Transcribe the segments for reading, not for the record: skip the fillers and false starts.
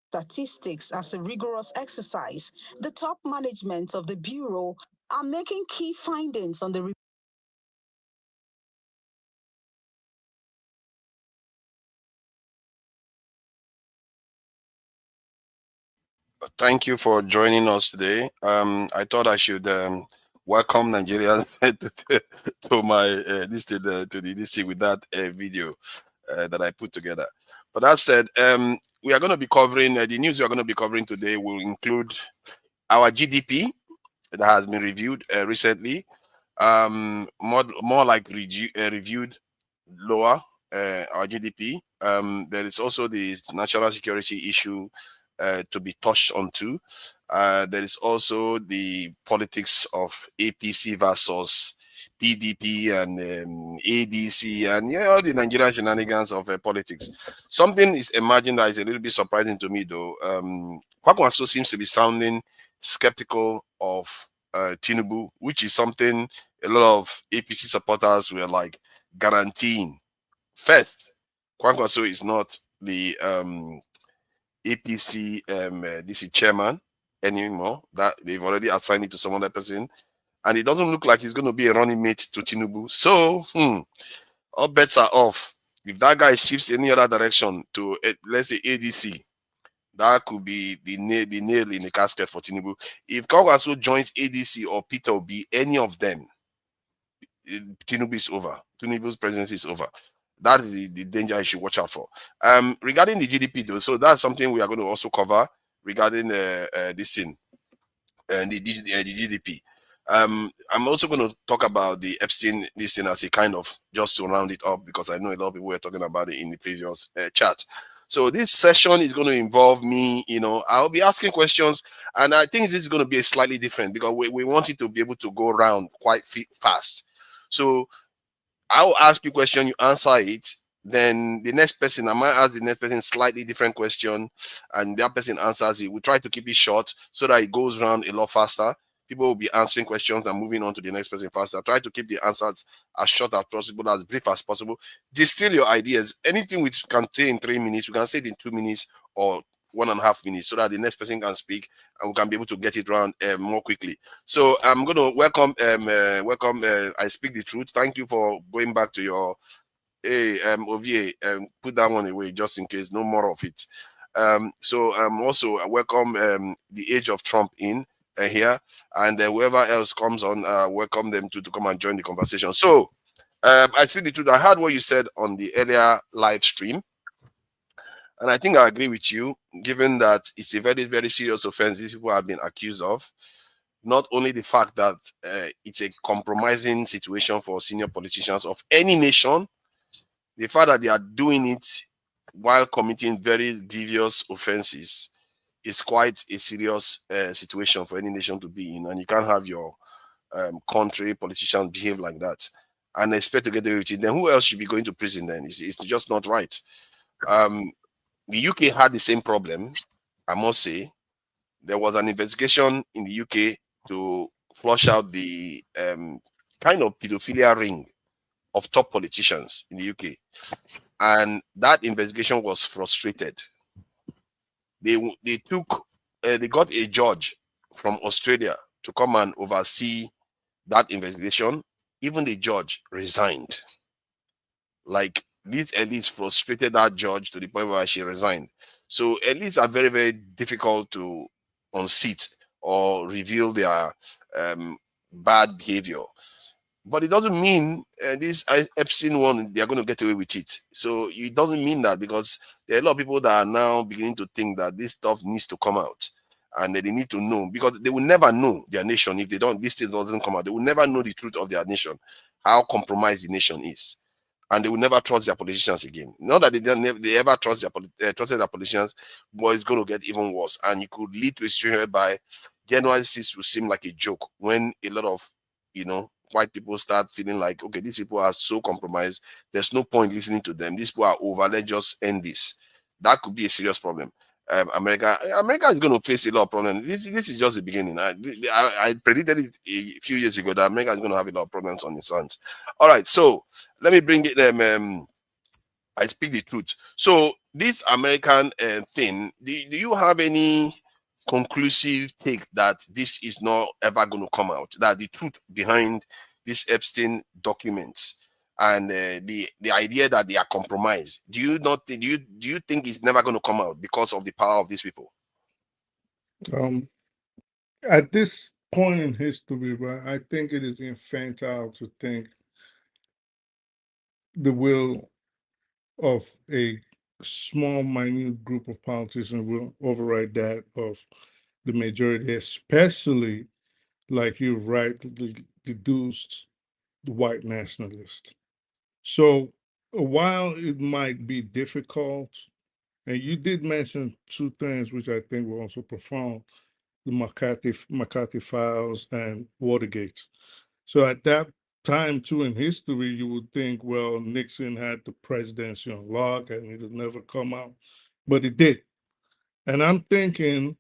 statistics as a rigorous exercise, the top management of the Bureau are making key findings on the Thank you for joining us today. I thought I should welcome Nigerians to my this thing with that video that I put together. But that said, we are going to be covering the news we are going to be covering today will include our GDP that has been reviewed recently, more like reviewed lower our GDP. There is also the national security issue to be touched on too. There is also the politics of APC versus PDP and ADC and all the Nigerian shenanigans of politics. Something is emerging that is a little bit surprising to me though. Kwakwanso seems to be sounding skeptical of Tinubu, which is something a lot of APC supporters were like guaranteeing. First, Kwankwaso is not the APC DC chairman anymore. That they've already assigned it to some other person, and it doesn't look like he's going to be a running mate to Tinubu. So, all bets are off. If that guy shifts any other direction to let's say ADC, that could be the nail in the casket for Tinubu. If Kwankwaso joins ADC or Peter Obi, any of them, Tinubu is over. Tinubu's presidency is over. That is the danger I should watch out for. Regarding the GDP, though, so that's something we are going to also cover regarding this thing and the GDP. I'm also going to talk about the Epstein this thing as a kind of just to round it up because I know a lot of people were talking about it in the previous chat. So this session is going to involve me. I'll be asking questions, and I think this is going to be a slightly different because we want it to be able to go around quite fast. So I'll ask you a question, you answer it. Then the next person, I might ask the next person slightly different question, and that person answers it. We try to keep it short so that it goes around a lot faster. People will be answering questions and moving on to the next person faster. Try to keep the answers as short as possible, as brief as possible. Distill your ideas. Anything which can say in 3 minutes, you can say it in 2 minutes or 1.5 minutes, so that the next person can speak and we can be able to get it around more quickly. So I'm going to welcome I Speak the Truth. Thank you for going back to your OVA, put that one away just in case, no more of it. So also welcome the Age of Trump in here, and whoever else comes on, welcome them to come and join the conversation. So I Speak the Truth. I heard what you said on the earlier live stream, and I think I agree with you, given that it's a very, very serious offense these people have been accused of. Not only the fact that it's a compromising situation for senior politicians of any nation, the fact that they are doing it while committing very devious offenses is quite a serious situation for any nation to be in. And you can't have your country politicians behave like that and expect to get away with it. Then who else should be going to prison then? It's just not right. The UK had the same problem, I must say. There was an investigation in the UK to flush out the kind of pedophilia ring of top politicians in the UK. And that investigation was frustrated. They got a judge from Australia to come and oversee that investigation. Even the judge resigned. Like, these elites frustrated that judge to the point where she resigned. So elites are very, very difficult to unseat or reveal their bad behavior. But it doesn't mean this Epstein one, they're going to get away with it. So it doesn't mean that, because there are a lot of people that are now beginning to think that this stuff needs to come out. And they need to know, because they will never know their nation if this thing doesn't come out. They will never know the truth of their nation, how compromised the nation is. And they will never trust their politicians again. Not that they ever trusted their politicians, but it's going to get even worse. And it could lead to a situation whereby January 6th will seem like a joke when a lot of, white people start feeling like, okay, these people are so compromised. There's no point listening to them. These people are over. Let's just end this. That could be a serious problem. America is going to face a lot of problems. This is just the beginning. I predicted it a few years ago that America is going to have a lot of problems on its hands. All right, so let me bring it. I Speak the Truth. So this American thing, do you have any conclusive take that this is not ever going to come out? That the truth behind these Epstein documents and the idea that they are compromised, do you think it's never going to come out because of the power of these people? At this point in history, right, I think it is infantile to think the will of a small, minute group of politicians will override that of the majority, especially, like you rightly deduced, the white nationalist. So while it might be difficult, and you did mention two things which I think were also profound, the McCarthy files and Watergate. So at that time, too, in history, you would think, well, Nixon had the presidency on lock and it would never come out, but it did. And I'm thinking,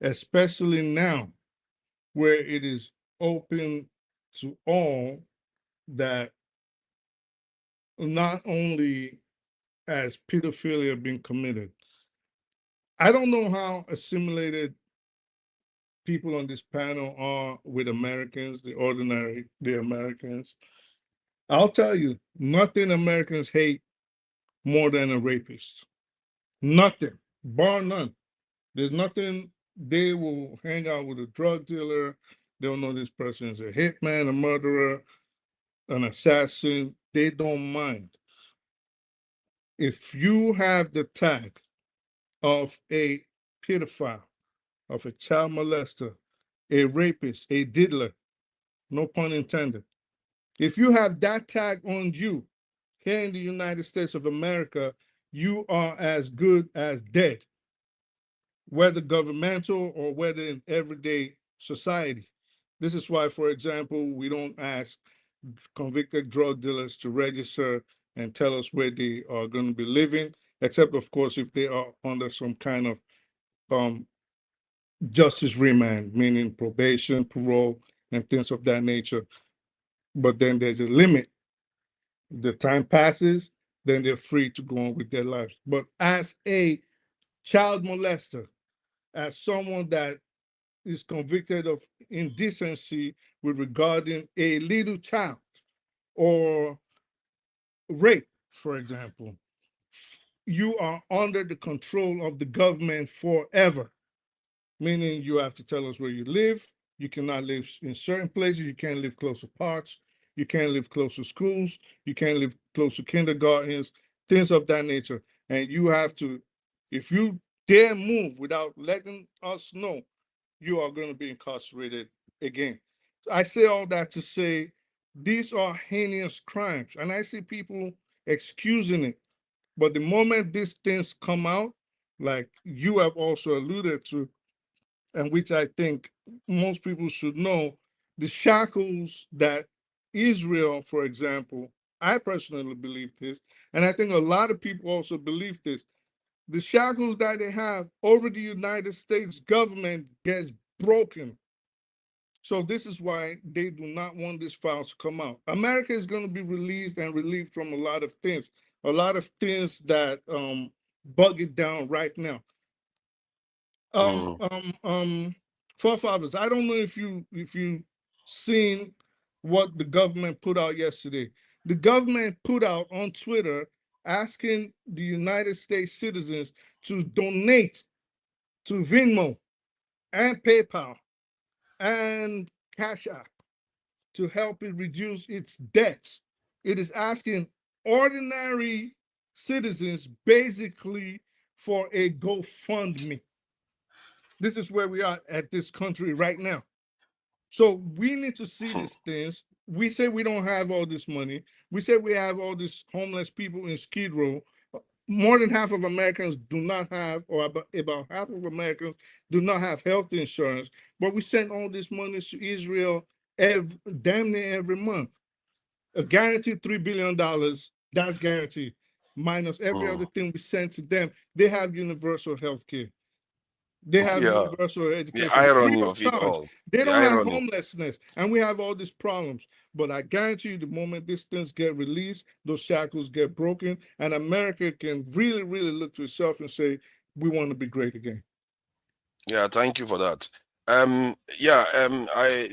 especially now, where it is open to all, that not only has pedophilia been committed, I don't know how assimilated people on this panel are with Americans, the Americans. I'll tell you, nothing Americans hate more than a rapist. Nothing, bar none. There's nothing. They will hang out with a drug dealer. They'll know this person is a hitman, a murderer, an assassin. They don't mind. If you have the tag of a pedophile, of a child molester, a rapist, a diddler, no pun intended. If you have that tag on you here in the United States of America, you are as good as dead, whether governmental or whether in everyday society. This is why, for example, we don't ask convicted drug dealers to register and tell us where they are going to be living, except, of course, if they are under some kind of um, justice remand, meaning probation, parole, and things of that nature. But then there's a limit. The time passes, then they're free to go on with their lives. But as a child molester, as someone that is convicted of indecency with regarding a little child or rape, for example, you are under the control of the government forever, meaning you have to tell us where you live. You cannot live in certain places. You can't live close to parks. You can't live close to schools. You can't live close to kindergartens, things of that nature. And you have to, if you dare move without letting us know, you are going to be incarcerated again. I say all that to say these are heinous crimes. And I see people excusing it. But the moment these things come out, like you have also alluded to, and which I think most people should know, the shackles that Israel, for example, I personally believe this, and I think a lot of people also believe this. The shackles that they have over the United States government gets broken. So this is why they do not want this file to come out. America is going to be released and relieved from a lot of things that bug it down right now. Um, Mm. um, um, Forefathers, I don't know if you seen what the government put out yesterday. The government put out on Twitter asking the United States citizens to donate to Venmo and PayPal and Cash App to help it reduce its debts. It is asking ordinary citizens basically for a GoFundMe. This is where we are at this country right now. So we need to see these things. We say we don't have all this money. We say we have all these homeless people in Skid Row. More than half of Americans do not have, or about half of Americans do not have health insurance. But we send all this money to Israel damn near every month. A guaranteed $3 billion, that's guaranteed, minus every other Mm. thing we send to them. They have universal health care. They have Yeah. universal The education, free irony of of it charge. all. They The don't have irony. homelessness, and we have all these problems. But I guarantee you, the moment these things get released, those shackles get broken, and America can really, really look to itself and say, we want to be great again. Yeah, thank you for that.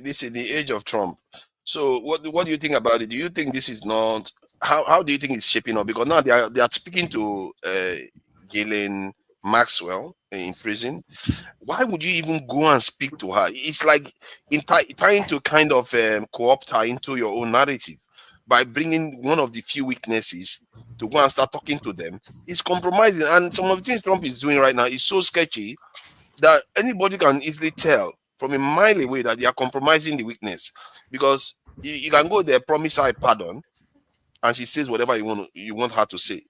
This is the age of Trump. So what do you think about it? Do you think this is not how do you think it's shaping up? Because now they are speaking to Ghislaine Maxwell in prison. Why would you even go and speak to her? It's like trying to kind of co-opt her into your own narrative by bringing one of the few witnesses to go and start talking to them. It's compromising, and some of the things Trump is doing right now is so sketchy that anybody can easily tell from a mile away that they are compromising the witness, because you can go there, promise her a pardon, and she says whatever you want her to say.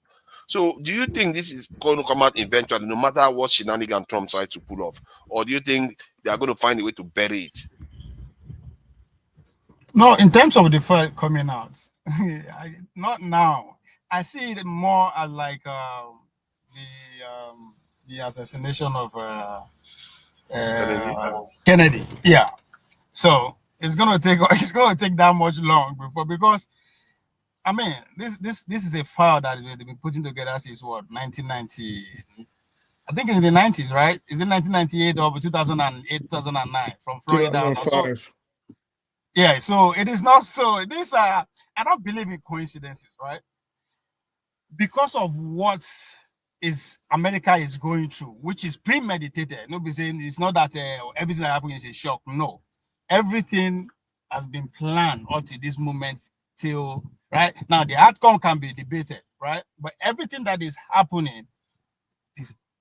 So do you think this is going to come out eventually, no matter what shenanigan Trump tries to pull off? Or do you think they are going to find a way to bury it? No, in terms of the file coming out, not now. I see it more as like the assassination of Kennedy. Yeah. So it's gonna take that much long because I mean this is a file that they've been putting together since what 1990. I think it's in the 90s, right? Is it 1998 or 2008, 2009 from Florida? So, yeah, so it is not so. This I don't believe in coincidences, right? Because of what is America is going through, which is premeditated. Nobody saying it's not that everything that happens is a shock. No, everything has been planned up to this moment till right now. The outcome can be debated, right? But everything that is happening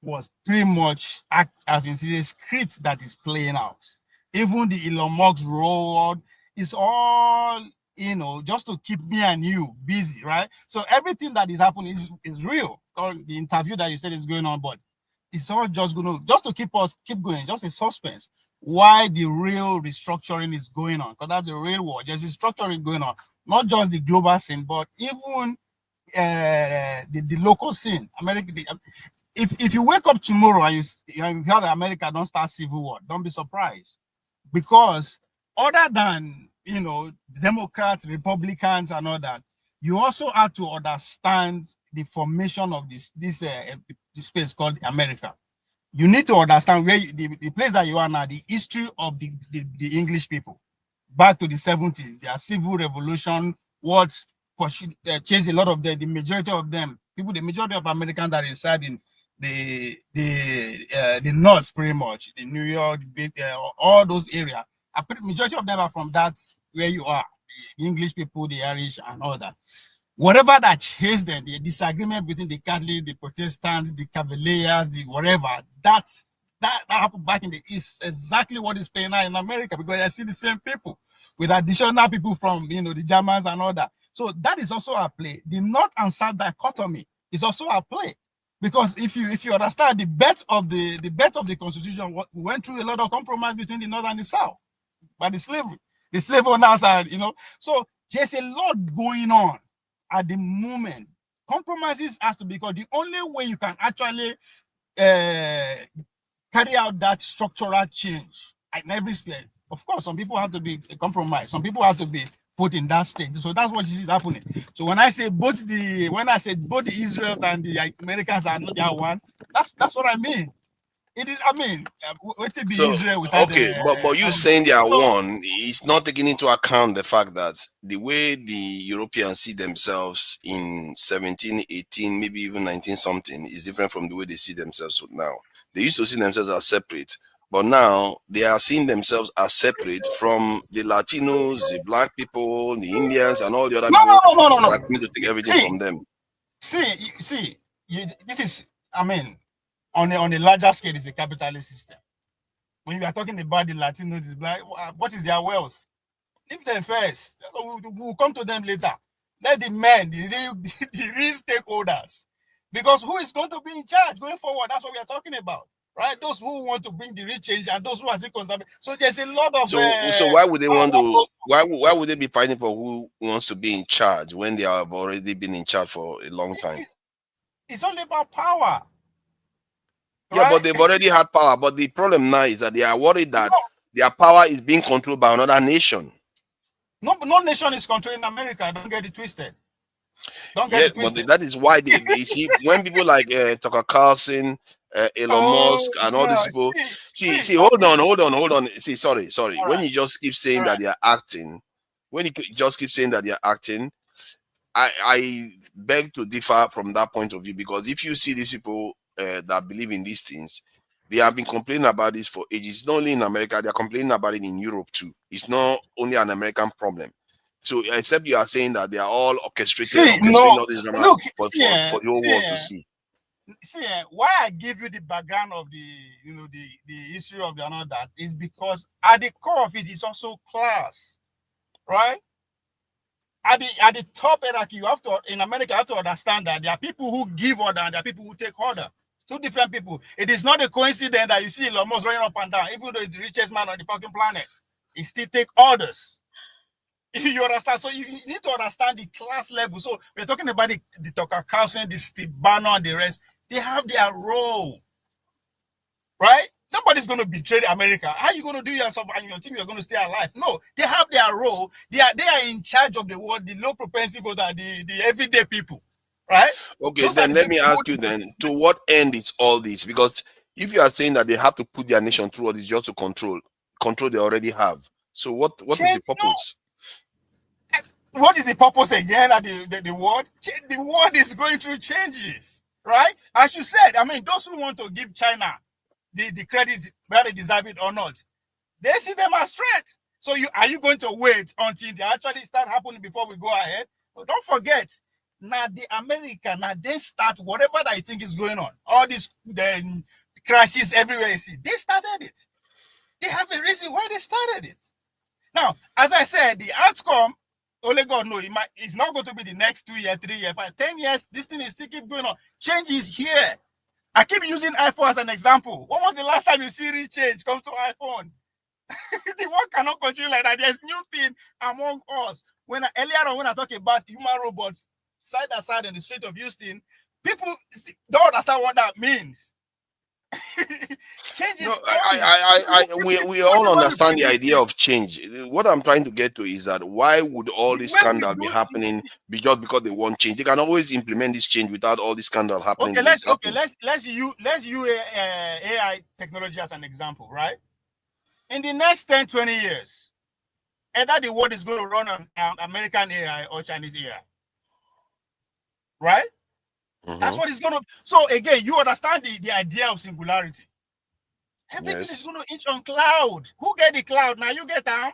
was pretty much, as you see, a script that is playing out. Even the Elon Musk road is all, just to keep me and you busy, right? So everything that is happening is real. The interview that you said is going on, but it's all just to keep us going, just a suspense. Why the real restructuring is going on? Because that's the real war. There's restructuring going on, not just the global scene, but even the local scene. America. If you wake up tomorrow and you hear that America don't start civil war, don't be surprised, because other than Democrats, Republicans, and all that, you also have to understand the formation of this space called America. You need to understand where the place that you are now, the history of the English people back to the 70s, their civil revolution, what chased a lot of them, the majority of them, the majority of Americans that reside in the north, pretty much the New York, all those areas. Majority of them are from that where you are, the English people, the Irish, and all that. Whatever that changed them, the disagreement between the Catholics, the Protestants, the Cavaliers, the whatever, that happened back in the East. Exactly what is playing out in America, because I see the same people with additional people from the Germans and all that. So that is also a play. The North and South dichotomy is also a play. Because if you understand the birth of the Constitution, we went through a lot of compromise between the North and the South, by the slave owners are, so there's a lot going on at the moment. Compromises has to be, because the only way you can actually carry out that structural change in every sphere. Of course, some people have to be compromised. Some people have to be put in that state. So that's what is happening. So when I say both the Israelis and the Americans are not that one, that's what I mean. It is, what to be So, Israel without okay, but you saying they are one, it's not taking into account the fact that the way the Europeans see themselves in 17, 18, maybe even 19 something is different from the way they see themselves now. They used to see themselves as separate, but now they are seeing themselves as separate from the Latinos, the black people, the Indians, and all the other people No. that need to take everything from them. This is, on a larger scale, is a capitalist system. When you are talking about the Latinos, the black, what is their wealth? Leave them first. We'll come to them later. Let the men, the real stakeholders, because who is going to be in charge going forward? That's what we are talking about, right? Those who want to bring the real change and those who are still conservative. So there's a lot of. So why would they want to? Why would they be fighting for who wants to be in charge when they have already been in charge for a long time? It's only about power. Yeah, right? but they've already had power. But the problem now is that they are worried that No, their power is being controlled by another nation. no nation is controlling America. Don't get it twisted. Don't get Yeah, it but twisted. that is why they see when people like Tucker Carlson, Elon Oh Musk, and all these no. people. See, Okay. hold on. See, sorry. All When right. you just keep saying All that right. they are acting, when you just keep saying that they are acting, I beg to differ from that point of view, because if you see these people that believe in these things, they have been complaining about this for ages. It's not only in America, they're complaining about it in Europe too. It's not only an American problem. So except you are saying that they are all See, orchestrating no, all this drama look, for, see, for the whole world to see. why I give you the background of the history of the another that is because at the core of it is also class, right? At the top hierarchy, you have to in America you have to understand that there are people who give order and there are people who take order. Two different people. It is not a coincidence that you see Elon Musk running up and down, even though he's the richest man on the fucking planet. He still take orders. You understand? So you need to understand the class level. So we're talking about the Tucker Carlson, the Steve Bannon, and the rest. They have their role, right? Nobody's going to betray America. How are you going to do yourself and your team? You're going to stay alive? No, they have their role. They are in charge of the world, the low propensity voter, the everyday people, right? Okay, Those are then the let me people who ask you then, to what end it's all this? Because if you are saying that they have to put their nation through all this just to control they already have. So what is the change. purpose? No, what is the purpose again of the world? The world is going through changes, right? As you said, I mean, those who want to give China the credit, whether they deserve it or not, they see them as threat. So are you going to wait until they actually start happening before we go ahead? But don't forget, now the America, now they start whatever that I think is going on. All this crisis everywhere you see, they started it. They have a reason why they started it. Now, as I said, the outcome, only God knows. It's not going to be the next 2 years, 3 years, 5, 10 years. This thing is still keep going on. Change is here. I keep using iPhone as an example. When was the last time you see real change come to iPhone? The world cannot continue like that. There's new thing among us. Earlier on, when I talk about human robots side by side in the street of Houston, people don't understand what that means. Change No, is coming. we all understand the idea of change. What I'm trying to get to is that why would all this scandal be happening just because they want change? They can always implement this change without all this scandal happening. Let's use AI technology as an example, right? In the next 10, 20 years, either the world is going to run on American AI or Chinese AI, right? That's what it's going to. So again, you understand the idea of singularity. Everything is going to inch on cloud. Who get the cloud? Now you get them.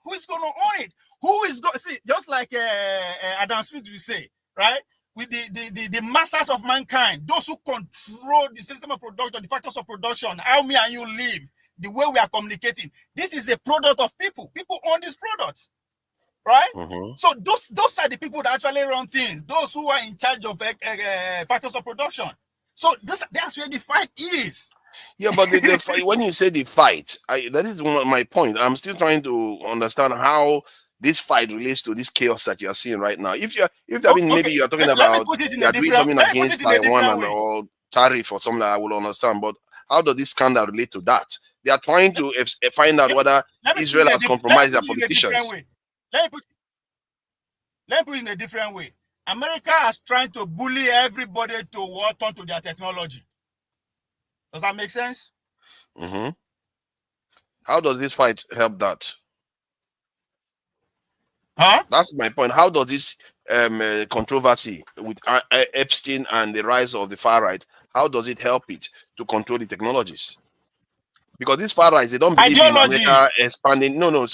Who is going to own it? Who is going to see? Just like Adam Smith will say, right? With the masters of mankind, those who control the system of production, the factors of production, how me and you live, the way we are communicating. This is a product of people. People own this product, right? So those are the people that actually run things. Those who are in charge of factors of production. So that's where the fight is. Yeah, but the fight, when you say the fight, that is one of my point. I'm still trying to understand how this fight relates to this chaos that you are seeing right now. Maybe you are talking let me about put it in they a are doing different. something Let me put against it in a Taiwan different way. or tariff or something, I will understand. But how does this scandal relate to that? They are trying to find out whether Israel has compromised their politicians. Let me put it in a different way. America is trying to bully everybody to turn to their technology. Does that make sense? How does this fight help that? Huh? That's my point. How does this controversy with Epstein and the rise of the far right, how does it help it to control the technologies? Because these far rights, they don't believe in America expanding. No.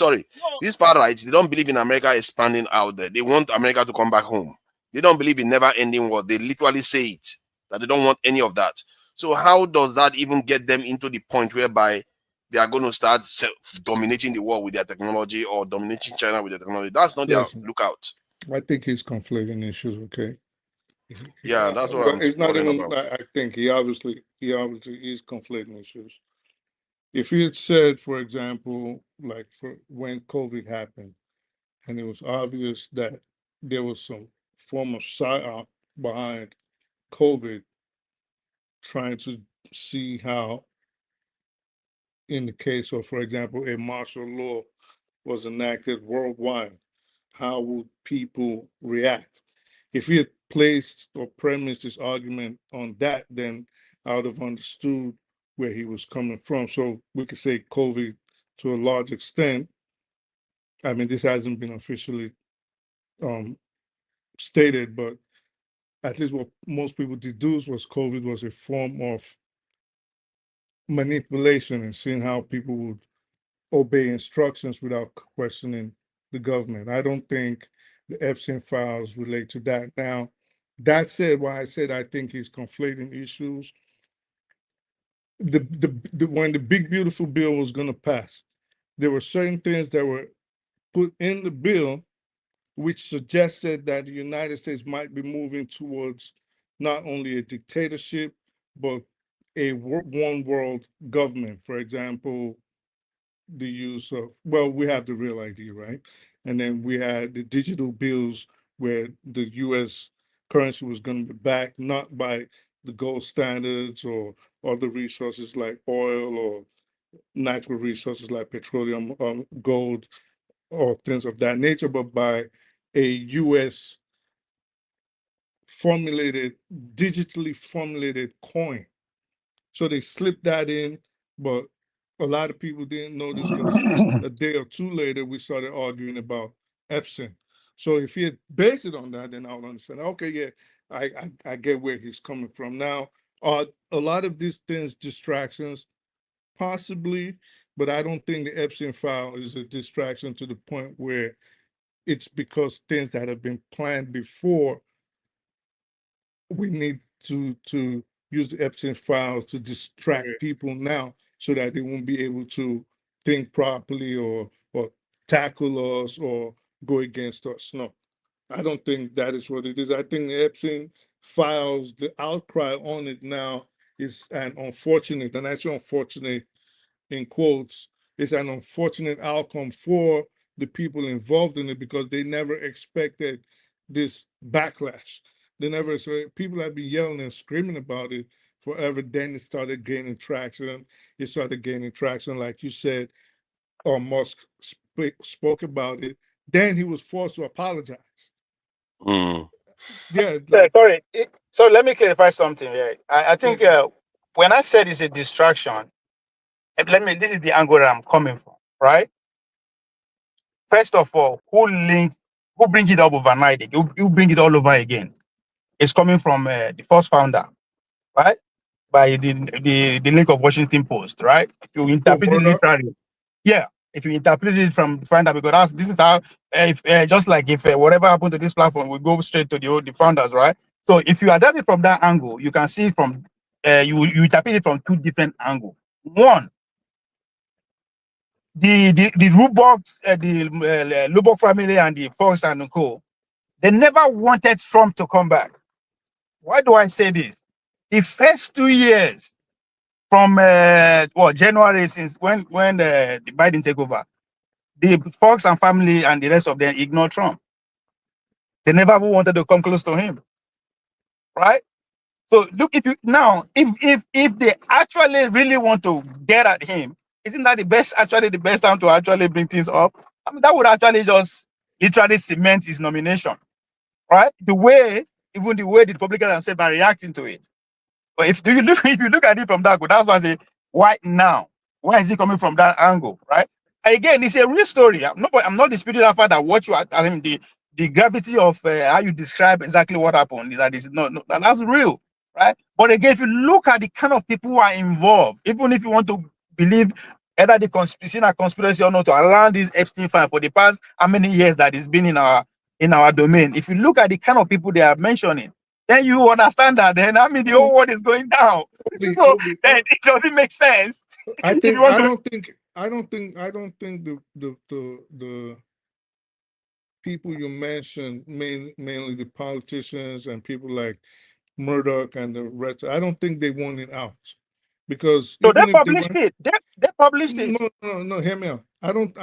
These far rights, they don't believe in America expanding out there. They want America to come back home. They don't believe in never-ending war. They literally say it, that they don't want any of that. So how does that even get them into the point whereby they are going to start dominating the world with their technology or dominating China with their technology? That's not their lookout. I think he's conflating issues, okay? Yeah, that's what I'm it's not even about. I think he obviously is conflating issues. If he had said, for example, like for when COVID happened, and it was obvious that there was some form of psyop behind COVID trying to see how, in the case of, for example, a martial law was enacted worldwide, how would people react? If he had placed or premised his argument on that, then I would have understood where he was coming from. So we could say COVID to a large extent. I mean, this hasn't been officially stated, but at least what most people deduced was COVID was a form of manipulation and seeing how people would obey instructions without questioning the government. I don't think the Epstein files relate to that. Now, that said, why I said I think he's conflating issues. When the big beautiful bill was going to pass, there were certain things that were put in the bill which suggested that the United States might be moving towards not only a dictatorship but a one world government. For example, the use of, well, we have the real ID, right? And then we had the digital bills where the US currency was going to be backed not by the gold standards or other resources like oil or natural resources like petroleum, gold, or things of that nature, but by a US formulated, digitally formulated coin. So they slipped that in, but a lot of people didn't know this because a day or two later we started arguing about Epstein. So if he had based it on that, then I would understand. Okay, yeah, I get where he's coming from. Now, a lot of these things distractions? Possibly, but I don't think the Epstein file is a distraction to the point where it's because things that have been planned before, we need to use the Epstein files to distract people now so that they won't be able to think properly or tackle us or go against us. No, I don't think that is what it is. I think the Epstein files, the outcry on it now is an unfortunate, and I say unfortunate in quotes, it's an unfortunate outcome for the people involved in it because they never expected this backlash. They never, so people have been yelling and screaming about it forever. Then it started gaining traction. It started gaining traction, like you said, or Musk spoke about it. Then he was forced to apologize. Mm. Yeah, Yeah, sorry. So let me clarify something here. I think when I said it's a distraction, this is the angle that I'm coming from, right? First of all, who bring it up overnight? Who bring it all over again? It's coming from the first founder, right? By the link of Washington Post, right? If you interpret it Murdoch. literally, yeah. If you interpret it from the founder, because this is how, if just like if whatever happened to this platform, we go straight to the founders, right? So if you adapt it from that angle, you can see from you interpret it from two different angles. One, the Lubbock family and the Fox and Co. They never wanted Trump to come back. Why do I say this? The first 2 years from January, since when the Biden take over, the Fox and family and the rest of them ignored Trump. They never wanted to come close to him, right? So look, if they actually really want to get at him, isn't that the best time to actually bring things up? I mean, that would actually just literally cement his nomination, right? Even the way the Republicans themselves are reacting to it. But if you look at it from that angle, that's why I say, why now? Why is it coming from that angle, right? Again, it's a real story. I'm not disputing the fact that what you are, I mean, the gravity of how you describe exactly what happened is that it's not, no, that's real, right? But again, if you look at the kind of people who are involved, even if you want to believe either the conspiracy or not around this Epstein file for the past how many years that it's been in our domain, if you look at the kind of people they are mentioning, then you understand that then I mean the whole world is going down. So then it doesn't make sense. I If you think want to, I don't think the people you mentioned, mainly the politicians and people like Murdoch and the rest, I don't think they want it out. Because so they even if they published want, it. They published it. no, hear me out. I don't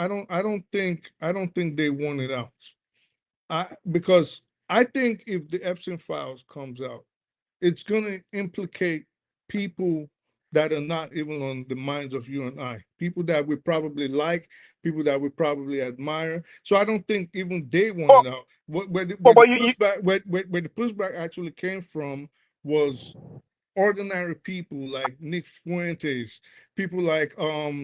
think they want it out. Because I think if the Epstein files comes out, it's gonna implicate people that are not even on the minds of you and I. People that we probably like, people that we probably admire. So I don't think even they want it out. Where the pushback actually came from was ordinary people like Nick Fuentes, people like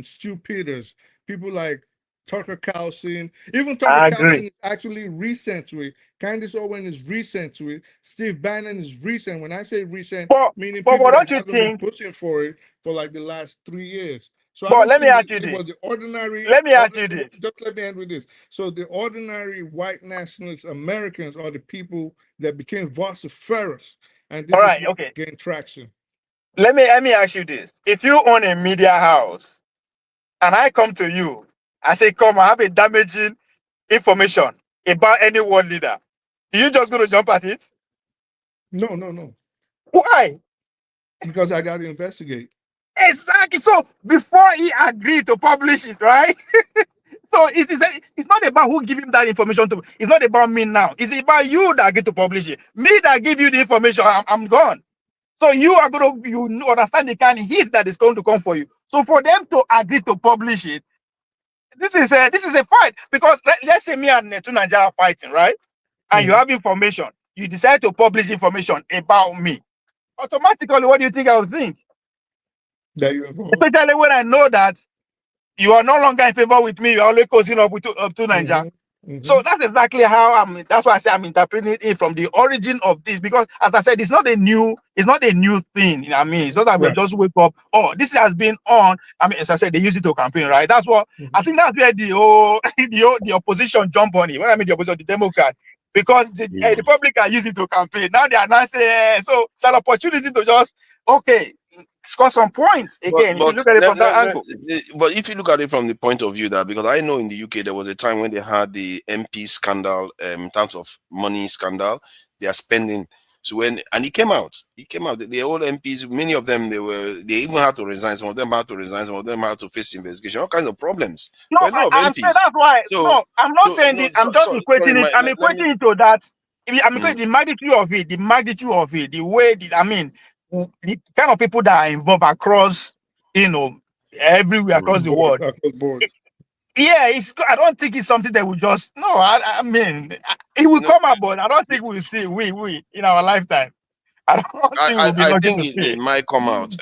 Stu Peters, people like Tucker Carlson. Even Tucker Carlson is actually recent to it. Candace Owen is recent to it. Steve Bannon is recent. When I say recent, meaning people that haven't been pushing for it for like the last 3 years. So I don't think it was the ordinary. Let me ask you this. Just let me end with this. So the ordinary white nationalist Americans are the people that became vociferous, and this is what gained traction. Let me ask you this. If you own a media house and I come to you, I say, come, I have a damaging information about any world leader, are you just going to jump at it? No. Why? Because I got to investigate. Exactly. So before he agreed to publish it, right? So it's not about who give him that information to. It's not about me now. It's about you that get to publish it. Me that give you the information, I'm gone. So you are going to, you understand the kind of hits that is going to come for you. So for them to agree to publish it, this is a fight. Because let's say me and Nigeria are fighting, right? And you have information. You decide to publish information about me. Automatically, what do you think I would think? That you're involved. Especially when I know that you are no longer in favor with me, you're always causing up to Nigeria. So that's exactly how that's why I say I'm interpreting it from the origin of this, because as I said, it's not a new thing. You know what I mean? It's not that we just wake up, oh, this has been on. I mean, as I said, they use it to campaign, right? That's what I think that's where the opposition jump on it. When I mean the opposition, the Democrat, because the Republican use it to campaign. Now they are not saying so it's an opportunity to just score some points again. If you look at it from that angle. But if you look at it from the point of view that, because I know in the UK there was a time when they had the MP scandal in terms of money scandal, they are spending. So and it came out. The old MPs, many of them, they even had to resign. Some of them had to resign. Some of them had to face investigation. All kinds of problems. No, that's why. So, no, I'm not saying this. I'm just equating it. I'm equating it to that. I'm equating the magnitude of it. The way the kind of people that are involved across, everywhere across the world. I don't think it's something that we just I mean, it will come up, but I don't think we'll see we in our lifetime. I think it might come out.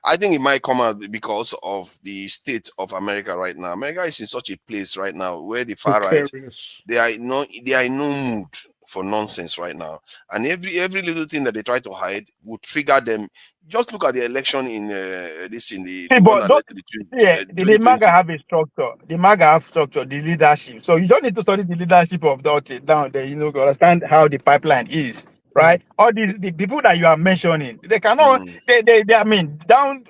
I think it might come out because of the state of America right now. America is in such a place right now where the far right, they are in no mood for nonsense right now, and every little thing that they try to hide would trigger them. Just look at the election in the MAGA have a structure. The MAGA have structure, the leadership. So you don't need to study the leadership of that down there. To understand how the pipeline is, right? All the people that you are mentioning, they cannot. I mean, down.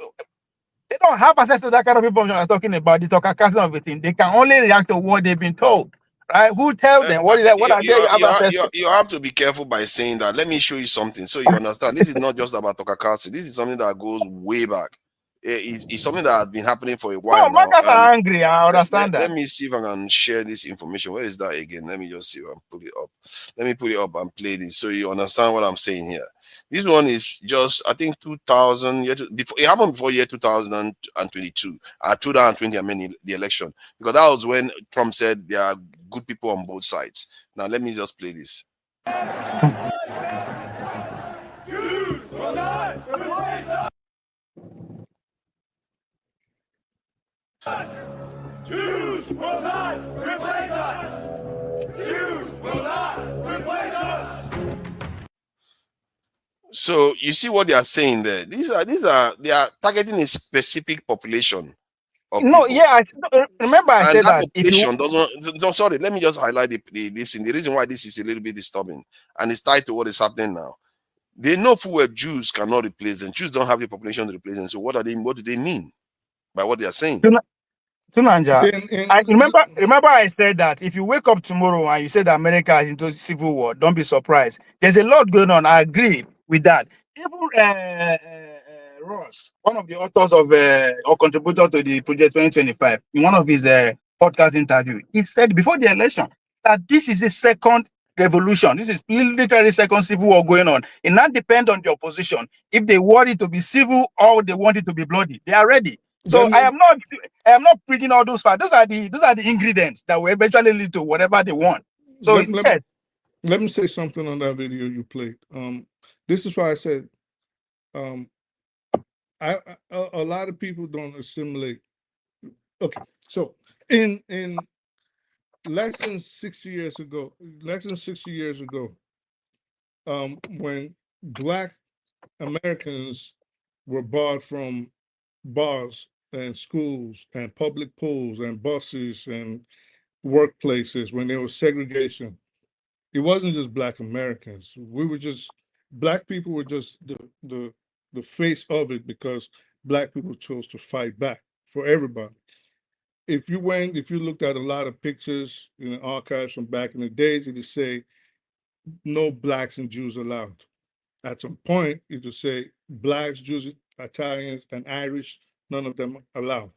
They don't have access to that kind of information I'm talking about. The Tucker Carlson of everything. They can only react to what they've been told. Right? Who tell them what is that? What you have to be careful by saying that. Let me show you something so you understand. This is not just about Tucker Carlson. This is something that goes way back. It's something that has been happening for a while now. Markers are angry. I understand that. Let me see if I can share this information. Where is that again? Let me just see if I can pull it up. Let me pull it up and play this so you understand what I'm saying here. This one is just, I think, 2000. It happened before year 2022. 2020, I mean, the election. Because that was when Trump said there are good people on both sides. Now, let me just play this. Jews will not replace us. Jews will not replace us. Jews will not replace us. So you see what they are saying there. They are targeting a specific population. Remember I said that population doesn't. Sorry, let me just highlight this. The reason why this is a little bit disturbing, and it's tied to what is happening now. They know full well Jews cannot replace them. Jews don't have the population to replace them. So what do they mean by what they are saying? Tunanja, remember I said that if you wake up tomorrow and you say that America is into civil war, don't be surprised. There's a lot going on. I agree with that. Even Ross, one of the authors of or contributor to the Project 2025, in one of his podcast interview, he said before the election that this is a second revolution. This is literally second civil war going on. It not depend on the opposition if they want it to be civil or they want it to be bloody. They are ready. So I am not bringing all those facts. Those are the ingredients that will eventually lead to whatever they want. So let me say something on that video you played. This is why I said a lot of people don't assimilate. Okay, so in less than 60 years ago, when Black Americans were barred from bars and schools and public pools and buses and workplaces, when there was segregation, it wasn't just Black Americans. Black people were just the face of it because Black people chose to fight back for everybody. If you looked at a lot of pictures in the archives from back in the days, it would say no Blacks and Jews allowed. At some point, it would say Blacks, Jews, Italians, and Irish, none of them allowed.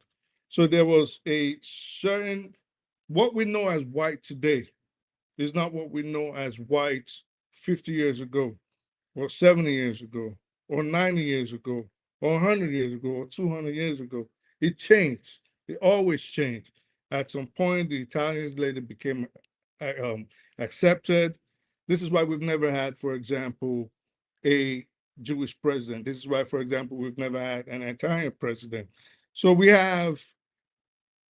So there was a certain, what we know as white today is not what we know as whites 50 years ago, or 70 years ago, or 90 years ago, or 100 years ago, or 200 years ago. It changed. It always changed. At some point, the Italians later became accepted. This is why we've never had, for example, a Jewish president. This is why, for example, we've never had an Italian president. So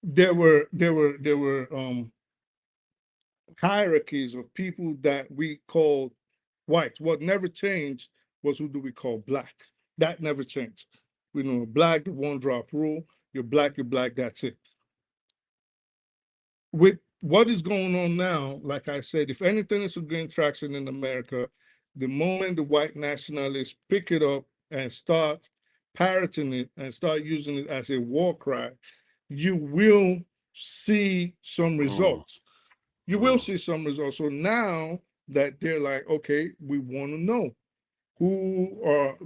there were hierarchies of people that we called whites. What never changed was who do we call Black. That never changed. We know Black, the one drop rule. You're Black, that's it. With what is going on now, like I said, if anything is to gain traction in America, the moment the white nationalists pick it up and start parroting it and start using it as a war cry, you will see some results. You will see some results. So now that they're like, okay, we want to know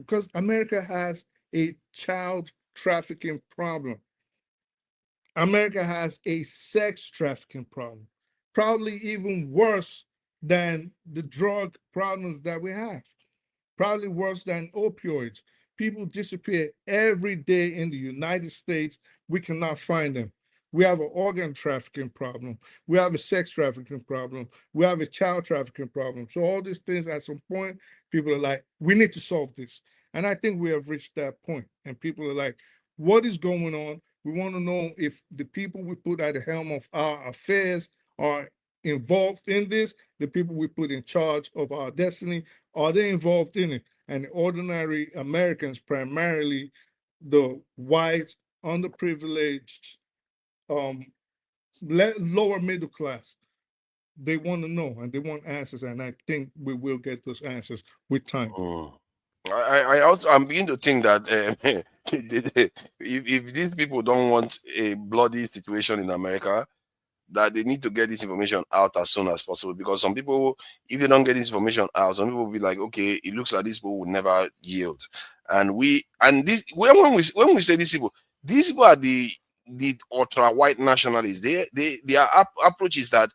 because America has a child trafficking problem. America has a sex trafficking problem, probably even worse than the drug problems that we have, probably worse than opioids. People disappear every day in the United States. We cannot find them. We have an organ trafficking problem. We have a sex trafficking problem. We have a child trafficking problem. So all these things, at some point, people are like, we need to solve this. And I think we have reached that point. And people are like, what is going on? We want to know if the people we put at the helm of our affairs are involved in this. The people we put in charge of our destiny, are they involved in it? And the ordinary Americans, primarily the white, underprivileged, lower middle class, they want to know and they want answers, and I think we will get those answers with time. I'm beginning to think that if these people don't want a bloody situation in America, that they need to get this information out as soon as possible. Because some people, if they don't get this information out, some people will be like, okay, it looks like these people will never yield. And when we say these people are the ultra white nationalists. Their approach is that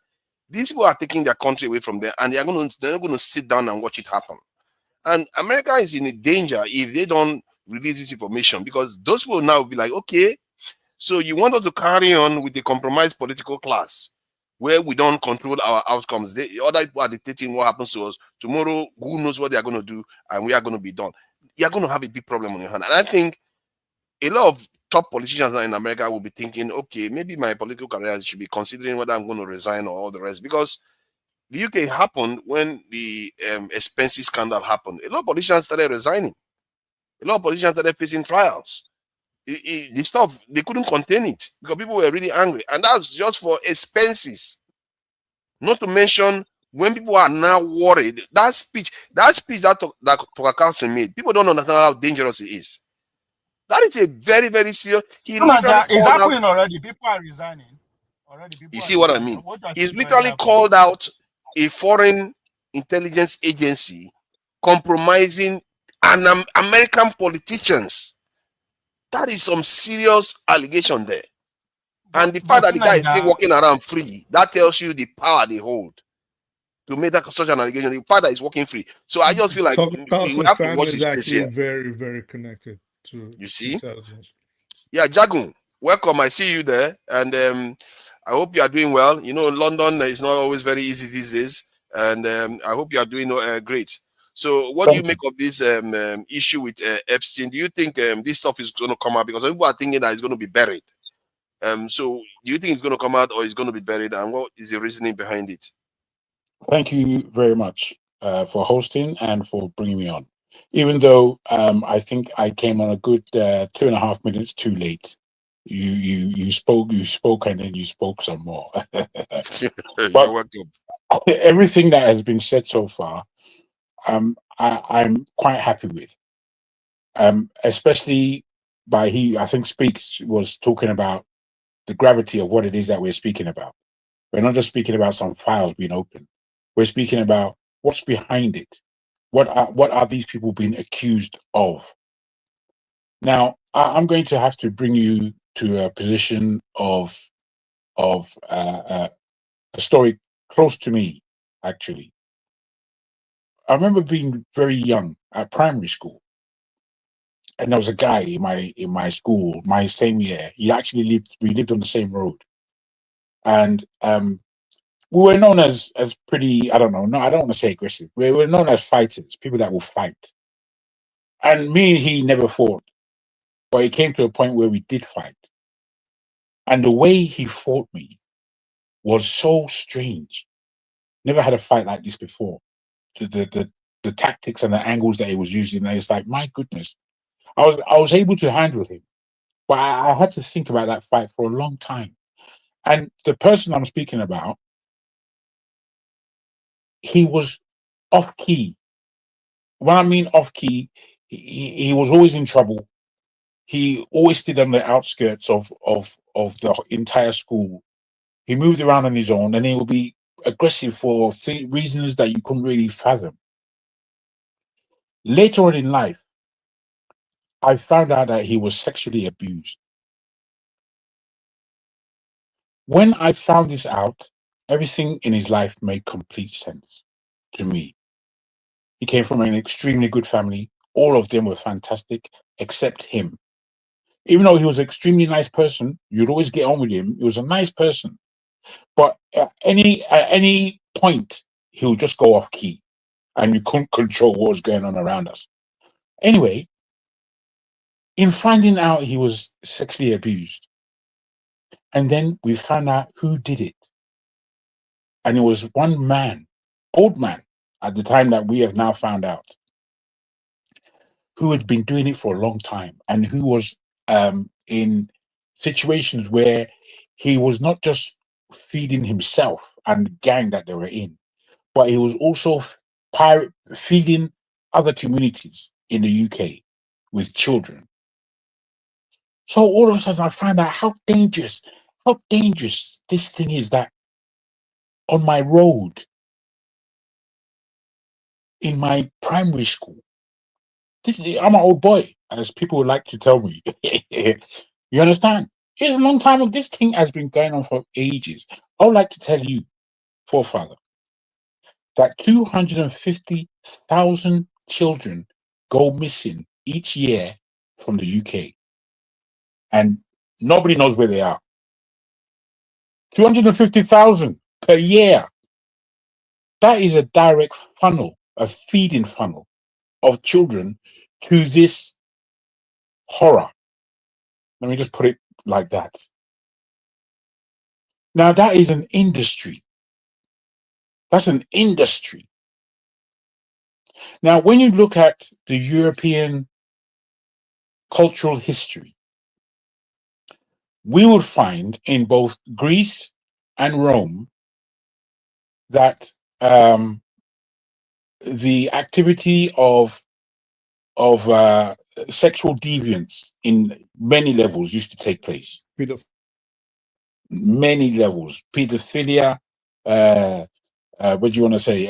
these people are taking their country away from them, and they're going to sit down and watch it happen. And America is in a danger if they don't release this information, because those people now will be like, okay, so you want us to carry on with the compromised political class where we don't control our outcomes. The other people are dictating what happens to us. Tomorrow, who knows what they are going to do, and we are going to be done. You're going to have a big problem on your hand. And I think a lot of top politicians in America will be thinking, okay, maybe my political career should be considering whether I'm going to resign or all the rest. Because the UK happened when the expenses scandal happened. A lot of politicians started resigning. A lot of politicians started facing trials. The stuff, they couldn't contain it because people were really angry. And that's just for expenses. Not to mention, when people are now worried, that speech that Tucker Carlson made, people don't understand how dangerous it is. That is a very, very serious. It's happening already. People are resigning already. You see what I mean? He's literally called out a foreign intelligence agency compromising American politicians. That is some serious allegation there. And the fact that the guy is still walking around free, that tells you the power they hold. to make that such an allegation. The fact that he's walking free. So I just feel like we Tulsi's have to family watch is this space actually here. very, very connected to You see? intelligence. Yeah, Jagun, welcome. I see you there, and I hope you are doing well. You know, London is not always very easy these days, and I hope you are doing great. So, what do you make of this issue with Epstein? Do you think this stuff is going to come out? Because some people are thinking that it's going to be buried. So, do you think it's going to come out or it's going to be buried? And what is the reasoning behind it? Thank you very much for hosting and for bringing me on. Even though I think I came on a good 2.5 minutes too late. You spoke, and then you spoke some more. You're But welcome. everything that has been said so far, I'm quite happy with. Especially by I think Speaks was talking about the gravity of what it is that we're speaking about. We're not just speaking about some files being opened. We're speaking about what's behind it. What are these people being accused of? Now, I'm going to have to bring you to a position of a story close to me, actually. I remember being very young at primary school, and there was a guy in my school, my same year. He actually we lived on the same road, and we were known as pretty, I don't know, no, I don't want to say aggressive. We were known as fighters, people that will fight. And me and he never fought, but it came to a point where we did fight. And the way he fought me was so strange. Never had a fight like this before. The tactics and the angles that he was using, and it's like, my goodness. I was able to handle him, but I had to think about that fight for a long time. And the person I'm speaking about, he was off key. When I mean off key, he was always in trouble. He always stayed on the outskirts of the entire school. He moved around on his own, and he would be aggressive for reasons that you couldn't really fathom. Later on in life, I found out that he was sexually abused. When I found this out, everything in his life made complete sense to me. He came from an extremely good family. All of them were fantastic, except him. Even though he was an extremely nice person, you'd always get on with him. He was a nice person. But at any point, he would just go off key, and you couldn't control what was going on around us. Anyway, in finding out he was sexually abused, and then we found out who did it. And it was one man, old man, at the time that we have now found out, who had been doing it for a long time, and who was in situations where he was not just feeding himself and the gang that they were in, but he was also feeding other communities in the UK with children. So all of a sudden I find out how dangerous this thing is, that on my road, in my primary school, I'm an old boy, as people would like to tell me. You understand? It's a long time ago. This thing has been going on for ages. I would like to tell you, forefather, that 250,000 children go missing each year from the UK, and nobody knows where they are. 250,000 per year. That is a direct funnel, a feeding funnel of children to this horror. Let me just put it like that. Now, that is an industry. That's an industry. Now, when you look at the European cultural history, we would find in both Greece and Rome that the activity of sexual deviance in many levels used to take place. Many levels. Pedophilia, what do you want to say?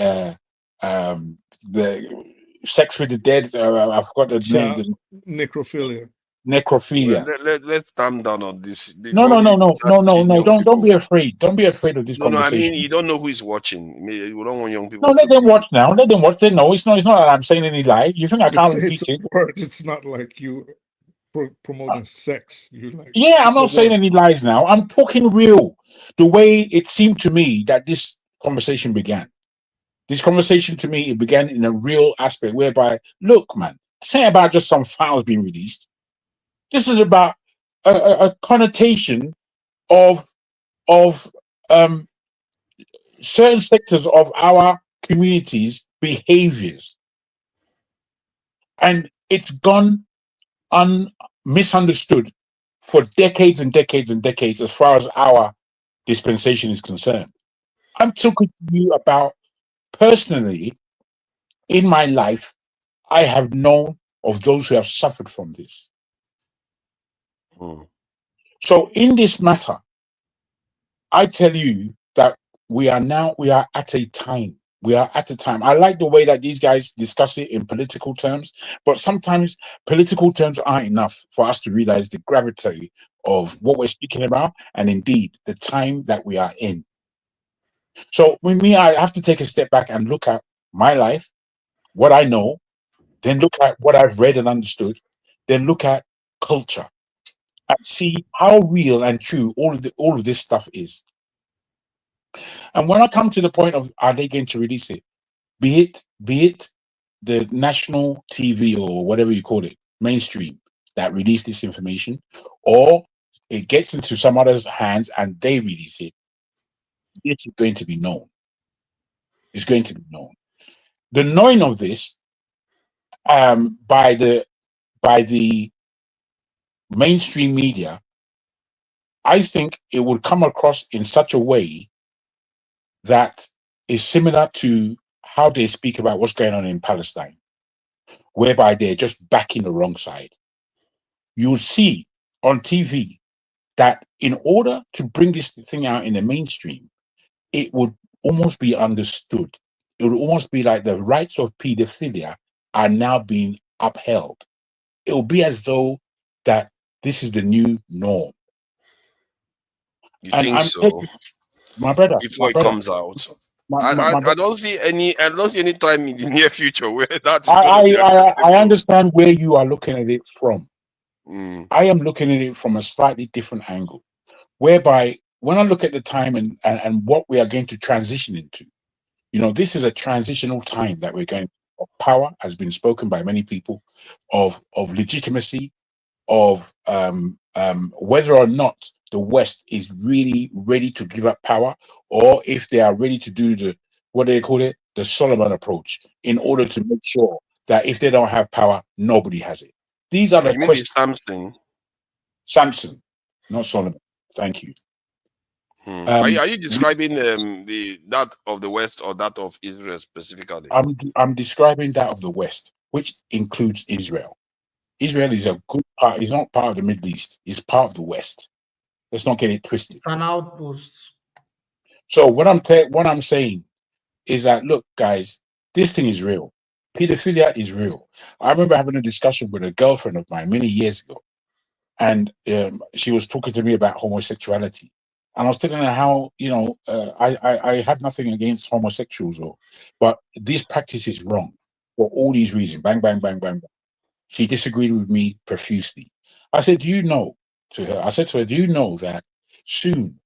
The sex with the dead. I forgot the name. Necrophilia. necrophilia. Let's calm down on this. No. Don't be afraid. Don't be afraid of this No, I conversation. mean, you don't know who is watching. We don't want young people. No, let them watch now. Let them watch. They know it's not that I'm saying any lie. You think I can't repeat it? Word. It's not like you promoting sex. You like? Yeah, I'm not saying any lies now. I'm talking real. The way it seemed to me that this conversation began. This conversation to me, it began in a real aspect whereby, look, man, this ain't about just some files being released. This is about a connotation of certain sectors of our communities' behaviors. And it's gone misunderstood for decades and decades and decades as far as our dispensation is concerned. I'm talking to you about personally, in my life, I have known of those who have suffered from this. So in this matter, I tell you that we are at a time. We are at a time. I like the way that these guys discuss it in political terms, but sometimes political terms aren't enough for us to realize the gravity of what we're speaking about and indeed the time that we are in. So with me, I have to take a step back and look at my life, what I know, then look at what I've read and understood, then look at culture and see how real and true all of this stuff is. And when I come to the point of are they going to release it, be it the national TV or whatever you call it, mainstream, that release this information, or it gets into some other's hands and they release it, it's going to be known. It's going to be known. The knowing of this by the mainstream media, I think it would come across in such a way that is similar to how they speak about what's going on in Palestine, whereby they're just backing the wrong side. You'll see on TV that in order to bring this thing out in the mainstream, it would almost be understood. It would almost be like the rights of pedophilia are now being upheld. It will be as though that this is the new norm. You think so? My brother, before it comes out, I don't see any time in the near future where that is I understand where you are looking at it from. I am looking at it from a slightly different angle, whereby when I look at the time and what we are going to transition into, this is a transitional time that we're going. Power has been spoken by many people, of legitimacy, of whether or not the West is really ready to give up power, or if they are ready to do the Solomon approach, in order to make sure that if they don't have power, nobody has it. These are the questions. Samson, not Solomon. Thank you. Are you describing that of the West or that of Israel specifically? I'm describing that of the West, which includes Israel. Israel is a good part. It's not part of the Middle East. It's part of the West. Let's not get it twisted. It's an outpost. So what I'm saying is that, look, guys, this thing is real. Pedophilia is real. I remember having a discussion with a girlfriend of mine many years ago, and she was talking to me about homosexuality. And I was telling her how, I have nothing against homosexuals, but this practice is wrong for all these reasons. Bang, bang, bang, bang, bang. She disagreed with me profusely. I said, do you know that soon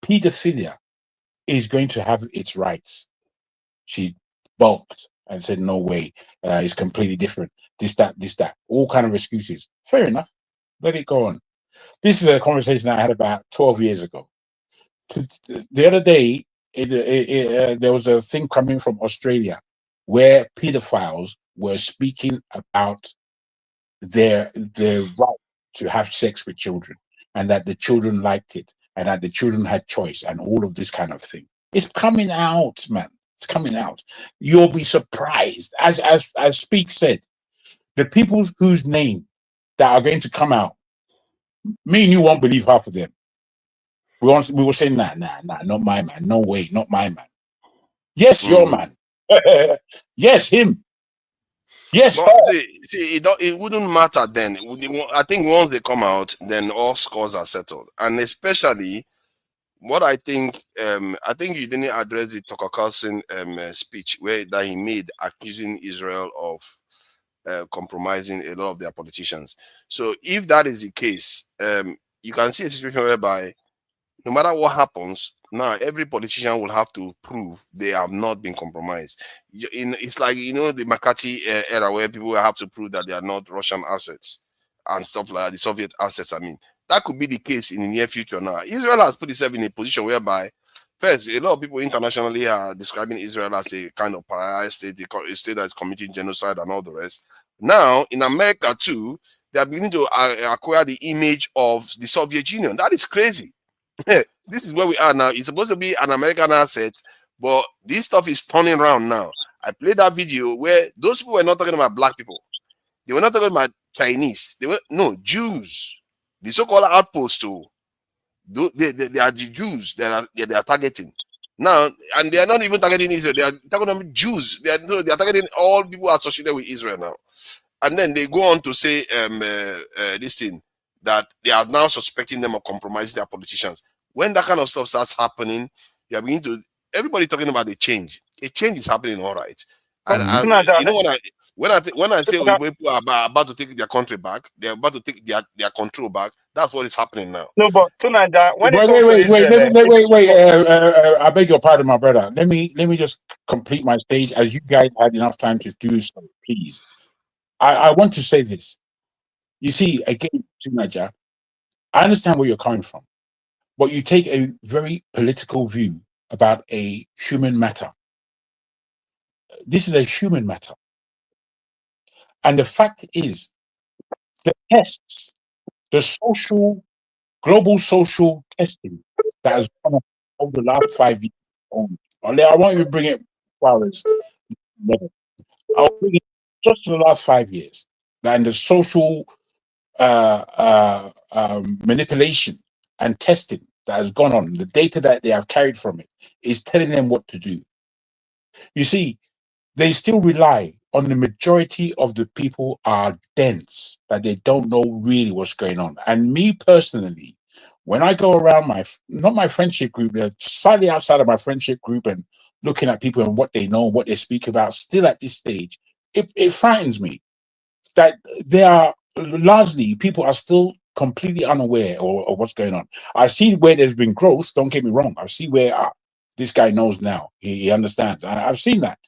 pedophilia is going to have its rights? She balked and said, no way, it's completely different. This, that, all kind of excuses. Fair enough. Let it go on. This is a conversation I had about 12 years ago. The other day, there was a thing coming from Australia where pedophiles were speaking about their right to have sex with children, and that the children liked it, and that the children had choice, and all of this kind of thing. It's coming out, man. It's coming out. You'll be surprised. As Speak said, the people whose name that are going to come out, me and you won't believe half of them. We will say, nah, not my man. No way, not my man. Yes, your man. Yes, him. Yes. But see, it wouldn't matter then. I think once they come out, then all scores are settled. And especially what I think you didn't address the Tucker Carlson speech that he made accusing Israel of compromising a lot of their politicians. So if that is the case, you can see a situation whereby no matter what happens, now every politician will have to prove they have not been compromised. It's like, the McCarthy era where people will have to prove that they are not Russian assets and stuff like that, the Soviet assets. I mean, that could be the case in the near future now. Israel has put itself in a position whereby, first, a lot of people internationally are describing Israel as a kind of pariah state, a state that is committing genocide and all the rest. Now, in America too, they are beginning to acquire the image of the Soviet Union. That is crazy. This is where we are now. It's supposed to be an American asset, but this stuff is turning around now. I played that video where those people were not talking about black people. They were not talking about Chinese. They were Jews. The so-called outpost too. They are the Jews that they are targeting now, and they are not even targeting Israel. They are talking about Jews. They are targeting all people associated with Israel now. And then they go on to say this thing, that they are now suspecting them of compromising their politicians. When that kind of stuff starts happening, they are beginning to everybody talking about a change. A change is happening, all right. And when I say people are about to take their country back, they're about to take their control back. That's what is happening now. No, but Tunanja, when wait. I beg your pardon, my brother. Let me just complete my stage, as you guys had enough time to do so. Please, I want to say this. You see, again, Tunanja, I understand where you're coming from, but you take a very political view about a human matter. This is a human matter. And the fact is, the tests, the global social testing that has gone on over the last 5 years, I won't even bring it forward. I'll bring it just to the last 5 years. And the social manipulation and testing that has gone on, the data that they have carried from it is telling them what to do. You see, they still rely on the majority of the people are dense, that they don't know really what's going on. And me personally, when I go around not my friendship group, they're slightly outside of my friendship group and looking at people and what they know, what they speak about, still at this stage, it frightens me that there are largely people are still completely unaware of what's going on. I see where there's been growth, don't get me wrong. I see where this guy knows now. He understands. I've seen that.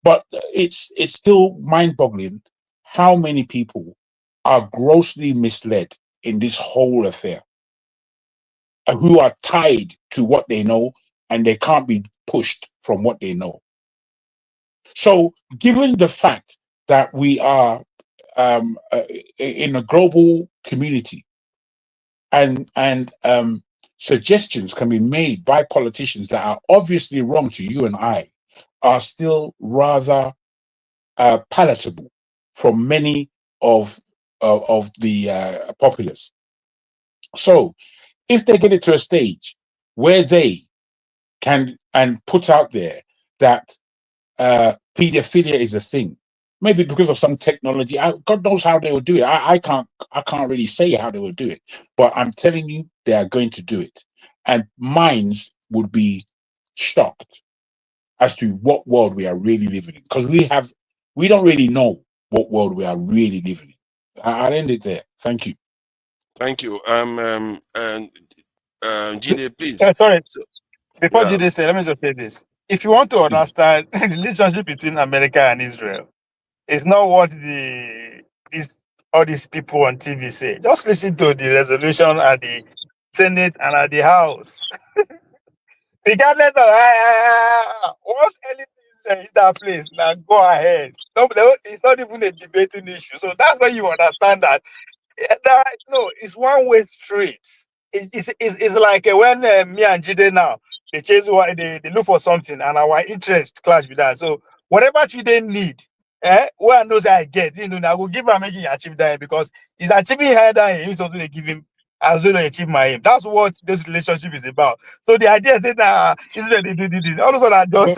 But it's still mind-boggling how many people are grossly misled in this whole affair, who are tied to what they know and they can't be pushed from what they know. So given the fact that we are in a global community and suggestions can be made by politicians that are obviously wrong to you and I, are still rather palatable for many of the populace. So if they get it to a stage where they can and put out there that pedophilia is a thing, maybe because of some technology, God knows how they will do it. I can't really say how they will do it, but I'm telling you, they are going to do it, and minds would be shocked as to what world we are really living in, because we don't really know what world we are really living in. I'll end it there. Thank you. Thank you. Jide, please. Sorry. Before Jide say, let me just say this. If you want to understand the relationship between America and Israel, it's not what all these people on TV say. Just listen to the resolution at the Senate and at the House. Regardless of once anything is that place, now go ahead. No, it's not even a debating issue. So that's why you understand that. No, it's one-way street. It's like when me and Jide now, they chase what they look for something and our interest clash with that. So whatever Jide need, where I know that I get, I will give him making achieve that, because he's achieving higher than he's also give him. I was going to achieve my aim. That's what this relationship is about. So the idea is that they do this. All of a sudden, I just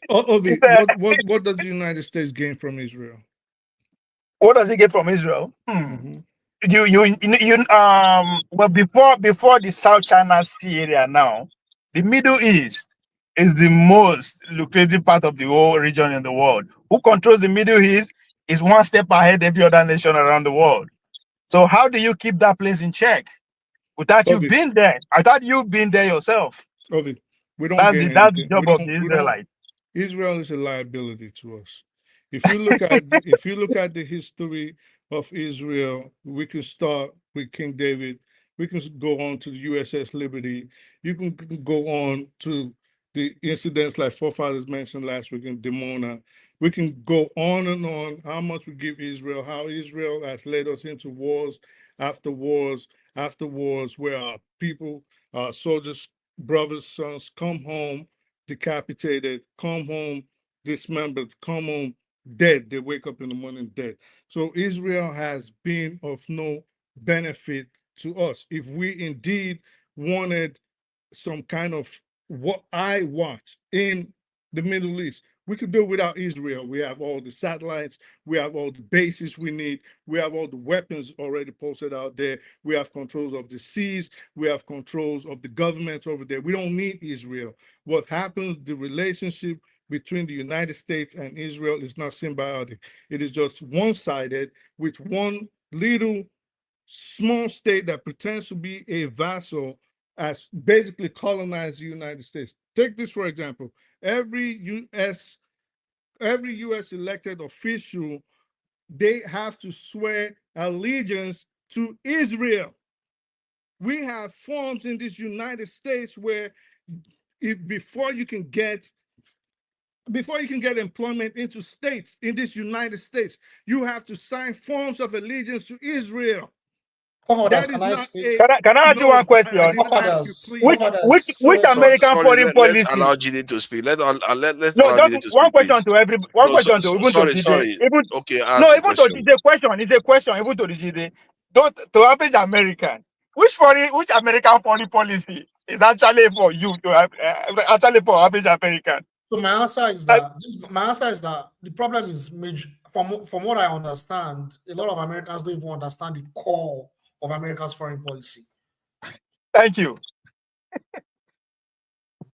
Ovi, what does the United States gain from Israel? What does it get from Israel? Mm-hmm. Well, before the South China Sea area now, the Middle East is the most lucrative part of the whole region in the world. Who controls the Middle East is one step ahead every other nation around the world. So how do you keep that place in check without you being there? I thought you've been there yourself. Ovi, we don't That's gain the anything. job of the Israelites. Israel is a liability to us. If you look at the history of Israel, we can start with King David. We can go on to the USS Liberty. You can go on to the incidents like forefathers mentioned last week in Dimona. We can go on and on how much we give Israel, how Israel has led us into wars after wars after wars, where our people, our soldiers, brothers, sons come home decapitated, come home dismembered, come home dead. They wake up in the morning dead. So Israel has been of no benefit to us. If we indeed wanted some kind of what I watch in the Middle East, we could do without Israel. We have all the satellites, we have all the bases we need, we have all the weapons already posted out there, we have controls of the seas, we have controls of the government over there. We don't need Israel. What happens, the relationship between the United States and Israel is not symbiotic. It is just one-sided with one little small state that pretends to be a vassal as basically colonized the United States. Take this for example. Every U.S. elected official, they have to swear allegiance to Israel. We have forms in this United States where before you can get employment into states in this United States, you have to sign forms of allegiance to Israel. That is not a. Can I ask you one question? Which American foreign policy? Let's allow Gini to speak. Let's allow Gini to speak. One question to every. One question to even to sorry. Even, okay, no, even to the question. It's a question. Even to the Gide. To average American, which American foreign policy is actually for you to have, actually for average American? So my answer is that the problem is major. From what I understand, a lot of Americans don't even understand the core of America's foreign policy. Thank you.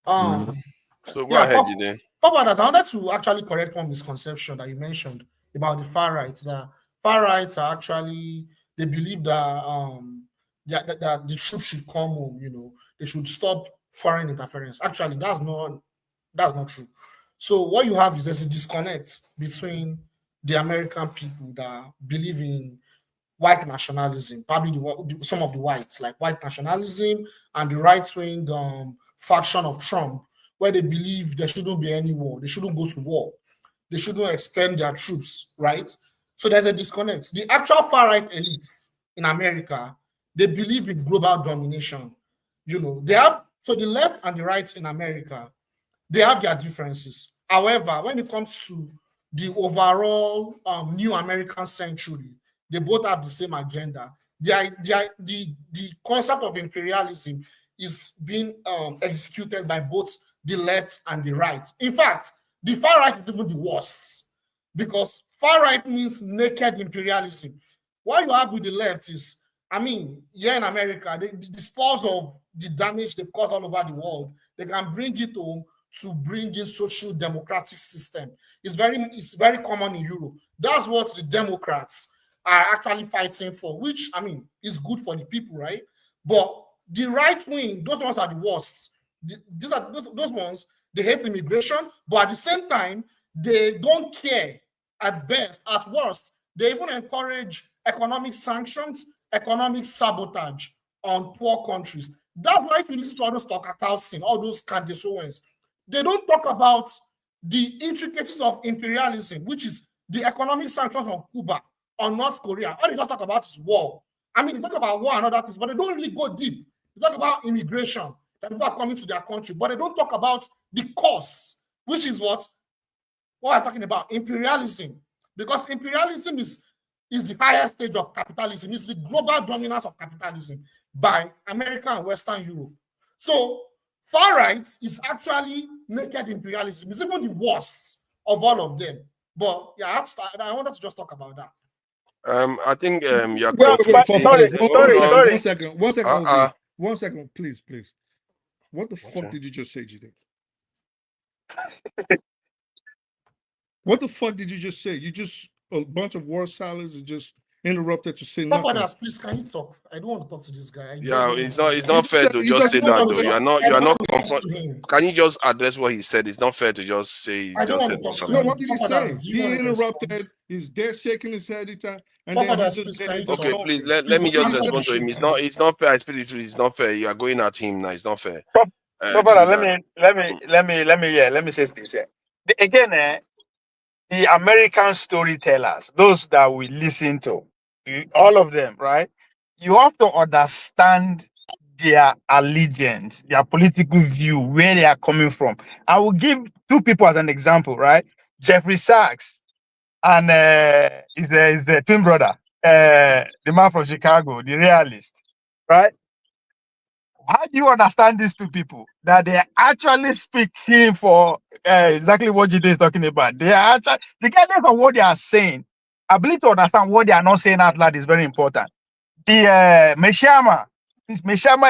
So go ahead, Gide. I wanted to actually correct one misconception that you mentioned about the far right. The far rights are actually, they believe that that the troops should come home. You know, they should stop foreign interference. Actually, that's not true. So what you have is there's a disconnect between the American people that believe in white nationalism, probably some of the whites, like white nationalism, and the right-wing faction of Trump, where they believe there shouldn't be any war. They shouldn't go to war. They shouldn't expend their troops, right? So there's a disconnect. The actual far-right elites in America, they believe in global domination. You know, they have, so the left and the right in America, they have their differences. However, when it comes to the overall new American century, they both have the same agenda. The concept of imperialism is being executed by both the left and the right. In fact, the far right is even the worst, because far right means naked imperialism. What you have with the left is, I mean, here in America, the spoils of the damage they've caused all over the world, they can bring it home to bring in social democratic system. It's very common in Europe. That's what the Democrats are actually fighting for, which, I mean, is good for the people, right? But the right wing, those ones are the worst. Those ones, they hate immigration, but at the same time, they don't care at best. At worst, they even encourage economic sanctions, economic sabotage on poor countries. That's why if you listen to all those Tucker Carlson, all those Candace Owens, they don't talk about the intricacies of imperialism, which is the economic sanctions on Cuba, on North Korea. All they just talk about is war. I mean, they talk about war and other things, but they don't really go deep. They talk about immigration, that people are coming to their country, but they don't talk about the cause, which is what I'm talking about, imperialism. Because imperialism is the highest stage of capitalism. It's the global dominance of capitalism by America and Western Europe. So far right is actually naked imperialism is even the worst of all of them. But yeah, I wanted to just talk about that. I think you're Wait, confusing. sorry. One second, please. What the fuck did you just say, Jide? What the fuck did you just say? You just a bunch of word salads and just interrupted to say nothing. Papa, please, can you talk? I don't want to talk to this guy. It's not fair to just say that though. You are not Can you just address what he said? It's not fair to just say he just said something. No, what did he say? He interrupted. He's there shaking his head each time. And then okay, please let me just respond to him. It's not fair. It's not fair. You are going at him now. It's not fair. Let me say this here. Again, the American storytellers, those that we listen to, all of them, right? You have to understand their allegiance, their political view, where they are coming from. I will give two people as an example, right? Jeffrey Sachs and his twin brother, the man from Chicago, the realist, right? How do you understand these two people? That they are actually speaking for exactly what Jide is talking about. They are actually, regardless of what they are saying, ability to understand what they are not saying out loud is very important. The Meshama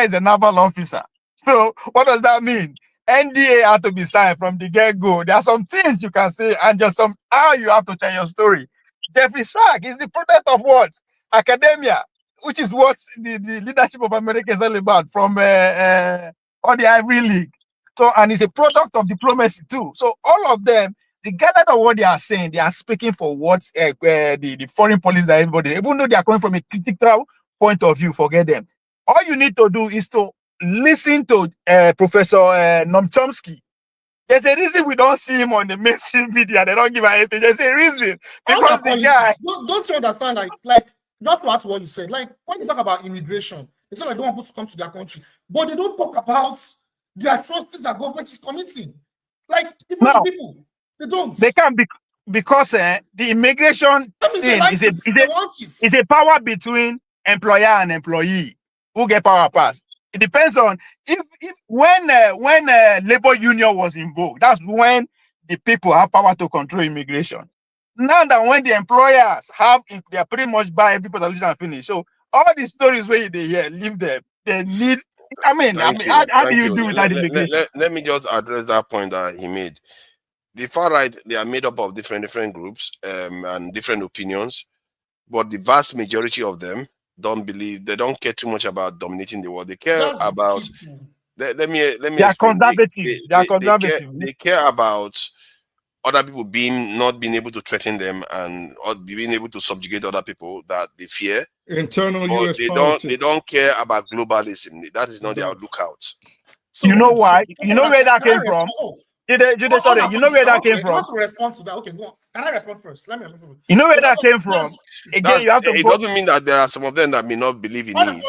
is a naval officer. So what does that mean? NDA had to be signed from the get-go. There are some things you can say and just how you have to tell your story. Jeffrey Sachs is the product of what? Academia, which is what the leadership of America is all about, from all the Ivy League. So, and it's a product of diplomacy too. So all of them, regardless of what they are saying, they are speaking for what the foreign policy that everybody, even though they are coming from a critical point of view, forget them. All you need to do is to listen to Professor Noam Chomsky. There's a reason we don't see him on the mainstream media. They don't give anything. There's a reason. Because the guy... Don't you understand, like just to ask what you said, like when you talk about immigration, they say they don't want people to come to their country, but they don't talk about the atrocities that government is committing. Like, even the people, they don't. They can't be, because the immigration thing is a power between employer and employee. Who get power pass? It depends on when labor union was in vogue. That's when the people have power to control immigration. Now that when the employers have, they are pretty much by every position and finish. So all the stories where they hear, leave them. They need. How do you do with that immigration? Let me just address that point that he made. The far right, they are made up of different groups and different opinions, but the vast majority of them they don't care too much about dominating the world. They care about. Let me. They are conservative. They are conservative. They care about other people not being able to threaten them and being able to subjugate other people that they fear. Internal US politics. They don't care about globalism. That is not their lookout. So, you know why? You know where that came from? Sorry, you know where that came from? I want to respond to that. Okay, go on. Can I respond first? Let me respond first. You know where that came from? Again, you have to. It doesn't mean that there are some of them that may not believe in it,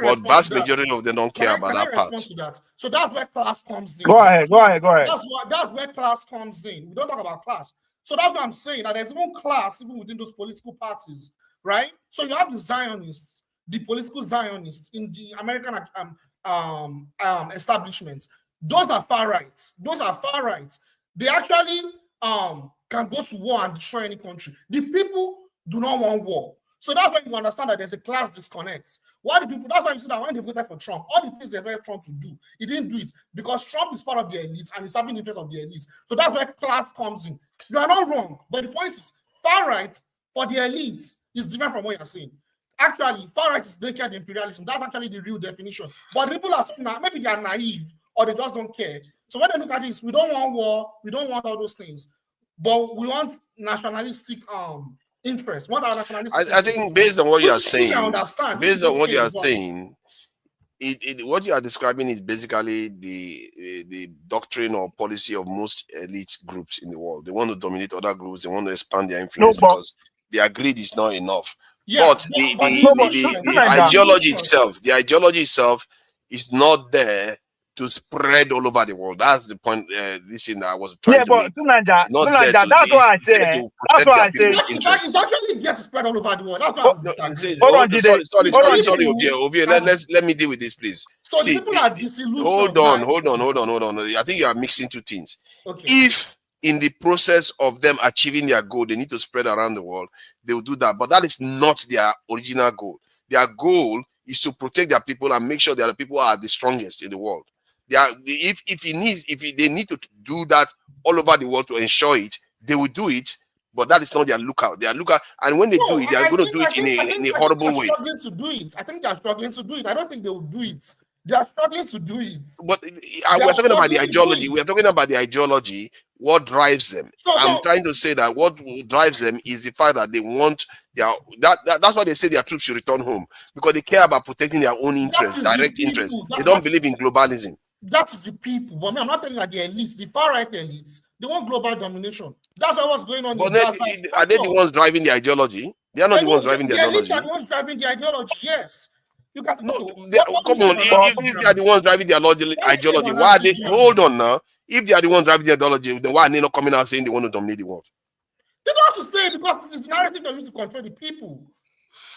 but vast majority of them don't care about that part. To that? So that's where class comes in. Go ahead. That's where class comes in. We don't talk about class. So that's what I'm saying. That there's even class even within those political parties, right? So you have the Zionists, the political Zionists in the American establishment. Those are far right. They actually can go to war and destroy any country. The people do not want war. So that's why you understand that there's a class disconnect. Why the people? That's why you see that when they voted for Trump, all the things they wanted Trump to do, he didn't do it because Trump is part of the elites and he's serving the interest of the elites. So that's where class comes in. You are not wrong, but the point is, far right for the elites is different from what you're saying. Actually, far right is naked imperialism. That's actually the real definition. But people are saying that maybe they are naive or they just don't care. So when they look at this, we don't want war, we don't want all those things, but we want nationalistic interest. What are nationalistic? I think based on what you are saying, what you are describing is basically the doctrine or policy of most elite groups in the world. They want to dominate other groups. They want to expand their influence because their greed is not enough. Yeah, but the ideology itself is not there to spread all over the world. That's the point. This thing that I was trying to make. Tunanja, That's what I say. That's what I say. It's actually get to spread all over the world. That's what I'm saying. Hold on, sorry, Ovie. Let me deal with this, please. So see, people are disillusioned. Hold on. I think you are mixing two things. Okay. If in the process of them achieving their goal, they need to spread around the world, they will do that. But that is not their original goal. Their goal is to protect their people and make sure their people are the strongest in the world. If they need to do that all over the world to ensure it, they will do it. But that is not their lookout. And when they do it, they are going to do it in a horrible way. Struggling to do it. I think they are struggling to do it. I don't think they will do it. They are struggling to do it. But we're talking about the ideology. We're talking about the ideology. What drives them? I'm trying to say that what drives them is the fact that they want that's why they say their troops should return home, because they care about protecting their own interests, direct interests. They don't believe in globalism. That is the people. But I'm not telling that the elites, the far right elites, they want global domination. That's what's going on. But are they the ones driving the ideology? They are not the ones driving the ideology. The elites are the ones driving the ideology. Yes. You got come on. If they are the ones driving the ideology, why are they? Hold on now. If they are the ones driving the ideology, then why are they not coming out saying they want to dominate the world? They don't have to say it because it's the narrative that used to control the people.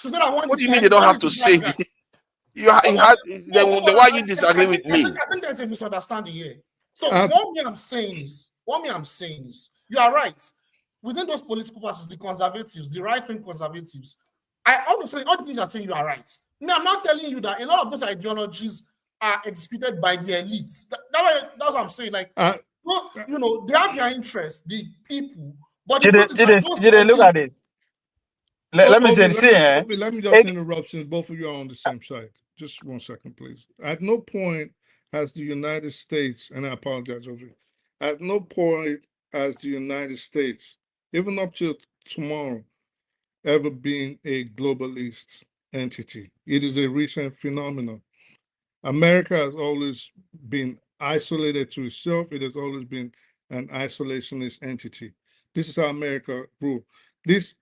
So what do you mean they don't have to say it? Then why you disagree with me? I think there's a misunderstanding here. So what I'm saying is, you are right. Within those political parties, the conservatives, the right-wing conservatives, I always say all the things you're saying, you are right. No, I'm not telling you that a lot of those ideologies are executed by the elites. That's what I'm saying. Like, they have their interests, the people. But did they look at it? Let me say, let me just interrupt since both of you are on the same side. Just 1 second, please. At no point has the United States, and I apologize, Ovie, at no point has the United States, even up to tomorrow, ever been a globalist entity. It is a recent phenomenon. America has always been isolated to itself. It has always been an isolationist entity. This is how America ruled. This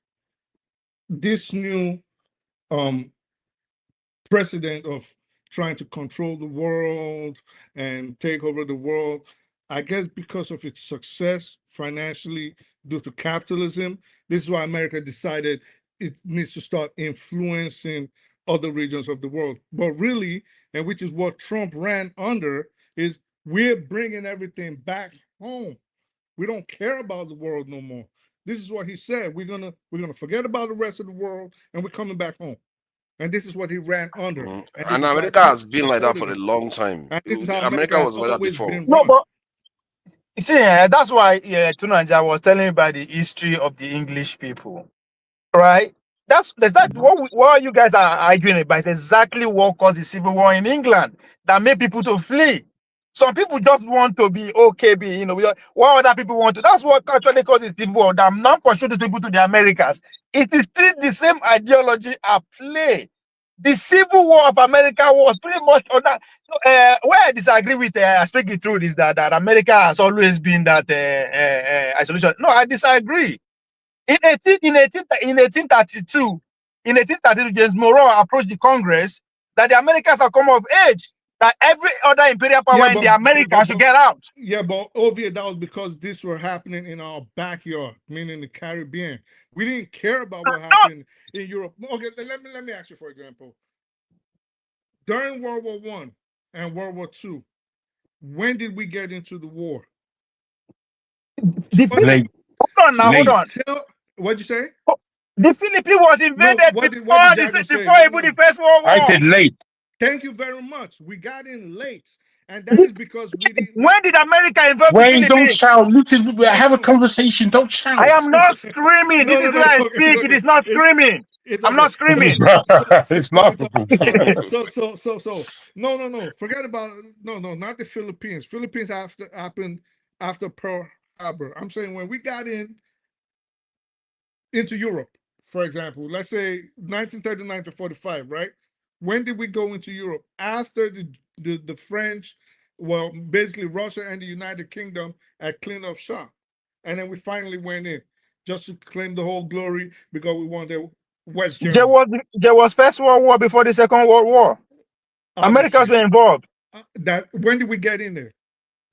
new precedent of trying to control the world and take over the world, I guess because of its success financially due to capitalism, this is why America decided it needs to start influencing other regions of the world. But really, and which is what Trump ran under, is we're bringing everything back home. We don't care about the world no more. This is what he said. We're gonna forget about the rest of the world, and we're coming back home. And this is what he ran under. And America has been like that for a long time. And this is how America was like that before. No, but you see, that's why Tunanja was telling me about the history of the English people, right? That's what you guys are arguing about. Exactly what caused the civil war in England that made people to flee. Some people just want to be OKB, what other people want to. That's what actually caused the civil war. That now pursue these people to the Americas. It is still the same ideology at play. The Civil War of America was pretty much on that. Where I disagree with speaking truth is that America has always been that isolation. No, I disagree. In 1832, James Monroe approached the Congress that the Americans have come of age, that every other imperial power in the Americas should get out. Yeah, but obviously that was because this were happening in our backyard, meaning the Caribbean. We didn't care about what happened in Europe. Okay, let me ask you, for example, during World War I and World War II, when did we get into the war? Hold on. What'd you say? The Philippines was invaded before even the First World War. I said late. Thank you very much. We got in late. And that is because we didn't. When did America invade the Philippines? Don't shout. Have a conversation. Don't shout. I am not screaming. This is where I speak. It is not screaming. I'm not screaming. It's laughable. So. No. Forget about it. No, not the Philippines. Philippines happened after Pearl Harbor. I'm saying when we got into Europe, for example, let's say 1939 to 45, right? When did we go into Europe? After the French, well, basically Russia and the United Kingdom had cleaned up shop. And then we finally went in just to claim the whole glory because we wanted West Germany. There was First World War before the Second World War. Americans were involved. That when did we get in there?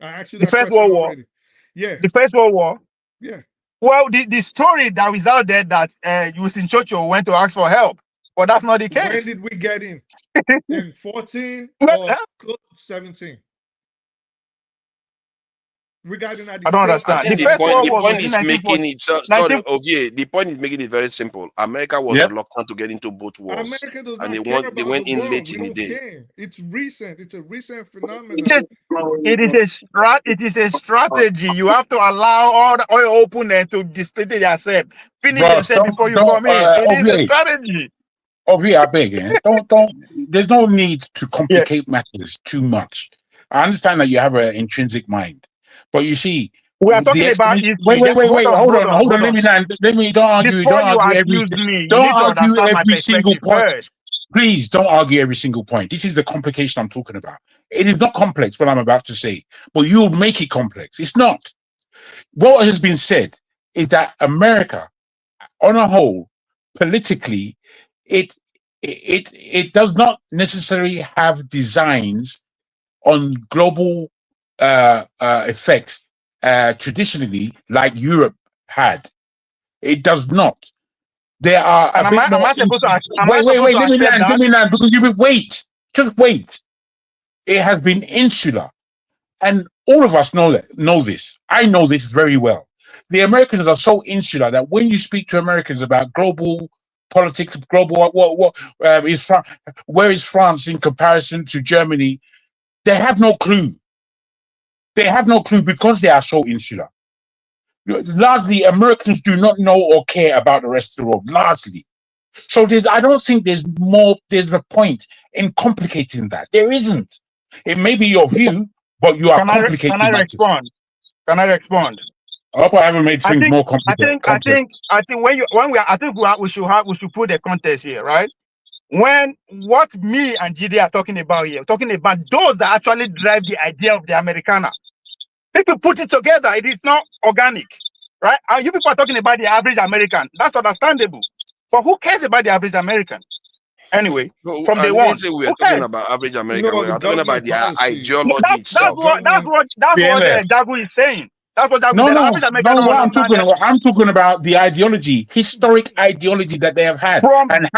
I asked you The that First question World War. already. Yeah. The First World War. Yeah. Well, the story that is out there that Winston Churchill went to ask for help, but that's not the case. When did we get in? In 14 Well, or close to 17? Regarding that, I don't I understand. The think First World the War point was in is making 1940. it sorry, Ovie, the point is making it very simple. America was Yep. reluctant to get into both wars. America does And not they care went about the in war. late We in the don't day. care. It's recent. It's a recent phenomenon. It is a strategy. You have to allow all the oil openers to display themselves, finish Bros, themselves before you come in. It is a strategy. Ovie, I beg, don't. There's no need to complicate matters too much. I understand that you have an intrinsic mind, but you see, we are talking about history. Wait. Hold on. Let me land. Let me. Don't argue. Before Don't you argue accuse every. me, you Don't need to argue understand my every single perspective point. first. Please don't argue every single point. This is the complication I'm talking about. It is not complex what I'm about to say, but you'll make it complex. It's not. What has been said is that America, on a whole, politically, it does not necessarily have designs on global effects traditionally like Europe had. It does not. There are And a bit more. Am I supposed to Wait. Let me accept that? Let me land because you will wait. Just wait. It has been insular, and all of us know this. I know this very well. The Americans are so insular that when you speak to Americans about global politics, global where is France in comparison to Germany, they have no clue. They have no clue because they are so insular. Largely, Americans do not know or care about the rest of the world. Largely, so I don't think there's a point in complicating that. There isn't. It may be your view, but you are complicating. Can I respond? Can I respond? I hope I haven't made things more complicated. I think we should put the context here, right? When what me and GD are talking about here, talking about those that actually drive the idea of the Americana. People put it together. It is not organic, right? And you people are talking about the average American. That's understandable. For who cares about the average American? Anyway, from day one, we're talking about average American. No, we're talking about their ideology that's itself. what Dagu is saying. That's what Dagu said. Average American what I'm talking about the ideology, historic ideology that they have had, and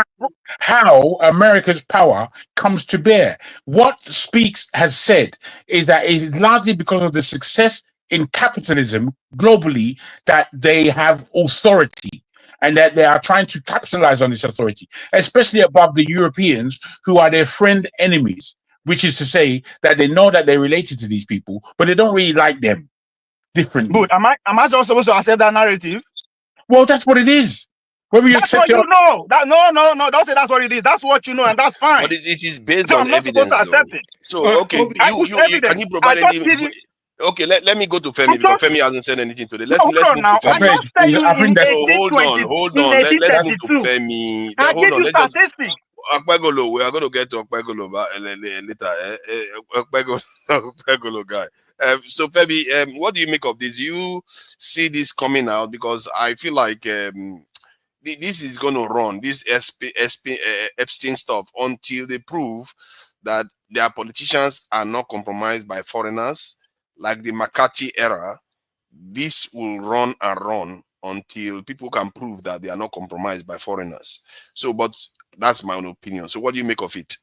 how America's power comes to bear. What Speaks has said is that it is largely because of the success in capitalism globally that they have authority, and that they are trying to capitalize on this authority, especially above the Europeans, who are their friend enemies, which is to say that they know that they're related to these people, but they don't really like them differently. Good. Am I just supposed to accept that narrative? Well, that's what it is. Whether you accept it, no, don't say that's what it is. That's what you know, and that's fine. But it is based so on I'm not evidence. Supposed to accept it. So okay, can you provide any? Okay, let me go to Femi because Femi hasn't said anything today. Let's move to Femi. Hold on. Let's move to Femi. Hold on. Let's just Akpegolo. We are going to get to Akpegolo later. Akpegolo guy. So Femi, what do you make of this? You see this coming out because I feel like this is going to run this Epstein stuff until they prove that their politicians are not compromised by foreigners. Like the McCarthy era, this will run and run until people can prove that they are not compromised by foreigners. So, but that's my own opinion. So what do you make of it?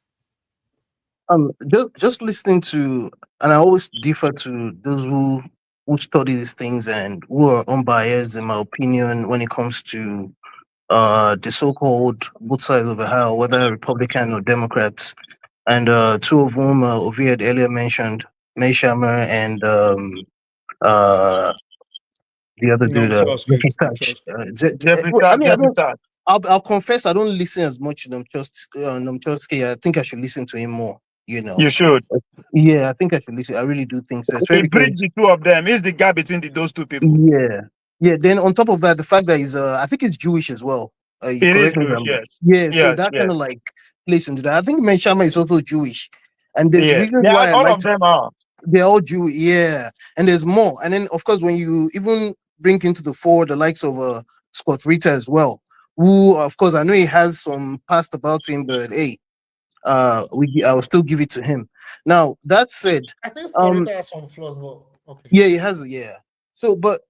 Just listening to, and I always differ to those who study these things and who are unbiased in my opinion when it comes to the so-called both sides of the aisle, whether Republican or Democrats, and two of whom Ovie had earlier mentioned, Meishamer and the other dude, I'll confess I don't listen as much to Nomchowski. I think I should listen to him more. You know, you should. Yeah, I think I should listen. I really do think so. He bridged the two of them. Is the gap between those two people? Yeah. Then on top of that, the fact that he's, I think he's Jewish as well. It is Jewish, yes. Yeah, so that kind of like plays into that. I think Menshama is also Jewish, and there's reasons why all of them are. They're all Jewish, yeah. And there's more. And then of course, when you even bring into the fore the likes of Scott Ritter as well, who of course I know he has some past about him, but hey, I will still give it to him. Now that said, I think Florida has some flaws, but okay. yeah, it has, yeah. So, but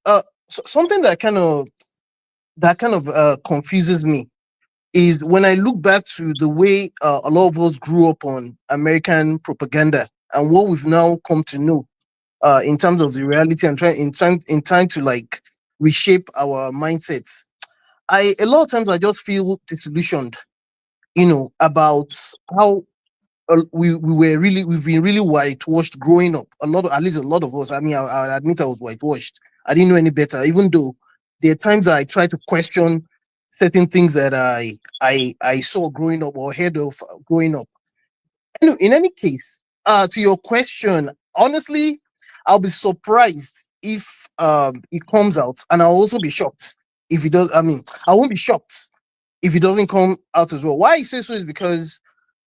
something that kind of confuses me is when I look back to the way a lot of us grew up on American propaganda and what we've now come to know in terms of the reality and trying to like reshape our mindsets. A lot of times I just feel disillusioned, about how we've been really whitewashed growing up. At least a lot of us. I mean, I admit I was whitewashed. I didn't know any better, even though there are times I try to question certain things that I saw growing up or heard of growing up. In any case, to your question, honestly, I'll be surprised if it comes out, and I'll also be shocked if it does. I mean, I won't be shocked if it doesn't come out as well. Why I say so is because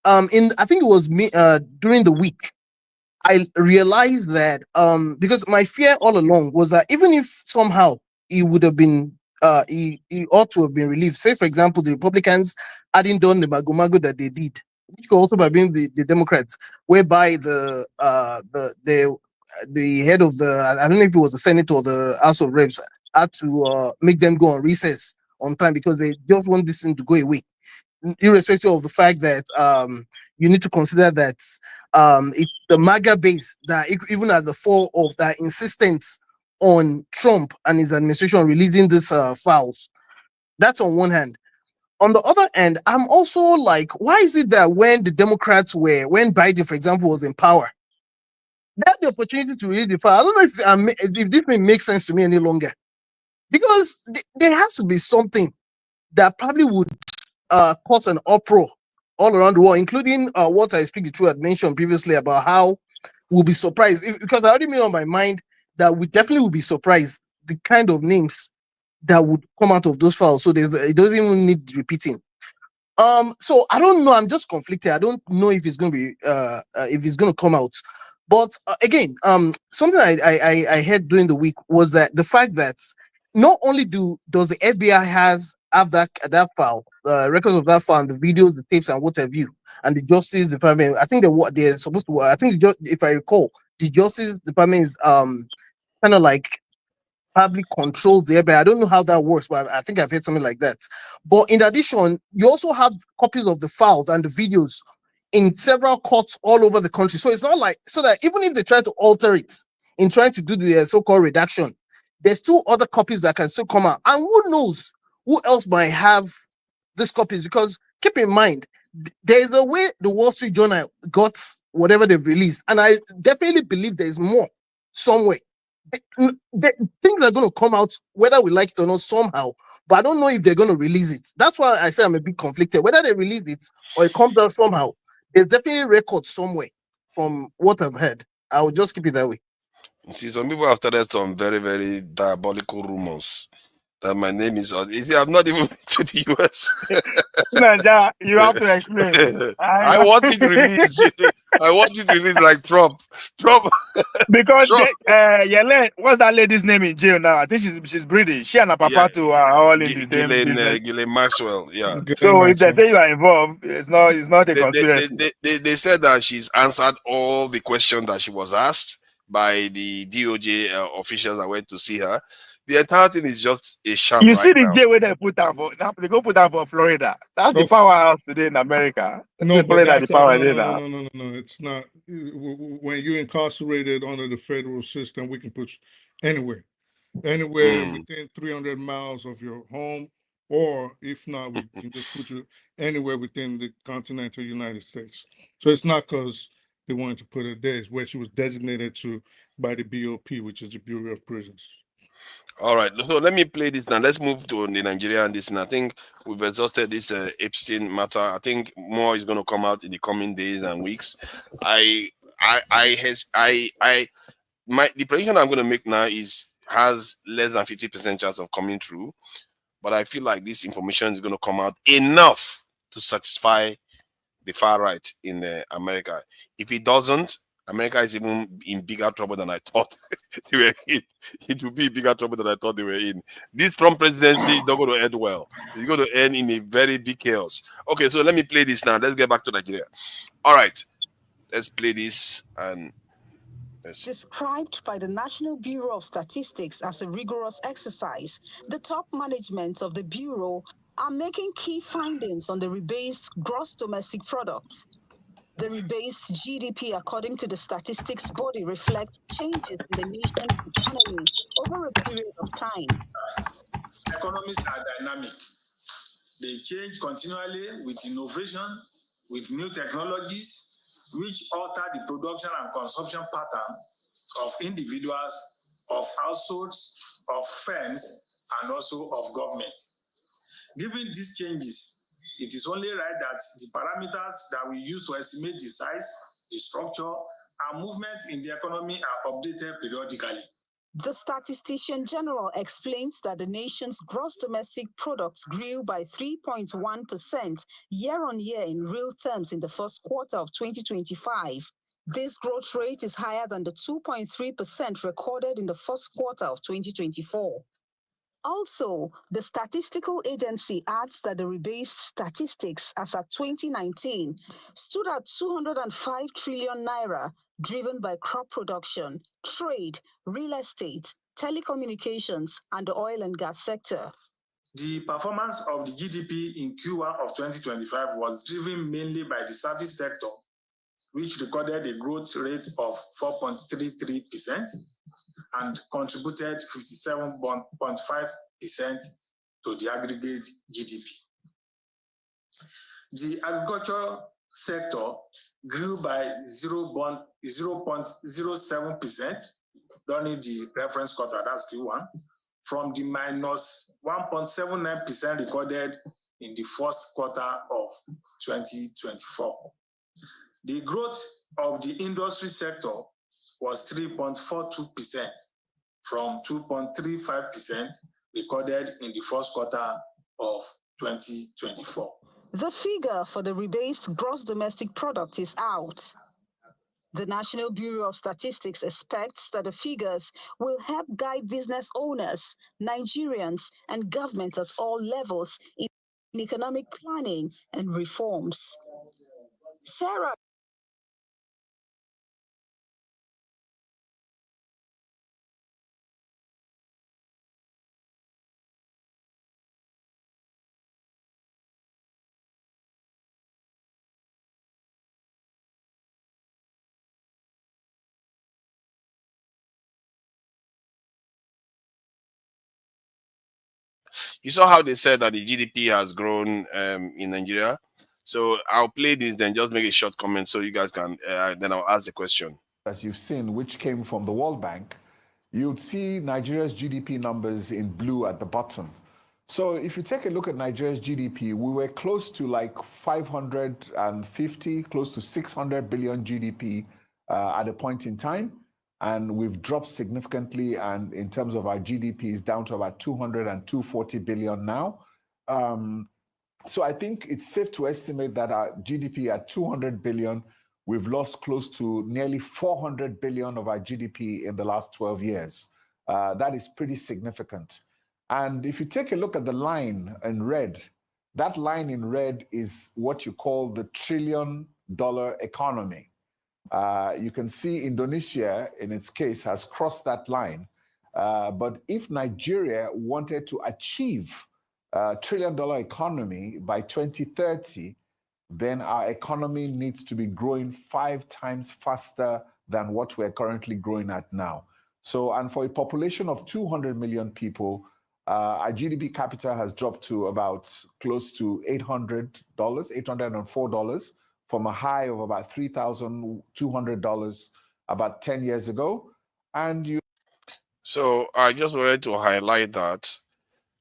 I think it was me during the week I realized that because my fear all along was that even if somehow he would have been he ought to have been relieved. Say for example the Republicans hadn't done the magomago that they did, which could also have been the Democrats, whereby the head of I don't know if it was the Senate or the House of Reps had to make them go on recess on time because they just want this thing to go away, irrespective of the fact that you need to consider that it's the MAGA base that even at the fall of that insistence on Trump and his administration releasing these files. That's on one hand. On the other hand, I'm also like, why is it that when when Biden, for example, was in power, they had the opportunity to release the file? I don't know if this may make sense to me any longer, because there has to be something that probably would cause an uproar all around the world, including what I speak the truth had mentioned previously about how we'll be surprised because I already made on my mind that we definitely will be surprised the kind of names that would come out of those files. So it doesn't even need repeating. So I don't know. I'm just conflicted. I don't know if it's going to be if it's going to come out. But again, something I heard during the week was that the fact that not only does the FBI have that file, records of that file, and the videos, the tapes, and what have you, and the Justice Department. I think they're supposed to. I think if I recall, the Justice Department is kind of like probably controls the FBI. I don't know how that works, but I think I've heard something like that. But in addition, you also have copies of the files and the videos in several courts all over the country. So it's not like so that even if they try to alter it in trying to do the so-called redaction, there's two other copies that can still come out. And who knows who else might have these copies? Because keep in mind, there's a way the Wall Street Journal got whatever they've released, and I definitely believe there's more somewhere. Things are going to come out whether we like it or not somehow, but I don't know if they're going to release it. That's why I say I'm a bit conflicted. Whether they release it or it comes out somehow, there's definitely a record somewhere from what I've heard. I will just keep it that way. See, some people have started some very, very diabolical rumors that my name is. If you have not even been to the US, Naja, you have to explain. I want it released. I want it released like Trump. Because Trump. Yele, what's that lady's name in jail now? I think she's British. She and her papa too are all in the same business. Ghislaine Maxwell, yeah. So if they say you are involved, it's not a conspiracy. They said that she's answered all the questions that she was asked by the DOJ officials that went to see her. The entire thing is just a sham. You see the jail where they put her for? They go put her for Florida. That's the powerhouse today in America. No, but Florida, the power no. It's not. When you're incarcerated under the federal system, we can put you anywhere within 300 miles of your home, or if not, we can just put you anywhere within the continental United States. So it's not because they wanted to put her there; it's where she was designated to by the BOP, which is the Bureau of Prisons. All right, so let me play this now. Let's move to the Nigerian this, and I think we've exhausted this Epstein matter. I think more is going to come out in the coming days and weeks. The prediction I'm going to make now has less than 50% chance of coming through, but I feel like this information is going to come out enough to satisfy the far right in America. If it doesn't, America is even in bigger trouble than I thought they were in. It will be bigger trouble than I thought they were in. This Trump presidency is not going to end well. It's going to end in a very big chaos. Okay, so let me play this now. Let's get back to Nigeria. All right, let's play this and let's see. Described by the National Bureau of Statistics as a rigorous exercise, the top management of the Bureau are making key findings on the rebased gross domestic product. The rebased GDP, according to the statistics body, reflects changes in the nation's economy over a period of time. Economies are dynamic. They change continually with innovation, with new technologies, which alter the production and consumption pattern of individuals, of households, of firms, and also of government. Given these changes, it is only right that the parameters that we use to estimate the size, the structure, and movement in the economy are updated periodically. The Statistician General explains that the nation's gross domestic product grew by 3.1% year-on-year in real terms in the first quarter of 2025. This growth rate is higher than the 2.3% recorded in the first quarter of 2024. Also, the statistical agency adds that the rebased statistics as at 2019 stood at 205 trillion naira, driven by crop production, trade, real estate, telecommunications, and the oil and gas sector. The performance of the GDP in Q1 of 2025 was driven mainly by the service sector, which recorded a growth rate of 4.33% and contributed 57.5% to the aggregate GDP. The agriculture sector grew by 0.07% during the reference quarter, that's Q1, from the minus 1.79% recorded in the first quarter of 2024. The growth of the industry sector was 3.42% from 2.35% recorded in the first quarter of 2024. The figure for the rebased gross domestic product is out. The National Bureau of Statistics expects that the figures will help guide business owners, Nigerians, and government at all levels in economic planning and reforms. Sarah. You saw how they said that the GDP has grown in Nigeria. So I'll play this, then just make a short comment so you guys can, then I'll ask the question. As you've seen, which came from the World Bank, you'd see Nigeria's GDP numbers in blue at the bottom. So if you take a look at Nigeria's GDP, we were close to like 550, close to 600 billion GDP at a point in time. And we've dropped significantly, and in terms of our GDP is down to about 200 and 240 billion now. So I think it's safe to estimate that our GDP at 200 billion, we've lost close to nearly 400 billion of our GDP in the last 12 years. That is pretty significant. And if you take a look at the line in red, that line in red is what you call the $1 trillion economy. You can see Indonesia, in its case, has crossed that line. But if Nigeria wanted to achieve a $1 trillion economy by 2030, then our economy needs to be growing 5 times faster than what we're currently growing at now. So, and for a population of 200 million people, our GDP capita has dropped to about close to $800, $804, from a high of about $3,200 about 10 years ago. And So I just wanted to highlight that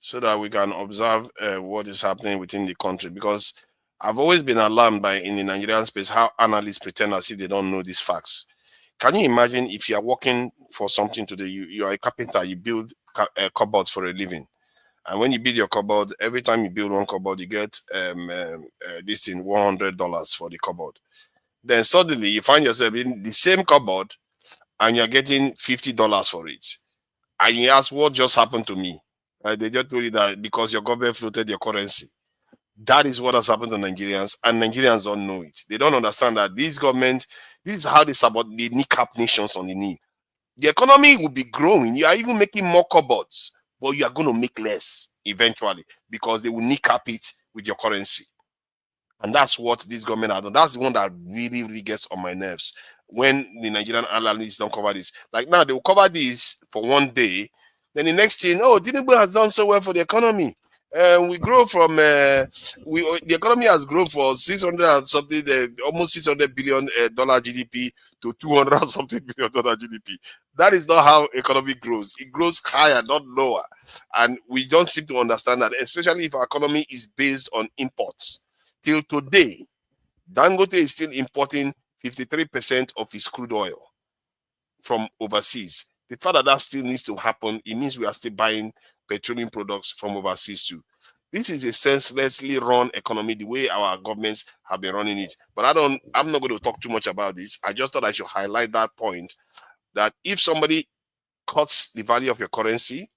so that we can observe what is happening within the country, because I've always been alarmed by, in the Nigerian space, how analysts pretend as if they don't know these facts. Can you imagine if you are working for something today, you are a carpenter, you build cupboards for a living. And when you build your cupboard, every time you build one cupboard, you get this in $100 for the cupboard. then suddenly you find yourself in the same cupboard and you're getting $50 for it. And you ask, what just happened to me? They just told you that because your government floated your currency. That is what has happened to Nigerians, and Nigerians don't know it. They don't understand that this government, this is how they support the kneecap nations on the knee. The economy will be growing. You are even making more cupboards, but you are going to make less eventually because they will kneecap it with your currency. And that's what this government has done. That's the one that really, really gets on my nerves. When the Nigerian analysts don't cover this. Like now, they will cover this for one day. Then the next thing, oh, Tinubu has done so well for the economy. We grow from the economy has grown for 600 and something, almost $600 billion GDP to 200 and something billion GDP. That is not how economy grows. It grows higher, not lower. And we don't seem to understand that, especially if our economy is based on imports. Till today, Dangote is still importing 53% of his crude oil from overseas. The fact that that still needs to happen, it means we are still buying petroleum products from overseas too. This is a senselessly run economy, the way our governments have been running it. But I'm not going to talk too much about this. I just thought I should highlight that point, that if somebody cuts the value of your currency,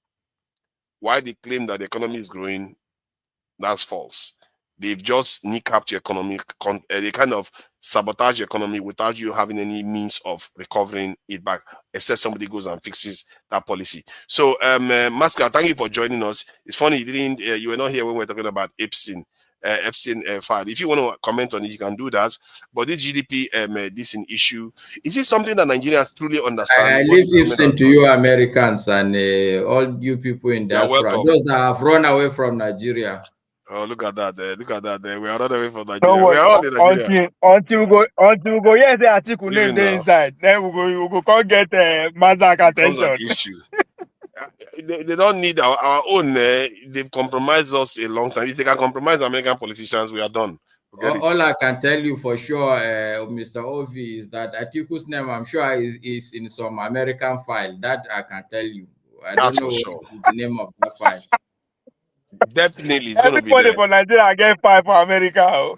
why they claim that the economy is growing, that's false. They've just kneecapped your economy. They kind of sabotage your economy without you having any means of recovering it back, except somebody goes and fixes that policy. So, Masca, thank you for joining us. It's funny you were not here when we were talking about Epstein file. If you want to comment on it, you can do that. But this GDP, this issue, is it something that Nigerians truly understand? I leave Epstein to you Americans and all you people in diaspora, those that have run away from Nigeria. Oh, look at that there. Look at that there. We are not away from Nigeria. Don't worry. We are all in Nigeria. Until we go, yes, the article name there inside. Then we go can't get Mazak attention. An issue. They don't need our own. They've compromised us a long time. If they can compromise American politicians, we are done. All I can tell you for sure, Mr. Ovi, is that Atiku's name, I'm sure, is in some American file. That I can tell you. I don't know the name of that file. Definitely, it's going to be there. Everybody for Nigeria get 5 for America.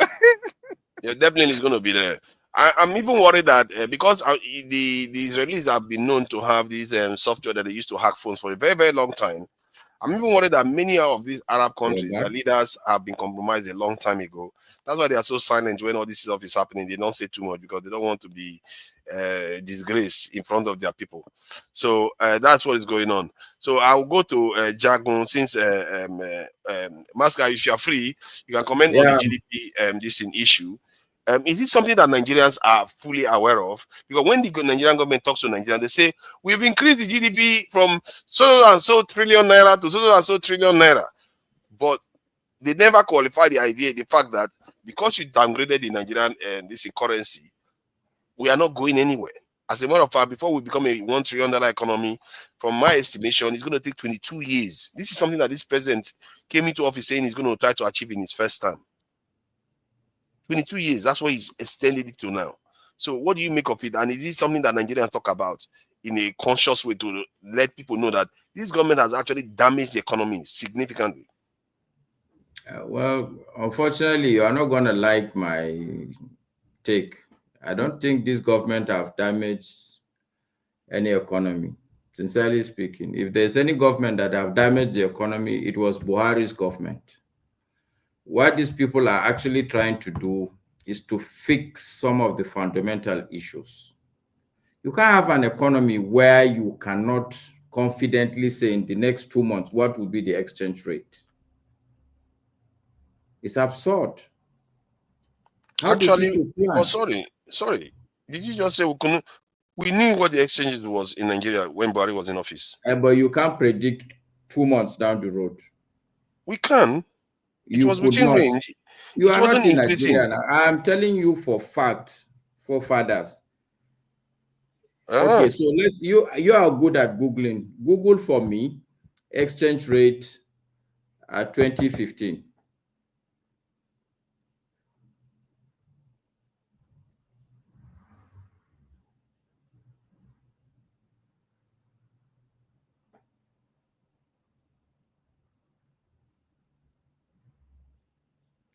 Yeah, definitely, it's going to be there. I'm even worried that because the Israelis have been known to have these software that they used to hack phones for a very, very long time. I'm even worried that many of these Arab countries, their leaders have been compromised a long time ago. That's why they are so silent when all this stuff is happening. They don't say too much because they don't want to be disgraced in front of their people. So that's what is going on. So I'll go to Jagun since Masca, if you are free, you can comment on the GDP this issue. Is it something that Nigerians are fully aware of? Because when the Nigerian government talks to Nigerians, they say, we've increased the GDP from so and so trillion naira to so and so trillion naira. But they never qualify the fact that because you downgraded the Nigerian this currency, we are not going anywhere. As a matter of fact, before we become a $1 trillion economy, from my estimation, it's going to take 22 years. This is something that this president came into office saying he's going to try to achieve in his first term. 22 years, that's what he's extended it to now. So what do you make of it? And is it something that Nigerians talk about in a conscious way to let people know that this government has actually damaged the economy significantly? Well, unfortunately, you are not going to like my take. I don't think this government have damaged any economy, sincerely speaking. If there's any government that have damaged the economy, it was Buhari's government. What these people are actually trying to do is to fix some of the fundamental issues. You can't have an economy where you cannot confidently say in the next 2 months what will be the exchange rate. It's absurd. Actually, oh, sorry. Did you just say we knew what the exchange was in Nigeria when Buhari was in office? But you can't predict 2 months down the road. We can. It was within range. You are not in Nigeria. I'm telling you for fact, forefathers. Okay, so you are good at Googling. Google for me exchange rate at 2015.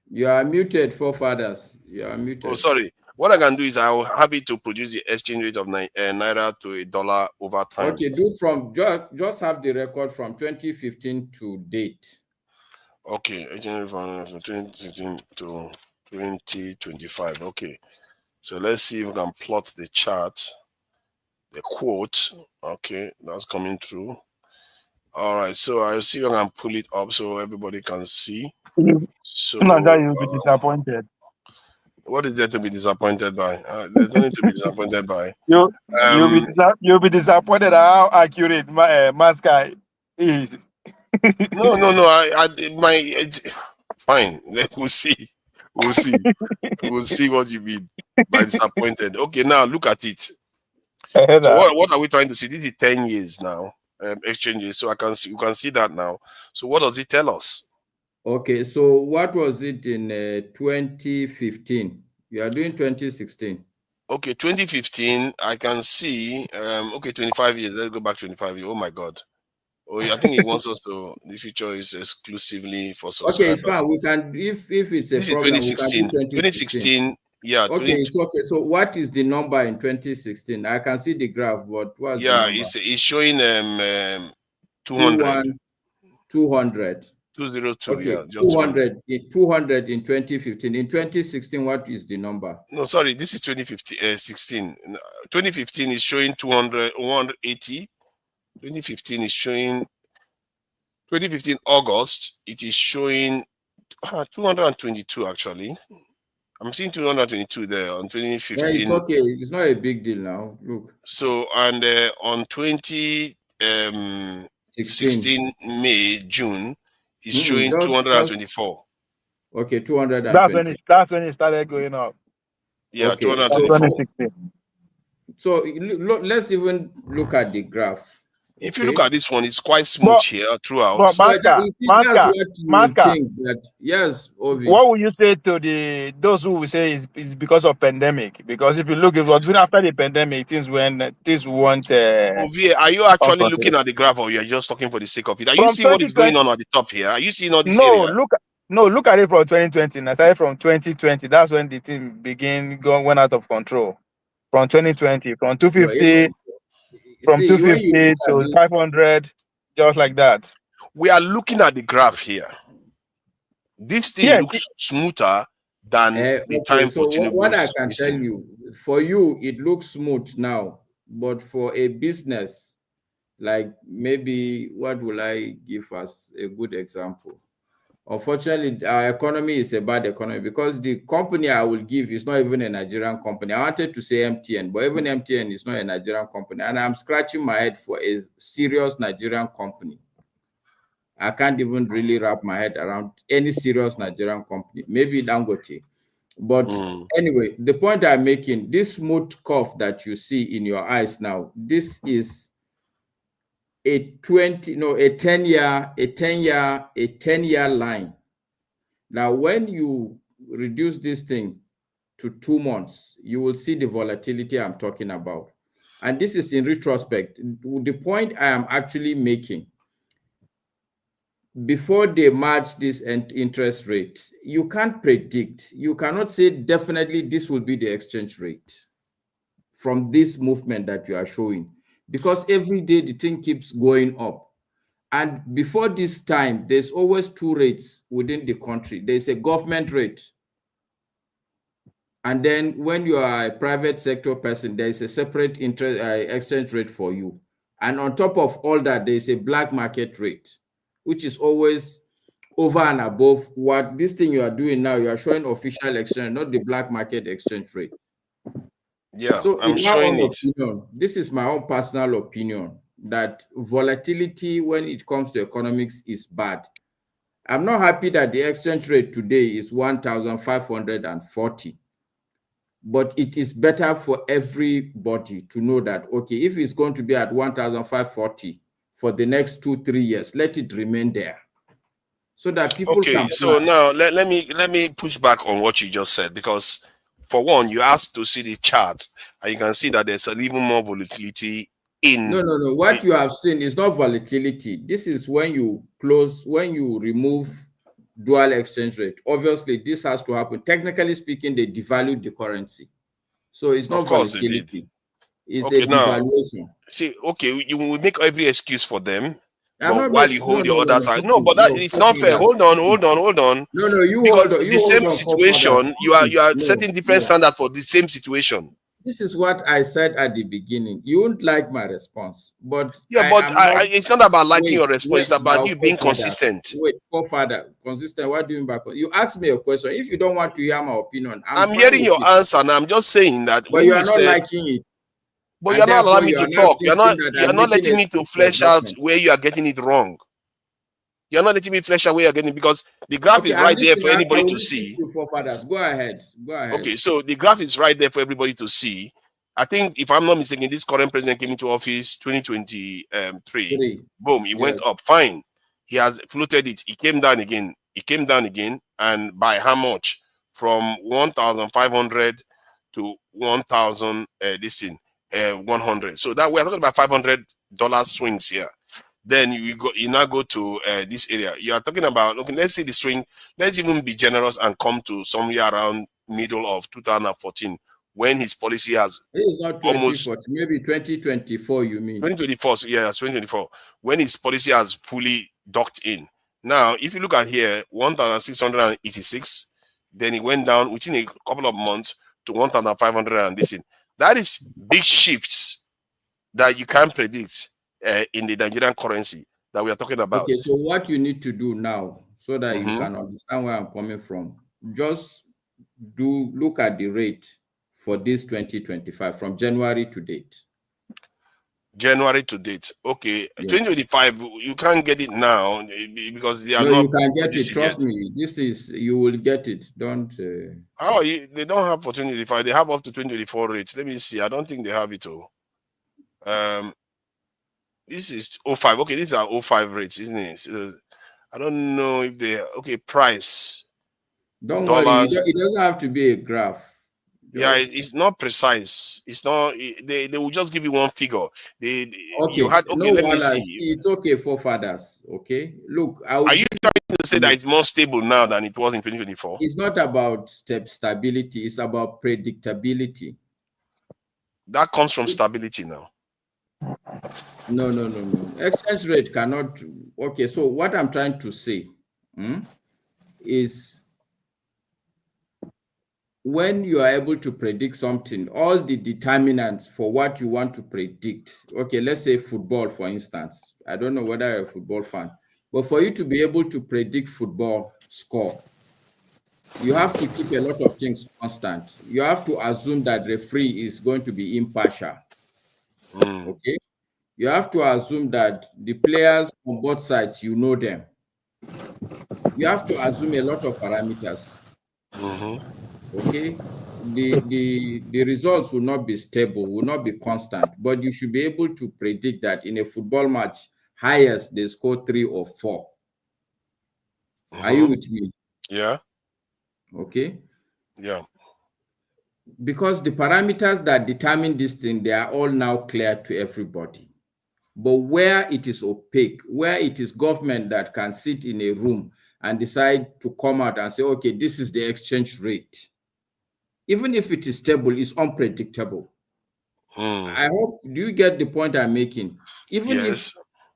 You are muted, forefathers. You are muted. Oh, sorry. What I can do is I'll have it to produce the exchange rate of naira to $1 over time. Okay, do from just have the record from 2015 to date. Okay, exchange rate from 2016 to 2025. Okay, so let's see if we can plot the chart, the quote. Okay, that's coming through. All right, so I'll see if I can pull it up so everybody can see. So you'll be disappointed. What is there to be disappointed by? There's nothing to be disappointed by. You'll be disappointed at how accurate Masca is. No. Fine. We'll see. We'll see what you mean by disappointed. Okay, now look at it. So what are we trying to see? This is 10 years now, exchanges. So you can see that now. So what does it tell us? Okay, so what was it in 2015? You are doing 2016. Okay, 2015, I can see, okay, 25 years. Let's go back 25 years. Oh my God. Oh, I think it wants us to, the future is exclusively for subscribers. Okay, it's fine. We can, if it's a this problem, is 2016. 2016, yeah. Okay, it's okay. So what is the number in 2016? I can see the graph, but what's the number? It's showing 200. 200. 202, okay, yeah. Just 200 in 2015. In 2016, what is the number? No, sorry, this is 2016. 2015 is showing 200, 180. 2015 is showing 2015 August. It is showing 222 actually. I'm seeing 222 there on 2015. Yeah, it's okay. It's not a big deal now. Look. So and on 2016 May June is showing 224. Okay, 220. That's when it started going up. Yeah, okay, 224. So let's even look at the graph. If you look at this one, it's quite smooth here throughout. But Masca, yes, Ovi. What would you say to those who will say it's because of pandemic? Because if you look at what's been after the pandemic, things went. Ovi, are you actually looking at the graph, or you're just talking for the sake of it? Are you seeing what is going on at the top here? Are you seeing all this area? Look at it from 2020. And I started from 2020. That's when the thing went out of control. From 2020, from 250. From 250 to 500, just like that. We are looking at the graph here. This thing looks smoother than the time for Tinubu. What I can tell you, for you, it looks smooth now. But for a business, like maybe, what will I give us a good example? Unfortunately, our economy is a bad economy because the company I will give is not even a Nigerian company. I wanted to say MTN, but even MTN is not a Nigerian company. And I'm scratching my head for a serious Nigerian company. I can't even really wrap my head around any serious Nigerian company. Maybe Dangote. But anyway, the point I'm making, this smooth curve that you see in your eyes now, this is a 10-year line. Now, when you reduce this thing to 2 months, you will see the volatility I'm talking about. And this is in retrospect. The point I am actually making, before they match this interest rate, you can't predict. You cannot say definitely this will be the exchange rate from this movement that you are showing. Because every day the thing keeps going up. And before this time, there's always 2 rates within the country. There's a government rate. And then when you are a private sector person, there's a separate exchange rate for you. And on top of all that, there's a black market rate, which is always over and above what this thing you are doing now. You are showing official exchange, not the black market exchange rate. Yeah, so I'm showing it. This is my own personal opinion that volatility when it comes to economics is bad. I'm not happy that the exchange rate today is 1,540, but it is better for everybody to know that, okay, if it's going to be at 1,540 for the next 2-3 years, let it remain there so that people can plan. So now let me push back on what you just said, because for one, you asked to see the chart, and you can see that there's even more volatility in. No. What you have seen is not volatility. This is when you remove dual exchange rate. Obviously, this has to happen. Technically speaking, they devalued the currency. So it's not Of course they did. volatility. It's Okay, a now, devaluation. see, okay, you will make every excuse for them, I'm but not while making, you hold the no, other side. No, but that no, it's not fair. that. Hold on. No, you Because hold on. the same situation, you are setting different standard for the same situation. This is what I said at the beginning. You won't like my response, but yeah, it's not about liking your response. It's about you being consistent. Consistent. What do you mean by you asked me a question? If you don't want to hear my opinion, I'm hearing your answer, and I'm just saying that. But you are not liking it. But you're not allowing me to talk. You're not letting me to flesh out where you are getting it wrong. You're not letting me flesh out where you're getting it, because the graph is right there for anybody to see. Go ahead. Okay, so the graph is right there for everybody to see. I think, if I'm not mistaken, this current president came into office 2023. Boom, he went up. Fine. He has floated it. He came down again. And by how much? From 1,500 to 1,000. 100. So that we're talking about $500 swings here. Then you now go to this area. You are talking about, okay, let's see the swing. Let's even be generous and come to somewhere around middle of 2014, when his policy has almost maybe 2024. You mean 2024? Yeah, 2024. When his policy has fully docked in. Now, if you look at here, 1,686. Then it went down within a couple of months to 1,500 and this thing. That is big shifts that you can't predict in the Nigerian currency that we are talking about. Okay, so what you need to do now, so that you can understand where I'm coming from, just look at the rate for this 2025 from January to date. January to date. Okay, yes. 2025, you can't get it now because they are no, not. You can get it. Trust me. You will get it. Don't. How are you? They don't have for 2025. They have up to 2024 rates. Let me see. I don't think they have it all. This is 05. Okay, these are 05 rates, isn't it? So, I don't know if they. Okay, price. Don't worry. It doesn't have to be a graph. Yeah, it's not precise. It's not. They will just give you one figure. Okay. Let me see. It's okay for fathers. Okay. Look, are you trying to say that it's more stable now than it was in 2024? It's not about stability. It's about predictability. That comes from stability now. No. Exchange rate cannot. Okay. So what I'm trying to say is, when you are able to predict something, all the determinants for what you want to predict, okay, let's say football, for instance. I don't know whether you're a football fan, but for you to be able to predict football score, you have to keep a lot of things constant. You have to assume that referee is going to be impartial. Okay? You have to assume that the players on both sides, you know them. You have to assume a lot of parameters. Okay, the results will not be stable, will not be constant, but you should be able to predict that in a football match, highest they score 3 or 4. Are you with me? Yeah. Okay. Yeah. Because the parameters that determine this thing, they are all now clear to everybody. But where it is opaque, where it is government that can sit in a room and decide to come out and say, okay, this is the exchange rate. Even if it is stable, it's unpredictable. I hope, do you get the point I'm making? Even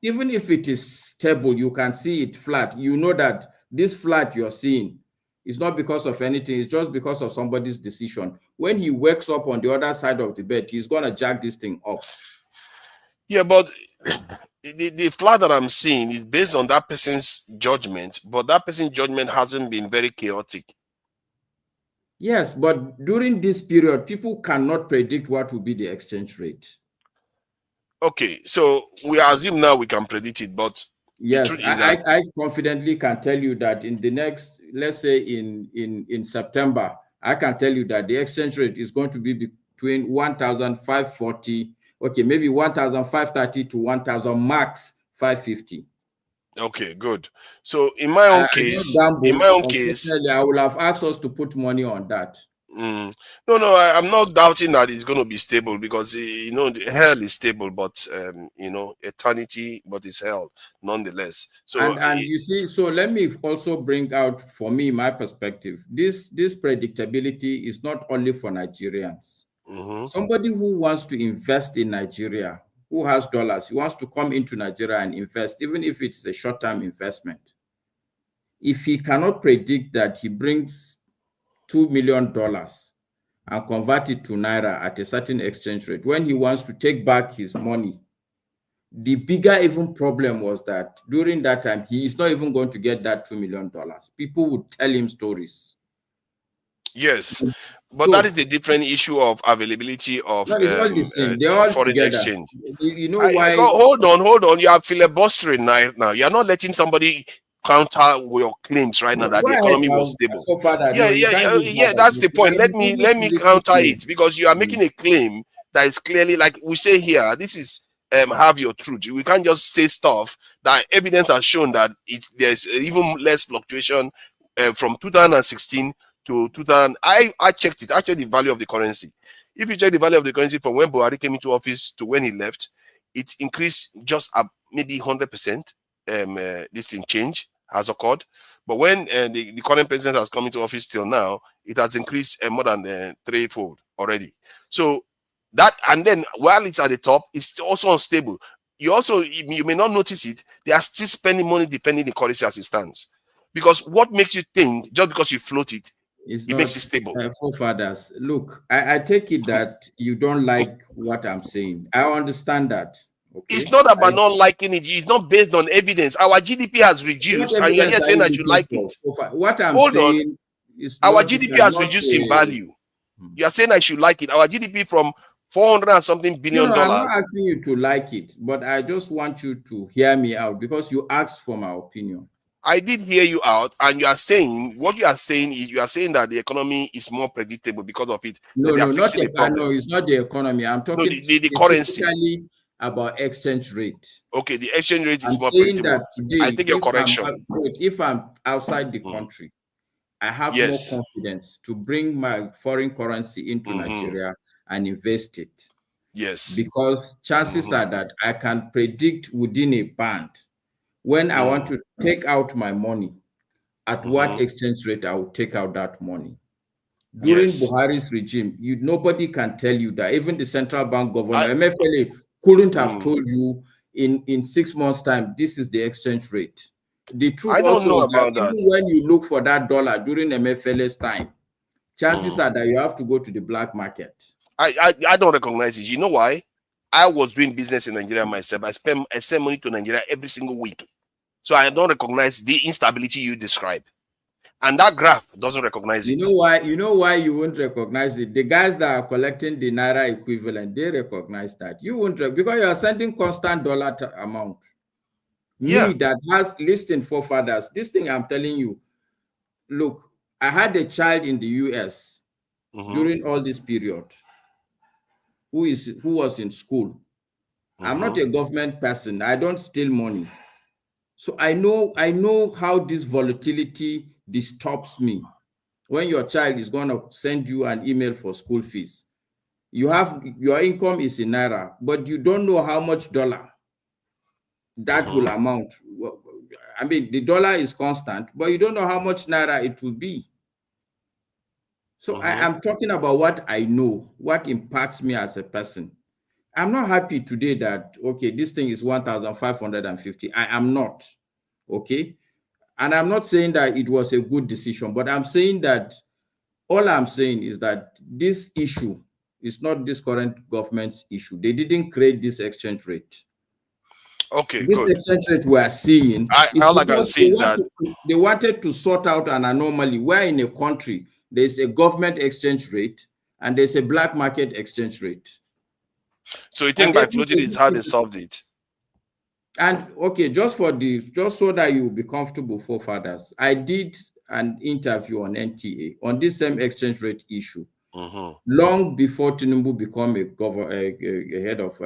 if it is stable, you can see it flat. You know that this flat you're seeing is not because of anything. It's just because of somebody's decision. When he wakes up on the other side of the bed, he's going to jack this thing up. Yeah, but the flat that I'm seeing is based on that person's judgment, but that person's judgment hasn't been very chaotic. Yes, but during this period, people cannot predict what will be the exchange rate. Okay, so we assume now we can predict it, but yes, I confidently can tell you that in the next, let's say in September, I can tell you that the exchange rate is going to be between 1,540, okay, maybe 1,530 to 1,000 max 550. Okay, good. So in my own case, I will have asked us to put money on that. No, I'm not doubting that it's going to be stable, because hell is stable, but eternity, but it's hell nonetheless. So and you see, so let me also bring out, for me, my perspective. This predictability is not only for Nigerians. Somebody who wants to invest in Nigeria, who has dollars, he wants to come into Nigeria and invest, even if it's a short-term investment. If he cannot predict that he brings $2 million and convert it to Naira at a certain exchange rate, when he wants to take back his money, the bigger even problem was that during that time, he is not even going to get that $2 million. People would tell him stories. Yes, but so, that is the different issue of availability of foreign exchange. You know why? Hold on. You are filibustering right now. You are not letting somebody counter your claims right now that the economy was stable. Yeah. That's the point. Let me counter it, because you are making a claim that is clearly, like we say here, this is have your truth. We can't just say stuff that evidence has shown that there's even less fluctuation from 2016 to 2000. I checked it. I checked the value of the currency. If you check the value of the currency from when Buhari came into office to when he left, it increased just maybe 100%. This thing change has occurred, but when the current president has come into office till now, it has increased more than threefold already. So that, and then while it's at the top, it's also unstable. You may not notice it, they are still spending money depending the currency as it stands. Because what makes you think just because you float it, it makes it stable? Forefathers, look, I take it that you don't like what I'm saying. I understand that. Okay. It's not about not liking it. It's not based on evidence. Our GDP has reduced, and you're here saying that you like it. What I'm saying is our GDP has reduced in value. You are saying I should like it. Our GDP from $400 and something billion. No, I'm not asking you to like it, but I just want you to hear me out, because you asked for my opinion. I did hear you out, and you are saying what you are saying is you are saying that the economy is more predictable because of it. No, it's not the economy. I'm talking the currency. About exchange rate. Okay, the exchange rate is more predictable. That today, I take your correction. If I'm outside the country, I have more confidence to bring my foreign currency into Nigeria and invest it. Yes. Because chances are that I can predict within a band when I want to take out my money, at what exchange rate I will take out that money. During Buhari's regime, nobody can tell you that. Even the central bank governor, MFLA, couldn't have told you in 6 months' time, this is the exchange rate. The truth also is that even when you look for that dollar during MFLA's time, chances are that you have to go to the black market. I don't recognize it. You know why? I was doing business in Nigeria myself. I send money to Nigeria every single week. So I don't recognize the instability you describe. And that graph doesn't recognize it. You know why you won't recognize it? The guys that are collecting the Naira equivalent, they recognize that. You won't, because you are sending constant dollar amount. Me that has listing forefathers. This thing I'm telling you, look, I had a child in the US during all this period who was in school. I'm not a government person. I don't steal money. So I know how this volatility disturbs me. When your child is going to send you an email for school fees, your income is in Naira, but you don't know how much dollar that will amount. I mean, the dollar is constant, but you don't know how much Naira it will be. So I am talking about what I know, what impacts me as a person. I'm not happy today that, okay, this thing is 1,550. I am not, okay? And I'm not saying that it was a good decision, but I'm saying that all I'm saying is that this issue is not this current government's issue. They didn't create this exchange rate. Okay, this exchange rate we are seeing, all I can see is that they wanted to sort out an anomaly where in a country there's a government exchange rate and there's a black market exchange rate. So you think by floating it's how they solved it? And okay, just so that you will be comfortable, forefathers, I did an interview on NTA on this same exchange rate issue long before Tinubu become a head of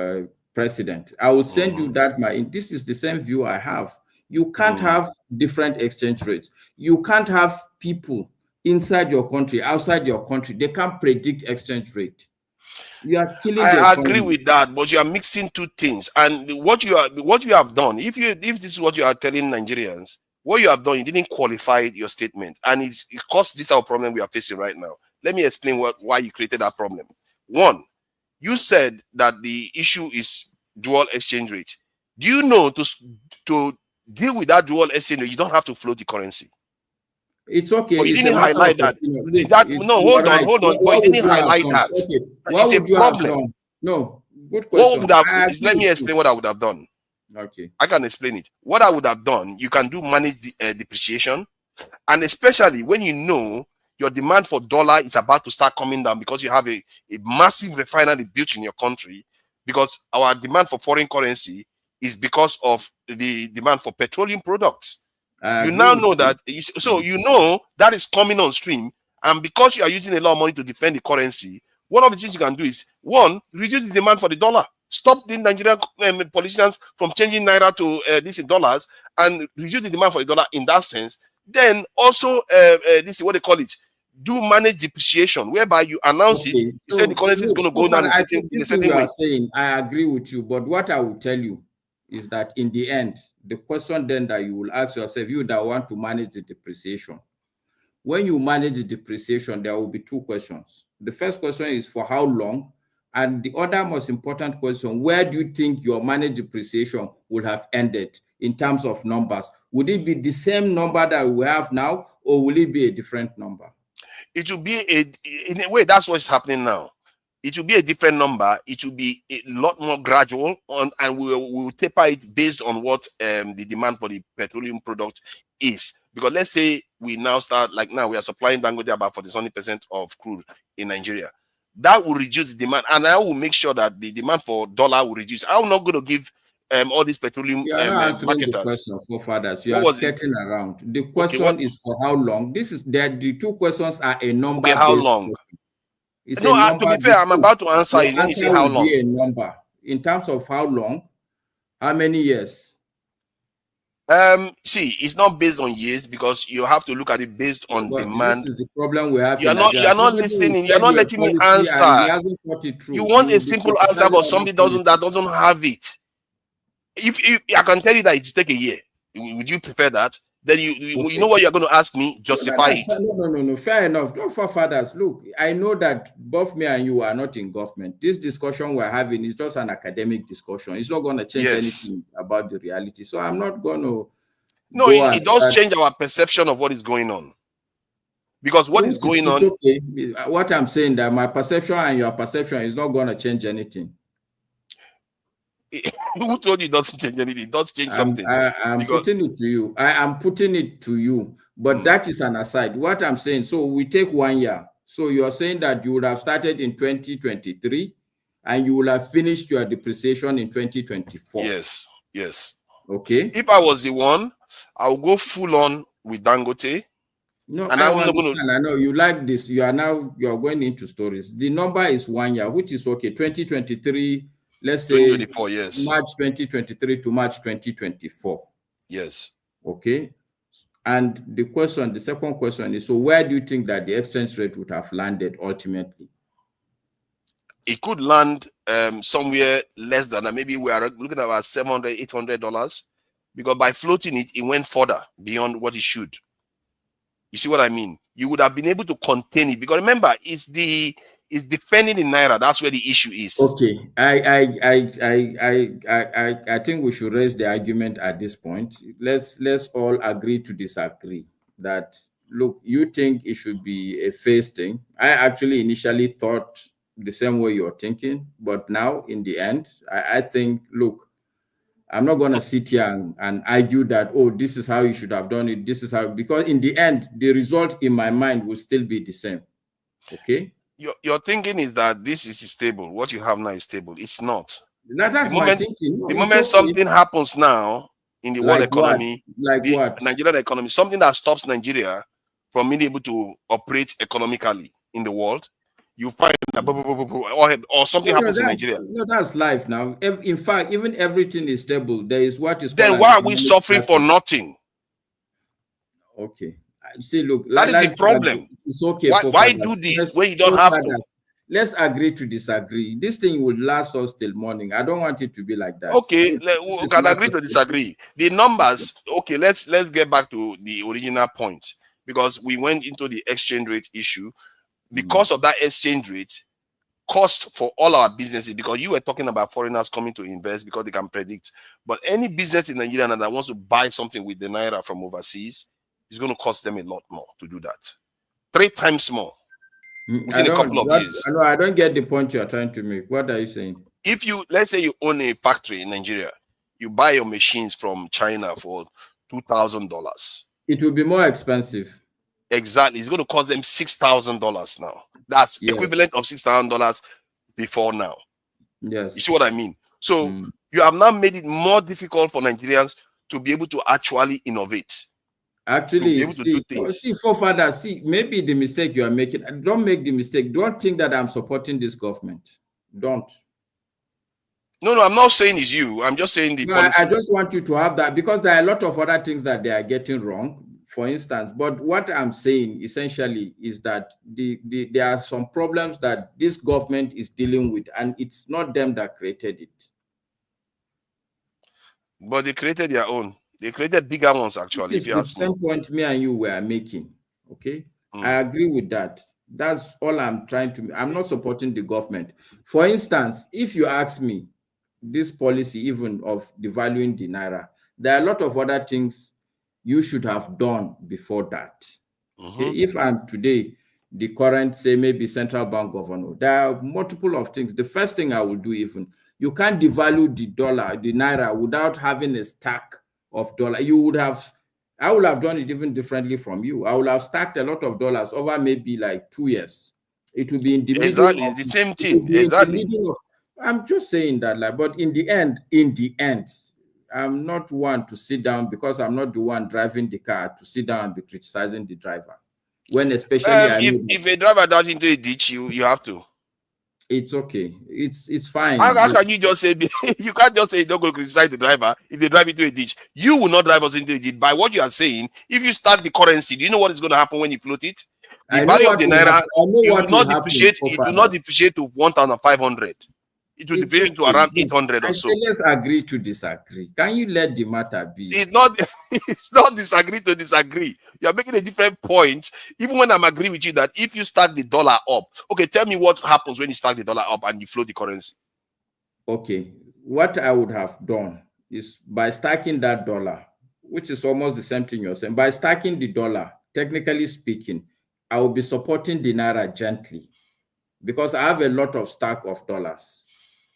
president. I will send you that. This is the same view I have. You can't have different exchange rates. You can't have people inside your country, outside your country. They can't predict exchange rate. You are killing. I agree with that, but you are mixing two things. And what you have done, if this is what you are telling Nigerians, what you have done, you didn't qualify your statement, and it caused this our problem we are facing right now. Let me explain why you created that problem. One, you said that the issue is dual exchange rate. Do you know to deal with that dual exchange rate, you don't have to float the currency? It's okay. But you It's didn't a matter highlight of that. opinion. Look, No, hold on. But What you would didn't you have highlight done? that. Okay. What It's a would you have problem. done? No, good What question. would have? Let me explain what I would have done. Okay. I can explain it. What I would have done, you can do manage the depreciation, and especially when you know your demand for dollar is about to start coming down because you have a massive refinery built in your country, because our demand for foreign currency is because of the demand for petroleum products. You now know that, so you know that is coming on stream, and because you are using a lot of money to defend the currency, one of the things you can do is, one, reduce the demand for the dollar. Stop the Nigerian politicians from changing naira to this in dollars, and reduce the demand for the dollar in that sense. Then also, this is what they call it, do manage depreciation, whereby you announce it. You say the currency is going to go down in a certain way. Saying, I agree with you, but what I will tell you is that in the end, the question then that you will ask yourself, you that want to manage the depreciation, when you manage the depreciation, there will be two questions. The first question is for how long? And the other most important question, where do you think your managed depreciation will have ended in terms of numbers? Would it be the same number that we have now, or will it be a different number? It will be in a way, that's what's happening now. It will be a different number. It will be a lot more gradual, and we will taper it based on what the demand for the petroleum product is. Because let's say we now start, like now we are supplying Dangote about 40% of crude in Nigeria. That will reduce the demand, and I will make sure that the demand for dollar will reduce. I'm not going to give all these petroleum You are not answering marketers. the question so far that you are skirting around. The question is for how long. This is that the two questions are a number. Okay, how long? It's no, a number. To be fair, I'm about to answer you. When you say how long, be a number in terms of how long, how many years. See, it's not based on years, because you have to look at it based on demand. This is the problem we have. You're not listening. You're not letting me answer. You want a simple answer, but somebody that doesn't have it. If I can tell you that it take a year, would you prefer that? Then you know what you're going to ask me. Justify it. No. Fair enough. No, for fathers. Look, I know that both me and you are not in government. This discussion we're having is just an academic discussion. It's not going to change anything about the reality. So I'm not going to. No, it does change our perception of what is going on. Because what is going on? Okay. What I'm saying that my perception and your perception is not going to change anything. Who told you it doesn't change anything? It does change something. I'm putting it to you. I am putting it to you. But that is an aside. What I'm saying, so we take 1 year. So you're saying that you would have started in 2023 and you will have finished your depreciation in 2024. Yes. Okay. If I was the one, I will go full on with Dangote. No, and I know you like this. You're going into stories. The number is 1 year, which is okay. 2023. Let's say 2024, yes. March 2023 to March 2024. Yes. Okay. And the second question is, so where do you think that the exchange rate would have landed ultimately? It could land somewhere less than that. Maybe we are looking at about $700, $800, because by floating it, it went further beyond what it should. You see what I mean? You would have been able to contain it, because remember, it's defending in naira. That's where the issue is. Okay, I think we should raise the argument at this point. Let's all agree to disagree. That look, you think it should be a phase thing. I actually initially thought the same way you're thinking, but now in the end, I think, look, I'm not going to sit here and argue that, oh, this is how you should have done it. This is how, because in the end, the result in my mind will still be the same. Okay. Your thinking is that this is stable. What you have now is stable. It's not. That's my thinking. The moment something happens now in the world economy, what? Nigerian economy, something that stops Nigeria from being able to operate economically in the world, you find that or something happens in Nigeria. No, that's life now. In fact, even everything is stable. There is what is. Then why are we suffering for nothing? Okay. See, look, that is the problem. It's okay. Why do this when you don't have to? Let's agree to disagree. This thing will last us till morning. I don't want it to be like that. Okay, we can agree to disagree. The numbers. Okay, let's get back to the original point, because we went into the exchange rate issue. Because of that exchange rate, cost for all our businesses, because you were talking about foreigners coming to invest because they can predict. But any business in Nigeria that wants to buy something with the naira from overseas, it's going to cost them a lot more to do that. 3 times more within a couple of years. I don't get the point you're trying to make. What are you saying? If you, let's say you own a factory in Nigeria, you buy your machines from China for $2,000. It will be more expensive. Exactly. It's going to cost them $6,000 now. That's equivalent of $6,000 before now. Yes. You see what I mean? So you have now made it more difficult for Nigerians to be able to actually innovate. Actually, see, maybe the mistake you are making, don't make the mistake. Don't think that I'm supporting this government. Don't. No, I'm not saying it's you. I'm just saying the policy. I just want you to have that, because there are a lot of other things that they are getting wrong, for instance. But what I'm saying essentially is that there are some problems that this government is dealing with, and it's not them that created it. But they created their own. They created bigger ones, actually. If you ask me. The same point me and you were making. Okay, I agree with that. That's all I'm trying to. I'm not supporting the government. For instance, if you ask me, this policy even of devaluing the naira, there are a lot of other things you should have done before that. Okay, if I'm today the current, say, maybe central bank governor, there are multiple of things. The first thing I will do, even, you can't devalue the dollar, the naira, without having a stack of dollar. I would have done it even differently from you. I would have stacked a lot of dollars over maybe like 2 years. It will be in the middle of the same thing. Exactly. I'm just saying that, like, but in the end, I'm not one to sit down, because I'm not the one driving the car, to sit down and be criticizing the driver. When especially if a driver dives into a ditch, you have to. It's okay. It's fine. How can you just say you can't just say don't go criticize the driver if they drive into a ditch? You will not drive us into a ditch. By what you are saying, if you start the currency, do you know what is going to happen when you float it? The value of the naira, it will not depreciate. It will not depreciate to 1,500. It will depreciate to around 800 or so. Let's agree to disagree. Can you let the matter be? It's not disagree to disagree. You're making a different point. Even when I'm agreeing with you that if you start the dollar up, okay, tell me what happens when you start the dollar up and you float the currency. Okay, what I would have done is, by stacking that dollar, which is almost the same thing you're saying, by stacking the dollar, technically speaking, I will be supporting the naira gently, because I have a lot of stack of dollars.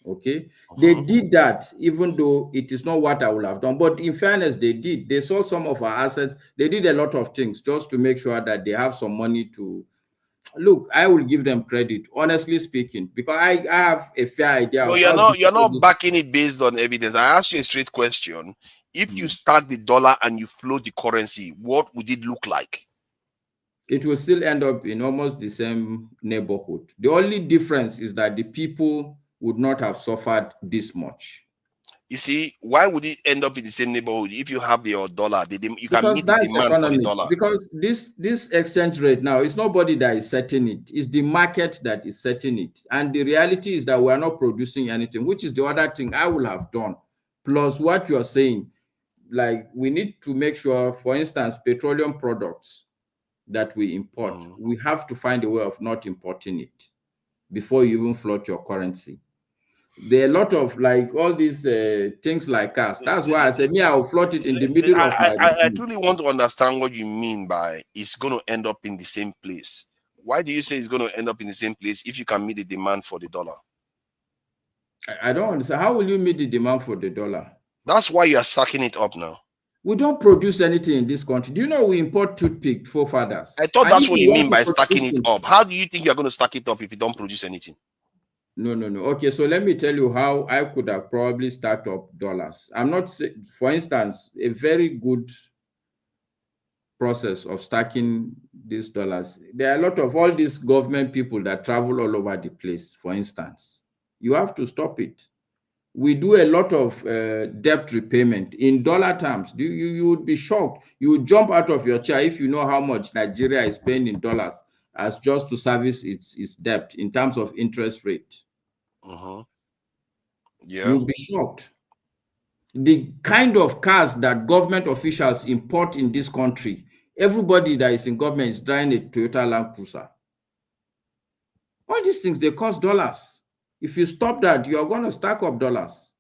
Okay, they did that, even though it is not what I would have done. But in fairness, they did. They sold some of our assets. They did a lot of things just to make sure that they have some money to look. I will give them credit, honestly speaking, because I have a fair idea. No, you're not backing it based on evidence. I asked you a straight question. If you start the dollar and you float the currency, what would it look like? It will still end up in almost the same neighborhood. The only difference is that the people would not have suffered this much. You see, why would it end up in the same neighborhood if you have your dollar? You can meet the demand for the dollar. Because this exchange rate now, it's nobody that is setting it. It's the market that is setting it. And the reality is that we are not producing anything, which is the other thing I will have done. Plus what you're saying, like, we need to make sure, for instance, petroleum products that we import, we have to find a way of not importing it before you even float your currency. There are a lot of, like, all these things like gas. That's why I said, I will float it in the middle of my... I truly want to understand what you mean by it's going to end up in the same place. Why do you say it's going to end up in the same place if you can meet the demand for the dollar? I don't understand. How will you meet the demand for the dollar? That's why you are stacking it up now. We don't produce anything in this country. Do you know we import toothpick for fathers? I thought that's what you mean by stacking it up. How do you think you're going to stack it up if you don't produce anything? No. Okay, so let me tell you how I could have probably stacked up dollars. I'm not saying, for instance, a very good process of stacking these dollars. There are a lot of all these government people that travel all over the place, for instance. You have to stop it. We do a lot of debt repayment in dollar terms. You would be shocked. You would jump out of your chair if you know how much Nigeria is paying in dollars as just to service its debt in terms of interest rate. Yeah. You'll be shocked. The kind of cars that government officials import in this country, everybody that is in government is driving a Toyota Land Cruiser. All these things, they cost dollars. If you stop that, you are going to stack up dollars.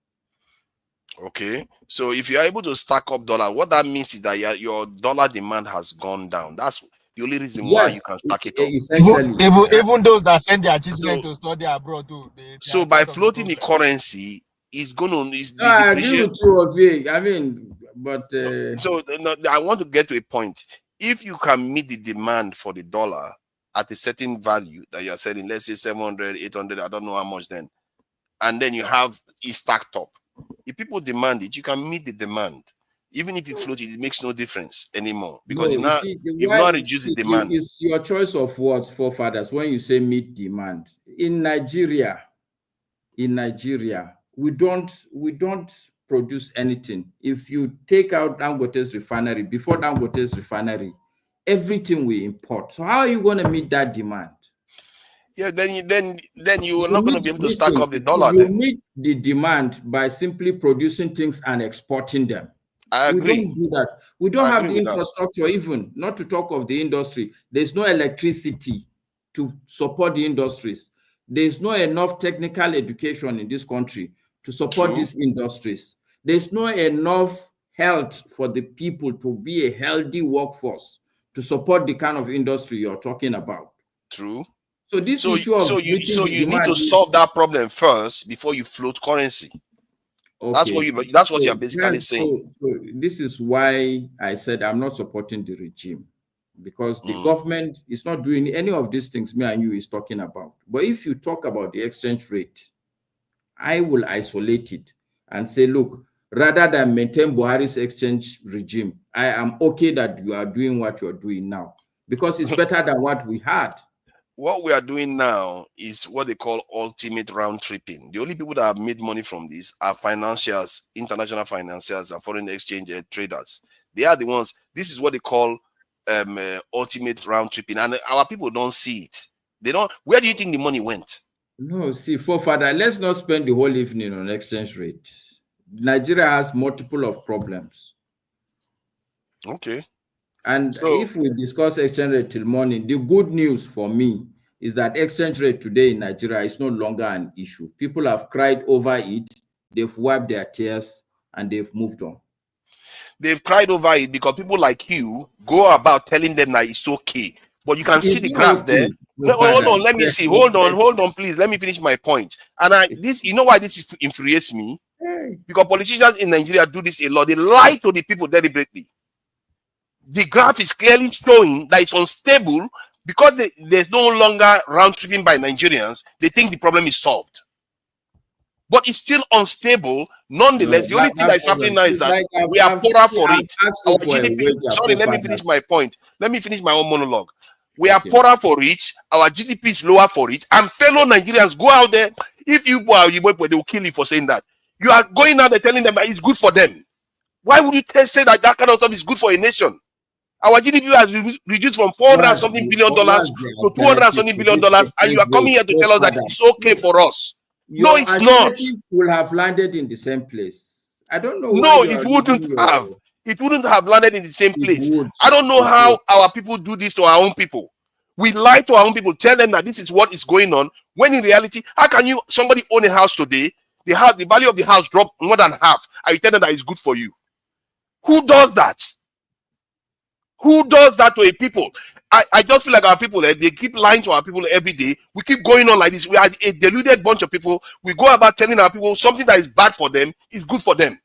Okay. So if you are able to stack up dollar, what that means is that your dollar demand has gone down. That's the only reason why you can stack it up. Even those that send their children to study abroad too. So by floating the currency, it's going to I agree with you, Ovie. I mean, but so no, I want to get to a point. If you can meet the demand for the dollar at a certain value that you're selling, let's say 700, 800, I don't know how much then, and then you have it stacked up. If people demand it, you can meet the demand. Even if you float it, it makes no difference anymore because you've not reduced the demand. It's your choice of words, forefathers, when you say meet demand. In Nigeria, we don't produce anything. If you take out Dangote's refinery, before Dangote's refinery, everything we import. So how are you going to meet that demand? Yeah, then you are not going to be able to stack up the dollar. You meet the demand by simply producing things and exporting them. I agree. We don't do that. We don't have the infrastructure, even not to talk of the industry. There's no electricity to support the industries. There's not enough technical education in this country to support these industries. There's not enough health for the people to be a healthy workforce to support the kind of industry you're talking about. True. So this issue of you need to solve that problem first before you float currency. Okay. That's what you're basically saying. So this is why I said I'm not supporting the regime, because the government is not doing any of these things me and you is talking about. But if you talk about the exchange rate, I will isolate it and say, look, rather than maintain Buhari's exchange regime, I am okay that you are doing what you're doing now, because it's better than what we had. What we are doing now is what they call ultimate round tripping. The only people that have made money from this are financiers, international financiers, and foreign exchange traders. They are the ones. This is what they call ultimate round tripping, and our people don't see it. They don't. Where do you think the money went? No, see, forefather, let's not spend the whole evening on exchange rate. Nigeria has multiple of problems. Okay. And if we discuss exchange rate till morning, the good news for me is that exchange rate today in Nigeria is no longer an issue. People have cried over it, they've wiped their tears, and they've moved on. They've cried over it because people like you go about telling them that it's okay. But you can see the graph there. Hold on, let me see. Hold on, please. Let me finish my point. And you know why this infuriates me? Because politicians in Nigeria do this a lot. They lie to the people deliberately. The graph is clearly showing that it's unstable because there's no longer round tripping by Nigerians. They think the problem is solved, but it's still unstable. Nonetheless, the only thing that is happening now is that we are poorer for it. Our GDP. Sorry, let me finish my point. Let me finish my own monologue. We are poorer for it. Our GDP is lower for it. And fellow Nigerians, go out there. If you go out, they will kill you for saying that. You are going out there telling them that it's good for them. Why would you say that kind of stuff is good for a nation? Our GDP has reduced from $400 something billion to $200 something billion, and you are coming here to tell us that it's okay for us. No, it's not. Will have landed in the same place. I don't know. No, it wouldn't have. It wouldn't have landed in the same place. I don't know how our people do this to our own people. We lie to our own people, tell them that this is what is going on, when in reality, how can somebody own a house today, the value of the house dropped more than half, and you tell them that it's good for you? Who does that? Who does that to a people? I just feel like our people, they keep lying to our people every day. We keep going on like this. We are a deluded bunch of people. We go about telling our people something that is bad for them is good for them.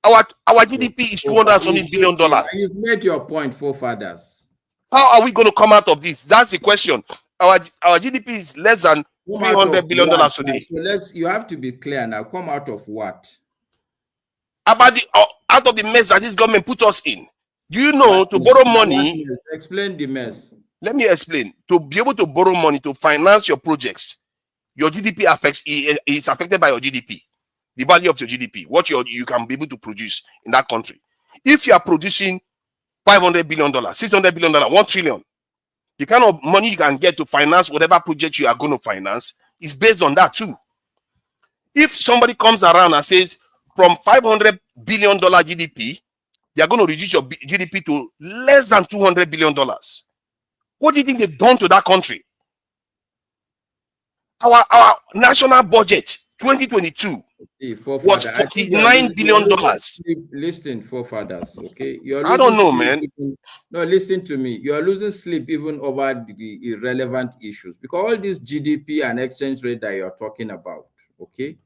Our GDP is $200 something billion. You've made your point, forefathers. How are we going to come out of this? That's the question. Our GDP is less than $300 billion today. So you have to be clear now. Come out of what? About out of the mess that this government put us in. Do you know to borrow money? Explain the mess. Let me explain. To be able to borrow money to finance your projects, your GDP is affected by your GDP, the value of your GDP, what you can be able to produce in that country. If you are producing $500 billion, $600 billion, $1 trillion, the kind of money you can get to finance whatever project you are going to finance is based on that too. If somebody comes around and says from $500 billion GDP, they are going to reduce your GDP to less than $200 billion. What do you think they've done to that country? Our national budget 2022 was $49 billion. Listen, forefathers, okay? You're I don't know, man. No, listen to me. You're losing sleep even over the irrelevant issues, because all this GDP and exchange rate that you're talking about, okay?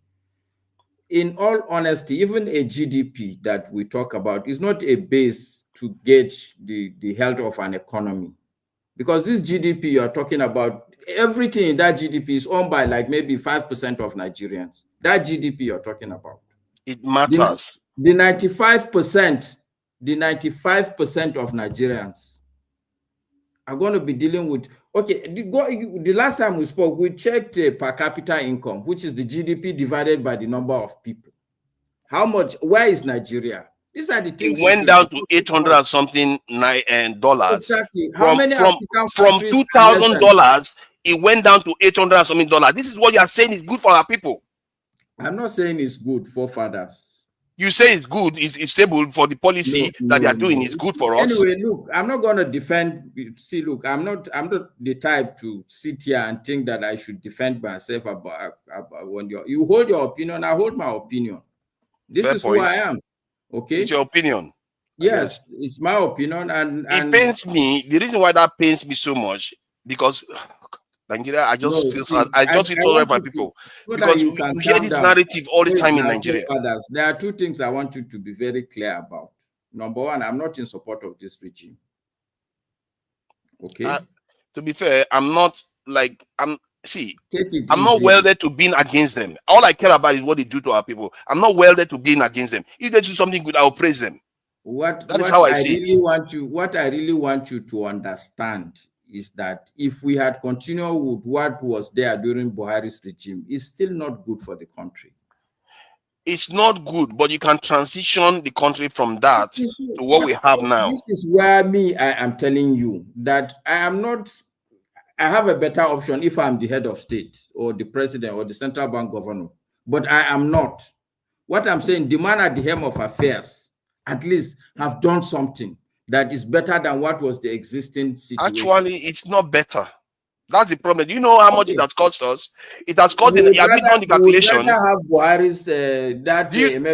In all honesty, even a GDP that we talk about is not a base to gauge the health of an economy. Because this GDP you're talking about, everything in that GDP is owned by like maybe 5% of Nigerians. That GDP you're talking about. It matters. The 95% of Nigerians are going to be dealing with, okay, the last time we spoke, we checked per capita income, which is the GDP divided by the number of people. How much, where is Nigeria? These are the things. It went down to $800 and something dollars. Exactly. From $2,000, it went down to $800 and something dollars. This is what you are saying is good for our people. I'm not saying it's good for fathers. You say it's good, it's stable for the policy that they are doing. It's good for us. Anyway, look, I'm not going to defend. See, look, I'm not the type to sit here and think that I should defend myself about when you hold your opinion. I hold my opinion. This is who I am. Okay, it's your opinion. Yes, it's my opinion, and it pains me. The reason why that pains me so much, because Nigeria, I just feel sad. I just feel sorry for people, because we hear this narrative all the time in Nigeria. There are two things I want you to be very clear about. Number one, I'm not in support of this regime. Okay. To be fair, I'm not like I'm not welded to being against them. All I care about is what they do to our people. I'm not welded to being against them. If they do something good, I'll praise them. That is how I see it. What I really want you to understand is that if we had continued with what was there during Buhari's regime, it's still not good for the country. It's not good, but you can transition the country from that to what we have now. This is where I am telling you that I have a better option if I'm the head of state or the president or the central bank governor, but I am not. What I'm saying, the man at the helm of affairs at least have done something that is better than what was the existing situation. Actually, it's not better. That's the problem. Do you know how much it has cost us? It has cost. Have you done the calculation?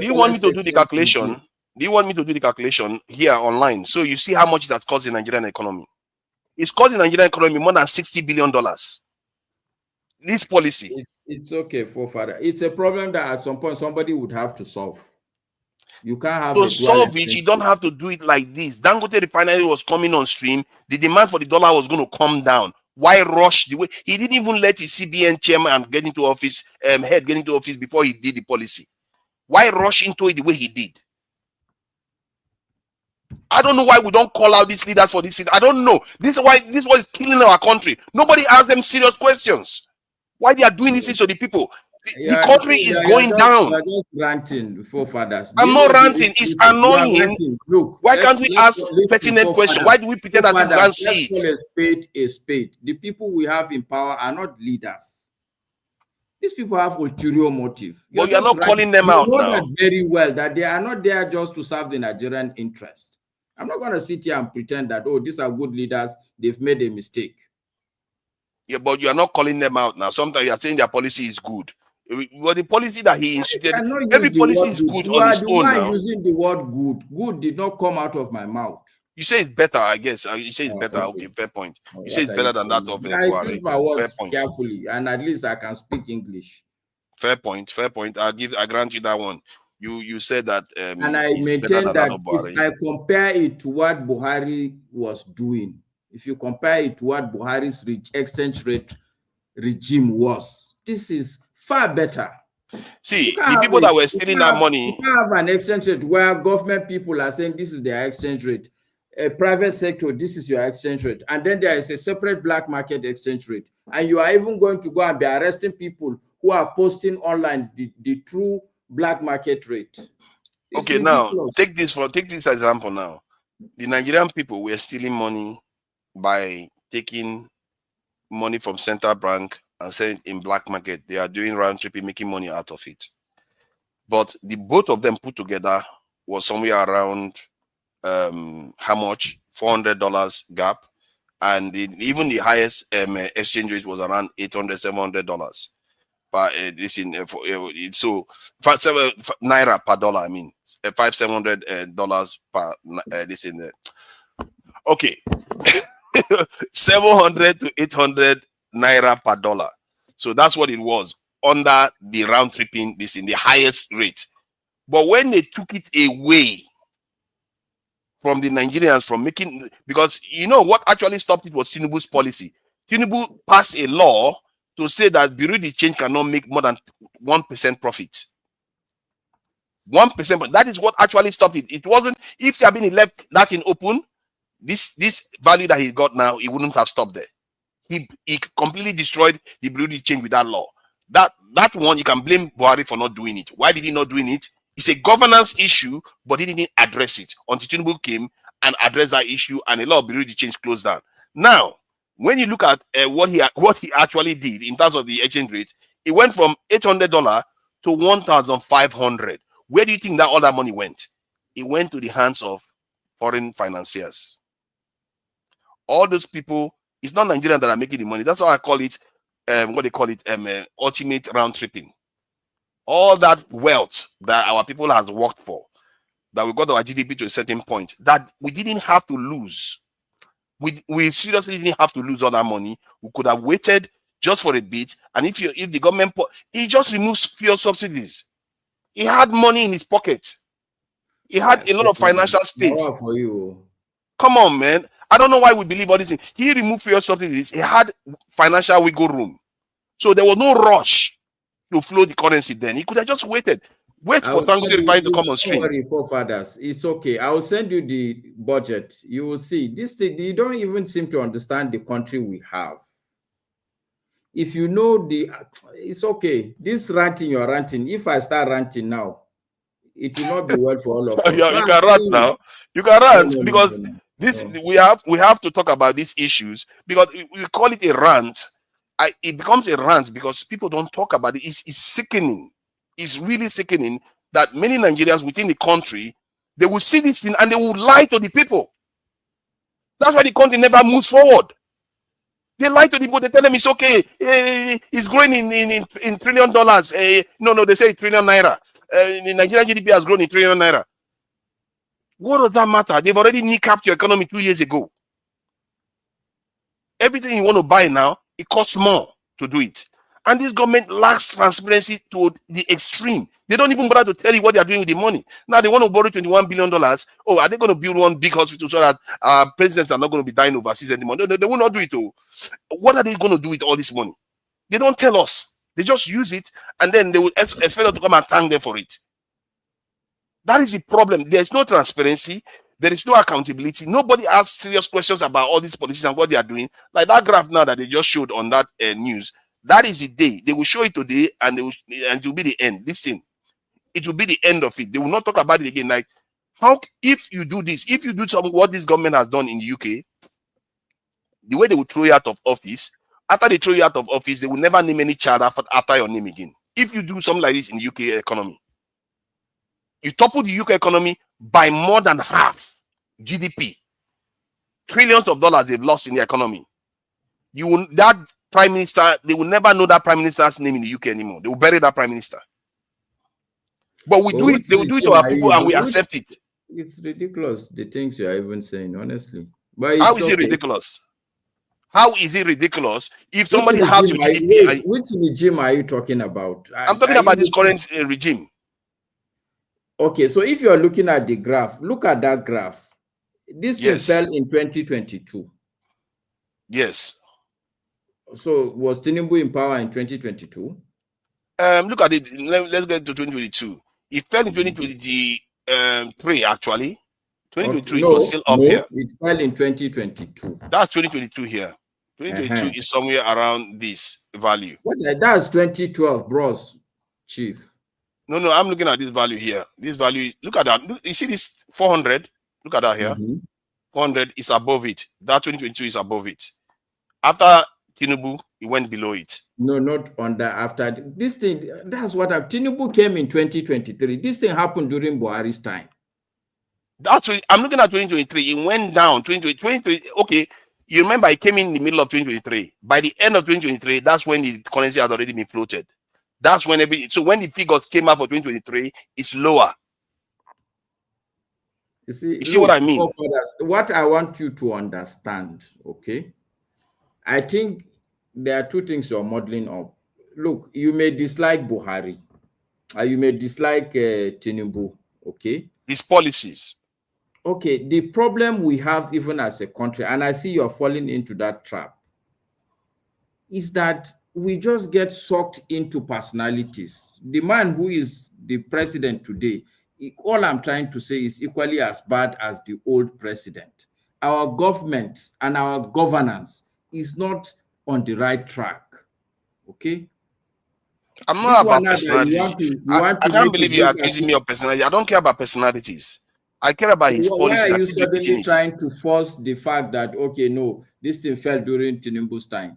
Do you want me to do the calculation? Do you want me to do the calculation here online so you see how much it has cost the Nigerian economy? It's cost the Nigerian economy more than $60 billion. This policy. It's okay, forefather. It's a problem that at some point somebody would have to solve. You can't have to solve it. You don't have to do it like this. Dangote refinery was coming on stream. The demand for the dollar was going to come down. Why rush the way? He didn't even let his CBN chairman get into office, before he did the policy. Why rush into it the way he did? I don't know why we don't call out these leaders for this. I don't know. This is why this is killing our country. Nobody asks them serious questions. Why they are doing this to the people? The country is going down. You're just ranting, forefathers. I'm not ranting. It's annoying. Look, why can't we ask pertinent questions? Why do we pretend that we can't see it? A spade a spade. The people we have in power are not leaders. These people have ulterior motive. But you're not calling them out now. That very well that they are not there just to serve the Nigerian interest. I'm not going to sit here and pretend that, oh, these are good leaders. They've made a mistake. Yeah, but you are not calling them out now. Sometimes you are saying their policy is good. Well, the policy that he instituted, every policy is good on its own now. Using the word good. Good did not come out of my mouth. You say it's better, I guess. You say it's better. Okay, fair point. You say it's better than that of I choose my words carefully, and at least I can speak English. Fair point. Fair point. I grant you that one. You said that, and I maintain that if I compare it to what Buhari was doing, if you compare it to what Buhari's exchange rate regime was, this is far better. See, the people that were stealing that money. You can't have an exchange rate where government people are saying this is their exchange rate. A private sector, this is your exchange rate. And then there is a separate black market exchange rate. And you are even going to go and be arresting people who are posting online the true black market rate. It's okay, ridiculous. Now take this example now. The Nigerian people were stealing money by taking money from central bank and selling in black market. They are doing round trip, making money out of it. But the both of them put together was somewhere around how much? $400 gap. and even the highest exchange rate was around $800-700. But this in so naira per dollar. I mean, $500-700 per this in the okay, 700 to 800 naira per dollar. So that's what it was under the round tripping. This in the highest rate. But when they took it away from the Nigerians from making, because you know what actually stopped it was Tinubu's policy. Tinubu passed a law to say that Bureau de Change cannot make more than 1% profit. 1%, but that is what actually stopped it. It wasn't, if he had been left that in open, this value that he got now, he wouldn't have stopped there. He completely destroyed the Bureau de Change with that law. That one, you can blame Buhari for not doing it. Why did he not doing it? It's a governance issue, but he didn't address it until Tinubu came and addressed that issue, and a lot of Bureau de Change closed down. Now, when you look at what he actually did in terms of the exchange rate, it went from $800 to $1,500. Where do you think that all that money went? It went to the hands of foreign financiers. All those people, it's not Nigerians that are making the money. That's why I call it what they call it ultimate round tripping. All that wealth that our people have worked for, that we got our GDP to a certain point, that we didn't have to lose. We seriously didn't have to lose all that money. We could have waited just for a bit, and if the government, he just removes fuel subsidies. He had money in his pocket. He had a lot of financial space. For you. Come on, man. I don't know why we believe all these things. He removed fuel subsidies. He had financial wiggle room. So there was no rush to flow the currency then. He could have just waited. Wait for Dangote Refinery to come on stream. Sorry, forefathers. It's okay. I will send you the budget. You will see. This thing, you don't even seem to understand the country we have. If you know it's okay. This ranting you're ranting, if I start ranting now, it will not be well for all of us. Yeah, you can rant now. You can rant because this we have to talk about these issues, because we call it a rant. It becomes a rant because people don't talk about it. It's sickening. It's really sickening that many Nigerians within the country, they will see this thing and they will lie to the people. That's why the country never moves forward. They lie to the people. They tell them it's okay. It's growing in $1 trillion. No, they say trillion naira. The Nigerian GDP has grown in trillion naira. What does that matter? They've already kneecapped your economy 2 years ago. Everything you want to buy now, it costs more to do it. And this government lacks transparency to the extreme. They don't even bother to tell you what they are doing with the money. Now they want to borrow $21 billion. Oh, are they going to build one big hospital so that presidents are not going to be dying overseas anymore? No, they will not do it. Oh. What are they going to do with all this money? They don't tell us. They just use it, and then they will expect us to come and thank them for it. That is the problem. There is no transparency. There is no accountability. Nobody asks serious questions about all these politicians, what they are doing. Like that graph now that they just showed on that news. That is the day. They will show it today, and it will be the end. This thing, it will be the end of it. They will not talk about it again. Like, how, if you do this, if you do what this government has done in the UK, the way they will throw you out of office, after they throw you out of office, they will never name any child after your name again. If you do something like this in the UK economy, you topple the UK economy by more than half GDP. Trillions of dollars they've lost in the economy. That prime minister, they will never know that prime minister's name in the UK anymore. They will bury that prime minister. But we do it, they will do it to our people, and we accept it. It's ridiculous, the things you are even saying, honestly. But how is it ridiculous? How is it ridiculous if somebody has your GDP? Which regime are you talking about? I'm talking about this current regime. Okay, so if you are looking at the graph, look at that graph. This thing fell in 2022. Yes. So was Tinubu in power in 2022? Look at it. Let's get to 2022. It fell in 2023, actually. 2023 it was still up here. It fell in 2022. That's 2022 here. 2022 is somewhere around this value. That's 2012, bros, chief. No, I'm looking at this value here. This value, look at that. You see this 400? Look at that here. 400 is above it. That 2022 is above it. After Tinubu, it went below it. No, not on that. After this thing, that's what Tinubu came in 2023. This thing happened during Buhari's time. That's what I'm looking at 2023. It went down. 2023. Okay, You remember, it came in the middle of 2023. By the end of 2023, that's when the currency had already been floated. That's when so when the figures came out for 2023, it's lower. You see, see what I mean? What I want you to understand, okay? I think there are two things you're modeling up. Look, you may dislike Buhari, you may dislike Tinubu, okay? His policies. Okay, the problem we have even as a country, and I see you're falling into that trap, is that we just get sucked into personalities. The man who is the president today, all I'm trying to say is equally as bad as the old president. Our government and our governance is not on the right track, okay? I'm not about personality. I can't believe you're accusing me of personality. I don't care about personalities. I care about his policies. Why are you suddenly trying to force the fact that, okay, no, this thing fell during Tinubu's time?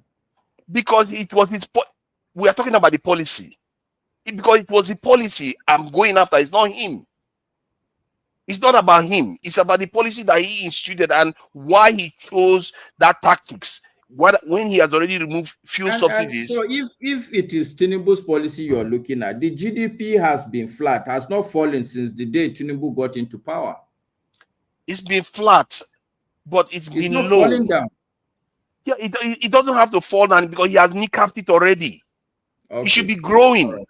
Because it was his we are talking about the policy. Because it was the policy I'm going after. It's not him. It's not about him. It's about the policy that he instituted and why he chose that tactics. When he has already removed fuel subsidies. So if it is Tinubu's policy you're looking at, the GDP has been flat, has not fallen since the day Tinubu got into power. It's been flat, but it's been not low. Falling down. Yeah, it doesn't have to fall down because he has kneecapped it already. Okay. It should be growing. Right.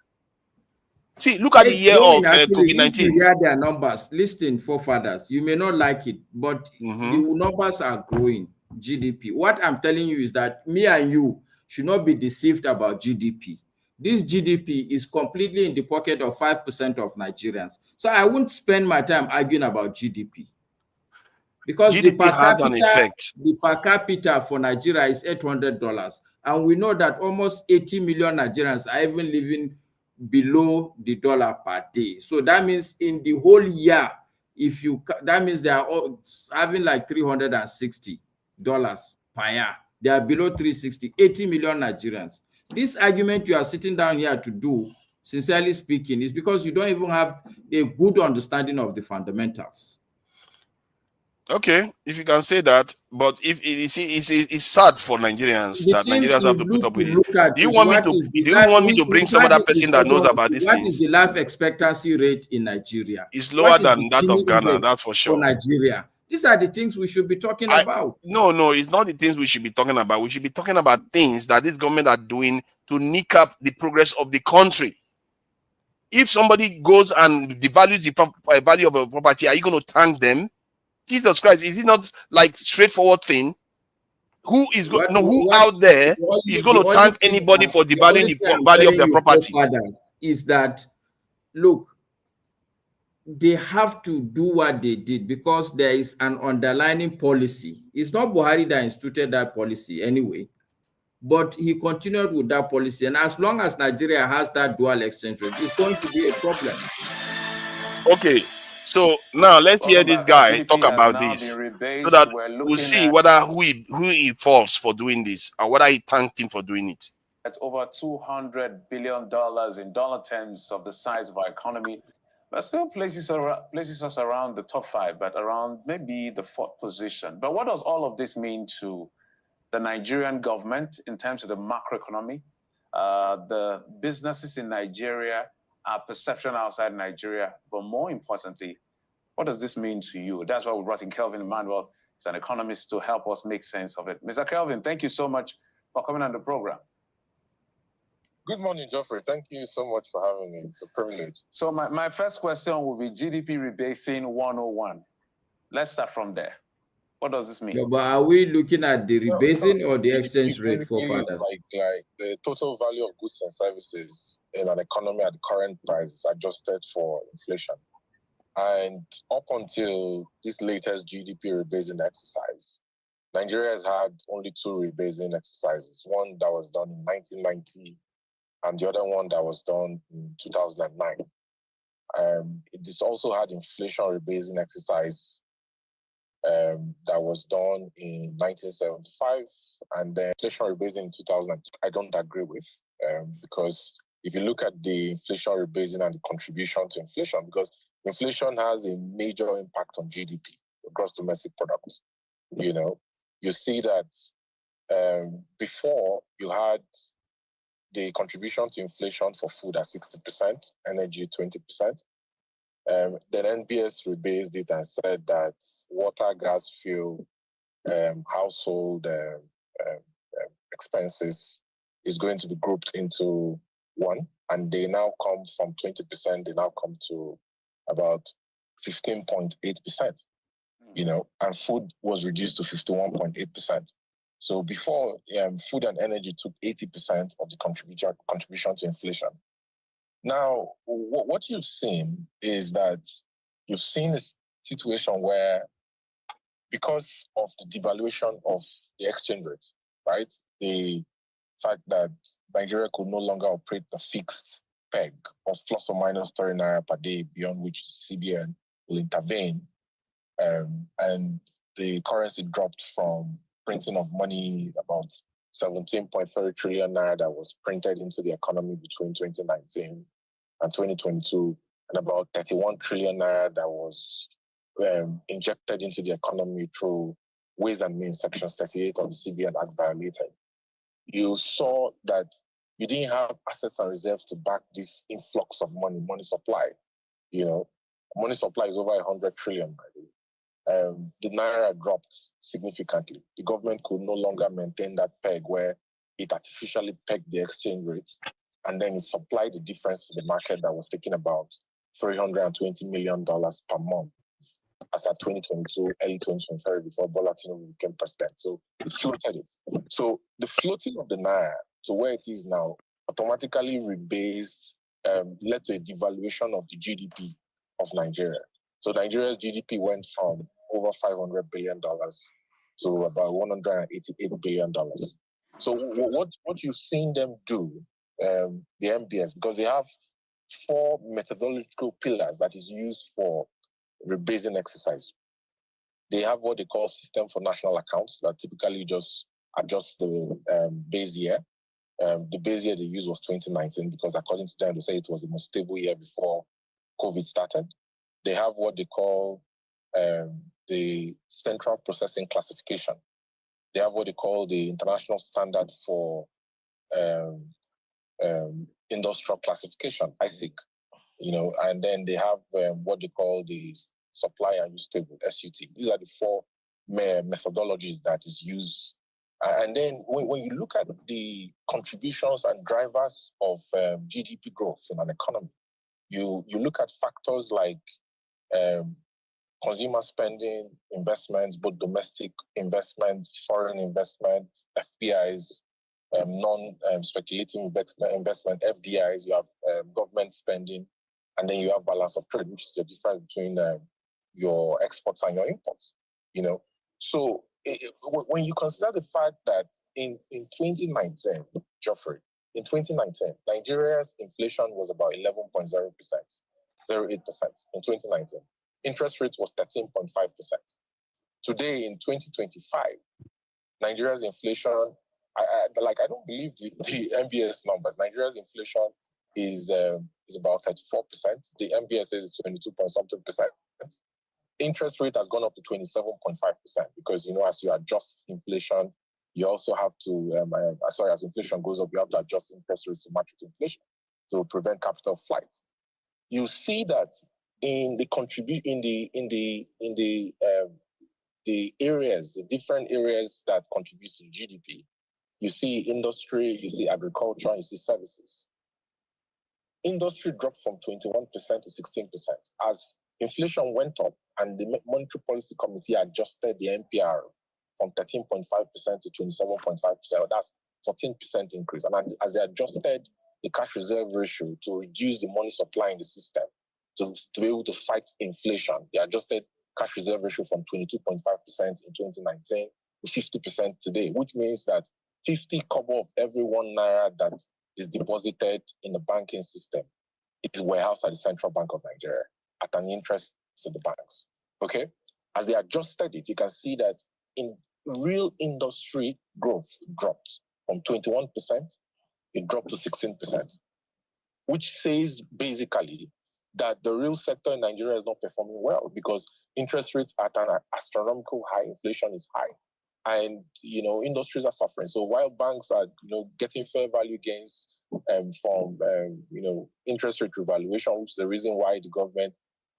See, look at the year of COVID-19. You hear their numbers, listen, forefathers. You may not like it, but the numbers are growing. GDP. What I'm telling you is that me and you should not be deceived about GDP. This GDP is completely in the pocket of 5% of Nigerians. So I won't spend my time arguing about GDP. Because GDP the per capita for Nigeria is $800. And we know that almost 80 million Nigerians are even living below the dollar per day. So that means in the whole year, that means they are all having like $360 per year. They are below 360, 80 million Nigerians. This argument you are sitting down here to do, sincerely speaking, is because you don't even have a good understanding of the fundamentals. Okay, if you can say that, but if it's sad for Nigerians that Nigerians have to put up with it. Do you want me to bring some other person that knows about these things? What is the life expectancy rate in Nigeria? It's lower than that of Ghana, that's for sure. For Nigeria. These are the things we should be talking about. No, it's not the things we should be talking about. We should be talking about things that this government are doing to nick up the progress of the country. If somebody goes and devalues the value of a property, are you going to thank them? Jesus Christ, is it not like straightforward thing? Who out there is going to thank anybody for devaluing the value of their property? Is that, look, they have to do what they did because there is an underlying policy. It's not Buhari that instituted that policy anyway, but he continued with that policy. And as long as Nigeria has that dual exchange rate, it's going to be a problem. Okay. So now let's hear this guy talk about this, so that we'll see whether who he falls for doing this or whether he thanked him for doing it. That's over $200 billion in dollar terms of the size of our economy. But still places us around the top 5, but around maybe the 4th position. But what does all of this mean to the Nigerian government in terms of the macroeconomy, the businesses in Nigeria, our perception outside Nigeria, but more importantly, what does this mean to you? That's why we brought in Kelvin Emmanuel, he's an economist, to help us make sense of it. Mr. Kelvin, thank you so much for coming on the program. Good morning, Geoffrey. Thank you so much for having me. It's a privilege. So my first question will be GDP rebasing 101. Let's start from there. What does this mean? No, but are we looking at the rebasing or the exchange rate for fathers? Like the total value of goods and services in an economy at the current prices adjusted for inflation. And up until this latest GDP rebasing exercise, Nigeria has had only 2 rebasing exercises. One that was done in 1990 and the other one that was done in 2009. It is also had inflation rebasing exercise that was done in 1975, and then inflation rebasing in 2000. I don't agree with because if you look at the inflation rebasing and the contribution to inflation, because inflation has a major impact on GDP, gross domestic product. You know, you see that before you had the contribution to inflation for food at 60%, energy 20%. Then NBS rebased it and said that water, gas, fuel, household expenses is going to be grouped into one, and they now come from 20%, they now come to about 15.8%, you know, and food was reduced to 51.8%. So before, food and energy took 80% of the contribution to inflation. Now, what you've seen is that you've seen a situation where, because of the devaluation of the exchange rates, right? The fact that Nigeria could no longer operate the fixed peg of plus or minus 30 naira per day, beyond which CBN will intervene, and the currency dropped from printing of money about 17.3 trillion naira that was printed into the economy between 2019 and 2022, and about 31 trillion naira that was injected into the economy through Ways and Means Section 38 of the CBN Act violated. You saw that you didn't have assets and reserves to back this influx of money supply. You know, money supply is over 100 trillion, by the way. The naira dropped significantly. The government could no longer maintain that peg where it artificially pegged the exchange rates, and then it supplied the difference to the market that was taking about $320 million per month as at 2022, early 2023, before Bola Tinubu became president. So it floated it. So the floating of the naira to where it is now automatically rebased, led to a devaluation of the GDP of Nigeria. So Nigeria's GDP went from over $500 billion to about $188 billion. So what you've seen them do, the MBS, because they have 4 methodological pillars that is used for rebasing exercise. They have what they call System for National Accounts that typically just adjust the base year. The base year they used was 2019 because according to them, they say it was the most stable year before COVID started. They have what they call the Central Processing Classification. They have what they call the International Standard for Industrial Classification, ISIC. You know, and then they have what they call the Supply and Use Table, SUT. These are the 4 methodologies that is used. And then when you look at the contributions and drivers of GDP growth in an economy, you look at factors like consumer spending, investments, both domestic investments, foreign investment, FPIs, non-speculating investment, FDIs, you have government spending, and then you have balance of trade, which is the difference between your exports and your imports. You know, so when you consider the fact that in 2019, Geoffrey, in 2019, Nigeria's inflation was about 11.0%, 0.8% in 2019. Interest rate was 13.5%. Today, in 2025, Nigeria's inflation, I don't believe the MBS numbers. Nigeria's inflation is about 34%. The MBS says it's 22-point-something%. Interest rate has gone up to 27.5% because, you know, as you adjust inflation, you also have to, as inflation goes up, you have to adjust interest rates to match with inflation to prevent capital flight. You see that in the the areas, the different areas that contribute to GDP. You see industry, you see agriculture, you see services. Industry dropped from 21% to 16% as inflation went up and the Monetary Policy Committee adjusted the NPR from 13.5% to 27.5%. That's 14% increase. And as they adjusted the cash reserve ratio to reduce the money supply in the system to be able to fight inflation, they adjusted cash reserve ratio from 22.5% in 2019 to 50% today, which means that 50 kobo of every 1 naira that is deposited in the banking system is warehoused at the Central Bank of Nigeria at an interest to the banks. Okay? As they adjusted it, you can see that in real industry growth dropped from 21%, it dropped to 16%, which says basically that the real sector in Nigeria is not performing well because interest rates are at an astronomical high, inflation is high. And industries are suffering. So while banks are getting fair value gains from interest rate revaluation, which is the reason why the government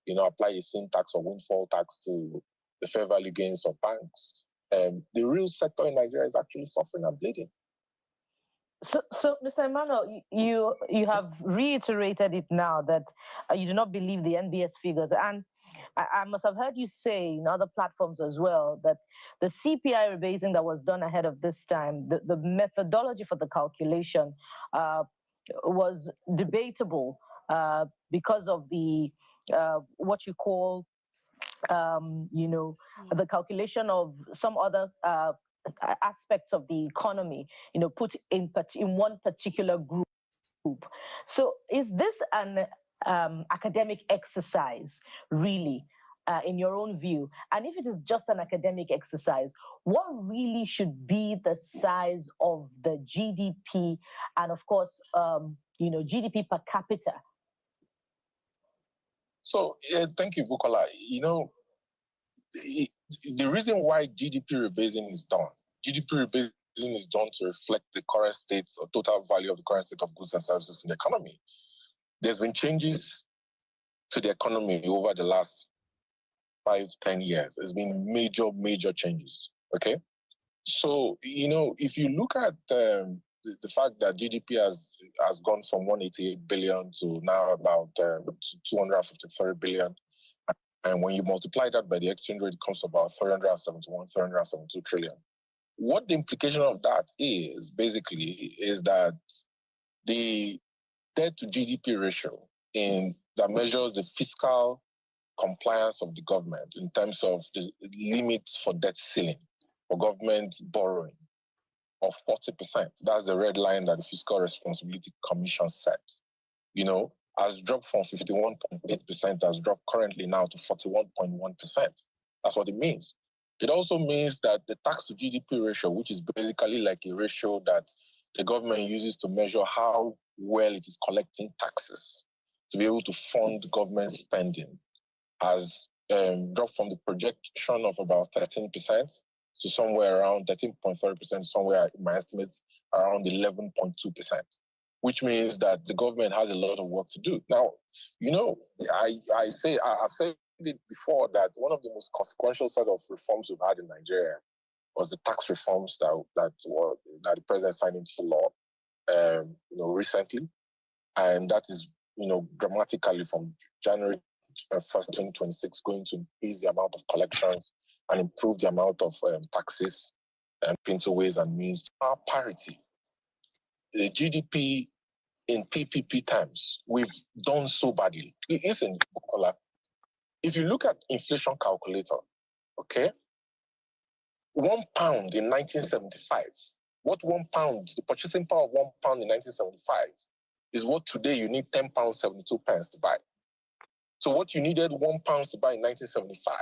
apply a sin tax or windfall tax to the fair value gains of banks, the real sector in Nigeria is actually suffering and bleeding. So, Mr. Emmanuel, you have reiterated it now that you do not believe the NBS figures, and I must have heard you say in other platforms as well that the CPI rebasing that was done ahead of this time, the methodology for the calculation was debatable because of the what you call, the calculation of some other aspects of the economy, put in one particular group. So is this an academic exercise, really, in your own view? And if it is just an academic exercise, what really should be the size of the GDP and, of course, GDP per capita? So, thank you, Bukola. The reason why GDP rebasing is done, is done to reflect the current state or total value of the current state of goods and services in the economy. There's been changes to the economy over the last 5-10 years. There's been major changes. Okay, so if you look at the fact that GDP has gone from 188 billion to now about 253 billion, and when you multiply that by the exchange rate, it comes to about 372 trillion. What the implication of that is basically is that the debt to GDP ratio that measures the fiscal compliance of the government in terms of the limits for debt ceiling for government borrowing of 40%. That's the red line that the Fiscal Responsibility Commission sets. Has dropped from 51.8%, has dropped currently now to 41.1%. That's what it means. It also means that the tax to GDP ratio, which is basically like a ratio that the government uses to measure how well it is collecting taxes to be able to fund government spending, has dropped from the projection of about 13% to somewhere around 13.3%, somewhere in my estimates around 11.2%. Which means that the government has a lot of work to do. Now, I've said it before that one of the most consequential set of reforms we've had in Nigeria was the tax reforms that the president signed into law, recently, and that is, dramatically from January 1st, 2026, going to increase the amount of collections and improve the amount of taxes and into ways and means. Our parity. The GDP in PPP terms, we've done so badly. Listen, if you look at inflation calculator, okay, £1 in 1975, what £1, the purchasing power of £1 in 1975 is what today you need £10.72 to buy. So what you needed £1 to buy in 1975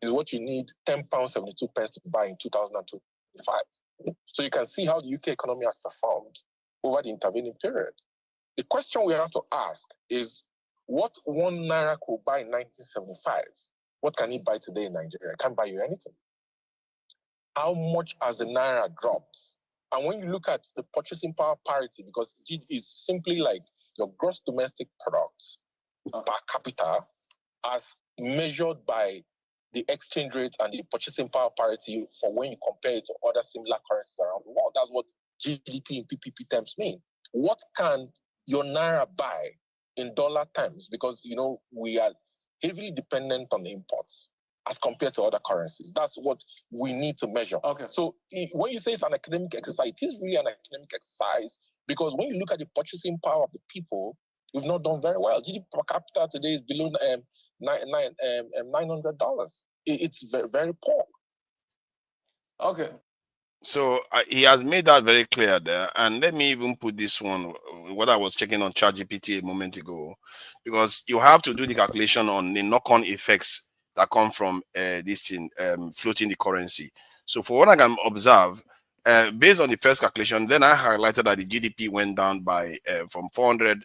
is what you need £10.72 to buy in 2025. So you can see how the UK economy has performed over the intervening period. The question we have to ask is, what £1 could buy in 1975, what can it buy today in Nigeria? It can't buy you anything. How much has the Naira dropped? And when you look at the purchasing power parity, because it is simply like your gross domestic product per capita as measured by the exchange rate and the purchasing power parity for when you compare it to other similar currencies around the world. That's what GDP in PPP terms mean. What can your Naira buy in dollar terms? Because, we are heavily dependent on imports as compared to other currencies. That's what we need to measure. Okay. So when you say it's an academic exercise, it is really an academic exercise, because when you look at the purchasing power of the people, we've not done very well. GDP per capita today is below $900. It's very, very poor. Okay. So he has made that very clear there. And let me even put this one, what I was checking on ChatGPT a moment ago, because you have to do the calculation on the knock-on effects that come from this thing, floating the currency. So for what I can observe, based on the first calculation, then I highlighted that the GDP went down by from $400+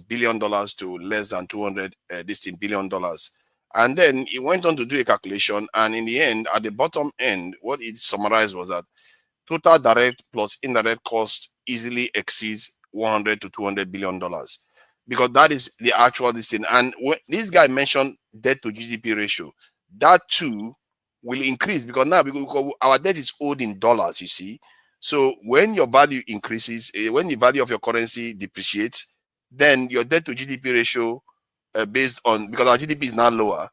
billion to less than $200 billion. And then he went on to do a calculation, and in the end, at the bottom end, what it summarized was that total direct plus indirect cost easily exceeds 100 to 200 billion dollars, because that is the actual thing. And when this guy mentioned debt to GDP ratio, that too will increase, because now because our debt is owed in dollars, you see. So when your value increases, when the value of your currency depreciates, then your debt to GDP ratio, based on, because our GDP is now lower,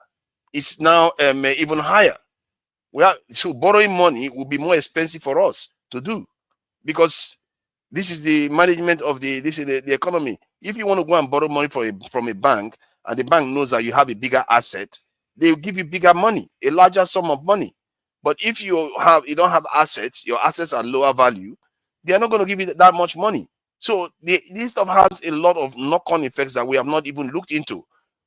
it's now even higher. So borrowing money will be more expensive for us to do, because this is the management of the economy. If you want to go and borrow money from a bank, and the bank knows that you have a bigger asset, they will give you bigger money, a larger sum of money. But if you don't have assets, your assets are lower value, they are not going to give you that much money. So this stuff has a lot of knock-on effects that we have not even looked into.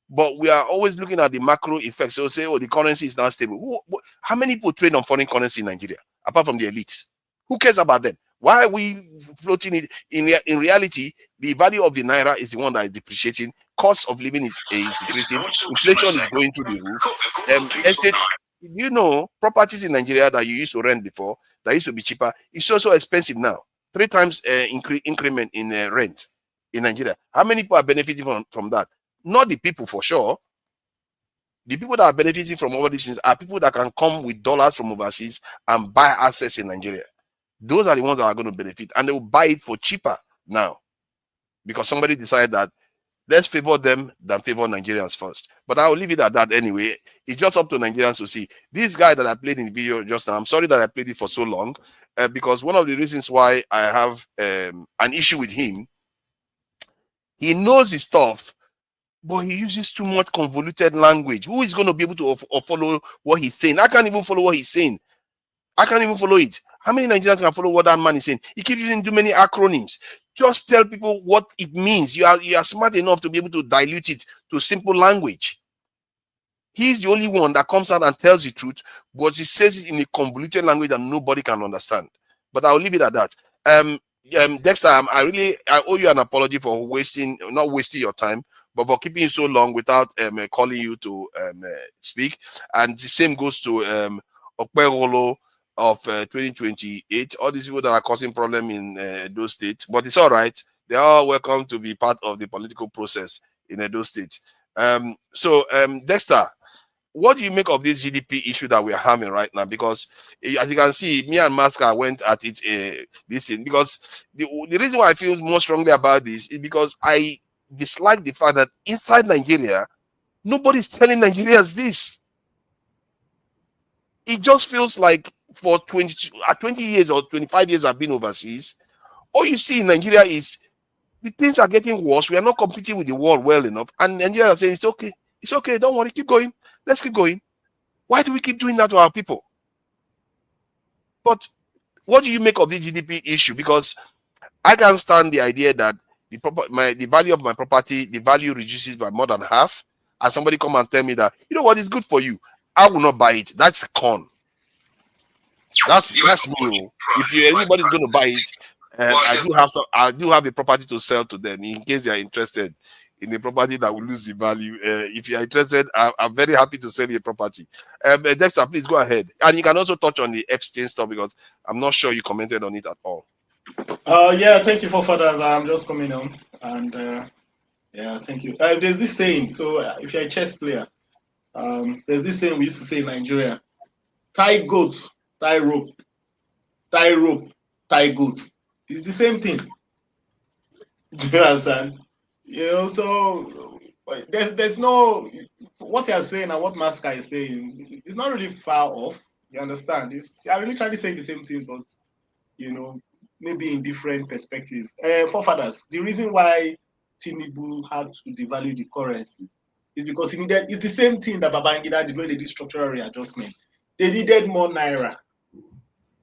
But we are always looking at the macro effects. So say, oh, the currency is now stable. How many people trade on foreign currency in Nigeria, apart from the elites? Who cares about them? Why are we floating it? In reality, the value of the naira is the one that is depreciating. Cost of living is increasing. Inflation is going through the roof. You know, properties in Nigeria that you used to rent before, that used to be cheaper, it's also expensive now. 3 times increment in rent in Nigeria. How many people are benefiting from that? Not the people, for sure. The people that are benefiting from all these things are people that can come with dollars from overseas and buy assets in Nigeria. Those are the ones that are going to benefit, and they will buy it for cheaper now, because somebody decided that let's favor them than favor Nigerians first. But I will leave it at that anyway. It's just up to Nigerians to see. This guy that I played in the video just now, I'm sorry that I played it for so long, because one of the reasons why I have an issue with him, he knows his stuff, but he uses too much convoluted language. Who is going to be able to follow what he's saying? I can't even follow what he's saying. I can't even follow it. How many Nigerians can follow what that man is saying? He keeps using too many acronyms. Just tell people what it means. You are smart enough to be able to dilute it to simple language. He's the only one that comes out and tells the truth, but he says it in a convoluted language that nobody can understand. But I'll leave it at that. Dexter, I owe you an apology for not wasting your time, but for keeping you so long without calling you to speak. And the same goes to Okpeholo of 2028. All these people that are causing problem in those states, but it's all right. They are welcome to be part of the political process in those states. Dexter, what do you make of this GDP issue that we are having right now? Because as you can see, me and Masca went at it this thing, because the reason why I feel more strongly about this is because I dislike the fact that inside Nigeria, nobody's telling Nigerians this. It just feels like for 20 years or 25 years I've been overseas, all you see in Nigeria is the things are getting worse. We are not competing with the world well enough. And Nigeria are saying, it's okay, don't worry, keep going. Let's keep going. Why do we keep doing that to our people? But what do you make of the GDP issue? Because I can't stand the idea that the value of my property, the value reduces by more than half, and somebody come and tell me that, you know what, is good for you. I will not buy it. That's con. That's me. If anybody's going to buy it, I do have a property to sell to them in case they are interested in a property that will lose the value. If you are interested, I'm very happy to sell you a property. Dexter, please go ahead. And you can also touch on the Epstein stuff, because I'm not sure you commented on it at all. Yeah, thank you, forefathers. I'm just coming on, and yeah, thank you. There's this saying. So if you're a chess player, there's this saying we used to say in Nigeria: tie goat, tie rope, tie rope, tie goat. It's the same thing. Do you understand? You know, so there's no, what you're saying and what Masca is saying, it's not really far off. You understand? I'm really trying to say the same thing, but you know, maybe in different perspectives. Forefathers, the reason why Tinubu had to devalue the currency is because it's the same thing that Babangida did when they did structural readjustment. They needed more naira,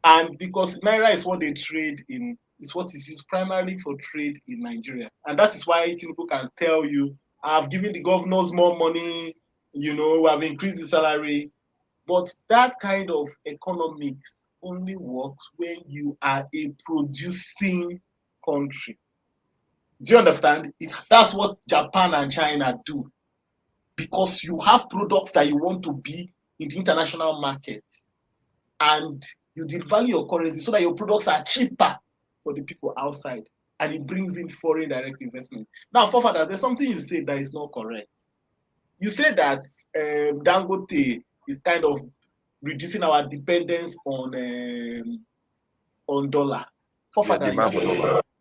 and because naira is what they trade in, is what is used primarily for trade in Nigeria, and that is why Tinubu can tell you, "I've given the governors more money, you know, I've increased the salary." But that kind of economics only works when you are a producing country. Do you understand? That's what Japan and China do. because you have products that you want to be in the international market, and you devalue your currency so that your products are cheaper for the people outside, and it brings in foreign direct investment. Now, forefathers, there's something you said that is not correct. You said that Dangote is kind of reducing our dependence on dollar. Forefathers,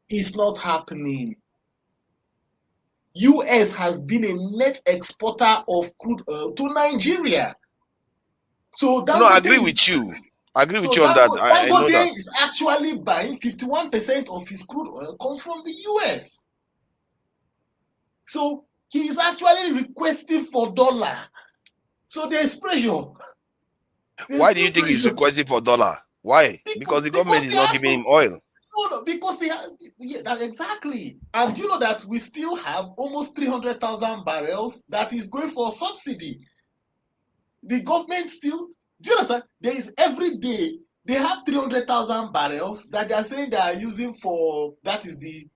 it's not happening. US has been a net exporter of crude oil to Nigeria. So Dangote, no, I agree with you. I agree with you on that. I know that. Dangote is actually buying 51% of his crude oil comes from the US. So he is actually requesting for dollar. So there's pressure. Why do you think he's requesting for dollar? Why? Because the government is not giving him oil. No, because that's exactly. And you know that we still have almost 300,000 barrels that is going for subsidy. The government still, do you understand? There is every day they have 300,000 barrels that they are saying they are using for, that is the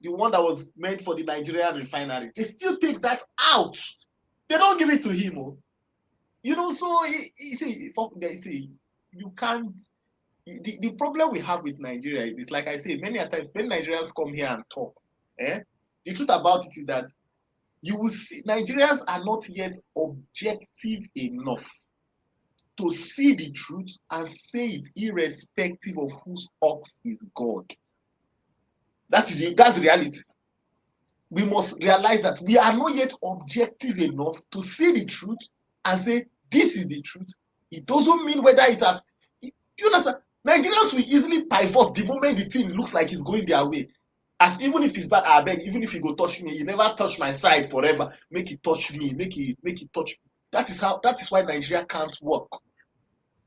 one that was meant for the Nigerian refinery. They still take that out. They don't give it to him. Oh. You know, so you see, you can't. The problem we have with Nigeria is, like I say, many times when Nigerians come here and talk, the truth about it is that you will see Nigerians are not yet objective enough to see the truth and say it irrespective of whose ox is God. That's the reality. We must realize that we are not yet objective enough to see the truth and say this is the truth. It doesn't mean whether it has. You understand? Nigerians will easily pivot the moment the thing looks like it's going their way. As even if it's bad, I beg, even if you go touch me, you never touch my side forever. Make it touch me, make it touch me. That is why Nigeria can't work.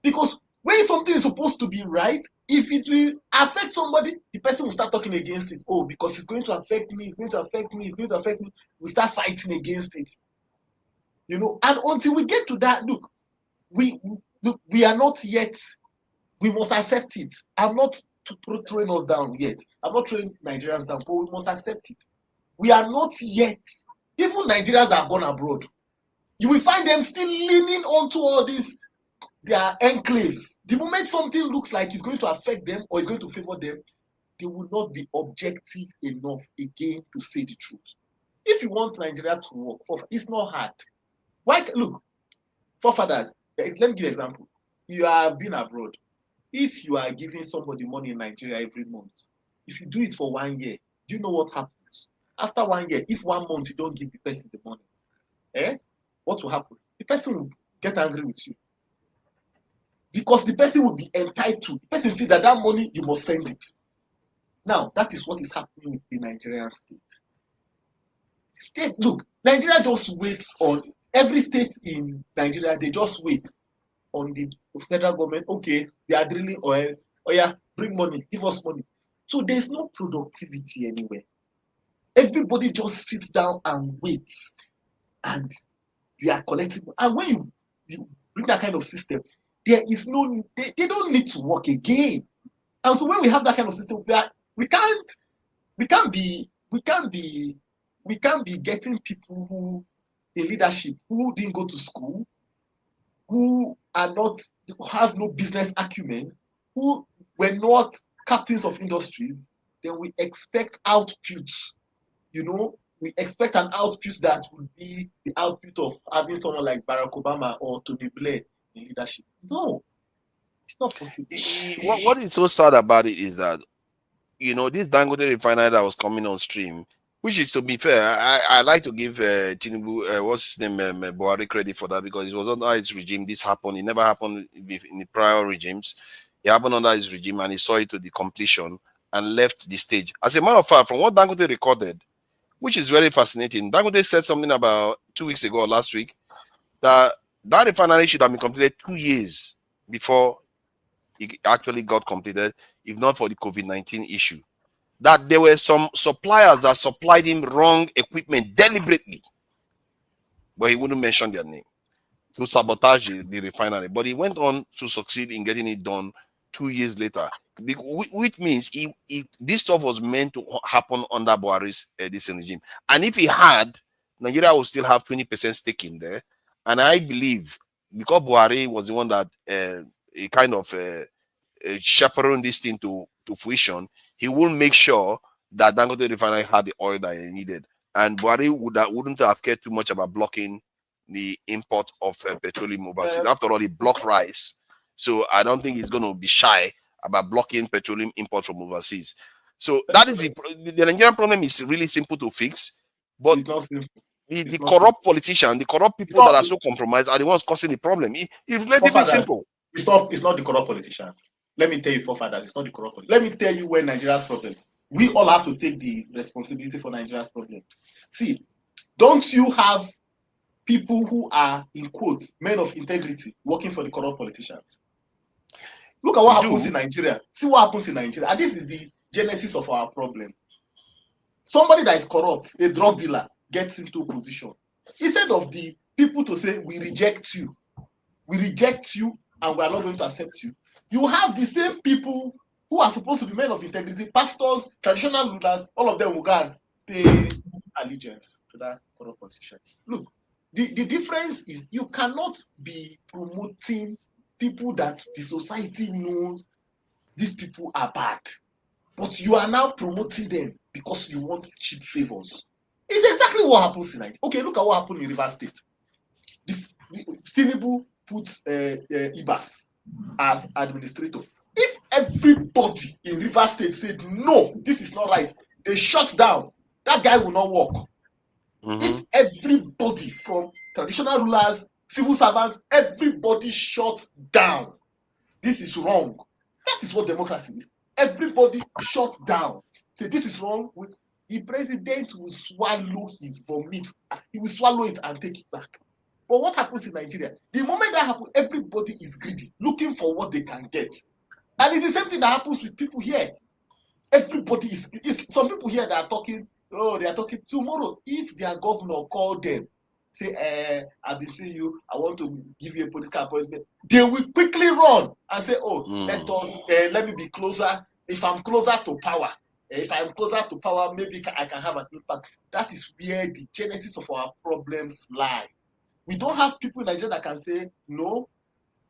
Because when something is supposed to be right, if it will affect somebody, the person will start talking against it. Oh, because it's going to affect me, it's going to affect me, it's going to affect me. We start fighting against it. You know, and until we get to that, look, we are not yet. We must accept it. I'm not throwing us down yet. I'm not throwing Nigerians down, but we must accept it. We are not yet. Even Nigerians that have gone abroad, you will find them still leaning onto all these their enclaves. The moment something looks like it's going to affect them or it's going to favor them, they will not be objective enough again to say the truth. If you want Nigeria to work, it's not hard. Why? Look, forefathers, let me give an example. You have been abroad. If you are giving somebody money in Nigeria every month, if you do it for 1 year, do you know what happens? After 1 year, if 1 month you don't give the person the money, what will happen? The person will get angry with you. Because the person will be entitled. The person feels that money, you must send it. Now, that is what is happening with the Nigerian state. Look, Nigeria just waits on, every state in Nigeria, they just wait on the federal government. Okay, they are drilling oil. Oh yeah, bring money, give us money. So there's no productivity anywhere. Everybody just sits down and waits, and they are collecting. And when you bring that kind of system, there is no, they don't need to work again. And so when we have that kind of system, we can't be getting people who in leadership who didn't go to school, who have no business acumen, who were not captains of industries. Then we expect outputs. You know, we expect an output that would be the output of having someone like Barack Obama or Tony Blair in leadership. No, it's not possible. What is so sad about it is that, you know, this Dangote refinery that was coming on stream, which is, to be fair, I like to give Tinubu, what's his name, Buhari, credit for that, because it was under his regime. This happened. It never happened in the prior regimes. It happened under his regime, and he saw it to the completion and left the stage. As a matter of fact, from what Dangote recorded, which is very fascinating, Dangote said something about 2 weeks ago or last week that refinery should have been completed 2 years before it actually got completed, if not for the COVID-19 issue. That there were some suppliers that supplied him wrong equipment deliberately, but he wouldn't mention their name, to sabotage the refinery. But he went on to succeed in getting it done 2 years later, which means this stuff was meant to happen under Buhari's this regime. And if he had, Nigeria will still have 20% stake in there. And I believe because Buhari was the one that he kind of chaperoned this thing to fruition, he will make sure that Dangote Refinery had the oil that he needed. And Buhari wouldn't have cared too much about blocking the import of petroleum overseas. After all, he blocked rice. So I don't think he's going to be shy about blocking petroleum import from overseas. So that is the Nigerian problem is really simple to fix. But it's not simple. The corrupt politicians, the corrupt people that are so compromised are the ones causing the problem. It's relatively simple. It's not the corrupt politicians. Let me tell you, forefathers, it's not the corrupt. Let me tell you where Nigeria's problem. We all have to take the responsibility for Nigeria's problem. See, don't you have people who are, in quotes, men of integrity working for the corrupt politicians? Look at what happens in Nigeria. See what happens in Nigeria. And this is the genesis of our problem. Somebody that is corrupt, a drug dealer, gets into a position. Instead of the people to say, we reject you and we are not going to accept you, you have the same people who are supposed to be men of integrity, pastors, traditional rulers, all of them will go and pay allegiance to that corrupt politician. Look, the difference is you cannot be promoting people that the society knows these people are bad, but you are now promoting them because you want cheap favors. It's exactly what happens in Nigeria. Okay, look at what happened in Rivers State. Tinubu put Ibas as administrator. If everybody in Rivers State said, no, this is not right, they shut down, that guy will not work. If everybody from traditional rulers, civil servants, everybody shut down, this is wrong. That is what democracy is. Everybody shut down. Say, this is wrong. The president will swallow his vomit. He will swallow it and take it back. But what happens in Nigeria? The moment that happens, everybody is greedy, looking for what they can get. And it's the same thing that happens with people here. Everybody is some people here that are talking, they are talking tomorrow. If their governor called them, say, I've been seeing you, I want to give you a political appointment, they will quickly run and say, let me be closer. If I'm closer to power, maybe I can have an impact. That is where the genesis of our problems lie. We don't have people in Nigeria that can say, no,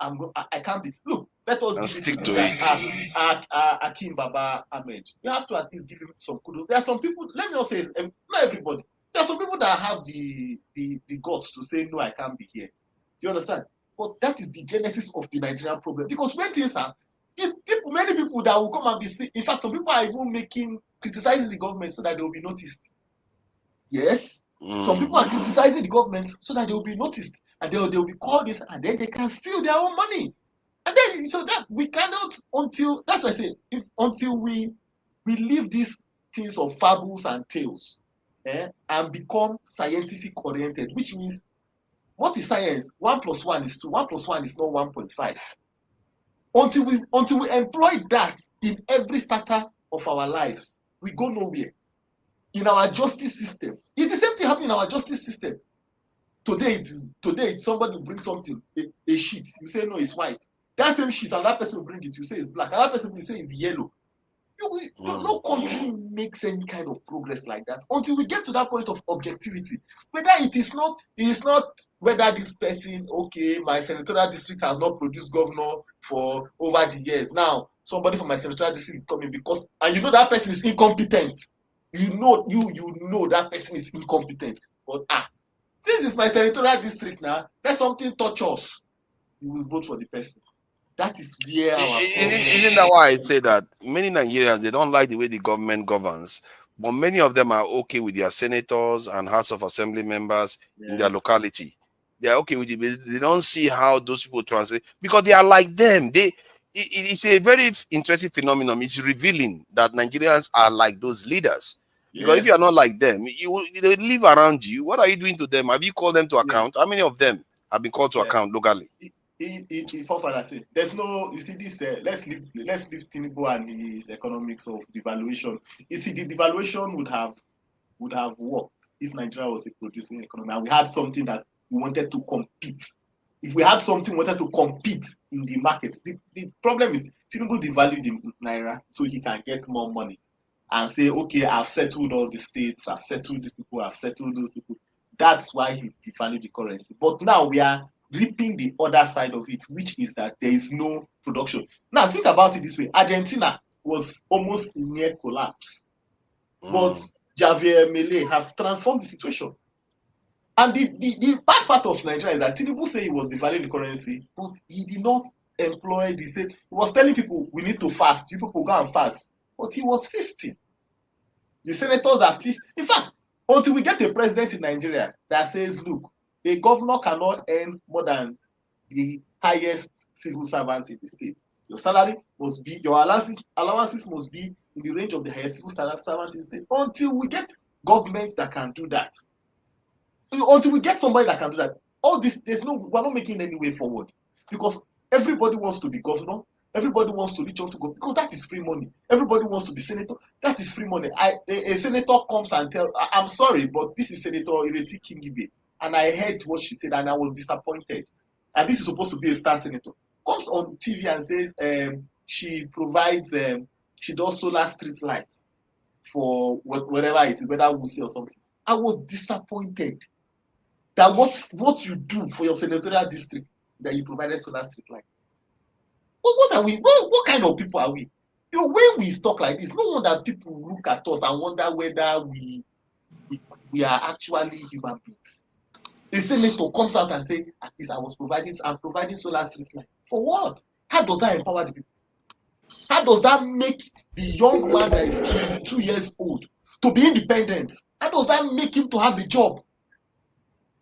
I can't be. Look, let us stick to it. Akim Baba Ahmed. You have to at least give him some kudos. There are some people, let me not say, not everybody. There are some people that have the guts to say, no, I can't be here. Do you understand? But that is the genesis of the Nigerian problem. Because when things are, many people that will come and be seen, in fact, some people are even criticizing the government so that they will be noticed. Yes. Some people are criticizing the government so that they will be noticed and they will be called this, and then they can steal their own money. And then so that we cannot that's why I say until we leave these things of fables and tales and become scientific oriented, which means what is science? 1 + 1 is 2. 1 + 1 is not 1.5. Until we employ that in every starter of our lives, we go nowhere. In our justice system, it's the same thing happening in our justice system. Today somebody will bring something, a sheet, you say no, it's white. That same sheet, another person will bring it, you say it's black. Another person will say it's yellow. No country makes any kind of progress like that until we get to that point of objectivity. Whether it is not whether this person, okay, my senatorial district has not produced governor for over the years. Now somebody from my senatorial district is coming because, and you know that person is incompetent. You know that person is incompetent. But since it's my senatorial district now, let something touch us. You will vote for the person. That is where our isn't that why I say that many Nigerians, they don't like the way the government governs, but many of them are okay with their senators and House of Assembly members in their locality. They are okay with it. They don't see how those people translate because they are like them. It's a very interesting phenomenon. It's revealing that Nigerians are like those leaders. Because if you are not like them, they live around you. What are you doing to them? Have you called them to account? How many of them have been called to account locally? There's no, you see this, let's leave Tinubu and his economics of devaluation. You see, the devaluation would have worked if Nigeria was a producing economy and we had something that we wanted to compete. If we had something we wanted to compete in the market, the problem is Tinubu devalued the Naira so he can get more money and say, okay, I've settled all the states, I've settled these people, I've settled those people. That's why he devalued the currency. But now we are reaping the other side of it, which is that there is no production. Now think about it this way: Argentina was almost in near collapse, but Javier Milei has transformed the situation. And the bad part of Nigeria is that Tinubu said he was devaluing the currency, but he did not employ the same. He was telling people we need to fast. You people go and fast, but he was feasting. The senators are feasting. In fact, until we get a president in Nigeria that says, look, a governor cannot earn more than the highest civil servant in the state. Your salary must be, your allowances must be in the range of the highest civil servant in the state. Until we get governments that can do that, until we get somebody that can do that, all this, we're not making any way forward, because everybody wants to be governor, everybody wants to reach out to go, because that is free money. Everybody wants to be senator, that is free money. A senator comes and tells, I'm sorry, but this is Senator Ireti Kingibe, and I heard what she said and I was disappointed. And this is supposed to be a star senator. Comes on TV and says she provides, she does solar street lights for whatever it is, whether Wusi or something. I was disappointed that what you do for your senatorial district, that you provided solar street light. What are we? What kind of people are we? You know, when we talk like this, no wonder people look at us and wonder whether we are actually human beings. The senator comes out and says, at least I'm providing solar street light. For what? How does that empower the people? How does that make the young man that is 22 years old to be independent? How does that make him to have the job?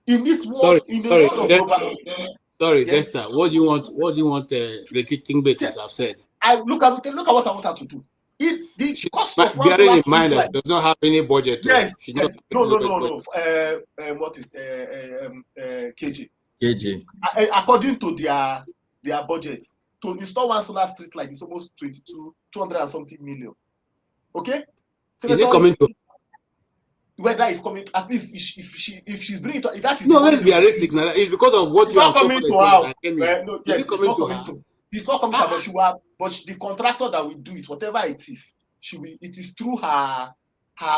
In this world, in the world of global. Sorry, Yes. Dexter. What do you want? What do you want? Repeating Betis have said. Look at what I want her to do. The cost of one bearing solar in mind street that light. does not have any budget. Yes. No. Budget. What is KG? KG. According to their budget, to install one solar street light is almost 200 and something million. Okay. Is it coming to? Whether it's coming, at least if she's bringing it, that is no. Let's be realistic. Now it's because of what it's you not have coming to her. No, yes, it's not coming to. It's not coming to her, but the contractor that will do it, whatever it is, it is through her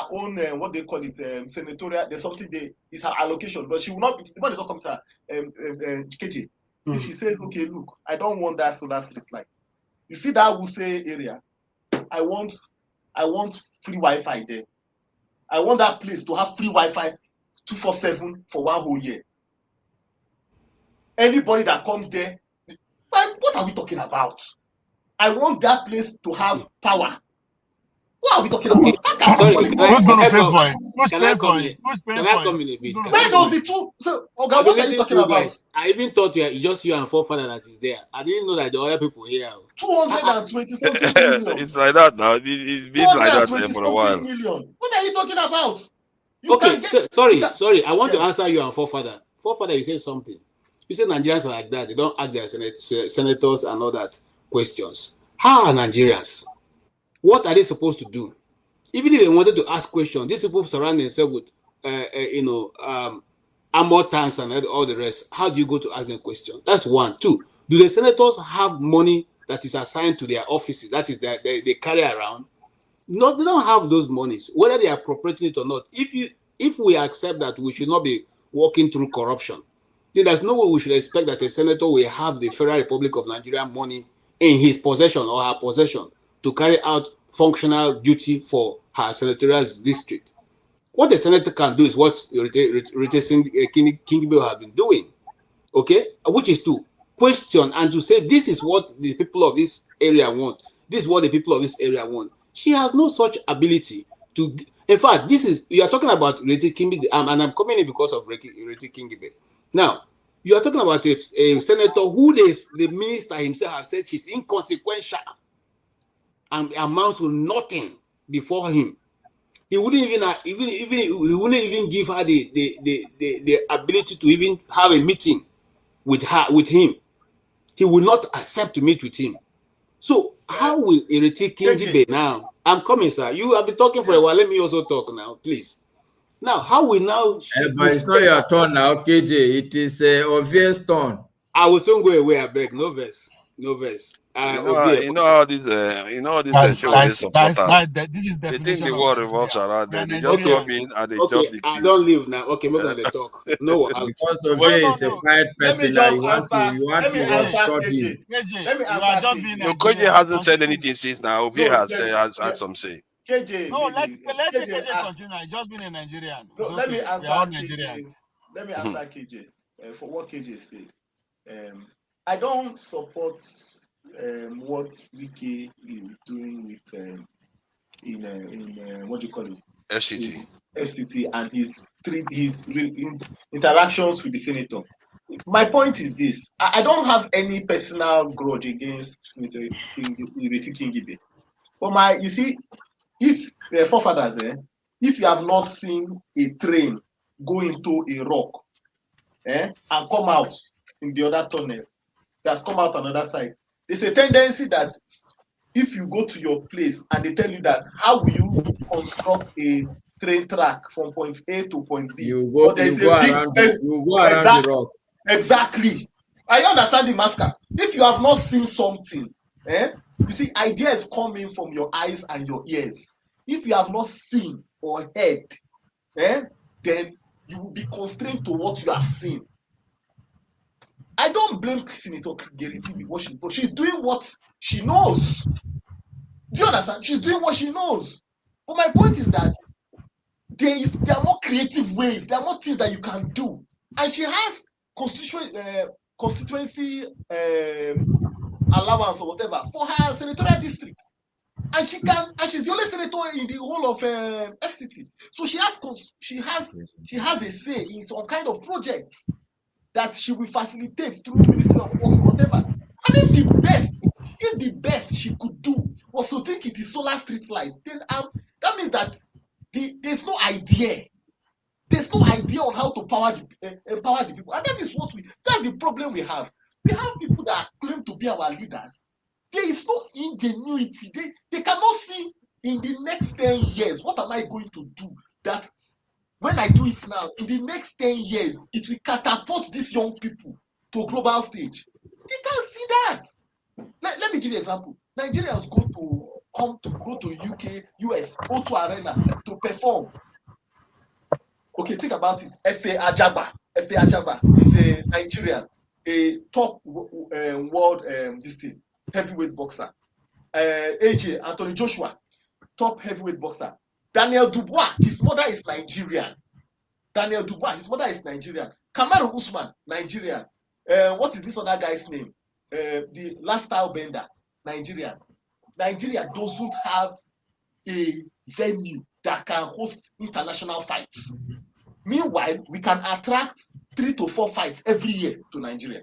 own what they call it, senatorial. There's something it's her allocation, but she will not. The money is not coming to her. KJ. If she says, okay, look, I don't want that solar street light. You see that Wuse area? I want free Wi-Fi there. I want that place to have free Wi-Fi 247 for one whole year. Anybody that comes there, what are we talking about? I want that place to have power. What are we talking about? Sorry, who's going to pay for it? Who's paying for it? Who's paying for it? Where does the two? So, okay, what are you talking about? Guys, I even thought just you and forefather that is there. I didn't know that the other people here. 220 something million. It's like that now. It's been like that for a while. Million. What are you talking about? Sorry. I want to answer you and forefather. Forefather, you said something. You said Nigerians are like that. They don't ask their senators and all that questions. How are Nigerians? What are they supposed to do? Even if they wanted to ask questions, these people surround themselves with, armor tanks and all the rest. How do you go to ask them questions? That's one. Two, do the senators have money that is assigned to their offices? That is that they carry around? No, they don't have those monies, whether they are appropriating it or not. If we accept that we should not be walking through corruption, then there's no way we should expect that a senator will have the Federal Republic of Nigeria money in his possession or her possession to carry out functional duty for her senatorial district. What the senator can do is what Kingibe have been doing, okay? Which is to question and to say, this is what the people of this area want. This is what the people of this area want. She has no such ability to. In fact, you are talking about Ireti Kingibe, and I'm coming in because of Ireti Kingibe. Now, you are talking about a senator who the minister himself has said she's inconsequential and amounts to nothing before him. He wouldn't even give her the ability to even have a meeting with him. He will not accept to meet with him. So how will Ireti Kingibe now? I'm coming, sir. You have been talking for a while. Let me also talk now, please. Now, how will now? But it's not your turn now, KJ. It is obvious turn. I will soon go away. I beg. No verse. You know how this supporters. This is They think definition the of world Nigeria. revolves around We are them. They just Nigerians. come in and they Okay, just the I queue. don't leave now. Okay, make them talk. No, Because No, Obey is a no. quiet Let me person now. just You want answer. to Let me answer study. KJ. Let me You are answer just KJ. being No, Koji Nigerian. hasn't said anything since now. Obi No, has had some say. KJ. No, let KJ, KJ continue. He's just being a Nigerian. No, It's let me okay. answer We are all KJ. Nigerians. Let me answer KJ for what KJ said. I don't support what Wiki is doing with in what do you call it? FCT. FCT and his interactions with the senator. My point is this: I don't have any personal grudge against Senator Kingibe. But you see, if the forefathers, if you have not seen a train go into a rock, and come out in the other tunnel, that's come out on the other side, there's a tendency that if you go to your place and they tell you that how will you construct a train track from point A to point B, you go around the rock. Exactly. I understand the masker. If you have not seen something, you see, ideas coming from your eyes and your ears. If you have not seen or heard, then you will be constrained to what you have seen. I don't blame Senator Geriti because she's doing what she knows. Do you understand? She's doing what she knows. But my point is that there are more creative ways, there are more things that you can do. And she has constituency allowance or whatever for her senatorial district. And she's the only senator in the whole of FCT. So she has a say in some kind of project that she will facilitate through Ministry of Works or whatever. And if the best she could do was to think it is solar street lights, then that means that there's no idea. There's no idea on how to empower the people. And that's the problem we have. We have people that claim to be our leaders. There is no ingenuity. They cannot see in the next 10 years, what am I going to do that when I do it now, in the next 10 years, it will catapult these young people to a global stage. They can't see that. Let me give you an example. Nigerians go to UK, US, O2 Arena to perform. Okay, think about it. Efe Ajagba is a Nigerian, a top world heavyweight boxer. AJ Anthony Joshua, top heavyweight boxer. Daniel Dubois, his mother is Nigerian. Kamaru Usman, Nigerian. What is this other guy's name? The last style bender, Nigerian. Nigeria doesn't have a venue that can host international fights. Meanwhile, we can attract 3 to 4 fights every year to Nigeria.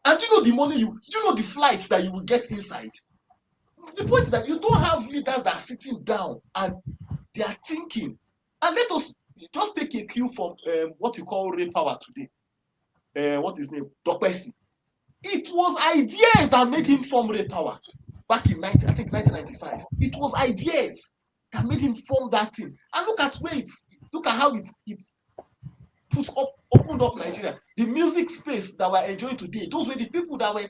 And you know the money you know the flights that you will get inside. The point is that you don't have leaders that are sitting down and they are thinking. And let us just take a cue from what you call Ray Power today. What is his name? Dokpesi. It was ideas that made him form Ray Power back in 1995. It was ideas that made him form that thing. And look at how it's opened up Nigeria. The music space that we're enjoying today, those were the people that were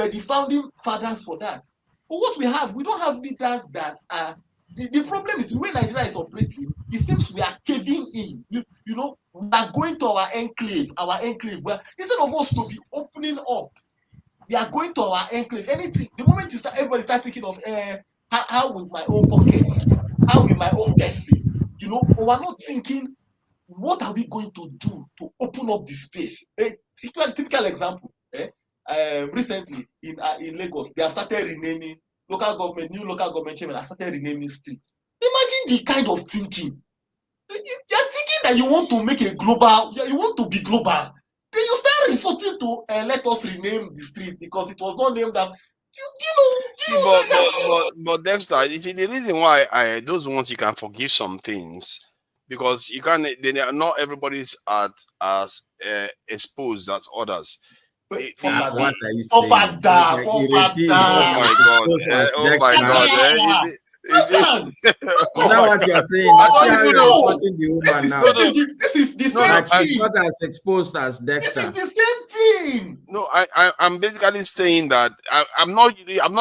the founding fathers for that. But what we don't have leaders that are. The problem is the way Nigeria is operating. It seems we are caving in. You know, we are going to our enclave. Where instead of us to be opening up, we are going to our enclave. Anything. The moment everybody start thinking of how with my own pocket, how with my own destiny. You know, but we're not thinking. What are we going to do to open up the space? A typical example. Recently in Lagos, they have started renaming new local government chairman have started renaming streets. Imagine the kind of thinking. You're thinking that you want to make you want to be global. Then you start resorting to let us rename the streets because it was not named that. But Dexter, you see, the reason why those ones you can forgive some things because you can't. Not everybody's as exposed as others. What are you saying? Oh my God! Is that what you are saying? This is the same thing. She's not as exposed as Dexter. This is the same nothing. No, I'm basically saying that I'm not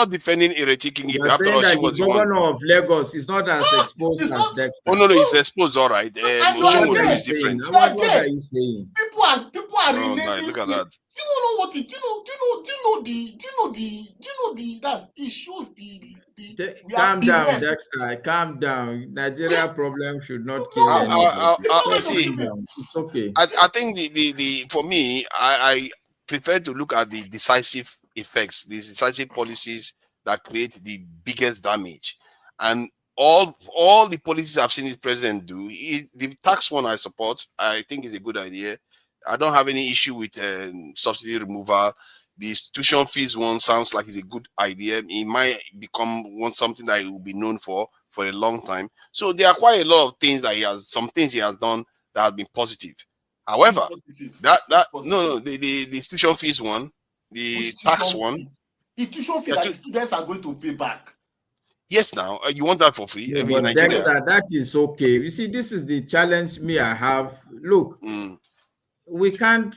defending Ireti Kingibe. You're After saying all, she that the was the one. governor of Lagos is not as exposed It's as not. Dexter. Oh no, he's exposed, all right. And you What are are Oshomole you is there. saying? different. You are What are there. you saying? People are Oh, renaming. guys, look at that. Do you know what it? Do you know that it shows the we have Calm been down, left. Dexter. Calm down. Nigeria problem should not kill No, anybody. it's not going Just to See, kill calm me. down. It's okay. I think the for me, I prefer to look at the decisive effects, the decisive policies that create the biggest damage, and all the policies I've seen the president do. The tax one I support. I think is a good idea. I don't have any issue with subsidy removal. The institution fees one sounds like it's a good idea. It might become something that he will be known for a long time. So there are quite a lot of things that some things he has done that have been positive. However, the institution fees one, the tax one. The tuition fee that the students are going to pay back. Yes, now you want that for free? No, In but Nigeria. Dexter, that is okay. You see, this is the challenge I have. Look, we can't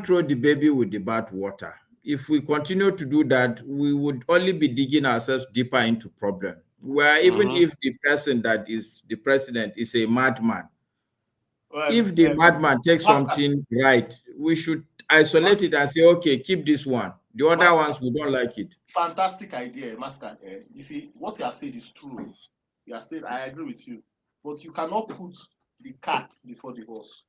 throw the baby with the bathwater. If we continue to do that, we would only be digging ourselves deeper into problem. Where even if the person that is the president is a madman, if the madman takes something right, we should isolate it and say, okay, keep this one. The other ones, we don't like it. Fantastic idea, Master. You see, what you have said is true. You have said, I agree with you. But you cannot put the cart before the horse.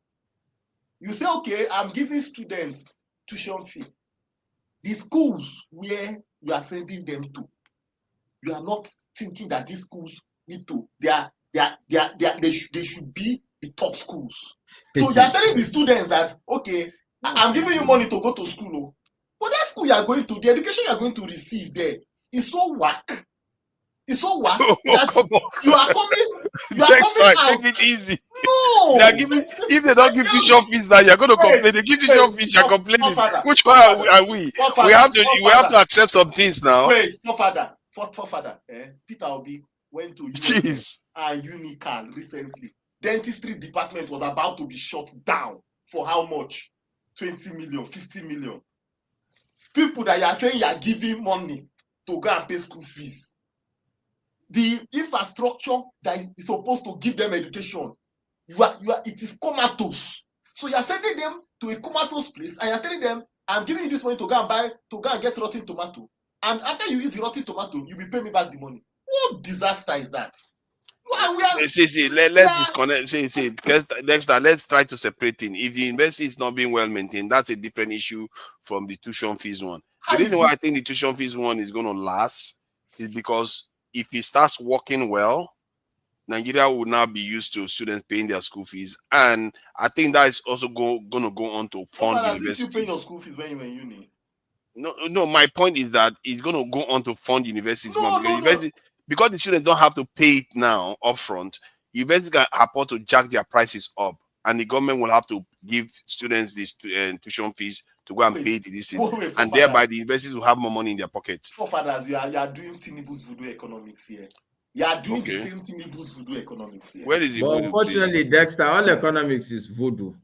You say, okay, I'm giving students tuition fee. The schools where you are sending them to, you are not thinking that these schools need to, they should be the top schools. So you are telling the students that, okay, I'm giving you money to go to school, but that school you are going to, the education you are going to receive there is so whack. It's so whack that you are coming out. Take it easy. No, they are giving, if they don't give tuition fees now, you're going to complain. They give tuition fees, you're complaining. Which one are we? We have to accept some things now. Wait, forefather. Peter Obi went to US and Unical recently. Dentistry department was about to be shut down for how much? 20 million, 50 million. People that you are saying you are giving money to go and pay school fees. The infrastructure that is supposed to give them education, it is comatose. So you are sending them to a comatose place and you are telling them, I'm giving you this money to go and get rotten tomato. And after you eat the rotten tomato, you will pay me back the money. What disaster is that? Let's disconnect. Next time, let's try to separate things. If the university is not being well maintained, that's a different issue from the tuition fees one. The reason why I think the tuition fees one is going to last is because if it starts working well, Nigeria will now be used to students paying their school fees, and I think that is also going to go on to fund universities. You pay your school fees when you were in uni. No. My point is that it's going to go on to fund universities because the students don't have to pay it now upfront. Universities can afford to jack their prices up, and the government will have to give students these tuition fees to go and pay this thing, and thereby the universities will have more money in their pockets. Forefathers, you are doing Tinubu's voodoo economics here. You are doing the same Tinubu's voodoo economics here. Where is it? But unfortunately, Dexter, all economics is voodoo.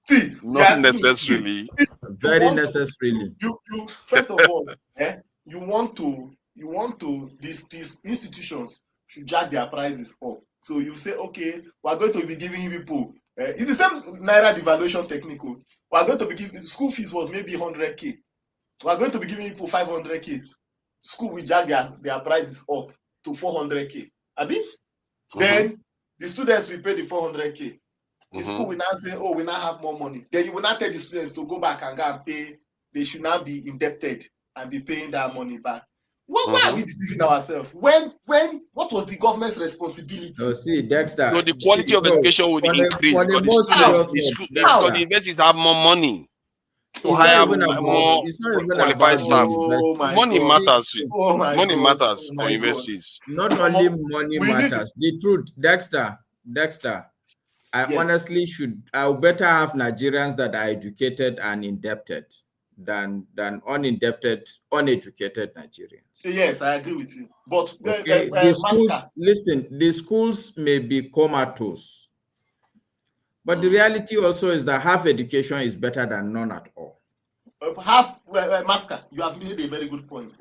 See, not necessarily. Very necessarily. You first of all, you want to these institutions should jack their prices up. So you say, okay, we are going to be giving people. It's the same naira devaluation technique. We are going to be giving school fees was maybe 100K. We are going to be giving people 500K. School will jack their prices up to 400K. Then the students will pay the 400K. The school will now say, oh, we now have more money. Then you will not tell the students to go back and go and pay. They should now be indebted and be paying that money back. Why are we deceiving ourselves? What was the government's responsibility? No, see, Dexter. No, the quality of education would increase because the universities have more money to hire more qualified staff. Money matters. Money matters for universities. Not only money matters. The truth, Dexter. I honestly I would better have Nigerians that are educated and indebted than uneducated Nigerians. Yes, I agree with you. But the schools may be comatose, But the reality also is that half education is better than none at all. Masker, you have made a very good point.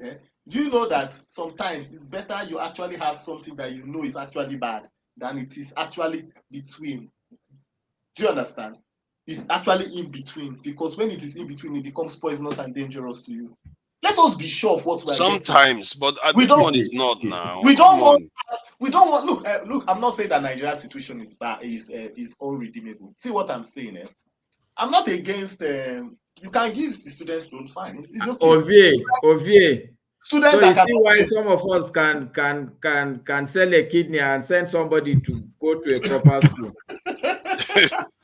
Do you know that sometimes it's better you actually have something that you know is actually bad than it is actually between? Do you understand? It's actually in between, because when it is in between, it becomes poisonous and dangerous to you. Let us be sure of what we are sometimes, getting. but this one is not now. We don't want. Look. I'm not saying that Nigeria's situation is bad, is unredeemable. See what I'm saying? I'm not against. You can give the students loan, fine. It's okay. Ovie. Students so that you see why some of us can sell a kidney and send somebody to go to a proper school.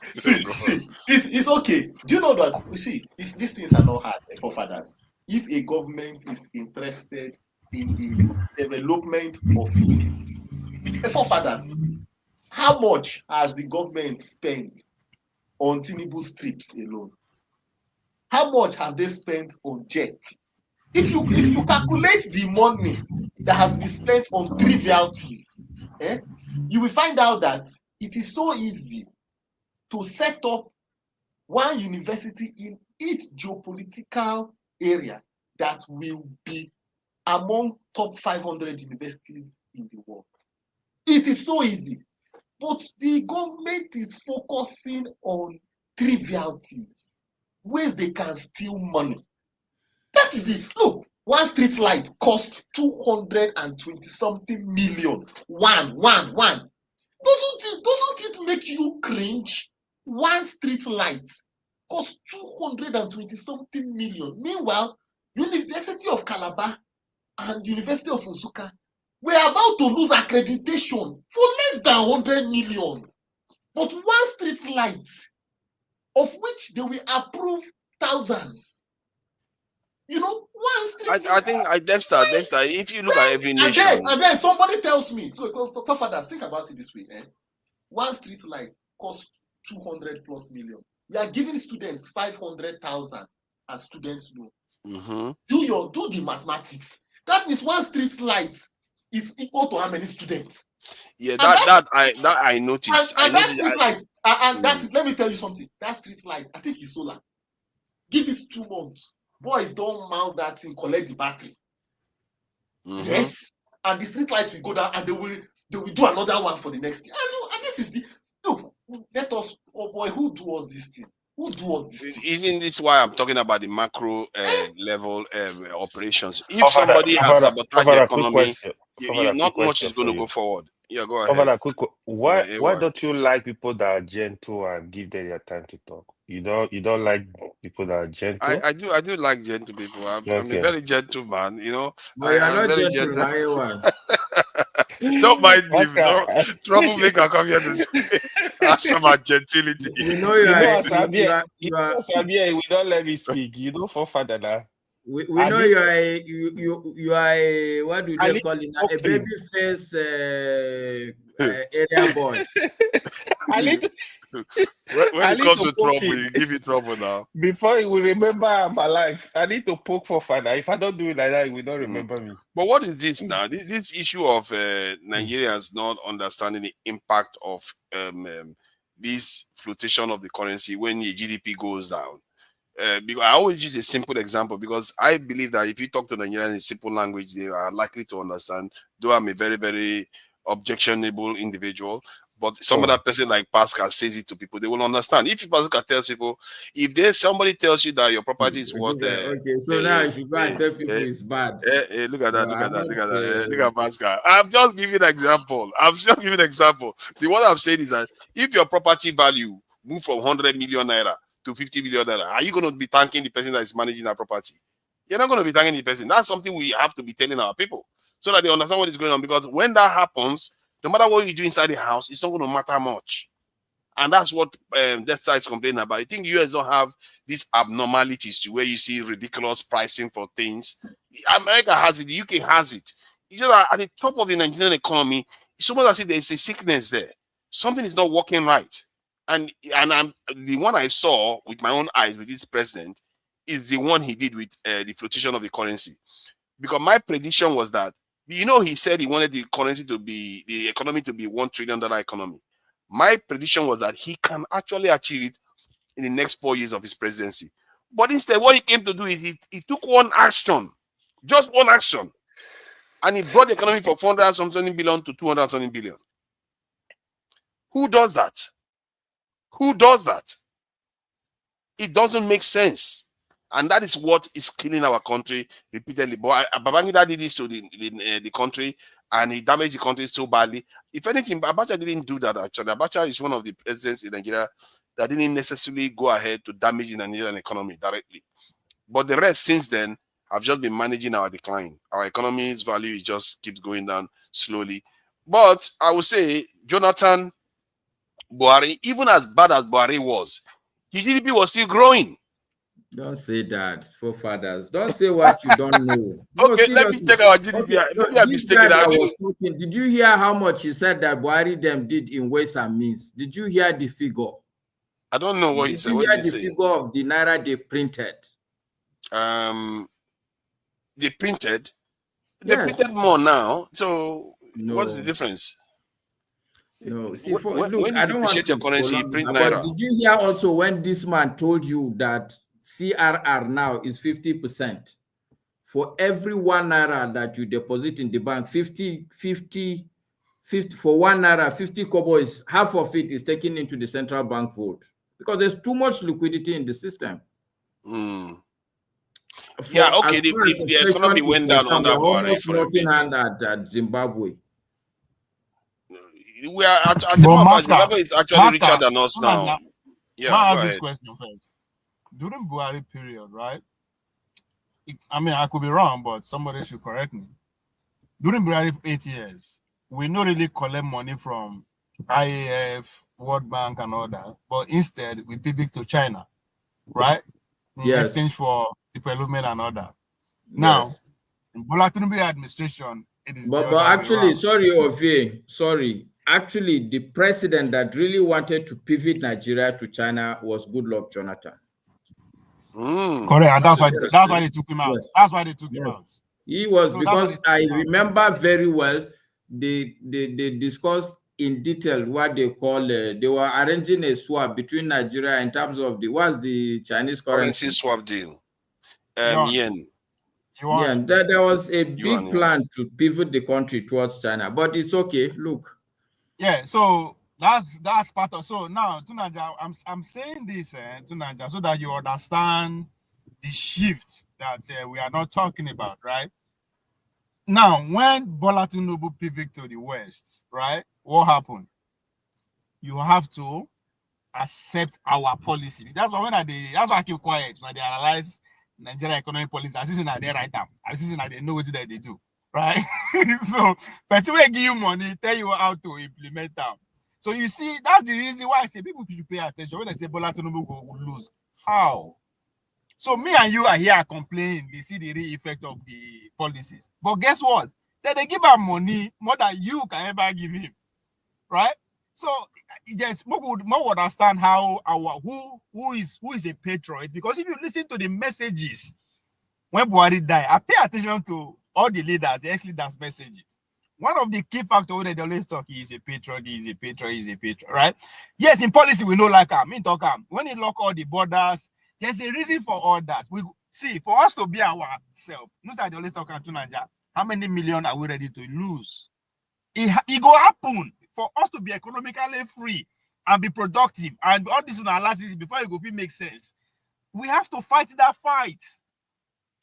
see, it's okay. Do you know that? You see, these things are not hard for fathers. If a government is interested in the development of its people, for fathers, how much has the government spent on Tinubu's trips alone? How much have they spent on jets? If you calculate the money that has been spent on trivialities, you will find out that it is so easy to set up one university in each geopolitical area that will be among top 500 universities in the world. It is so easy. But the government is focusing on trivialities, ways they can steal money. That is it. Look, one street light cost 220 something million. One. Doesn't it make you cringe? One street light cost 220 something million. Meanwhile, University of Calabar and University of Nsukka were about to lose accreditation for less than 100 million. But one street light, of which they will approve thousands. One street I think Dexter, if you look at every nation. And then somebody tells me, so fathers, think about it this way. One street light costs 200 plus million. You are giving students 500,000 as students loan. Mm-hmm. Do the mathematics. That means one street light is equal to how many students? Yeah, that I noticed. And that street light, let me tell you something. That street light, I think is solar. Give it 2 months. Boys don't mount that thing, collect the battery. Mm-hmm. Yes, and the street light will go down, and they will do another one for the next year. And this is look. Let us. Oh boy, who do us this thing? Isn't this why I'm talking about the macro level operations? If somebody has sabotaged the economy, not much is going to go forward. Yeah, go ahead. Why don't you like people that are gentle and give them their time to talk? You don't like people that are gentle? I do like gentle people. I'm a very gentle man, But you are not very gentle. Don't mind me. Troublemaker come here to ask about gentility. We don't let me speak. You know, for father now. We know you are a what do they call it? A baby face area boy. When it comes to trouble, you give it trouble now. Before you will remember I'm alive, I need to poke for father. If I don't do it like that, he will not remember me. But what is this now? This issue of Nigerians not understanding the impact of this fluctuation of the currency when the GDP goes down. Because I always use a simple example, because I believe that if you talk to Nigerians in simple language, they are likely to understand. Though I'm a very, very objectionable individual, but some other person like Pascal says it to people, they will understand. If Pascal tells people, if somebody tells you that your property is worth, so now if you go and tell people it's bad. Look at that, look at Pascal. I'm just giving an example. The one I'm saying is that if your property value move from 100 million naira to 50 million naira, are you going to be thanking the person that is managing that property? You're not going to be thanking the person. That's something we have to be telling our people so that they understand what is going on. Because when that happens, no matter what you do inside the house, it's not going to matter much. And that's what Dexter is complaining about. I think US don't have these abnormalities to where you see ridiculous pricing for things. America has it. The UK has it. You know, at the top of the Nigerian economy, it's almost as if there's a sickness there. Something is not working right. And the one I saw with my own eyes with this president is the one he did with the fluctuation of the currency. Because my prediction was that, he said he wanted the economy to be $1 trillion economy. My prediction was that he can actually achieve it in the next 4 years of his presidency. But instead, what he came to do is he took one action, just one action, and he brought the economy from 400 something billion to 200 something billion. Who does that? Who does that? It doesn't make sense. And that is what is killing our country repeatedly. But Babangida did this to the country, and he damaged the country so badly. If anything, Abacha didn't do that, actually. Abacha is one of the presidents in Nigeria that didn't necessarily go ahead to damage the Nigerian economy directly. But the rest since then have just been managing our decline. Our economy's value just keeps going down slowly. But I would say Jonathan Buhari, even as bad as Buhari was, his GDP was still growing. Don't say that, forefathers. Don't say what you don't know. Okay, let me take our GDP. Okay, maybe I'm mistaken. Did you hear how much he said that Buhari them did in ways and means? Did you hear the figure? I don't know what he said. Did you What hear did he the say? figure of the naira they printed? They printed. They Yes. printed more now. So No. what's the difference? No, see, When look, did I you don't want appreciate to your currency? You prolong print it, naira. but did you hear also when this man told you that CRR now is 50%? For every 1 naira that you deposit in the bank, 50 for 1 naira, 50 kobo is half of it is taken into the central bank vault because there's too much liquidity in the system. Yeah, okay. The economy went down under Buhari, almost for a bit. knocking hand at Zimbabwe. We are at the moment. Zimbabwe is actually richer than us now. Yeah, I'll go ask this ahead. question first. During Buhari period, right? I mean, I could be wrong, but somebody should correct me. During Buhari 8 years, we not really collect money from IAF, World Bank, and all that, but instead we pivot to China, right? In exchange for development and all that. Now, in Bola Tinubu administration, it is But actually, sorry, Ovie, sorry. Actually, the president that really wanted to pivot Nigeria to China was Goodluck Jonathan. Correct, and that's why they took him out. Yes. That's why they took him out. He was, So because I remember very well, they discussed in detail what they call, they were arranging a swap between Nigeria in terms of what's the Chinese currency swap deal. Yen. Yeah, there was a big plan to pivot the country towards China, but it's okay. Look. Yeah, so that's part of. So now, Tunaja, I'm saying this, Tunaja, so that you understand the shift that we are not talking about, right? Now, when Bola Tinubu pivoted to the West, right? What happened? You have to accept our policy. That's why that's why I keep quiet when they analyze Nigeria economic policy. I see that they write them. I see that they know what that they do, right? So, person will give you money, tell you how to implement them. So you see, that's the reason why I say people should pay attention when I say Bola Tinubu will lose. How? So me and you are here complaining. They see the real effect of the policies, but guess what? Then they give him money more than you can ever give him, right? So yes, more would understand how who is a patriot, because if you listen to the messages when Buhari died, I pay attention to all the leaders, the ex-leaders' messages. One of the key factors that they always talk is a patriot, he is a patriot, he is a patriot, right? Yes, in policy we know like him. When he lock all the borders, there's a reason for all that. We see, for us to be ourselves, most of the always talk to Nigeria, how many million are we ready to lose? It go happen. For us to be economically free and be productive and all this analysis before it go make sense, we have to fight that fight.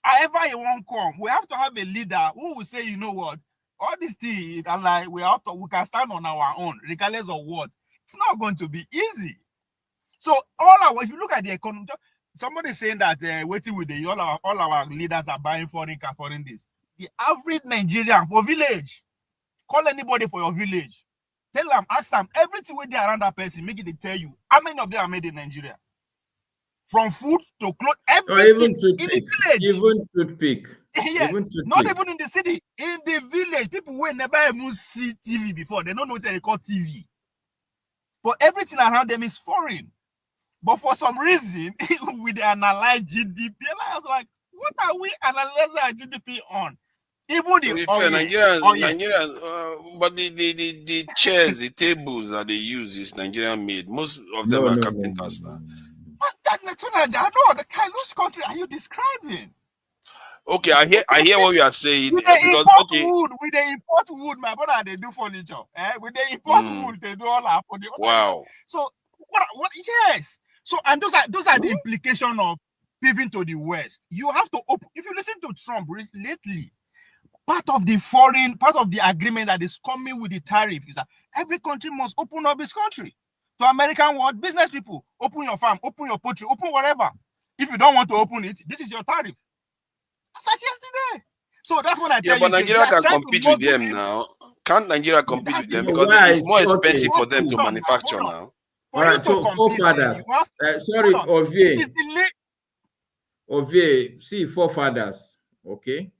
However it won't come, we have to have a leader who will say, you know what, all these things, like we can stand on our own, regardless of what. It's not going to be easy. So if you look at the economy, somebody saying that waiting with all our leaders are buying foreign car, foreign this. The average Nigerian for village, call anybody for your village. Tell them, ask them, everything with around that person, make it tell you how many of them are made in Nigeria. From food to clothes, everything in the village. Even toothpick. Yes, not even in the city. In the village, people will never even see TV before. They don't know what they call TV. But everything around them is foreign. But for some reason, we analyze GDP. And I was like, what are we analyzing our GDP on? Even To the be fair, oil. Nigerians, but the chairs, the tables that they use is Nigerian made. Most of them No, are no, no, carpenters now. But that no, the kind which country are you describing? Okay, I hear what you are saying We they because import okay. wood. We they import wood, my brother. They do furniture. We they import wood. They do all that for the. Wow. So what? Yes. So and those are the implication of pivoting to the West. You have to open. If you listen to Trump lately, part of the agreement that is coming with the tariff is that every country must open up its country to American world business people. Open your farm, open your poultry, open whatever. If you don't want to open it, this is your tariff. I said yesterday. So that's what I tell you. Yeah, but Nigeria can compete with them now. Can't Nigeria compete with them because it's more expensive for them to manufacture now? All right, so forefathers. Sorry, Ovie, see, forefathers, okay?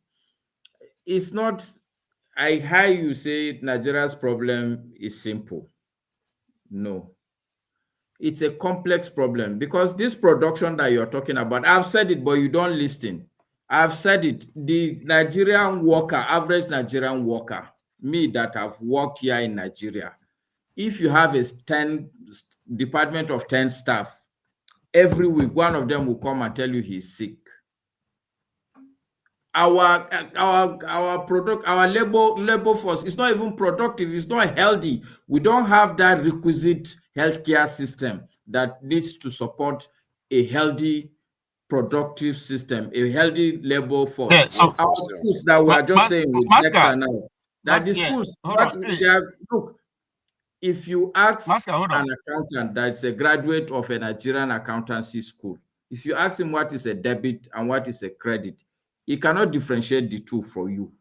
It's not, I hear you say Nigeria's problem is simple. No. It's a complex problem because this production that you're talking about, I've said it, but you don't listen. I've said it. The Nigerian worker, average Nigerian worker, me that have worked here in Nigeria, if you have a department of 10 staff, every week, one of them will come and tell you he's sick. Our labor force is not even productive. It's not healthy. We don't have that requisite healthcare system that needs to support a healthy, productive system, a healthy labor force. Yeah, so our schools that we are just saying with Nectar now, that the schools, look, if you ask an accountant that's a graduate of a Nigerian accountancy school, if you ask him what is a debit and what is a credit, he cannot differentiate the two for you.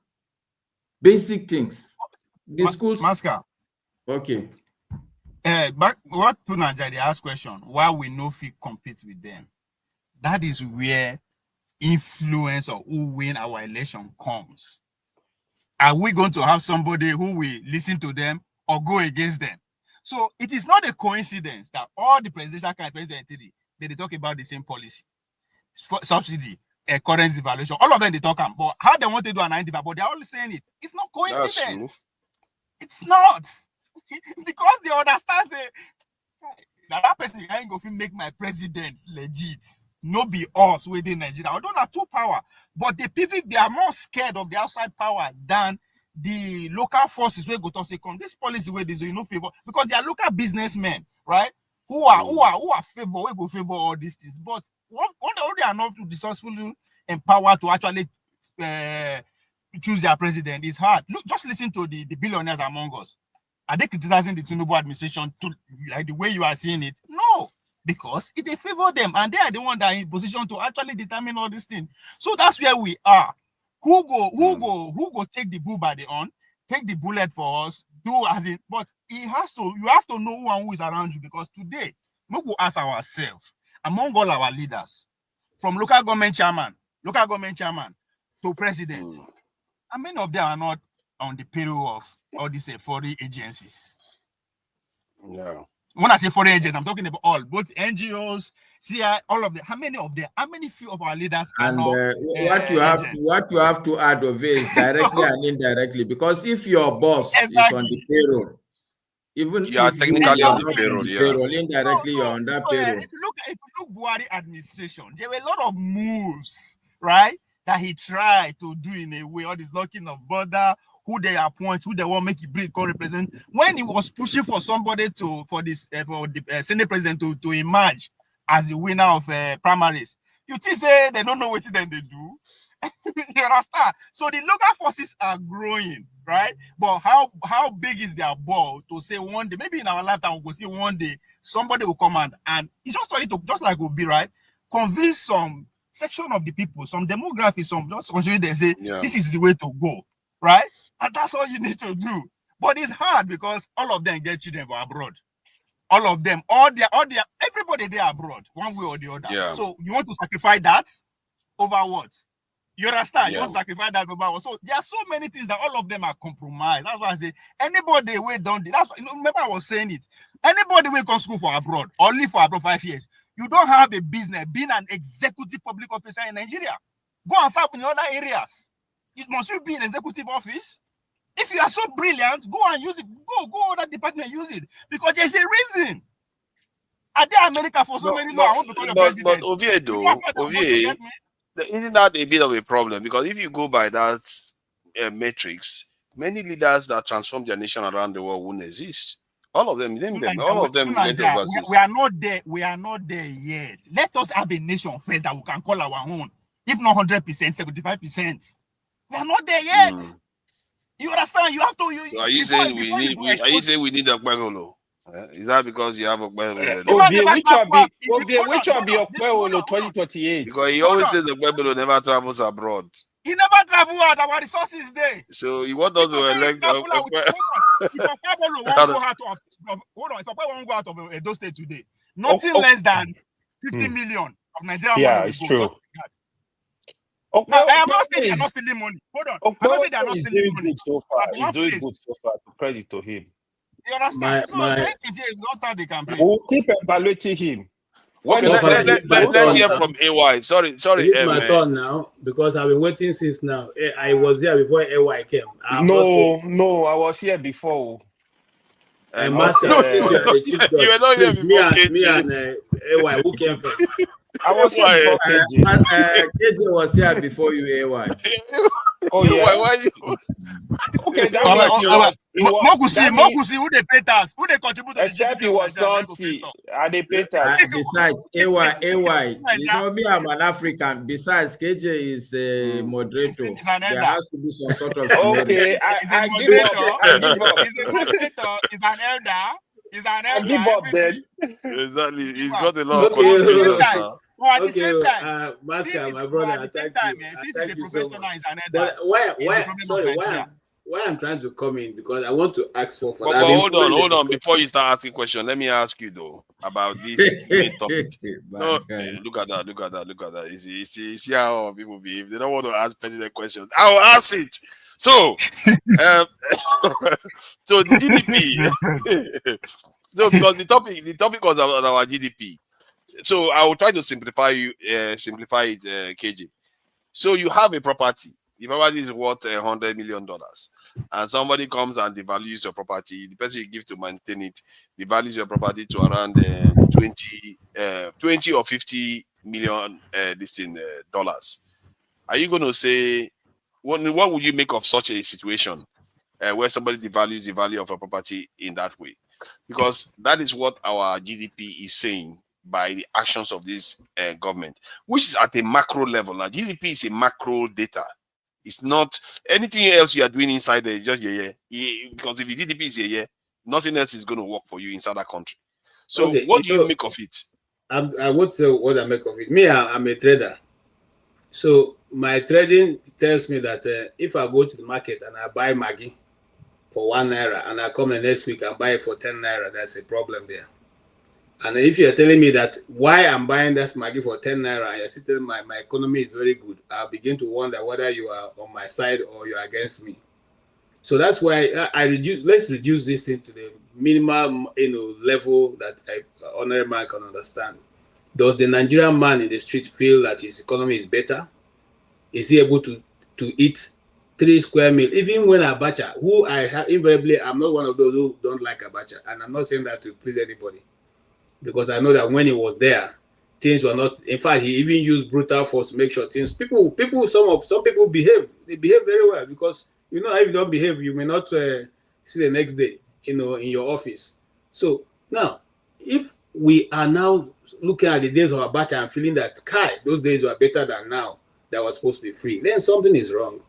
Basic things. The schools. Okay. But what to Nigeria ask question? Why we no fit compete with them? That is where influence of who win our election comes. Are we going to have somebody who will listen to them or go against them? So it is not a coincidence that all the presidential candidates they talk about the same policy, subsidy, currency valuation. All of them they talk about, but how they want to do an identify, but they're all saying it. It's not coincidence. It's not because they understand say that person ain't going to make my president legit. No be us within Nigeria. I don't have two power, but the people they are more scared of the outside power than the local forces where go to say come. This policy where there's no favor because they are local businessmen, right? Who are favor, we go favor all these things. But one they are not too successfully empowered to actually choose their president is hard. Look, just listen to the billionaires among us. Are they criticizing the Tinubu administration to like the way you are seeing it? No, because it they favor them and they are the one that are in position to actually determine all these things. So that's where we are. Who go take the bull by the horn, take the bullet for us, do as it, but you have to know who is around you because today we will ask ourselves among all our leaders, from local government chairman to president, how many of them are not on the payroll of all these foreign agencies? No. When I say foreign agents, I'm talking about all, both NGOs, CI, all of them. How many few of our leaders are and not what you have to add of it is directly and indirectly, because if your boss is on the payroll, even you are technically on the payroll, indirectly you're on that payroll. If you look Buhari administration, there were a lot of moves, right, that he tried to do in a way, all this locking of border, who they appoint, who they want make it bring, represent. When he was pushing for somebody for the Senate president to emerge as the winner of primaries, you think say they don't know what then they do. You understand? So the local forces are growing, right? But how big is their ball to say one day, maybe in our lifetime we'll see one day somebody will come and it's just to just like Obi, right? Convince some section of the people, some demography, some just they say this is the way to go, right? And that's all you need to do. But it's hard because all of them get children for abroad. All of them, everybody there abroad, one way or the other. Yeah. So you want to sacrifice that over what? You understand? You want to sacrifice that over what? So there are so many things that all of them are compromised. That's why I say anybody who don't. That's why, remember I was saying it. Anybody who come school for abroad or live for abroad 5 years, you don't have a business being an executive public officer in Nigeria. Go and serve in other areas. Must you be in executive office? If you are so brilliant, go and use it. Go other department, use it. Because there's a reason. Are they America for so many long? I want to become the president. But Ovie, isn't that a bit of a problem? Because if you go by that matrix, many leaders that transform their nation around the world wouldn't exist. All of them, name them. All of them went overseas. We are not there. We are not there yet. Let us have a nation first that we can call our own. If not 100%, 75%. We are not there yet. You understand? You have to. So are you saying we need a Okpebholo? Is that because you have Okpebholo? Which one be Okpebholo 2028? Because he always says Okpebholo never travels abroad. He never travel out. Our resources there. So you want us to elect Okpebholo won't go out of Edo State today. Nothing less than 50 million of Nigerian money. Yeah, it's true. Now, I am not saying they are not stealing money. Hold on. I'm not saying they are not stealing money. So far. He's doing good so far. Credit to him. You understand? So don't start the campaign. We'll keep evaluating him. Okay, let's hear from AY. Sorry. It's my turn now because I've been waiting since now. I was here before AY came. No, I was here before. Master, you were not here before me and AY. Who came first? I was here before KJ. KJ was here before you, AY. Oh yeah. Why you? Okay, that Mokusi, who they pay tax? Who they contribute to the except he was naughty. And they pay tax. Besides, AY, you know me, I'm an African. Besides, KJ is a moderator. There has to be some sort of okay. I give up. He's a moderator. He's an elder. He's an elder. I give up then. Exactly. He's got a lot of qualifications. At the same time, Master, my brother, at the same time, since he's a professional, he's an elder. But why I'm trying to come in because I want to ask for But hold on. Before you start asking questions, let me ask you though about this main topic. No, look at that. You see how people behave. They don't want to ask president questions. I'll ask it. So, so the GDP. So because the topic was about our GDP. So I will try to simplify it, KJ. So you have a property. The property is worth $100 million, and somebody comes and devalues your property. The person you give to maintain it devalues your property to around 20 or 50 million dollars. Are you going to say what would you make of such a situation where somebody devalues the value of a property in that way? Because that is what our GDP is saying by the actions of this government, which is at a macro level. Now, GDP is a macro data. It's not anything else you are doing inside there. Just because if the GDP is nothing else is going to work for you inside that country. So, okay, what do you make of it? I would say what I make of it. Me, I'm a trader. So my trading tells me that if I go to the market and I buy Maggi for ₦1 and I come the next week and buy it for 10 naira, that's a problem there. And if you're telling me that why I'm buying that Maggi for 10 naira and you're still telling me my economy is very good, I'll begin to wonder whether you are on my side or you're against me. So that's why let's reduce this into the minimum level that an ordinary man can understand. Does the Nigerian man in the street feel that his economy is better? Is he able to eat 3 square meals? Even when Abacha, who I have invariably, I'm not one of those who don't like Abacha, and I'm not saying that to please anybody, because I know that when he was there, things were not. In fact, he even used brutal force to make sure things. Some people behave. They behave very well because if you don't behave, you may not see the next day. In your office. So now, if we are now looking at the days of Abacha and feeling that those days were better than now, that was supposed to be free, then something is wrong.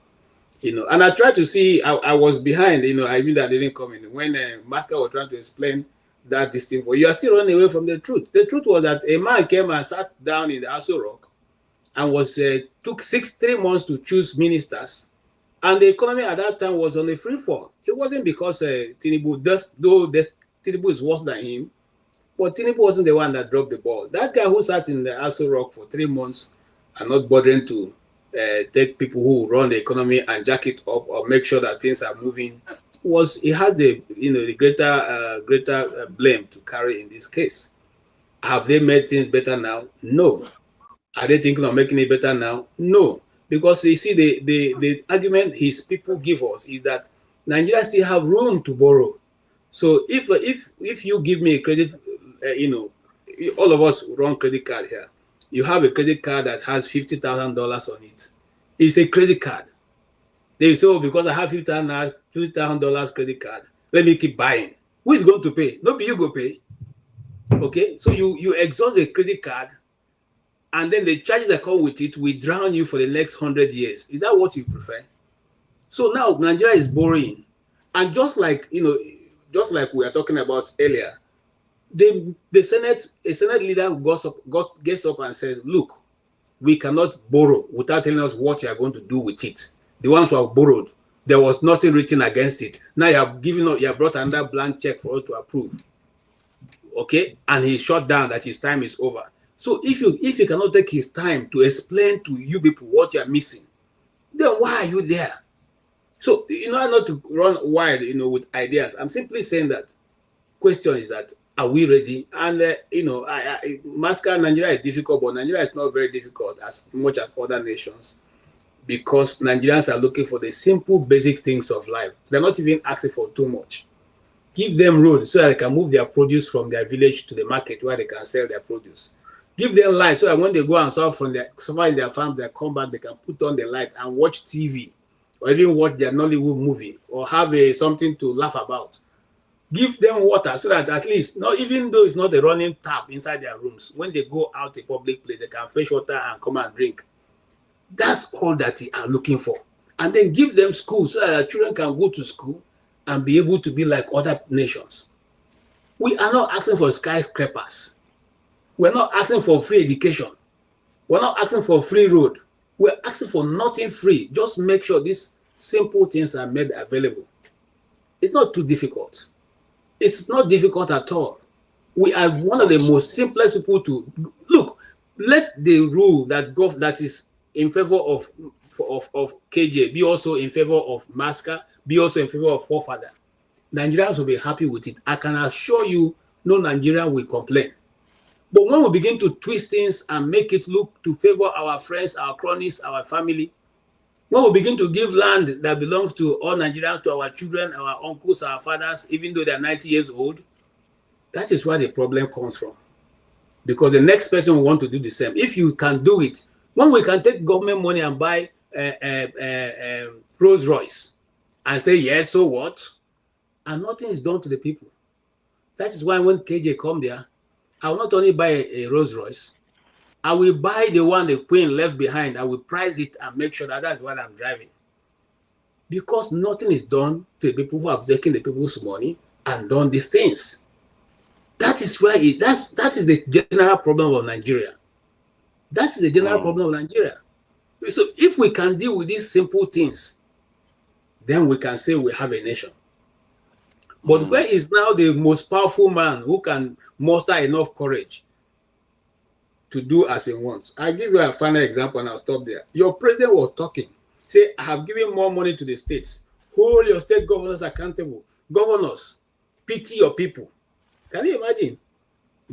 And I tried to see. I was behind. I knew that didn't come in when Masker was trying to explain that this thing for you are still running away from the truth. The truth was that a man came and sat down in the Aso Rock and took 3 months to choose ministers, and the economy at that time was on a free fall. It wasn't because Tinubu, though Tinubu is worse than him, but Tinubu wasn't the one that dropped the ball. That guy who sat in the Aso Rock for 3 months and not bothering to take people who run the economy and jack it up or make sure that things are moving, he has the greater blame to carry in this case. Have they made things better now? No. Are they thinking of making it better now? No. Because you see, the argument his people give us is that Nigeria still have room to borrow. So if you give me a credit, all of us run credit card here. You have a credit card that has $50,000 on it. It's a credit card. They say, oh, because I have $50,000 credit card, let me keep buying. Who is going to pay? Nobody you go pay. Okay, so you exhaust the credit card, and then the charges that come with it will drown you for the next 100 years. Is that what you prefer? So now Nigeria is borrowing, and just like we are talking about earlier, a Senate leader gets up and says, "Look, we cannot borrow without telling us what you are going to do with it. The ones who have borrowed, there was nothing written against it. Now you have brought another blank check for us to approve." Okay, and he shut down that his time is over. So if you cannot take his time to explain to you people what you are missing, then why are you there? So not to run wild, with ideas. I'm simply saying that question is that, are we ready? And Masca, Nigeria is difficult, but Nigeria is not very difficult as much as other nations, because Nigerians are looking for the simple, basic things of life. They're not even asking for too much. Give them roads so that they can move their produce from their village to the market where they can sell their produce. Give them light so that when they go and solve in their farm, they come back, they can put on the light and watch TV, or even watch their Nollywood movie, or have something to laugh about. Give them water so that at least, even though it's not a running tap inside their rooms, when they go out to a public place, they can fetch water and come and drink. That's all that they are looking for. And then give them schools so that their children can go to school and be able to be like other nations. We are not asking for skyscrapers. We're not asking for free education. We're not asking for free road. We're asking for nothing free. Just make sure these simple things are made available. It's not too difficult. It's not difficult at all. We are one of the most simplest people to look. Let the rule that is in favor of KJ be also in favor of Masca, be also in favor of Forefather. Nigerians will be happy with it. I can assure you, no Nigerian will complain. But when we begin to twist things and make it look to favor our friends, our cronies, our family, when we begin to give land that belongs to all Nigerians, to our children, our uncles, our fathers, even though they're 90 years old, that is where the problem comes from. Because the next person will want to do the same. If you can do it, when we can take government money and buy Rolls Royce and say, yes, so what? And nothing is done to the people. That is why when KJ come there, I will not only buy a Rolls Royce, I will buy the one the Queen left behind. I will price it and make sure that that's what I'm driving. Because nothing is done to the people who have taken the people's money and done these things. That is why that is the general problem of Nigeria. That is the general problem of Nigeria. So if we can deal with these simple things, then we can say we have a nation. But where is now the most powerful man who can muster enough courage to do as he wants? I'll give you a final example and I'll stop there. Your president was talking. Say, I have given more money to the states. Hold your state governors accountable. Governors, pity your people. Can you imagine?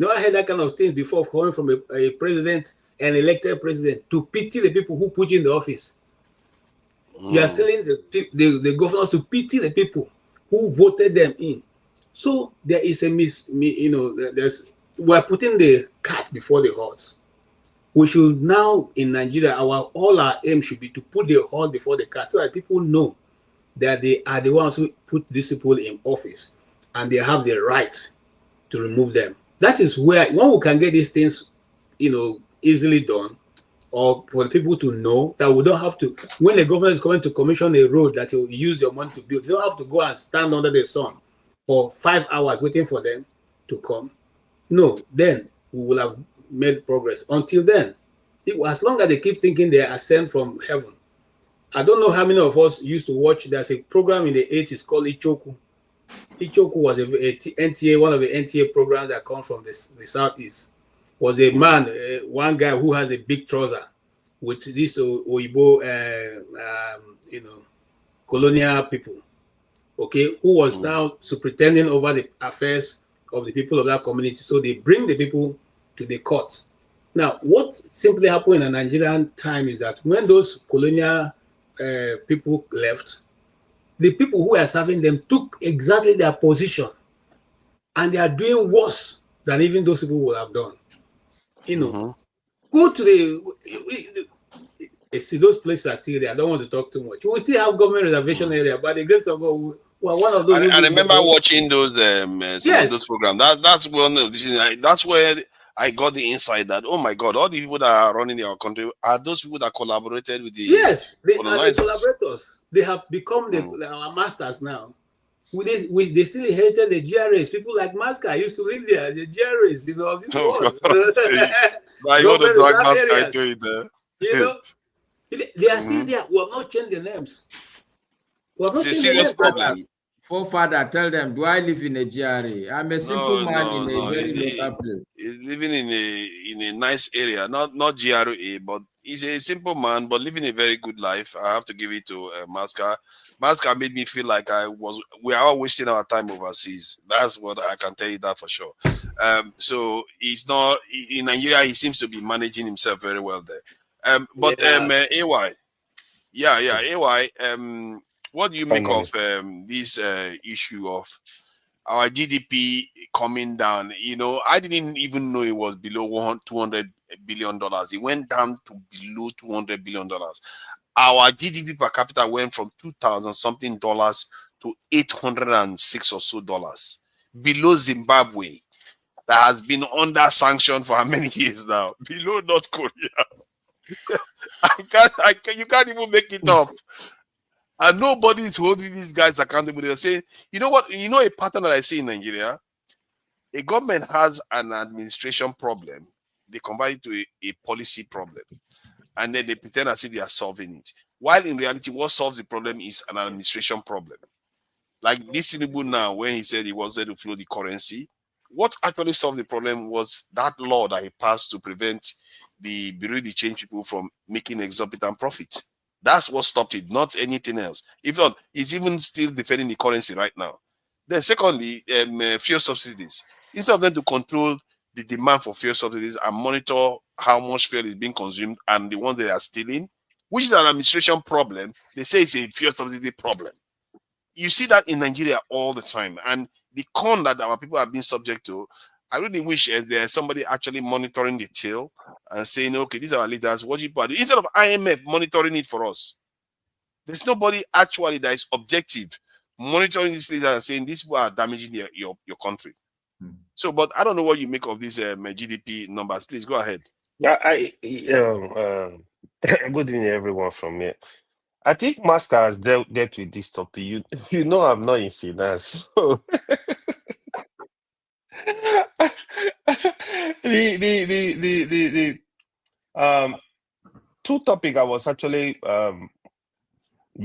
I heard that kind of things before coming from a president, an elected president, to pity the people who put you in the office. You are telling the governors to pity the people who voted them in. So there is a we're putting the cart before the horse. We should now in Nigeria, all our aim should be to put the horse before the cart so that people know that they are the ones who put these people in office and they have the right to remove them. That is where, when we can get these things, easily done, or for people to know that we don't have to, when the government is going to commission a road that will use your money to build, you don't have to go and stand under the sun for 5 hours waiting for them to come. No, then we will have made progress. Until then, as long as they keep thinking they are sent from heaven. I don't know how many of us used to watch, there's a program in the 80s called Ichoku. Ichoku was a NTA, one of the NTA programs that comes from the Southeast. Was a man, one guy who has a big trouser with this Oyibo, colonial people, okay, who was now superintending over the affairs of the people of that community. So they bring the people to the court Now, what simply happened in a Nigerian time is that when those colonial people left, the people who were serving them took exactly their position, and they are doing worse than even those people would have done. You know, go to see, those places are still there. I don't want to talk too much. We still have government reservation area, but the grace of God, well, one of those. I remember watching those some of those programs. That's one of that's where I got the insight that, oh my God, all the people that are running our country are those people that collaborated with the they are the colonizers. collaborators. They have become our masters now. They still inherited the GRAs. People like Masca used to live there. The GRAs, you know, of this world. I want to drag Masca into it there. You know, they are still there. We have not changed the names. It's a serious problem. Forefather, tell them, do I live in a GRA? I'm a simple man in a very local place. He's living in a nice area, not GRA, but he's a simple man, but living a very good life. I have to give it to Masca. Masca made me feel like we are all wasting our time overseas. That's what I can tell you that for sure. So he's not in Nigeria. He seems to be managing himself very well there. AY, AY. What do you make of this issue of our GDP coming down? You know, I didn't even know it was below $200 billion. It went down to below $200 billion. Our GDP per capita went from $2,000 something dollars to $806 or so dollars. Below Zimbabwe, that has been under sanction for how many years now? Below North Korea. You can't even make it up. And nobody is holding these guys accountable. They're saying, you know what? You know a pattern that I see in Nigeria? A government has an administration problem. They convert it to a policy problem. And then they pretend as if they are solving it. While in reality, what solves the problem is an administration problem. Like this Tinubu now, when he said he was there to flow the currency, what actually solved the problem was that law that he passed to prevent the Bureau de Change people from making exorbitant profit. That's what stopped it, not anything else. If not, he's even still defending the currency right now. Then secondly, fuel subsidies. Instead of them to control the demand for fuel subsidies and monitor how much fuel is being consumed and the ones they are stealing, which is an administration problem, they say it's a fuel subsidy problem. You see that in Nigeria all the time. And the con that our people have been subject to, I really wish there's somebody actually monitoring the till and saying, okay, these are our leaders, what you do. Instead of IMF monitoring it for us, there's nobody actually that is objective monitoring these leaders and saying these people are damaging your country. So, but I don't know what you make of these GDP numbers. Please go ahead. Yeah, good evening, everyone from here. I think Master has dealt with this topic. You know, I'm not in finance. So the two topic I was actually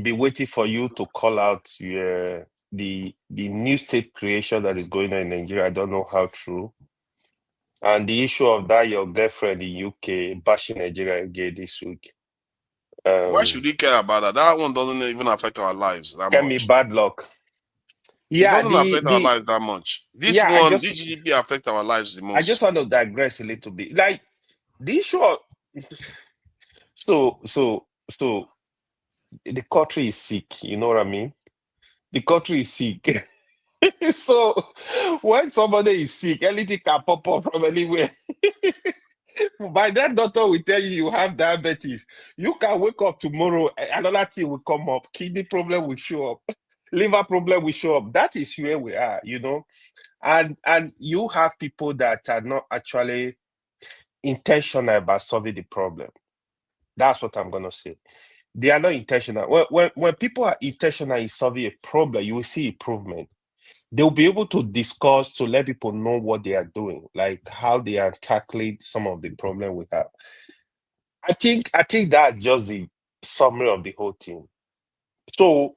be waiting for you to call out the new state creation that is going on in Nigeria. I don't know how true. And the issue of that your girlfriend in UK bashing Nigeria gay this week. Why should we care about that? That one doesn't even affect our lives that much. Me bad luck. Yeah, it doesn't affect our lives that much. This GDP affects our lives the most. I just want to digress a little bit. Like the issue of so the country is sick, you know what I mean? The country is sick. So when somebody is sick, anything can pop up from anywhere. By then, doctor will tell you have diabetes. You can wake up tomorrow, another thing will come up. Kidney problem will show up. Liver problem will show up. That is where we are, you know. And you have people that are not actually intentional about solving the problem. That's what I'm gonna say. They are not intentional. When people are intentional in solving a problem, you will see improvement. They'll be able to discuss to let people know what they are doing, like how they are tackling some of the problem we have. I think that's just the summary of the whole thing. So,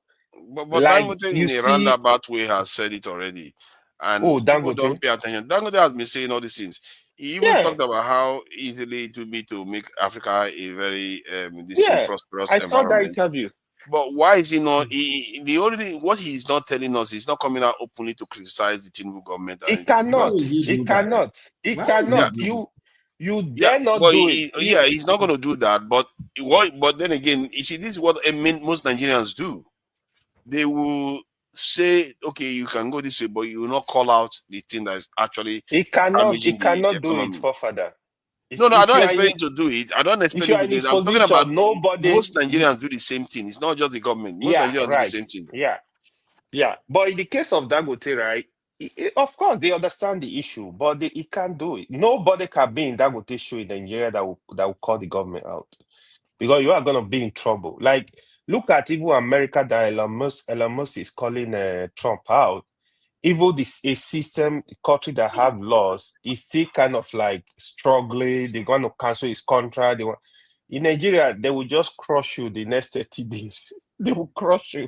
but like Dangote in a roundabout way has said it already, and people don't pay attention. Dangote has been saying all these things. He even talked about how easily it would be to make Africa a very prosperous environment. I saw that interview. But why is he not? The only thing, what he's not telling us, he's not coming out openly to criticize the Tinubu government. It cannot. It cannot. It cannot. You dare not do it. He's not going to do that. But then again, you see, this is what most Nigerians do. They will say, okay, you can go this way, but you will not call out the thing that is actually damaging the do economy. it, Father. No, I don't expect him to do it. I don't expect him to do it. I'm talking about most Nigerians do the same thing. It's not just the government. Most Nigerians do the same thing. Yeah. But in the case of Dangote, right, of course, they understand the issue, but he can't do it. Nobody can be in Dangote shoe in Nigeria that will call the government out, because you are going to be in trouble. Like, look at even America that Elon Musk is calling Trump out. Even a country that have laws is still kind of like struggling. They're going to cancel his contract. In Nigeria, they will just crush you the next 30 days. They will crush you.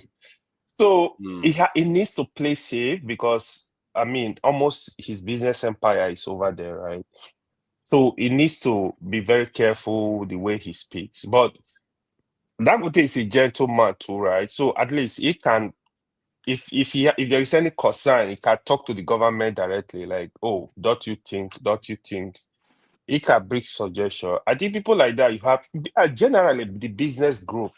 So it needs to play safe, because I mean, almost his business empire is over there, right? So he needs to be very careful with the way he speaks. But Dangote is a gentleman too, right? So at least he can, if there is any concern, he can talk to the government directly, like, oh, don't you think? He can bring suggestion. I think people like that, you have generally the business group,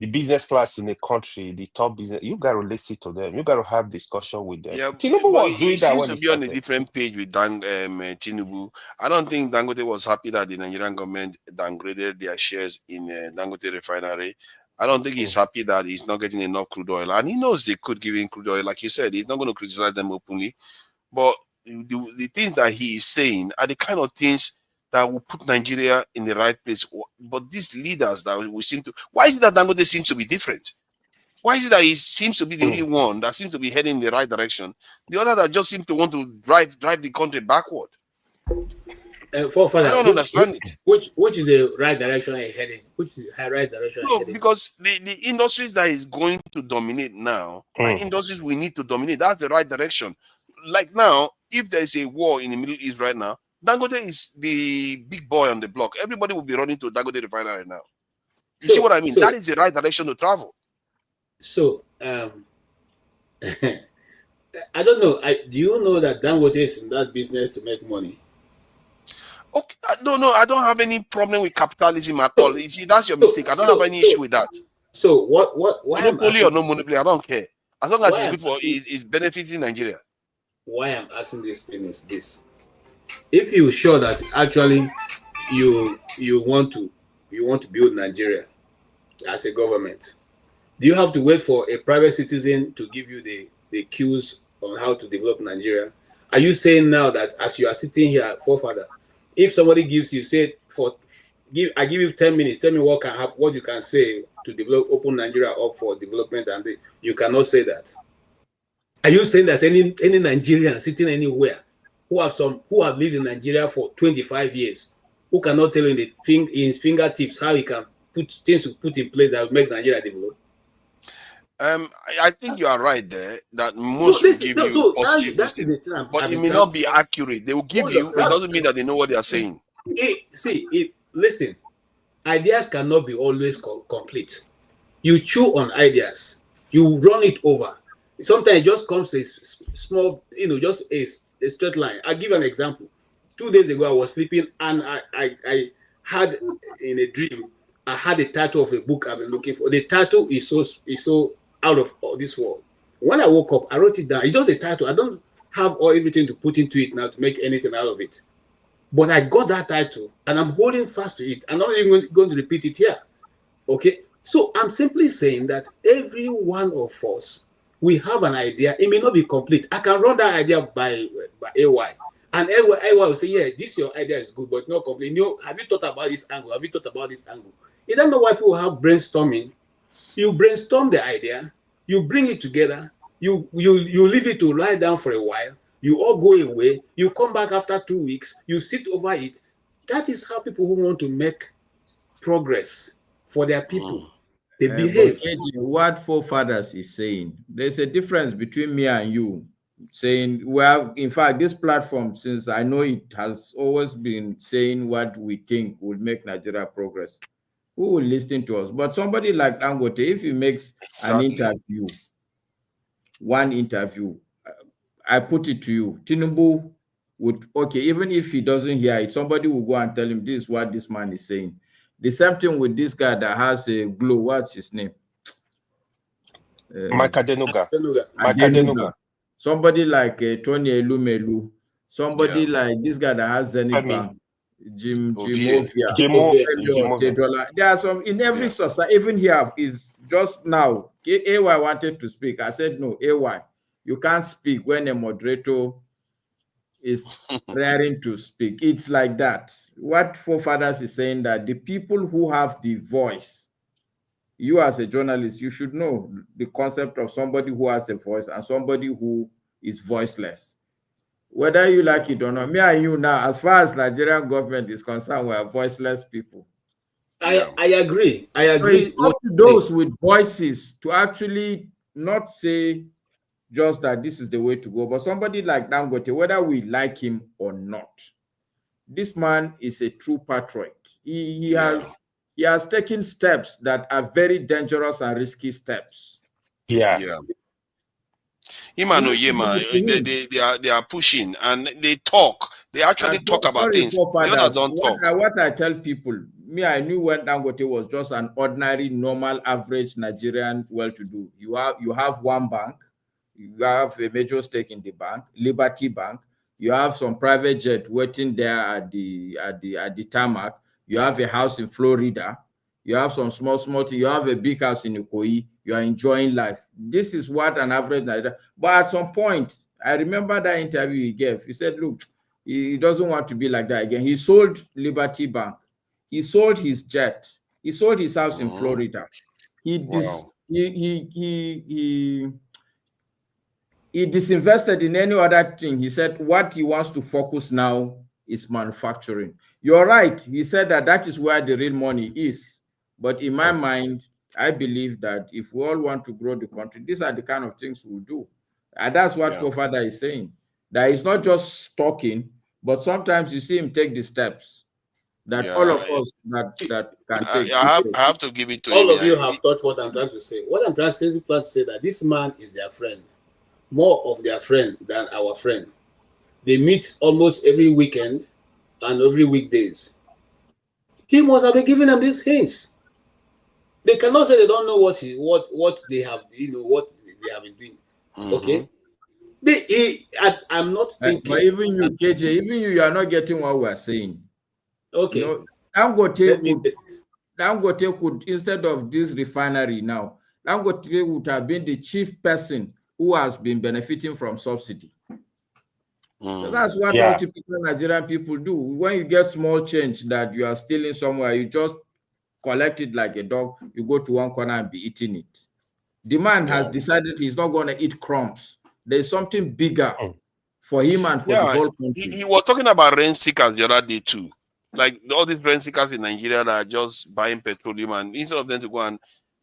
the business class in a country, the top business, you got to listen to them. You got to have discussion with them. Yeah, Tinubu was doing that when he seems to be on a different page with Tinubu. I don't think Dangote was happy that the Nigerian government downgraded their shares in Dangote refinery. I don't think he's happy that he's not getting enough crude oil. And he knows they could give him crude oil. Like you said, he's not going to criticize them openly. But the things that he is saying are the kind of things that will put Nigeria in the right place. But these leaders that we seem to... Why is it that Dangote seems to be different? Why is it that he seems to be the only one that seems to be heading in the right direction? The other that just seem to want to drive the country backward. I don't understand it. Which is the right direction heading? Which is the right direction heading? Because the industries that is going to dominate now are industries we need to dominate. That's the right direction. Like now, if there is a war in the Middle East right now, Dangote is the big boy on the block. Everybody will be running to Dangote refinery now. You see what I mean? That is the right direction to travel. So, I don't know. Do you know that Dangote is in that business to make money? Okay, no, I don't have any problem with capitalism at all. You see, that's your mistake. I don't have any issue with that. So, why monopoly or no monopoly, I don't care. As long as it's good for it's benefiting Nigeria. Why I'm asking this thing is this: if you're sure that actually you want to build Nigeria as a government, do you have to wait for a private citizen to give you the cues on how to develop Nigeria? Are you saying now that as you are sitting here, forefather, if somebody gives you, I give you 10 minutes, tell me what you can say to open Nigeria up for development, and you cannot say that? Are you saying there's any Nigerian sitting anywhere who have lived in Nigeria for 25 years, who cannot tell you in his fingertips how he can put in place that will make Nigeria develop? I think you are right there that most will give you positive, but it may not be accurate. They will give you, it doesn't mean that they know what they are saying. Listen, ideas cannot be always complete. You chew on ideas, you run it over. Sometimes it just comes a small, just a straight line. I'll give you an example. 2 days ago, I was sleeping and I had in a dream, I had the title of a book I've been looking for. The title is so out of this world. When I woke up, I wrote it down. It's just a title. I don't have everything to put into it now to make anything out of it. But I got that title and I'm holding fast to it. I'm not even going to repeat it here. Okay? So I'm simply saying that every one of us, we have an idea. It may not be complete. I can run that idea by AY. And AY will say, yeah, your idea is good, but not complete. Have you thought about this angle? Have you thought about this angle? You don't know why people have brainstorming. You brainstorm the idea, you bring it together, you leave it to lie down for a while, you all go away, you come back after 2 weeks, you sit over it. That is how people who want to make progress for their people, they behave. What forefathers is saying, there's a difference between me and you saying, well, in fact, this platform, since I know it has always been saying what we think will make Nigeria progress, who will listen to us? But somebody like Dangote, if he makes one interview, I put it to you, Tinubu would, okay, even if he doesn't hear it, somebody will go and tell him this is what this man is saying. The same thing with this guy that has a glow. What's his name? Mike Adenuga. Somebody like Tony Elumelu. Somebody like this guy that has Zenith Bank. Jim Ovia. There are some in every society, even here is just now. AY wanted to speak. I said, no, AY, you can't speak when a moderator is raring to speak. It's like that. What forefathers is saying that the people who have the voice, you as a journalist, you should know the concept of somebody who has a voice and somebody who is voiceless. Whether you like it or not, me and you now, as far as Nigerian government is concerned, we are voiceless people. I agree. I So agree. it's up to those with voices to actually not say just that this is the way to go, but somebody like Dangote, whether we like him or not, this man is a true patriot. He has taken steps that are very dangerous and risky steps. Him and Oyema, they are pushing and they talk. They actually talk about things. What I tell people, me, I knew when Dangote was just an ordinary, normal, average Nigerian, well-to-do. You have one bank, you have a major stake in the bank, Liberty Bank. You have some private jet waiting there at the tarmac. You have a house in Florida. You have some small thing. You have a big house in Ikoyi. You are enjoying life. This is what an average Nigerian. But at some point, I remember that interview he gave. He said, look, he doesn't want to be like that again. He sold Liberty Bank. He sold his jet. He sold his house in Florida. He disinvested in any other thing. He said what he wants to focus now is manufacturing. You're right. He said that is where the real money is. But in my mind, I believe that if we all want to grow the country, these are the kind of things we'll do. And that's what forefather is saying. That he's not just talking, but sometimes you see him take the steps that all of us that can take. I have to give it to all him. Of you have touched what I'm trying to say. What I'm trying to say is that this man is their friend, more of their friend than our friend. They meet almost every weekend and every weekdays. He must have been giving them these hints. They cannot say they don't know what they have, what they have been doing. Okay. I'm not thinking. But even you, KJ, you are not getting what we are saying. Okay. Dangote could, instead of this refinery now, Dangote would have been the chief person who has been benefiting from subsidy. So that's what all typical Nigerian people do. When you get small change that you are stealing somewhere, you just collect it like a dog, you go to one corner and be eating it. The man has decided he's not going to eat crumbs. There's something bigger for him and for the whole country. He was talking about rent seekers the other day too. Like all these rent seekers in Nigeria that are just buying petroleum, and instead of them to go and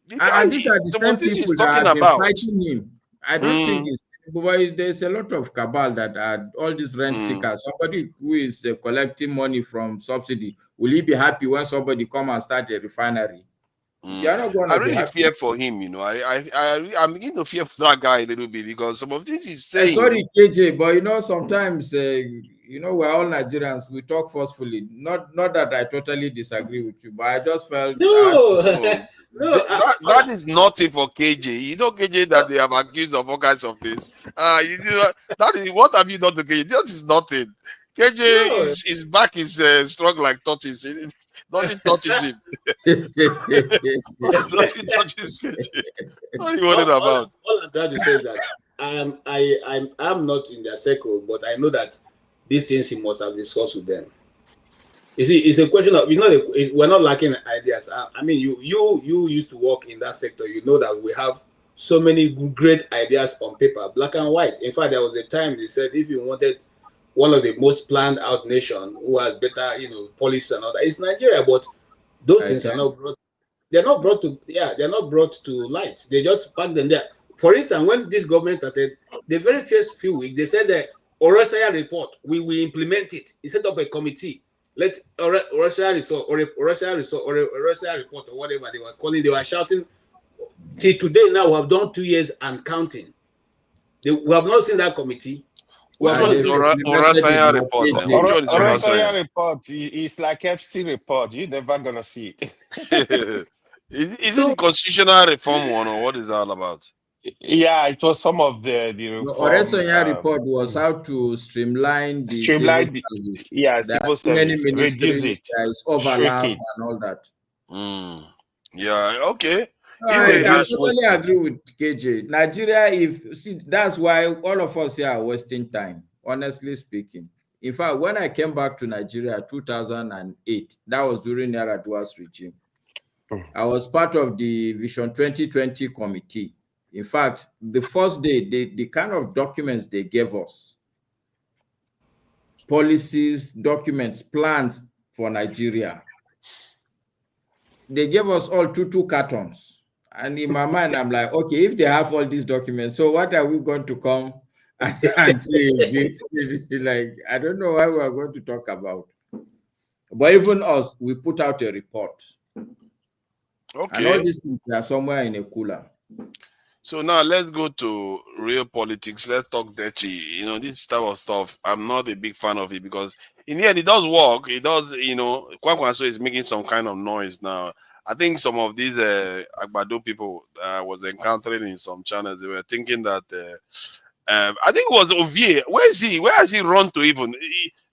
these are the same people that have been fighting him. I don't think it's, but there's a lot of cabal that are all these rent seekers. Somebody who is collecting money from subsidy, will he be happy when somebody come and start a refinery? I really fear for him, I'm beginning to fear for that guy a little bit because some of things he's saying. Sorry, KJ, but sometimes we're all Nigerians. We talk forcefully. Not that I totally disagree with you, but I just felt that is nothing for KJ. KJ that they have accused of all kinds of things. That is what have you done to KJ? That is nothing. KJ his back is strong like tortoise. Nothing touches him. Nothing touches KJ. What are you worried about? All I'm trying to say is that I'm not in their circle, but I know that these things he must have discussed with them. You see, it's a question of we're not lacking ideas. I mean, you used to work in that sector. You know that we have so many great ideas on paper, black and white. In fact, there was a time they said if you wanted one of the most planned out nation who has better, police and all that, it's Nigeria. But those things are not brought. They're not brought to light. They just pack them there. For instance, when this government started, the very first few weeks, they said the Orosaya report, we will implement it. He set up a committee. Let Orosaya report or whatever they were calling. They were shouting. Till today, now we have done 2 years and counting. We have not seen that committee. Which one is Orasanya report then? Which one is Orasanya Orasanya? report is like Epstein report. You're never gonna see it. Is it the constitutional reform one, or what is that all about? Yeah, it was some of the reform. Orasanya report was how to streamline the Streamline civil service. yeah, There civil are too many service, reduce ministries, it, there is shrink overlap it. and all that. Yeah, okay. I totally agree with KJ. Nigeria, that's why all of us here are wasting time, honestly speaking. In fact, when I came back to Nigeria 2008, that was during Yaradua's regime. I was part of the Vision 2020 committee. In fact, the first day, the kind of documents they gave us, policies, documents, plans for Nigeria, they gave us all two cartons. And in my mind, I'm like, okay, if they have all these documents, so what are we going to come and say? Like, I don't know what we are going to talk about. But even us, we put out a report. Okay. And all these things are somewhere in a cooler. So now let's go to real politics. Let's talk dirty. You know, this type of stuff, I'm not a big fan of it because in the end, it does work. It does, you know, Kwankwaso is making some kind of noise now. I think some of these Agbado people was encountering in some channels, they were thinking that, I think it was Ovie. Where is he? Where has he run to even?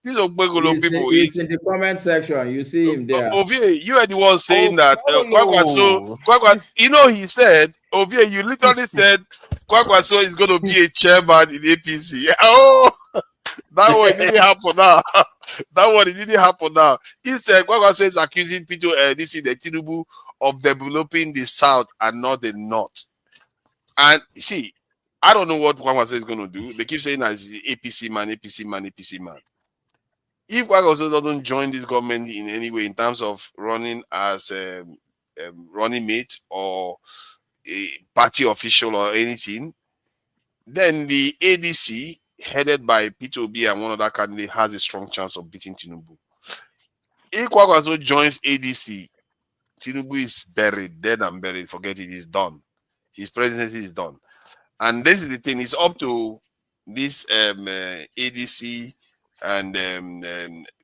These Ogbegolo people. He's in the comment section. You see him there. Ovie, you are the one saying that Kwankwaso, you know, he said, Ovie, you literally said Kwankwaso is going to be a chairman in APC. Oh, that one didn't happen now. That one didn't happen now. He said Kwankwaso is accusing people, this is the Tinubu, of developing the South and not the North. And see, I don't know what Kwankwaso is going to do. They keep saying that he's the APC man, APC man, APC man. If Kwankwaso doesn't join this government in any way in terms of running as a running mate or a party official or anything, then the ADC, headed by Peter Obi and one other candidate, has a strong chance of beating Tinubu. If Kwankwaso joins ADC, Tinubu is buried, dead and buried. Forget it, he's done. His presidency is done. And this is the thing, it's up to this ADC and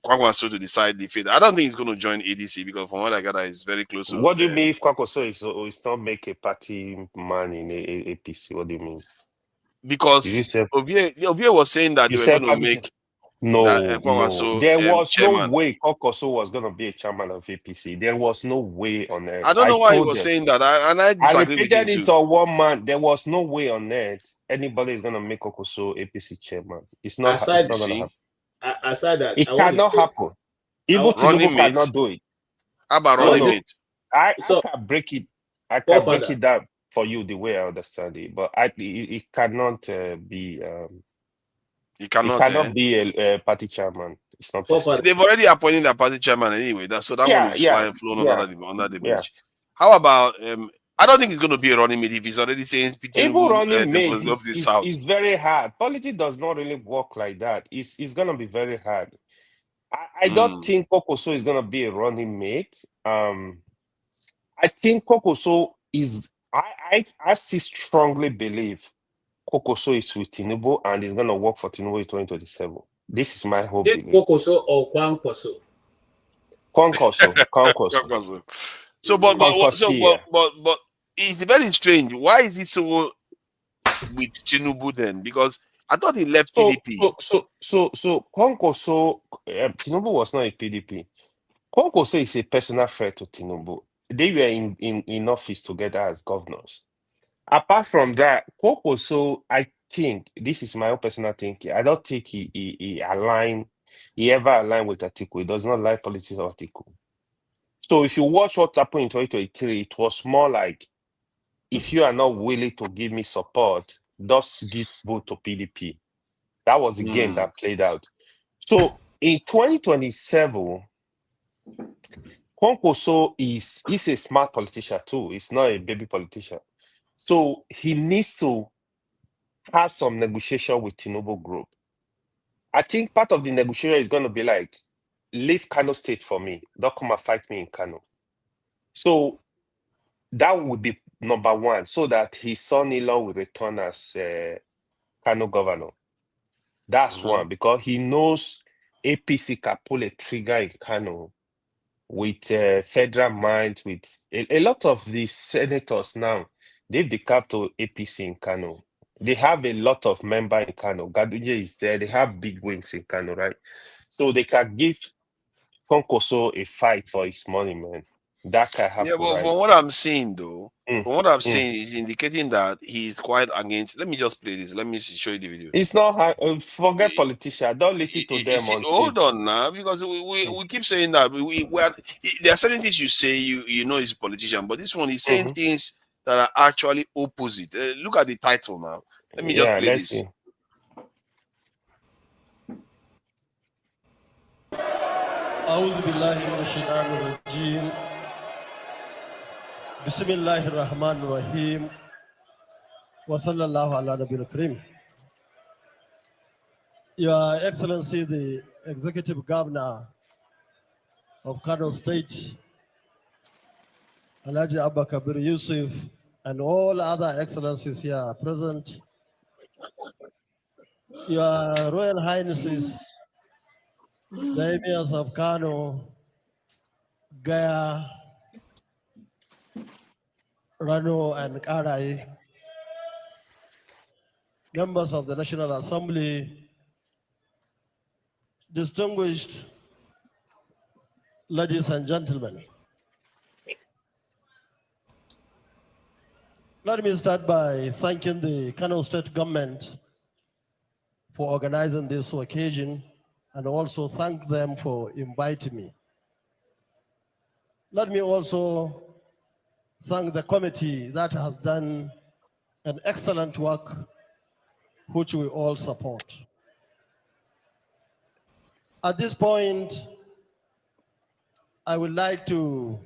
Kwankwaso to decide the fate. I don't think he's going to join ADC because from what I gather, he's very close to. What do you mean if Kwankwaso is not make a party man in APC? What do you mean? Because Ovie was saying that they were going to make no. There was chairman. No way Kwankwaso was going to be a chairman of APC. There was no way on earth. I don't know why he was saying that. I disagree with him repeated it on one man. There was no way on earth anybody is going to make Kwankwaso APC chairman. It's not going to happen. Aside that, it cannot happen. Even Tinubu cannot do it. How about running mate? I can break it. I can break it down for you the way I understand it, but it cannot be. It cannot be a party chairman. It's not possible. They've already appointed their party chairman anyway. One is flown under the bridge. How about I don't think it's going to be a running mate if he's already saying even running mate is very hard. Politics does not really work like that. It's going to be very hard. I don't think Kwankwaso is going to be a running mate. I think Kwankwaso is. I still strongly believe Kwankwaso is with Tinubu and is going to work for Tinubu in 2027. This is my hope. Kwankwaso or Kwankwaso? Kwankwaso. So, but it's very strange. Why is he so with Tinubu then? Because I thought he left PDP. So Kwankwaso, Tinubu was not a PDP. Kwankwaso is a personal threat to Tinubu. They were in office together as governors. Apart from that, Kwankwaso, I think, this is my own personal thinking, I don't think he ever aligned with Atiku. He does not like politics of Atiku. So if you watch what happened in 2023, it was more like, if you are not willing to give me support, just give vote to PDP. That was the game that played out. So in 2027, Kwankwaso is a smart politician too. He's not a baby politician. So he needs to have some negotiation with Tinubu group. I think part of the negotiation is going to be like, leave Kano State for me. Don't come and fight me in Kano. So that would be number one, so that his son-in-law will return as Kano governor. That's one, because he knows APC can pull a trigger in Kano with federal mind, with a lot of the senators now, they've declared to APC in Kano. They have a lot of members in Kano. Gaduje is there. They have big wings in Kano, right? So they can give Konkoso a fight for his money, man. That can happen, Yeah, but right? from what I'm seeing, though, from what I'm seeing, is indicating that he's quite against. Let me just play this. Let me show you the video. It's not forget politicians. Don't listen to them. See, hold on now, because we keep saying that we are. There are certain things you say you know he's a politician, but this one is saying things that are actually opposite. Look at the title now. Let me just play this. See. أعوذ بالله من الشيطان الرجيم بسم الله الرحمن الرحيم وصلى الله على نبي الكريم. Your Excellency, the Executive Governor of Kano State, Alhaji Abba Kabir Yusuf, and all other excellencies here present, Your Royal Highnesses, the Emirs of Kano, Gaya, Rano, and Karai, members of the National Assembly, distinguished ladies and gentlemen. Let me start by thanking the Kano State government for organizing this occasion, and also thank them for inviting me. Let me also thank the committee that has done an excellent work, which we all support. At this point, I would like to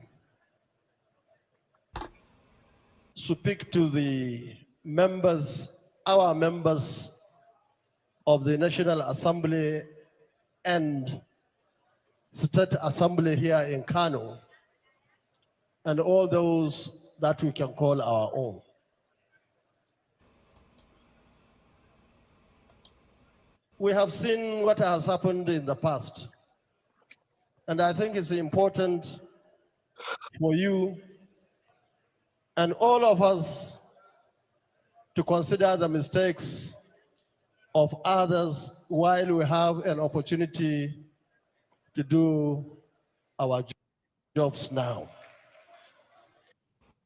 speak to the members, our members of the National Assembly and State Assembly here in Kano, and all those that we can call our own. We have seen what has happened in the past, and I think it's important for you and all of us to consider the mistakes of others while we have an opportunity to do our jobs now.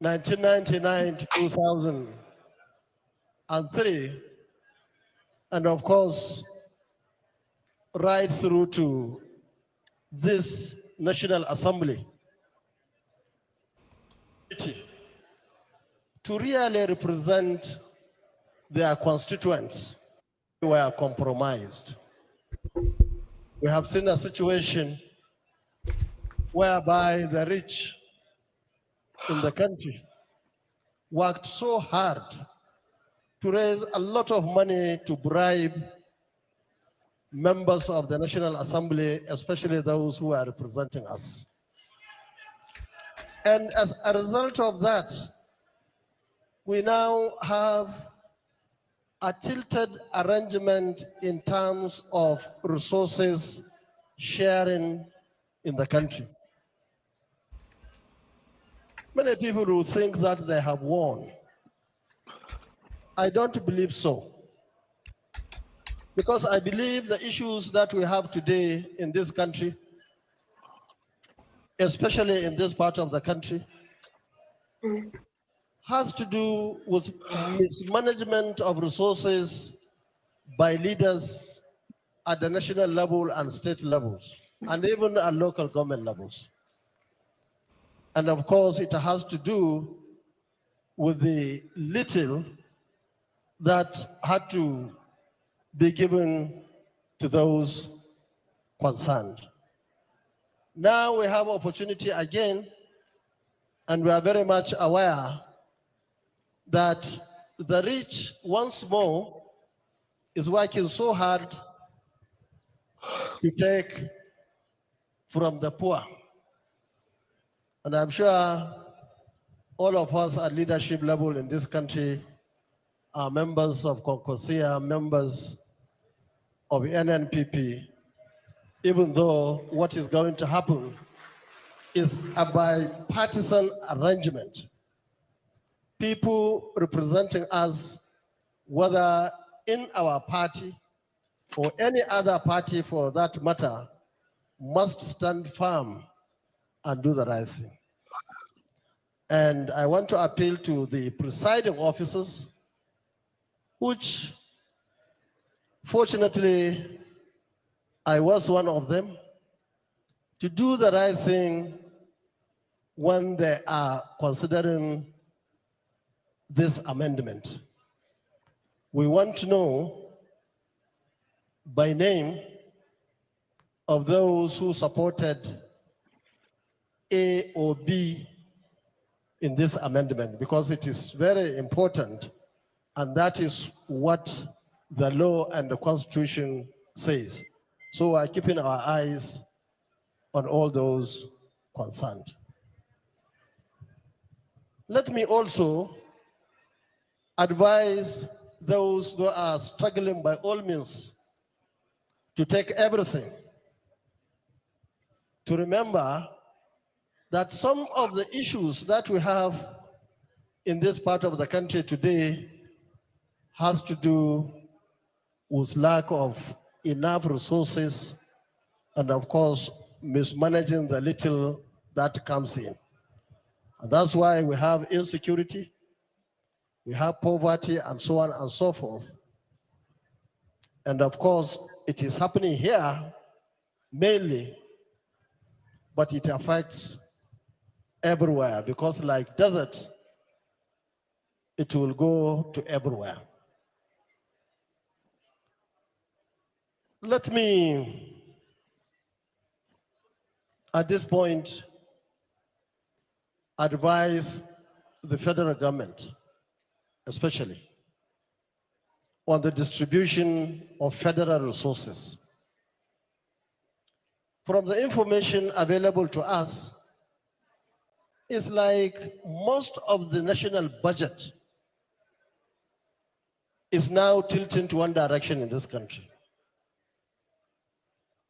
1999 to 2003, and of course, right through to this National Assembly, to really represent their constituents, were compromised. We have seen a situation whereby the rich in the country worked so hard to raise a lot of money to bribe members of the National Assembly, especially those who are representing us. And as a result of that, we now have a tilted arrangement in terms of resources sharing in the country. Many people will think that they have won. I don't believe so. Because I believe the issues that we have today in this country, especially in this part of the country, has to do with mismanagement of resources by leaders at the national level and state levels, and even at local government levels. And of course, it has to do with the little that had to be given to those concerned. Now we have opportunity again, and we are very much aware that the rich once more is working so hard to take from the poor. And I'm sure all of us at leadership level in this country are members of Concosia, members of NNPP, even though what is going to happen is a bipartisan arrangement. People representing us, whether in our party or any other party for that matter, must stand firm and do the right thing. And I want to appeal to the presiding officers, which fortunately I was one of them, to do the right thing when they are considering this amendment. We want to know by name of those who supported A or B in this amendment, because it is very important, and that is what the law and the Constitution says. So we're keeping our eyes on all those concerned. Let me also advise those who are struggling by all means to take everything, to remember that some of the issues that we have in this part of the country today has to do with lack of enough resources and, of course, mismanaging the little that comes in. And that's why we have insecurity, we have poverty, and so on and so forth. And of course, it is happening here mainly, but it affects everywhere, because like desert, it will go to everywhere. Let me, at this point, advise the federal government, especially, on the distribution of federal resources. From the information available to us, it's like most of the national budget is now tilting to one direction in this country.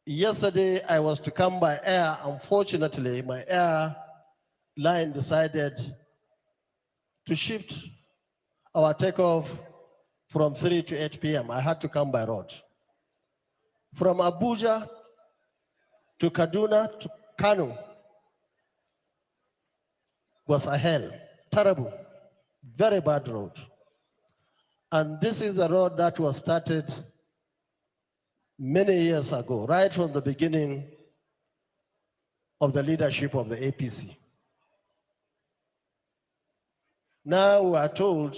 Yesterday, I was to come by air. Unfortunately, my airline decided to shift our takeoff from 3 to 8 p.m. I had to come by road. From Abuja to Kaduna to Kano was a hell, terrible, very bad road. And this is the road that was started many years ago, right from the beginning of the leadership of the APC. Now we are told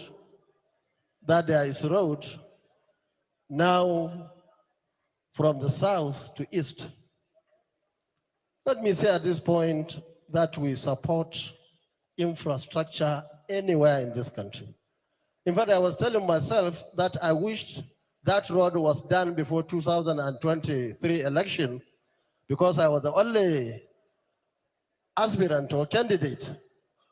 that there is a road now from the south to east. Let me say at this point that we support infrastructure anywhere in this country. In fact, I was telling myself that I wished that road was done before 2023 election, because I was the only aspirant or candidate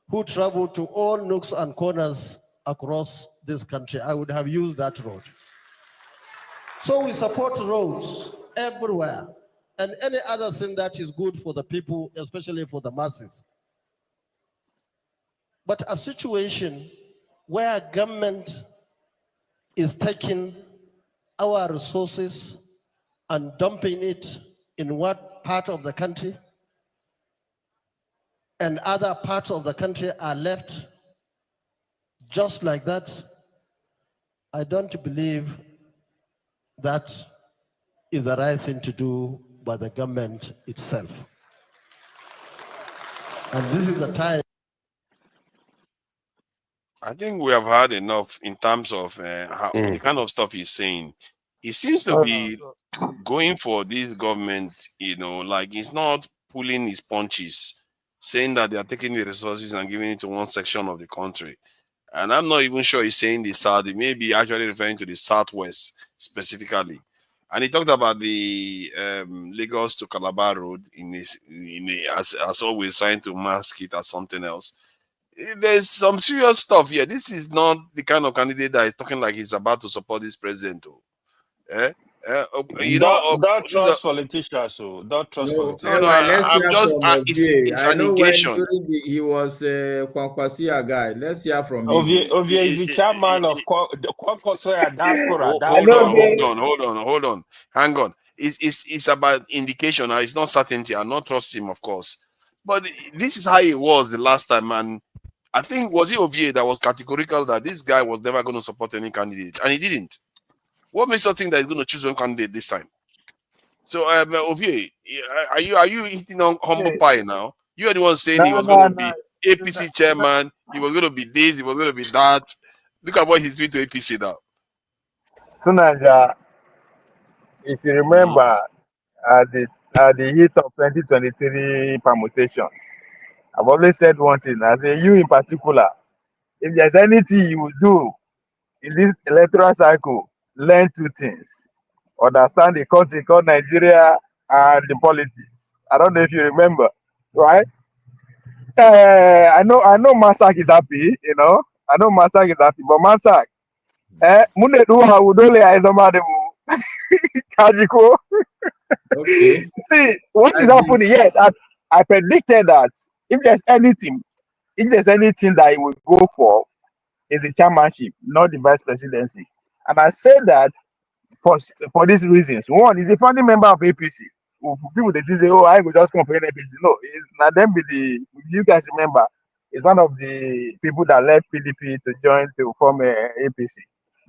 who traveled to all nooks and corners across this country. I would have used that road. So we support roads everywhere and any other thing that is good for the people, especially for the masses. But a situation where government is taking our resources and dumping it in what part of the country, and other parts of the country are left just like that, I don't believe that is the right thing to do by the government itself. And this is the time. I think we have had enough in terms of the kind of stuff he's saying. He seems to be going for this government, like he's not pulling his punches, saying that they are taking the resources and giving it to one section of the country. And I'm not even sure he's saying the South. He may be actually referring to the Southwest specifically. And he talked about the Lagos to Calabar road as always, trying to mask it as something else. There's some serious stuff here. This is not the kind of candidate that is talking like he's about to support this president. You know, Don't trust politicians, so don't trust politicians. no, Let's I'm hear just, from Ovie. it's I an know when negation. he was a Kwankwasia guy. Let's hear from him. Ovie is the chairman of the Kwankwasia diaspora. Hold on. Hang on. It's about indication. Now, it's not certainty. I not trust him, of course. But this is how it was the last time, and I think was it Ovie that was categorical that this guy was never going to support any candidate, and he didn't. What makes you think that he's going to choose one candidate this time? So, Ovie, are you eating on humble pie now? You are the one saying he was going to be APC chairman. He was going to be this. He was going to be that. Look at what he's doing to APC now. Tunanja, if you remember, at the heat of 2023 permutations, I've always said one thing. I say, you in particular, if there's anything you will do in this electoral cycle, learn two things. Understand the country called Nigeria and the politics. I don't know if you remember, right? I know Masak is happy, you know. I know Masak is happy, but Masak, Okay. See, what is happening? Yes, I predicted that if there's anything that he will go for, is the chairmanship, not the vice presidency. And I said that for these reasons. One, is a founding member of APC. People they say, oh, I will just come for APC. No, it's not them. You guys remember, it's one of the people that left PDP to join to form APC.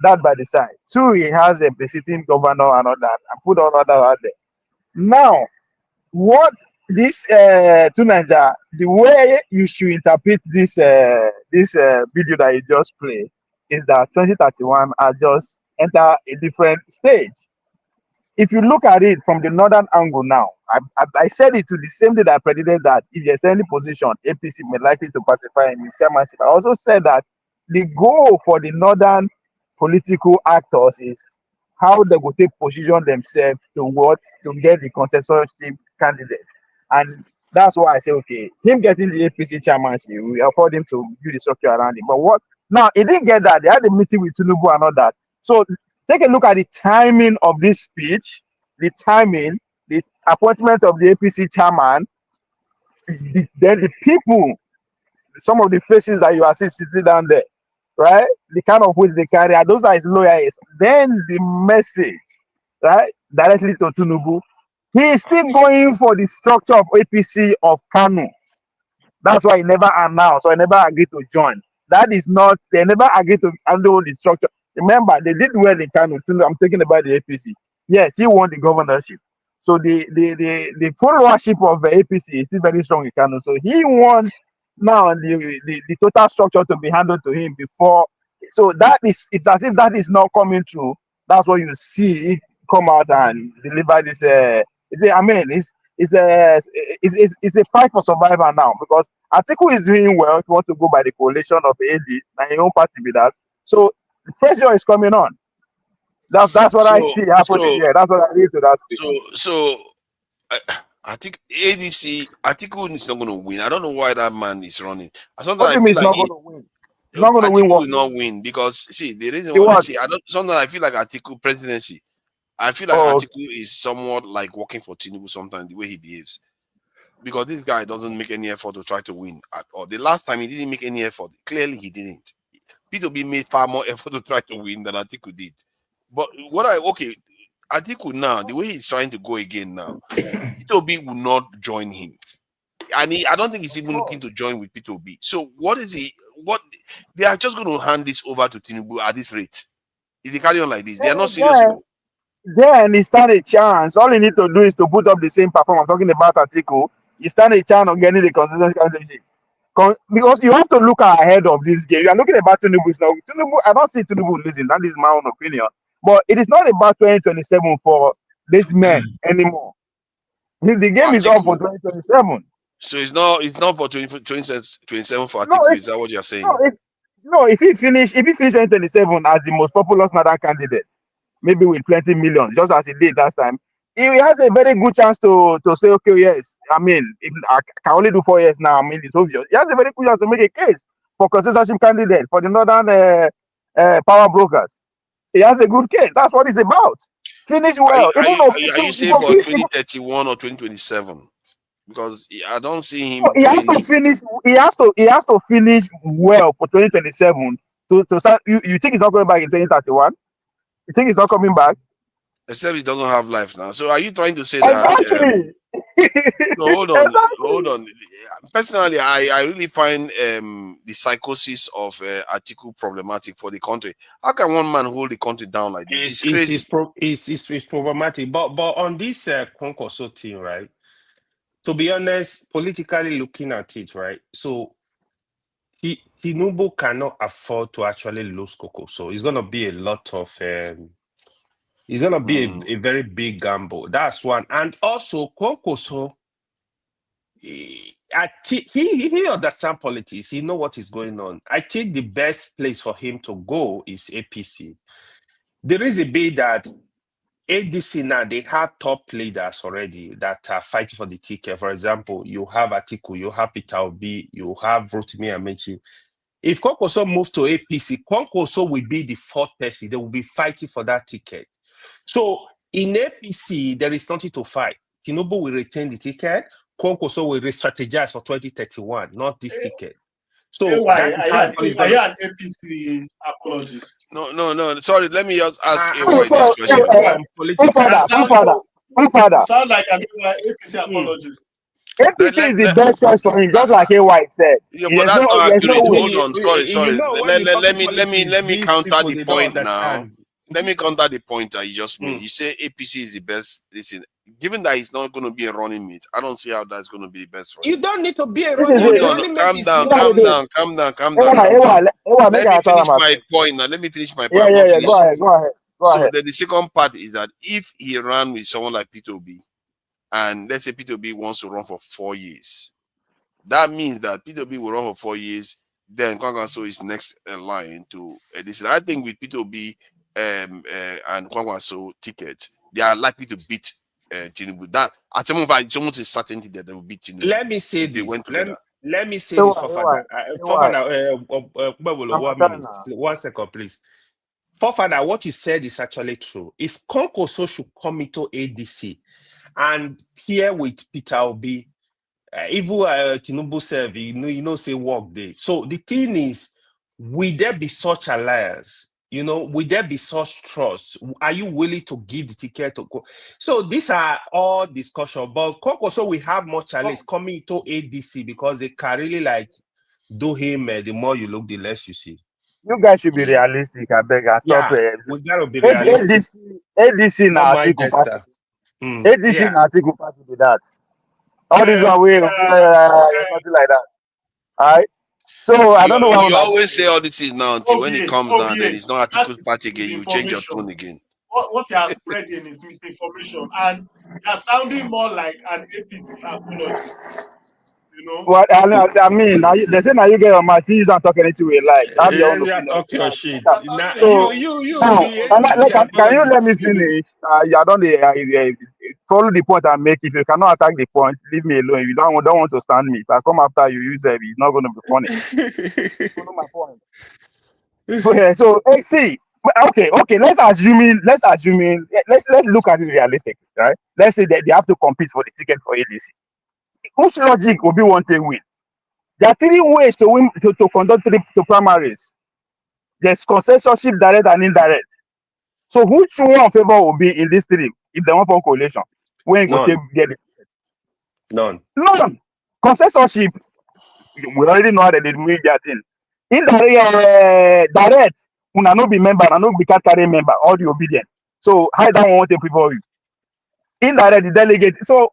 That by the side. Two, he has a sitting governor and all that, and put all that out there. Now, what this Tunanja, the way you should interpret this video that you just played is that 2031 are just enter a different stage. If you look at it from the northern angle now, I said it to the same day that I predicted that if there's any position, APC may likely to pacify in the chairmanship. I also said that the goal for the northern political actors is how they will take position themselves to get the consensus candidate. And that's why I say, okay, him getting the APC chairmanship, we afford him to do the structure around him. But what now? He didn't get that. They had a meeting with Tinubu and all that. So take a look at the timing of this speech, the timing, the appointment of the APC chairman, then the people, some of the faces that you are seeing sitting down there, right? The kind of weight they carry, those are his lawyers. Then the message, right, directly to Tinubu. He is still going for the structure of APC of Kanu. That's why he never announced or he never agreed to join. That is not, they never agreed to handle the structure. Remember, they did well in Kanu. I'm talking about the APC. Yes, he won the governorship. So the followership of the APC is still very strong in Kanu. So he wants now the total structure to be handled to him before. So that is, it's as if that is not coming true. That's what you see it come out and deliver this. It's a fight for survival now because Atiku is doing well. If you want to go by the coalition of AD and your own party with that, so the pressure is coming on. That's what I see happening here. That's what I read to that speech. I think ADC Atiku is not going to win. I don't know why that man is running. What do you mean he's not going to win? He's not going to win. Atiku will not win because see the reason why sometimes I feel like Atiku presidency. I feel like Atiku is somewhat like working for Tinubu sometimes, the way he behaves. Because this guy doesn't make any effort to try to win at all. The last time he didn't make any effort. Clearly he didn't. P2B made far more effort to try to win than Atiku did. But Atiku now, the way he's trying to go again now, P2B will not join him. And I don't think he's even looking to join with P2B. So what is he? They are just going to hand this over to Tinubu at this rate. If they carry on like this, they are not serious. Then he stand a chance. All he need to do is to put up the same performance. I'm talking about Atiku. He stand a chance of getting the consensus candidate. Because you have to look ahead of this game. You are looking about Tinubu now. Tinubu, I don't see Tinubu losing. That is my own opinion. But it is not about 2027 for this man anymore. The game is up for 2027. So it's not for 2027 for Atiku. Is that what you're saying? If he finish 2027 as the most popular Northern candidate, maybe with plenty millions, just as he did last time, he has a very good chance to say, okay, yes, I mean, if I can only do 4 years now, I mean, it's obvious. He has a very good chance to make a case for consensus candidate for the Northern power brokers. He has a good case. That's what it's about. finish Are you, well. are Even you, though are you, are you saying for 2031 or 2027? Because I don't see him he has to doing. finish. He has to finish well for 2027. To start. You think he's not going back in 2031? You think he's not coming back? Except he doesn't have life now. So are you trying to say that? Exactly. No, hold on, Exactly. hold on. Personally, I really find the psychosis of Atiku problematic for the country. How can one man hold the country down like this? It's crazy. It's problematic. But on this Konkoso thing, right? To be honest, politically looking at it, right? So Tinubu cannot afford to actually lose Koko. So it's gonna be a lot of it's gonna be a very big gamble. That's one. And also Konkoso, he understands politics. He know what is going on. I think the best place for him to go is APC. The reason being that ADC now, they have top leaders already that are fighting for the ticket. For example, you have Atiku, you have Peter Obi, you have Rotimi Amechi. If Konkoso moves to APC, Konkoso will be the fourth person. They will be fighting for that ticket. So in APC, there is nothing to fight. Tinubu will retain the ticket. Konkoso will re-strategize for 2031, not this ticket. So why? that is how I had an APC apologist. No. Sorry, let me just ask I AY this question. Sounds like an APC apologist. APC is the best choice for him, just like AY said. Yeah, but that's not There's no accurate. way. Hold on. Sorry. You know, when you Let talk me these counter people, the they don't point now. understand. Let me counter the point that you just made. You say APC is the best. Listen, given that he's not going to be a running mate, I don't see how that's going to be the best for him. You don't need to be a Hold on. Calm down. Let me finish my point now. Let me finish my point. Yeah. Go ahead. So then the second part is that if he ran with someone like P2B, and let's say P2B wants to run for 4 years, that means that P2B will run for 4 years. Then Kwangwaso is next line to this. I think with P2B and Kwangwaso ticket, they are likely to beat Tinubu. That at some point, it's almost a certainty that they will beat Tinubu. Let me say if they this. went together. Let me say this for father. One second, please. For father, what you said is actually true. If Konkoso should come into ADC and here with Peter Obi, even Tinubu serve, say work day. So the thing is, will there be such alliance? Will there be such trust? Are you willing to give the ticket to go? So these are all discussion. But Konkoso will have more challenge coming to ADC because they can really do him. The more you look, the less you see. You guys should be realistic. I beg and stop. We gotta be realistic. ADC na Atiku party. ADC na Atiku party be that. All this way, something like that. All right. So I don't know why you always say all these things now until when it comes down, then it's not Atiku party again. You change your tone again. What you are spreading is misinformation, and you are sounding more like an APC apologist. What I mean, now they say now you get your mouth, you don't talk anything we like. Have your own opinion. Talk your shit. Now So, you can you let me finish? You don't follow the point I make. If you cannot attack the point, leave me alone. If you don't want to stand me, if I come after you, it's not going to be funny. Follow my point. So see, okay. Let's look at it realistic, right? Let's say that they have to compete for the ticket for ADC. Which logic will be one thing win? There are 3 ways to win to conduct the primaries. There's consensus, direct and indirect. So which one favor will be in this 3 if they want for coalition? When go take get it? None. Consensus, we already know how they did their thing. Indirect, direct, una no be member, una no be carry member, all the obedient. So how that one want to favor you? Indirect, the delegate. So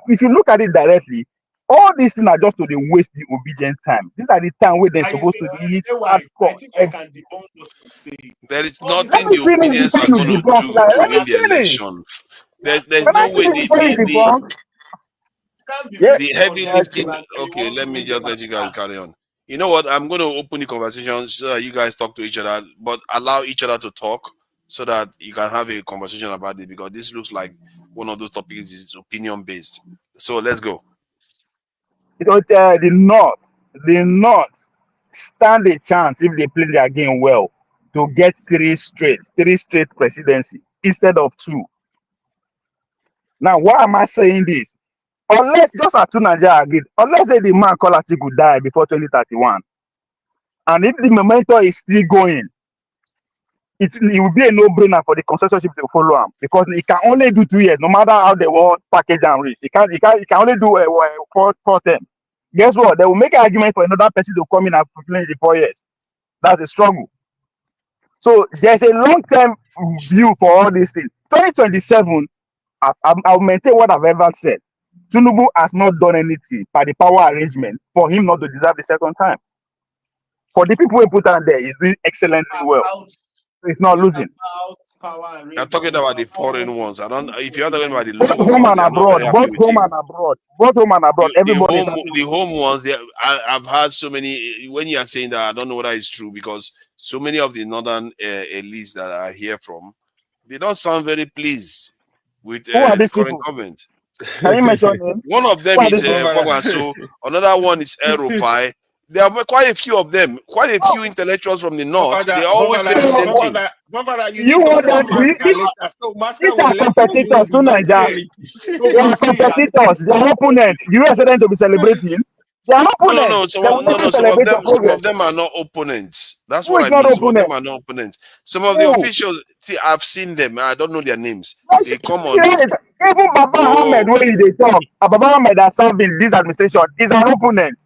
if you look at it directly, all these things are just to waste the obedient time. These are the time where they're supposed to eat. I think I can debunk what you say. There is nothing the obedience are going to do to win the election. There's no way the heavy lifting. Okay, let me just let you guys carry on. You know what? I'm going to open the conversation so that you guys talk to each other, but allow each other to talk so that you can have a conversation about it, because this looks like one of those topics is opinion based. So let's go. The North stand a chance if they play their game well. to get three straight presidency instead of 2. Now, why am I saying this? Unless just as 2 Nigeria agreed, unless say the man called Atiku die before 2031, and if the momentum is still going, it will be a no-brainer for the consensusship to follow him because he can only do 2 years, no matter how they want package and reach. He can only do four terms. Guess what? They will make an argument for another person to come in and finish the 4 years. That's a struggle. So there's a long-term view for all these things. 2027, I'll maintain what I've ever said. Tinubu has not done anything by the power arrangement for him not to deserve the second time. For the people who put on there, he's doing excellently well. So he's not losing. I'm talking about the foreign ones. I don't. If you're talking about the Both local home ones, and they are not abroad, very happy both with home him. and abroad, both home and abroad. Everybody is happy The with home ones. I've had so many. When you are saying that, I don't know whether it's true because so many of the northern elites that I hear from, they don't sound very pleased with Who are the these current people? government. Can you mention them? One of them Who are is these people? Pogwanso. Another one is Erufai. There are quite a few of them, quite a few intellectuals from the north. They always say the same thing. You You need to want them call to be? Masker later. So Masker These will are let you competitors the to dirty Nigeria. politics. They are competitors. They are opponents. You expect them to be celebrating? They are opponents. They will never Some of celebrate them, your progress. are not opponents. That's Who what is I not mean. Some of them opponent? are not opponents. Some of the Who? officials, see, I've seen them. I don't know their names. They come on. Even Baba Ahmed, when they talk, Baba Ahmed that served in this administration is an opponent.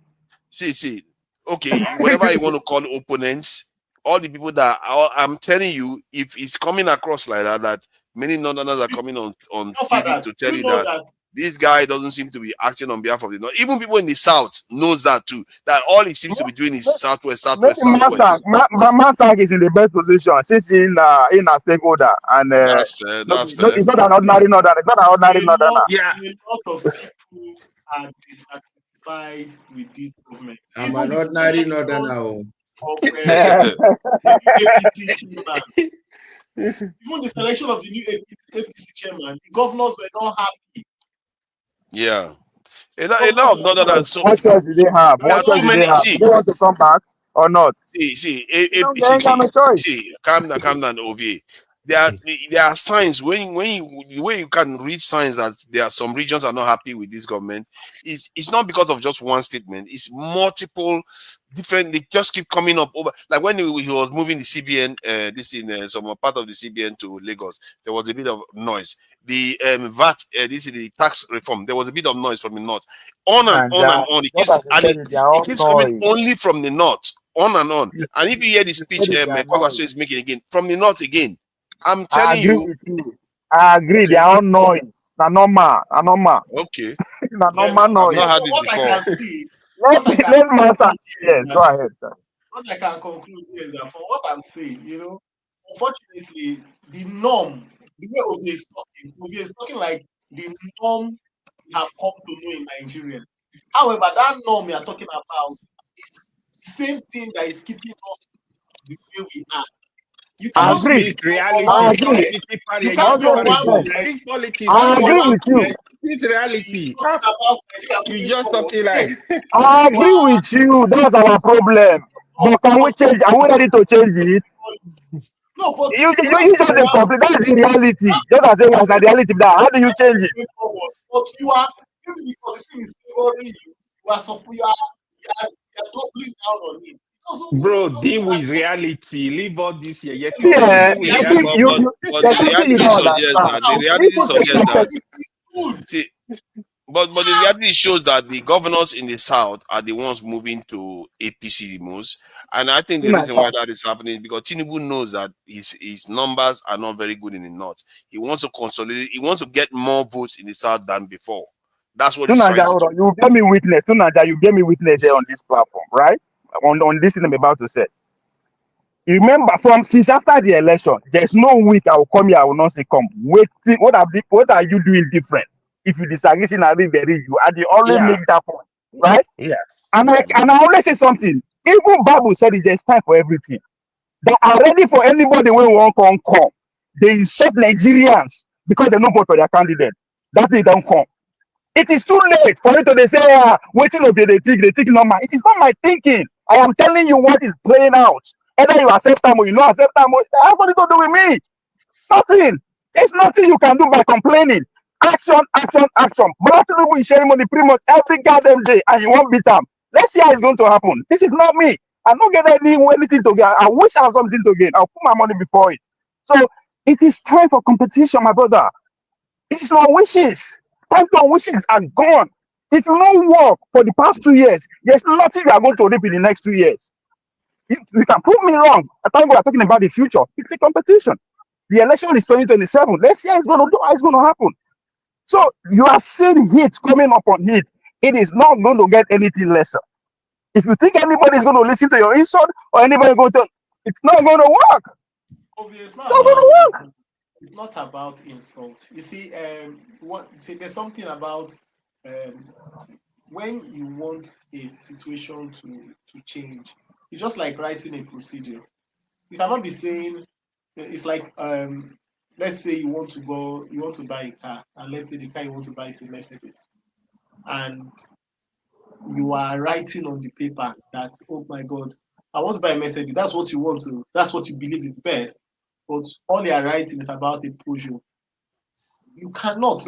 See. Okay, whatever you want to call opponents, all the people I'm telling you, if it's coming across like that many northerners are coming on TV to tell you that this guy doesn't seem to be acting on behalf of the north. Even people in the south knows that too. That all he seems to be doing is southwest. Maybe Masak is in the best position since in a stakeholder and that's fair. That's fair. it's not an ordinary northern. It's not an ordinary northerner. A lot of people are dissatisfied with this government. I'm Even an the ordinary selection northerner. of the new APC chairman. Even the selection of the new APC chairman, the governors were not happy. Yeah. A lot of northerners. So What choice do they have? there are What choice too do many. they have? Do they want to come back or not? See, calm down, OV. There are signs when you can read signs that there are some regions are not happy with this government. It's not because of just one statement. It's multiple different. They just keep coming up over. Like when he was moving the CBN, some part of the CBN to Lagos, there was a bit of noise. The VAT, this is the tax reform. There was a bit of noise from the north. On and on. It keeps coming only from the north. On and on. And if you hear the speech Kwagwaso is making again, from the north again, I'm telling you. I agree. Okay. They are all noise. They're normal. Okay. They're normal noise. I've not had this before. Let's master. Yes, go ahead, sir. What I can conclude is that from what I'm saying, unfortunately, the norm, the way Ovie is talking like the norm we have come to know in Nigeria. However, that norm we are talking about is the same thing that is keeping us the way we are. You cannot speak reality. You can't be on one speak politics. I agree with you. It's reality. You just talking like. I agree with you. That's our problem. But can we change? Are we ready to change it? No, but you just complete. That's the reality. Just as it was the reality. How do you change it? But you are because the thing is favoring you. You are doubling down on it. Bro, deal with reality. Leave all this here. But the reality shows that the governors in the south are the ones moving to APC the most. And I think the reason why that is happening is because Tinubu knows that his numbers are not very good in the north. He wants to consolidate. He wants to get more votes in the south than before. That's what he's trying to do. You gave me witness. You gave me witness here on this platform, right? On this thing I'm about to say. Remember, since after the election, there's no week I will come here. I will not say come. Wait, what are you doing different? If you disagree, I always make that point, right? Yeah. And I always say something. Even Bible said there's time for everything. They are ready for anybody when we want to come. They insult Nigerians because they don't vote for their candidate. That they don't come. It is too late for you to say, waiting of they think normal. It is not my thinking. I am telling you what is playing out. Either you accept them or you don't accept them, it has nothing to do with me. Nothing. There's nothing you can do by complaining. Action, action, action. But Tinubu is sharing money pretty much every goddamn day, and you won't beat them. Let's see how it's going to happen. This is not me. I don't get anything to gain. I wish I have something to gain. I'll put my money before it. So it is time for competition, my brother. This is not wishes. Time to wishes are gone. If you don't work for the past 2 years, there's nothing you are going to reap in the next 2 years. You can prove me wrong. I think we are talking about the future. It's a competition. The election is 2027. Let's see how it's going to do. How it's going to happen. So you are seeing heat coming up on heat. It is not going to get anything lesser. If you think anybody is going to listen to your insult or anybody going to, it's not going to work. Obviously, it's not going to work. It's not about insult. You see, there's something about when you want a situation to change. It's just like writing a procedure. You cannot be saying it's like let's say you want to buy a car, and let's say the car you want to buy is a Mercedes, and you are writing on the paper that, oh my God, I want to buy a Mercedes. That's what you want to. That's what you believe is best. But all you are writing is about a Peugeot. You cannot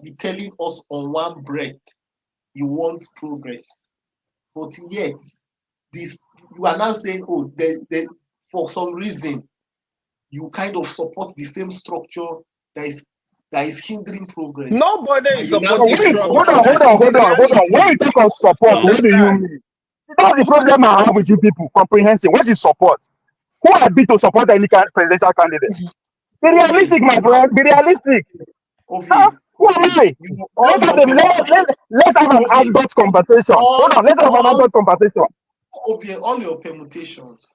be telling us on one breath you want progress, but yet you are now saying, oh, for some reason you kind of support the same structure that is hindering progress. Nobody is supporting Hold on. When you talk of support, what do you mean? That's the problem I have with you people. Comprehensive. What is support? Who are be to support any presidential candidate? Be realistic, my friend. Be realistic. Huh? Who am I? Let's have an adult conversation. Hold on. Let's have an adult conversation. All your permutations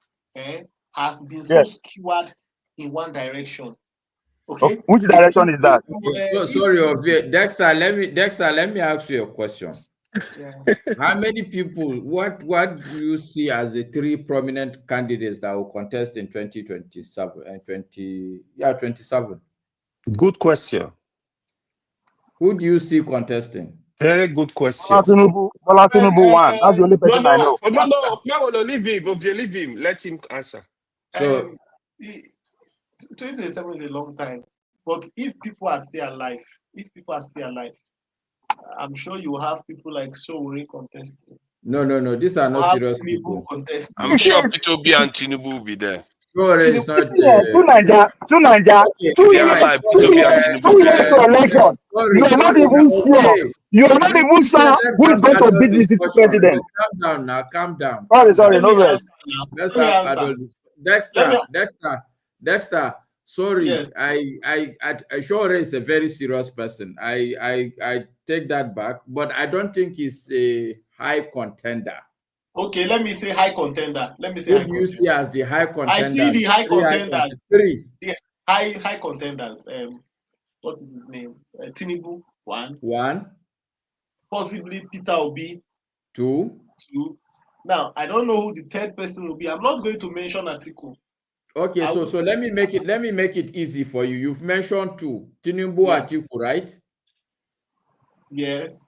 has been so skewed in one direction. Okay. Which direction is that? Sorry, Dexter. Let me ask you a question. Yeah. How many people? What do you see as the 3 prominent candidates that will contest in 2027 and 27? Good question. Who do you see contesting? Very good question. Bola Tinubu one. That's the only person I know. No, leave him. Let him answer. So 2027 is a long time, but if people are still alive, I'm sure you will have people like Sowore contesting. No, these are not serious people. I'm sure P2B and Tinubu will be there. Sowore is not two Naija, 2 years to election. You are not even sure. You are not even sure who is going to beat the city president. Calm down. Sorry, no rest. Dexter. Sorry, yes. I Sowore is a very serious person. I take that back, but I don't think he's a high contender. Okay, let me say high contender. Who do you see as the high contender? I see the high contenders. 3. The high contenders. What is his name? Tinubu 1. Possibly Peter Obi 2. Now I don't know who the third person will be. I'm not going to mention Atiku. Okay, so let me make it easy for you. You've mentioned 2, Tinubu, Atiku, right? Yes.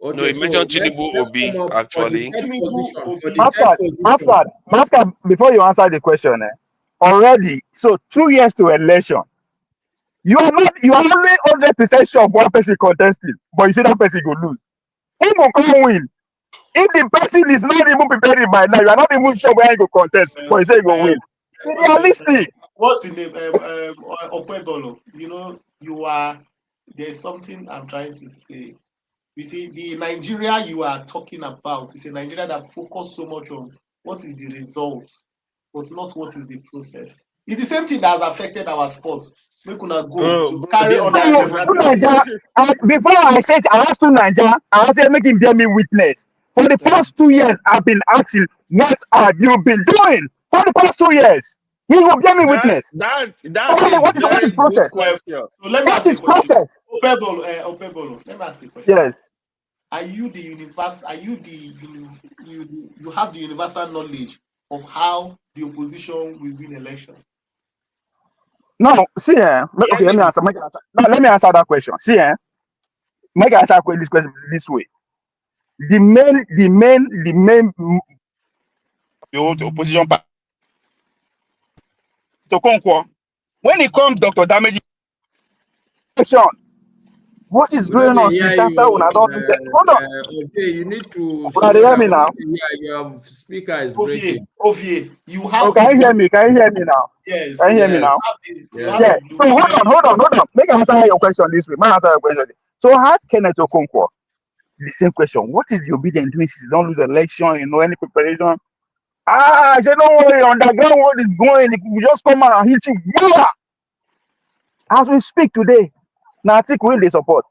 Okay, no, you mentioned Tinubu Obi actually. Master, before you answer the question, already, so 2 years to election. You are only 100% sure of one person contesting, but you say that person will lose. Who will come win? If the person is not even prepared by now, you are not even sure where he will contest, but you say he will win. Be realistic. What's the name? Opebolo. There's something I'm trying to say. You see, the Nigeria you are talking about is a Nigeria that focuses so much on what is the result, but not what is the process. It's the same thing that has affected our sports. We could not go carry on that. Before I said I asked to Nigeria, I said make him bear me witness. For the past 2 years, I've been asking, what have you been doing for the past 2 years? He will bear me witness. That's what is process? So let me ask you a question. Opebolo, let me ask you a question. Yes. Are you the universe? Are you you have the universal knowledge of how the opposition will win election? No, see, okay, let me answer. Let me answer that question. See, make I answer this question this way. The main the opposition party. Tokonkwo. When it comes, Dr. Damage, what is We don't going on hear since after when you. I don't do that? Hold on. Okay, you need to Can you slow hear me down. now? Yeah, your speaker is Ovie, breaking. Ovie, you have Oh, can you hear me? Can you hear me now? yes, Can you hear me Yes, now? you have yes. Yeah. the So hold on. Make I answer your question this way. May I answer your question. So I asked Kenneth Okonkwo the same question. What is the obedient doing since you don't lose the election, any preparation? I said, don't worry, underground what is going, we just come out and hit you. Yeah! As we speak today, now I think we they support.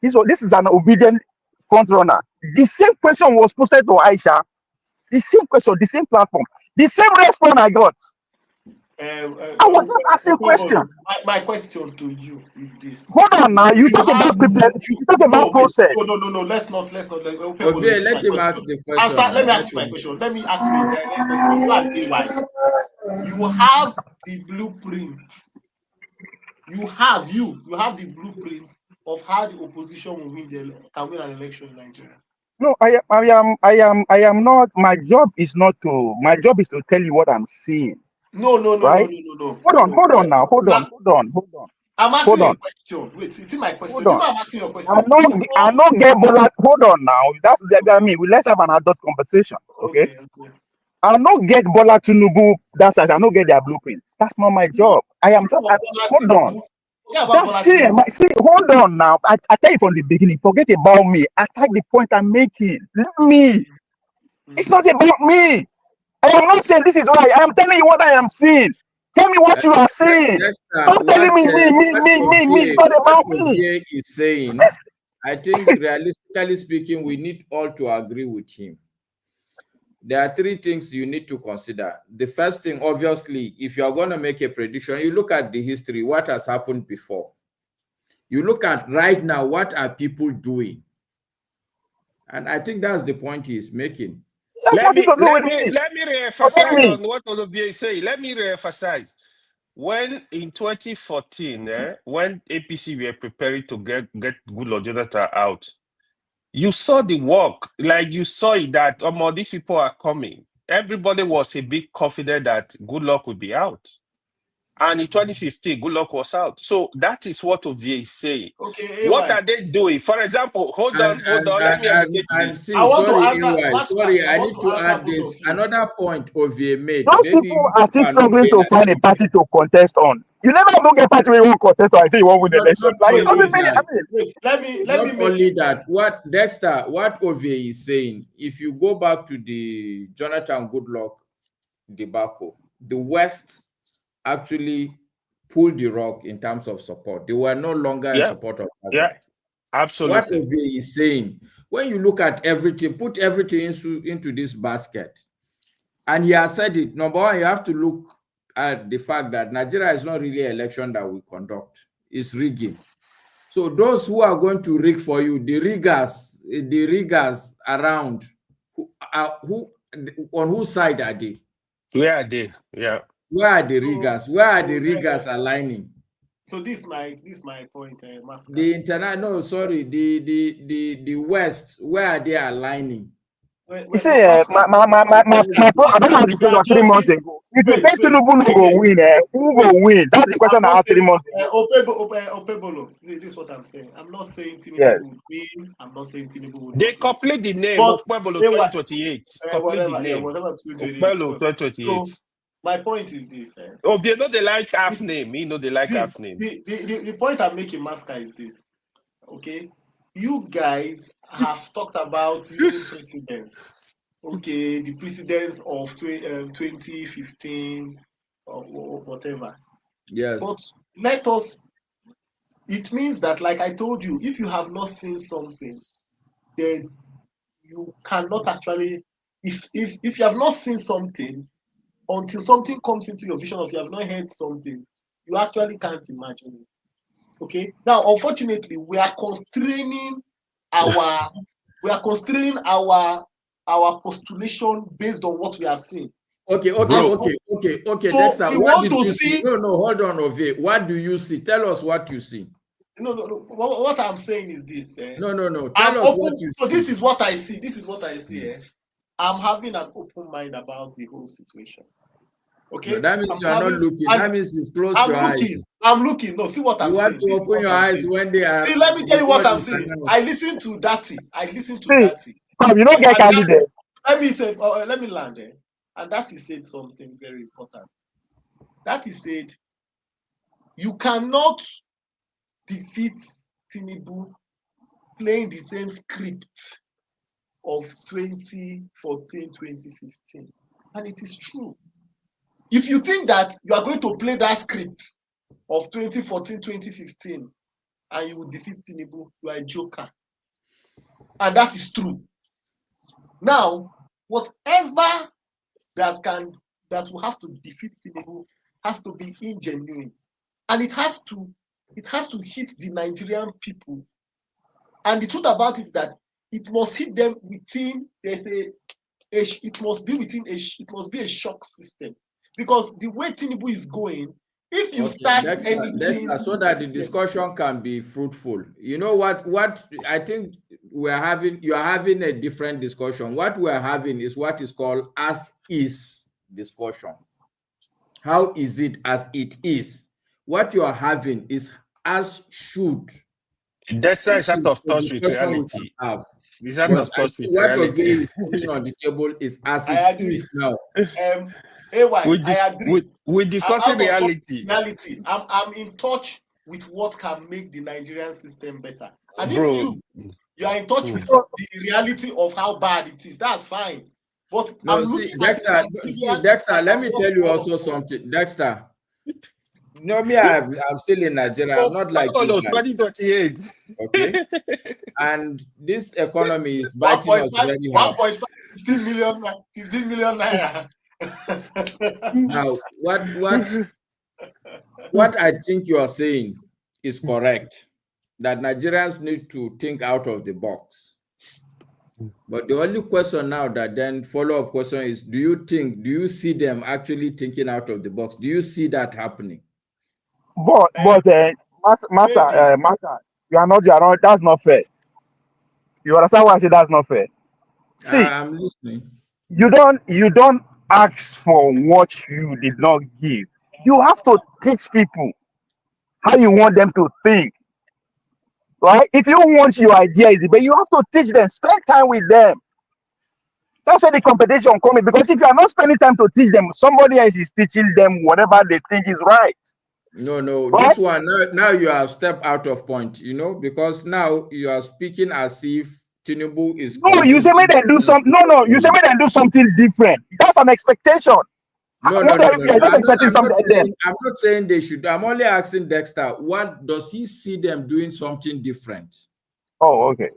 This is an obedient front runner. The same question was posed to Aisha. The same question, the same platform, the same response I got. I was just asking question. My question to you is this. Hold on now. You talk about process. No. Let's not. Okay, let him ask the question. Let me ask you my question. Let me ask you a direct question so I say why. You have the blueprint. You have the blueprint of how the opposition will can win an election in Nigeria. No, I am not. My job is to tell you what I'm seeing. No. Right? Hold on now. Hold on. I'm asking a question. Wait, see my question. Hold on. You know I'm asking your question. I not get Bola. Hold on now. That's I mean. Let's have an adult conversation. Okay. I not get Bola Tinubu. That's I not get their blueprint. That's not my job. I am just. Hold on. Hold on now. I tell you from the beginning. Forget about me. Attack the point I'm making. Leave me. It's not about me. I am not saying this is right. I am telling you what I am seeing. Tell me what you are saying. Stop telling me. It's not about me. Ovie is saying, I think realistically speaking, we need all to agree with him. There are three things you need to consider. The first thing, obviously, if you are going to make a prediction, you look at the history, what has happened before. You look at right now, what are people doing? And I think that's the point he is making. Let me re-emphasize on what Ovie is saying. Let me re-emphasize. When in 2014, when APC were preparing to get Goodluck Jonathan out, you saw the work, like you saw it that these people are coming. Everybody was a bit confident that Goodluck would be out. And in 2015, Goodluck was out. So that is what Ovie is saying. Okay, what are they doing? For example, hold on. Let me educate you. See, sorry, I need to add this. Another point Ovie made. Those people are still struggling to find a party to contest on. You never go get party where you won't contest on. I say you won't win the election. Let me make only that. What Dexter, what Ovie is saying, if you go back to the Jonathan Goodluck debacle, the West actually pulled the rug in terms of support. They were no longer in support of that. Yeah, absolutely. What Ovie is saying, when you look at everything, put everything into this basket, and he has said it. Number one, you have to look at the fact that Nigeria is not really an election that we conduct. It's rigging. So those who are going to rig for you, the riggers around, on whose side are they? Where are they? Yeah. Where are the riggers? Where are the riggers aligning? So this is my point, Master. The West, where are they aligning? You say, I don't have to say 3 months ago. If you say Tinubu no go win, who go win? That's the question I asked 3 months ago. Opebolo, this is what I'm saying. I'm not saying Tinubu would win. I'm not saying Tinubu would They complete the name Opebolo 2028. Complete the name Opebolo 2028. So my point is this. They know they like half name. You know they like half name. The point I'm making, Master, is this. Okay, you guys have talked about using precedents. Okay, the precedents of 2015 or whatever. Yes. But it means that, like I told you, if you have not seen something, then you cannot actually, if you have not seen something, until something comes into your vision, or if you have not heard something, you actually can't imagine it. Okay. Now, unfortunately, we are constraining our postulation based on what we have seen. Okay. So Dexter, we what want did to you see. No, hold on, Ovie. What do you see? Tell us what you see. No. What I'm saying is this. No. Tell us what you see. So this is what I see. I'm having an open mind about the whole situation. Okay, No, that means you are not looking. That means you've closed your eyes. I'm looking. No, see what I'm You want saying. to This is open what your I'm eyes saying. when they are. See, let me tell you what I'm saying. Cannot. I listen to Dati. You don't get candidate. Let me say, let me land there. And Dati said something very important. Dati said, you cannot defeat Tinubu playing the same script of 2014, 2015. And it is true. If you think that you are going to play that script of 2014, 2015, and you will defeat Tinubu, you are a joker. And that is true. Now, whatever that will have to defeat Tinubu has to be ingenuine. And it has to hit the Nigerian people. And the truth about it is that it must hit them within, it must be a shock system. Because the way Tinubu is going, if you start anything, so that the discussion can be fruitful. You know what I think you are having a different discussion. What we are having is what is called as is discussion. How is it as it is? What you are having is as should. That's out of touch with reality. It's out of touch with reality. What is putting on the table is as it is now. I agree. We're discussing reality. I'm in touch with what can make the Nigerian system better. And Bro, if you are in touch with the reality of how bad it is, that's fine. But no, I'm looking Dexter, at Dexter, let me tell you also something. Dexter, you know me, I'm still in Nigeria. I'm not like you guys. 2028. Okay. And this economy is biting us very hard. 15 million naira. Now, what I think you are saying is correct, that Nigerians need to think out of the box. But the only question now that then follow-up question is, do you see them actually thinking out of the box? Do you see that happening? Master, you are not, that's not fair. You understand why I say that's not fair? See, I'm listening. You don't ask for what you did not give. You have to teach people how you want them to think. Right? If you want your idea is the best, you have to teach them, spend time with them. That's where the competition comes in, because if you are not spending time to teach them, somebody else is teaching them whatever they think is right. No, right? This one now you have stepped out of point, because now you are speaking as if Tinubu is. No, you say make them do something. No, you say make them do something different. That's an expectation. No. I'm not saying they should. I'm only asking Dexter, what does he see them doing something different? Oh, okay.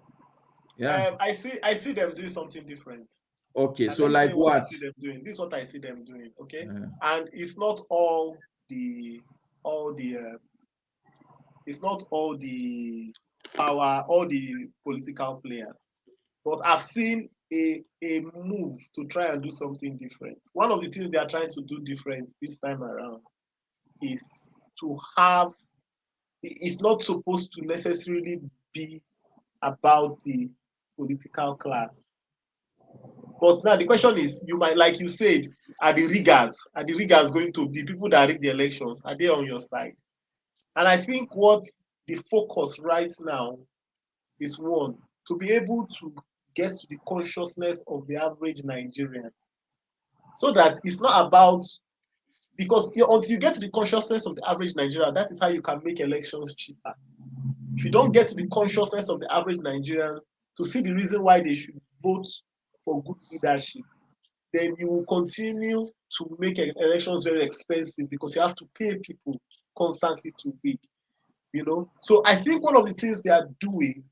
Yeah. I see them doing something different. Okay, and so like what? I see them doing. This is what I see them doing. Okay, and it's not all the it's not all the power, all the political players, but I've seen a move to try and do something different. One of the things they are trying to do different this time around is to have. It's not supposed to necessarily be about the political class. But now the question is, you might, like you said, are the riggers going to be people that rig the elections? Are they on your side? And I think what the focus right now is, one, to be able to get to the consciousness of the average Nigerian, so that it's not about, because until you get to the consciousness of the average Nigerian, that is how you can make elections cheaper. If you don't get to the consciousness of the average Nigerian to see the reason why they should vote for good leadership, then you will continue to make elections very expensive, because you have to pay people constantly to bid. So I think one of the things they are doing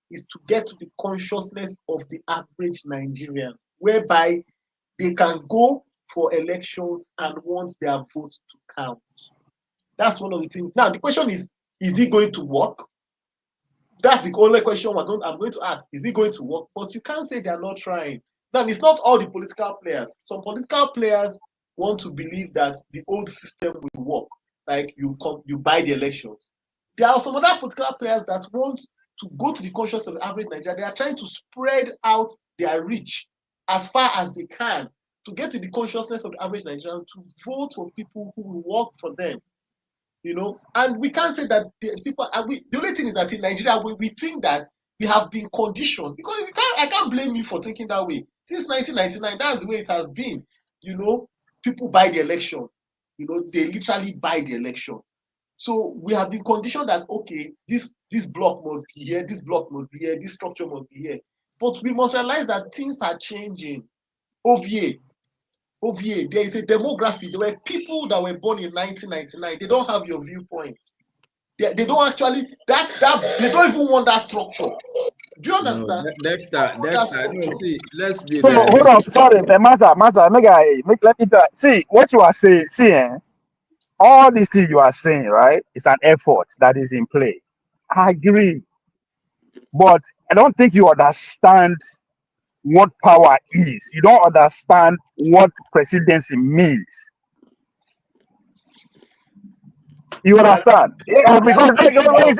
is to get to the consciousness of the average Nigerian, whereby they can go for elections and want their vote to count. That's one of the things. Now the question is it going to work? That's the only question I'm going to ask. Is it going to work? But you can't say they are not trying. Now, it's not all the political players. Some political players want to believe that the old system will work, like you buy the elections. There are some other political players that want to go to the consciousness of the average Nigerian. They are trying to spread out their reach as far as they can, to get to the consciousness of the average Nigerian to vote for people who will work for them. You know, and we can't say that the people are the only thing is that in Nigeria we think that we have been conditioned, because I can't blame you for thinking that way. Since 1999, that's the way it has been. You know, people buy the election. You know, they literally buy the election. So we have been conditioned that, okay, this block must be here, this block must be here, this structure must be here. But we must realize that things are changing. OVA, there is a demography. There were people that were born in 1999. They don't have your viewpoint. They don't actually, they don't even want that structure. Do you understand? No, Dexter, no, see, let's be So hold realistic. on, sorry, Masa, let me tell. See what you are saying. See, all these things you are saying, right? It's an effort that is in play. I agree, but I don't think you understand what power is. You don't understand what presidency means. You understand? Yeah, because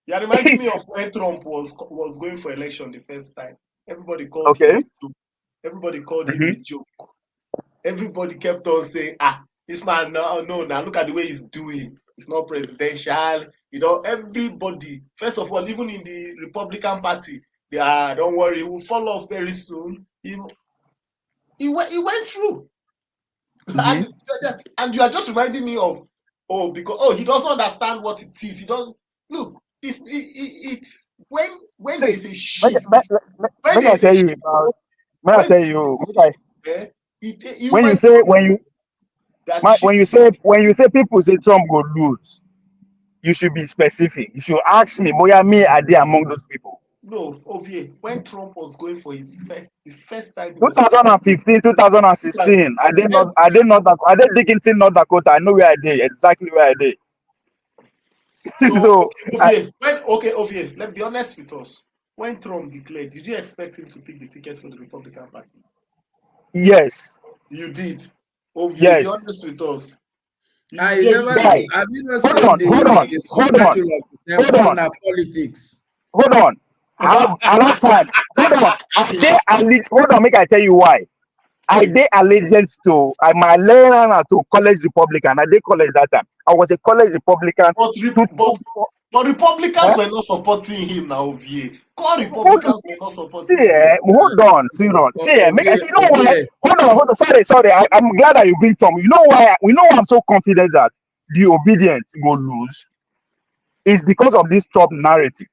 You're reminding me of when Trump was going for election the first time. Everybody called okay. him a joke. Everybody called him a joke. Everybody kept on saying, this man, no, now look at the way he's doing. It's not presidential. You know, everybody, first of all, even in the Republican Party, don't worry, he will fall off very soon. He went through. And you are just reminding me of, because he doesn't understand what it is. He don't look. It's when there's a shift. When you say people say Trump will lose, you should be specific. You should ask me, boy, me are they among those people? No, OVA, when Trump was going for the first time, 2015, 2016, I did Dickinson, North Dakota. I know where I did, exactly where I did. So OVA, let's be honest with us. When Trump declared, did you expect him to pick the ticket for the Republican Party? Yes. You did. OVA, yes. Be honest with us. Have you not seen the subtitle of the personal politics? Hold on. Another time. Hold on, make I tell you why. I did allegiance to my learner to college Republican. I did college that time. I was a college Republican. But Republicans were not supporting him now, OVA. Republicans were not supporting him. Hold on. You know why? Hold on. Sorry. I'm glad that you bring Tom. You know why? We know why I'm so confident that the obedient will lose. It's because of this Trump narrative.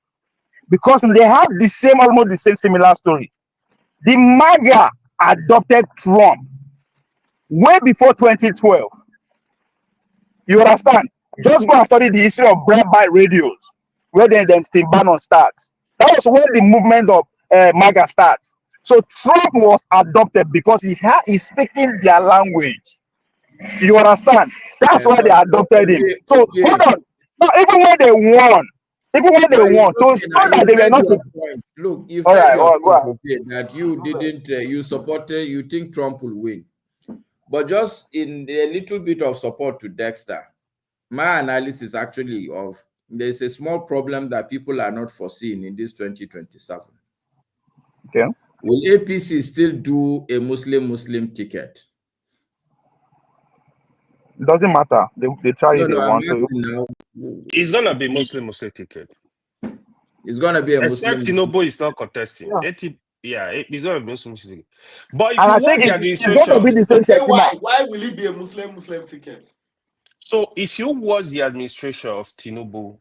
Because they have almost the same similar story. The MAGA adopted Trump way before 2012. You understand? Just go and study the history of drive-by radios, where then Steve Bannon starts. That was when the movement of MAGA starts. So Trump was adopted because he's speaking their language. You understand? That's why they adopted him. So hold on. No, even when they won, to show that they were not. Look, you've made your point that you didn't, you supported, you think Trump will win. But just in a little bit of support to Dexter, my analysis actually of there's a small problem that people are not foreseeing in this 2027. Okay. Will APC still do a Muslim ticket? It doesn't matter. They try it once. It's gonna be Muslim ticket. It's gonna be a Muslim. Except Tinubu is not contesting. Yeah. It's gonna be Muslim ticket. But if you watch the administration, it's gonna be the same why will it be a Muslim ticket? So if you watch the administration of Tinubu,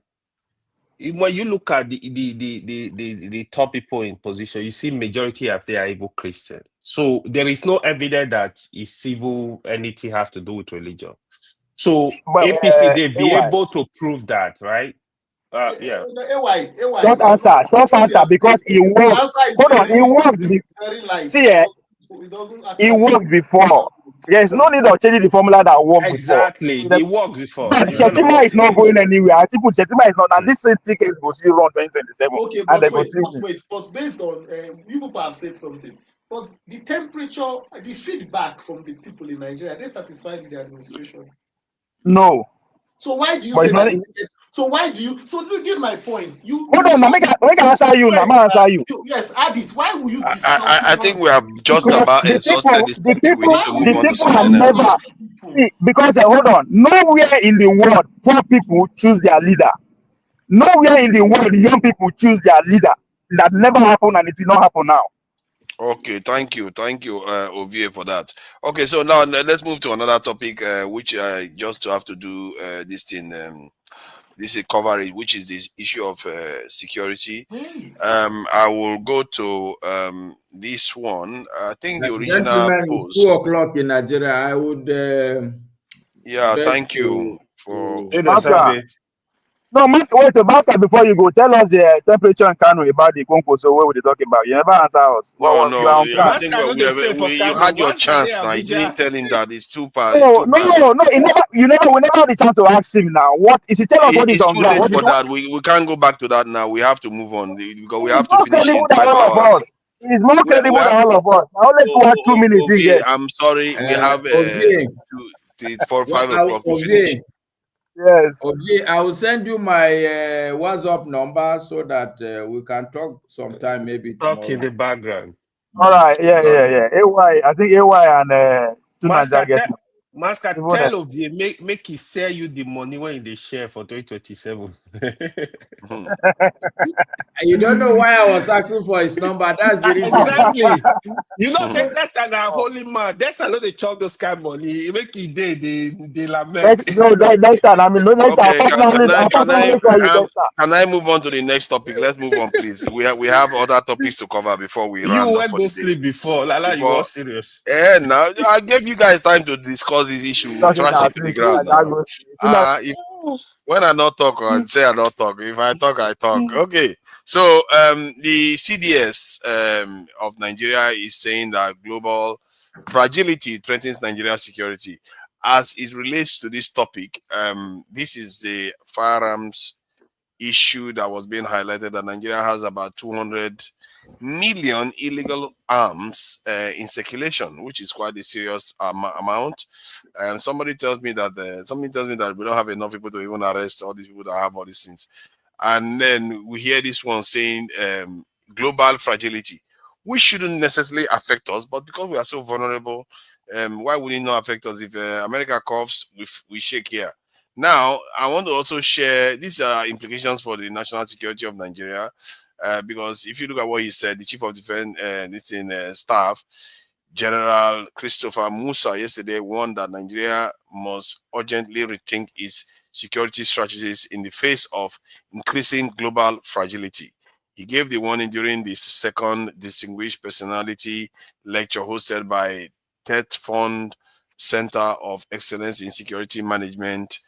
when you look at the top people in position, you see majority of they are evil Christian. So there is no evidence that is civil anything have to do with religion. So APC they be able to prove that, right? Yeah. Don't answer because it worked. Hold on, it worked. See, it worked before. There's no need of changing the formula that worked exactly. before. It worked before. But Shetima is not going anywhere. I see put Shetima is not, and this same ticket will see run 2027. Okay, but based on you people have said something. But the temperature, the feedback from the people in Nigeria, are they satisfied with the administration? No. So why do you But say it's not. that? So why do you? So look, this is my point. Hold on, now make I answer you. Now, answer you. Yes, add it. Why will you discount I think we have just Because about the exhausted this topic. We need to move on to people have something else. never see, because hold on, nowhere in the world poor people choose their leader. Nowhere in the world young people choose their leader. That never happened, and it will not happen now. Okay, thank you, Ovie, for that. Okay, so now let's move to another topic, which just to have to do this thing. This is coverage, which is this issue of security. I will go to this one. I think the original Gentlemen, it's post. 2 o'clock in Nigeria. I would Yeah, beg thank you for. Master, no, Master, wait, Master, before you go, tell us the temperature in Kano about the Congo. So what were they talking about? You never answer us. No, You are on I class. think you had your chance now. You didn't tell him that it's too bad. No. We never had the chance to ask him now. What is he? Tell us what is It's on too ground. late for that. We can't go back to that now. We have to move on because we have He's to more finish credible in than 5 all of hours. us. He's more credible than all of us. Now let's go at 2 minutes Okay, again. I'm sorry. We have 5 o'clock to finish. Yes. Okay, I will send you my WhatsApp number so that we can talk sometime, maybe tomorrow. Talk in the background. All right. Yeah. AY, I think AY and Master, get tell Ovie make he sell you the money when they share for 2027. You don't know why I was asking for his number. That's the reason. Exactly. You know, say that's an holy man. That's a lot they chop those kind of money. It make it they lament. Next time. I mean, next time. Okay, Personally, can I move on to the next topic? Let's move on, please. We have other topics to cover before we You run off went for go the sleep day. before. Lala, you were serious. Now I gave you guys time to discuss this issue. We'll trash it to the ground now. When I not talk, I say I not talk. If I talk, I talk. Okay. So the CDS of Nigeria is saying that global fragility threatens Nigeria's security. As it relates to this topic, this is the firearms issue that was being highlighted that Nigeria has about 200 million illegal arms in circulation, which is quite a serious amount. Somebody tells me that we don't have enough people to even arrest all these people that have all these things. And then we hear this one saying global fragility, which shouldn't necessarily affect us, but because we are so vulnerable, why would it not affect us? If America coughs, we shake here. Now, I want to also share these are implications for the national security of Nigeria, because if you look at what he said, the Chief of Defense Staff, General Christopher Musa, yesterday warned that Nigeria must urgently rethink its security strategies in the face of increasing global fragility. He gave the warning during the second Distinguished Personality lecture hosted by Tet Fund Center of Excellence in Security Management,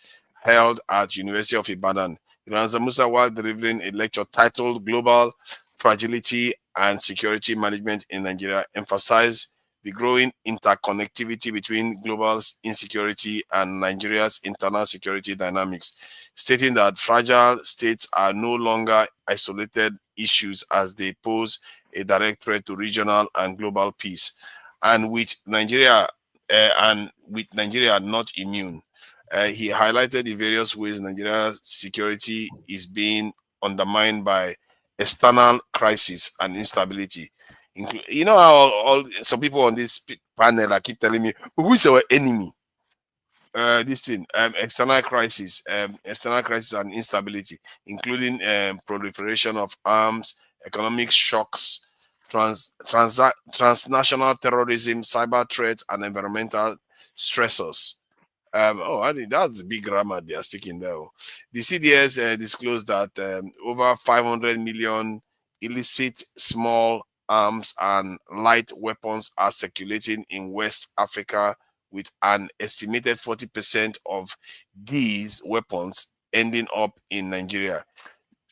held at University of Ibadan. Iranza Musa, while delivering a lecture titled Global Fragility and Security Management in Nigeria, emphasized the growing interconnectivity between global insecurity and Nigeria's internal security dynamics, stating that fragile states are no longer isolated issues as they pose a direct threat to regional and global peace. And with Nigeria not immune. He highlighted the various ways Nigeria's security is being undermined by external crisis and instability. You know how all some people on this panel I keep telling me who is our enemy? External crisis and instability, including proliferation of arms, economic shocks, transnational terrorism, cyber threats, and environmental stressors. I think that's big grammar they are speaking there. The CDS disclosed that over 500 million illicit small arms and light weapons are circulating in West Africa, with an estimated 40% of these weapons ending up in Nigeria,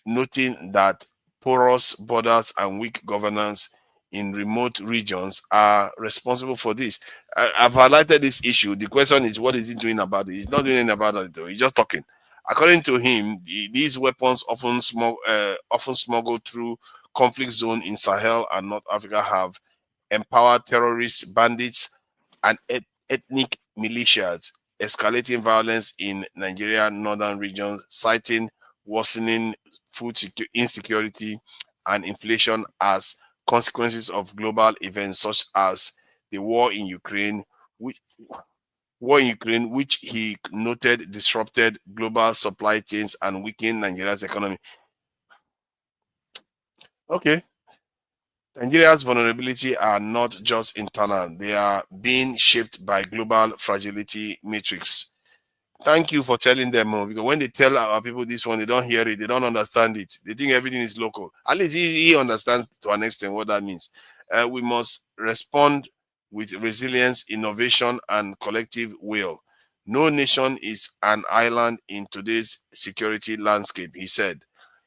noting that porous borders and weak governance in remote regions are responsible for this. I've highlighted this issue. The question is, what is he doing about it? He's not doing anything about it, though. He's just talking. According to him, these weapons often smuggled through conflict zone in Sahel and North Africa have empowered terrorists, bandits, and ethnic militias, escalating violence in Nigeria northern regions, citing worsening food insecurity and inflation as consequences of global events such as the war in Ukraine, which he noted disrupted global supply chains and weakened Nigeria's economy. Okay. Nigeria's vulnerability are not just internal, they are being shaped by global fragility matrix. Thank you for telling them, because when they tell our people this one, they don't hear it, they don't understand it. They think everything is local. At least he understands to an extent what that means. We must respond with resilience, innovation, and collective will. No nation is an island in today's security landscape, he said.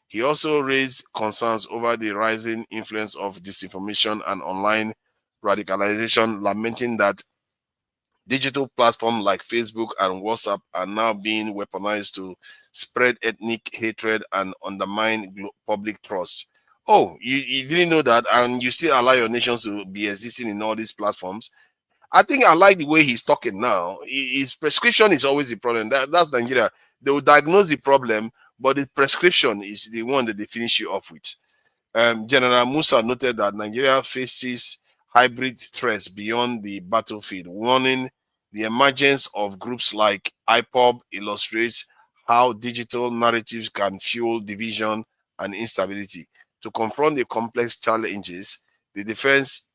He also raised concerns over the rising influence of disinformation and online radicalization, lamenting that digital platforms like Facebook and WhatsApp are now being weaponized to spread ethnic hatred and undermine public trust. Oh, you didn't know that, and you still allow your nations to be existing in all these platforms? I think I like the way he's talking now. His prescription is always the problem. That's Nigeria. They will diagnose the problem, but the prescription is the one that they finish you off with. General Musa noted that Nigeria faces hybrid threats beyond the battlefield, warning the emergence of groups like IPOB illustrates how digital narratives can fuel division and instability. To confront the complex challenges, the defense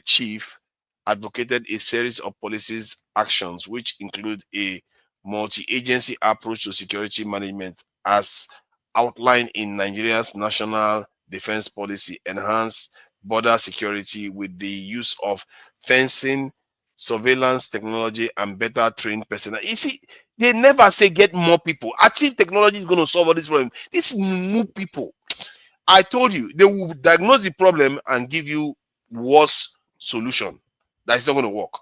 chief advocated a series of policies actions, which include a multi-agency approach to security management as outlined in Nigeria's national defense policy, enhance border security with the use of fencing, surveillance technology, and better trained personnel. You see, they never say get more people. Active technology is going to solve all this problem. These new people, I told you, they will diagnose the problem and give you worse solution. That's not going to work.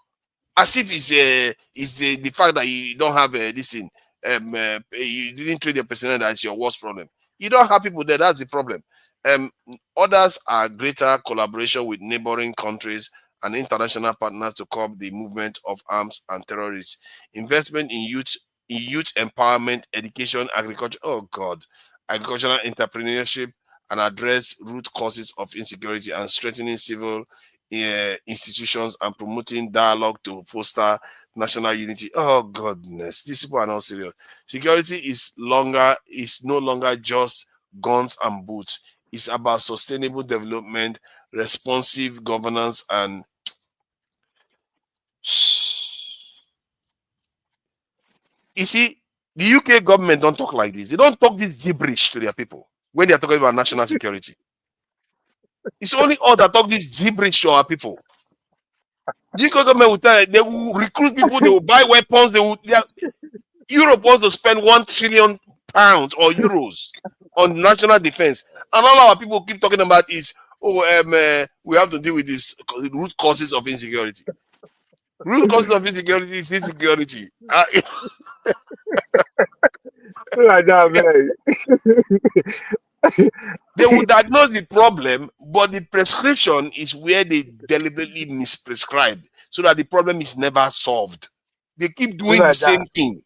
As if it's the fact that you don't have this thing. You didn't train your personnel, that's your worst problem. You don't have people there, that's the problem. Others are greater collaboration with neighboring countries and international partners to curb the movement of arms and terrorists. Investment in youth empowerment, education, agriculture. Oh God, agricultural entrepreneurship, and address root causes of insecurity and strengthening civil institutions and promoting dialogue to foster national unity. Oh goodness, these people are not serious. Security is no longer just guns and boots. It's about sustainable development, responsive governance, and you see, the UK government don't talk like this. They don't talk this gibberish to their people when they are talking about national security. It's only us that talk this gibberish to our people. The UK government will tell you, they will recruit people, they will buy weapons, Europe wants to spend £1 trillion or euros on national defense. And all our people keep talking about is, we have to deal with this root causes of insecurity. Root causes of insecurity is insecurity. Like that, man. They will diagnose the problem, but the prescription is where they deliberately misprescribe so that the problem is never solved. They keep doing the same thing.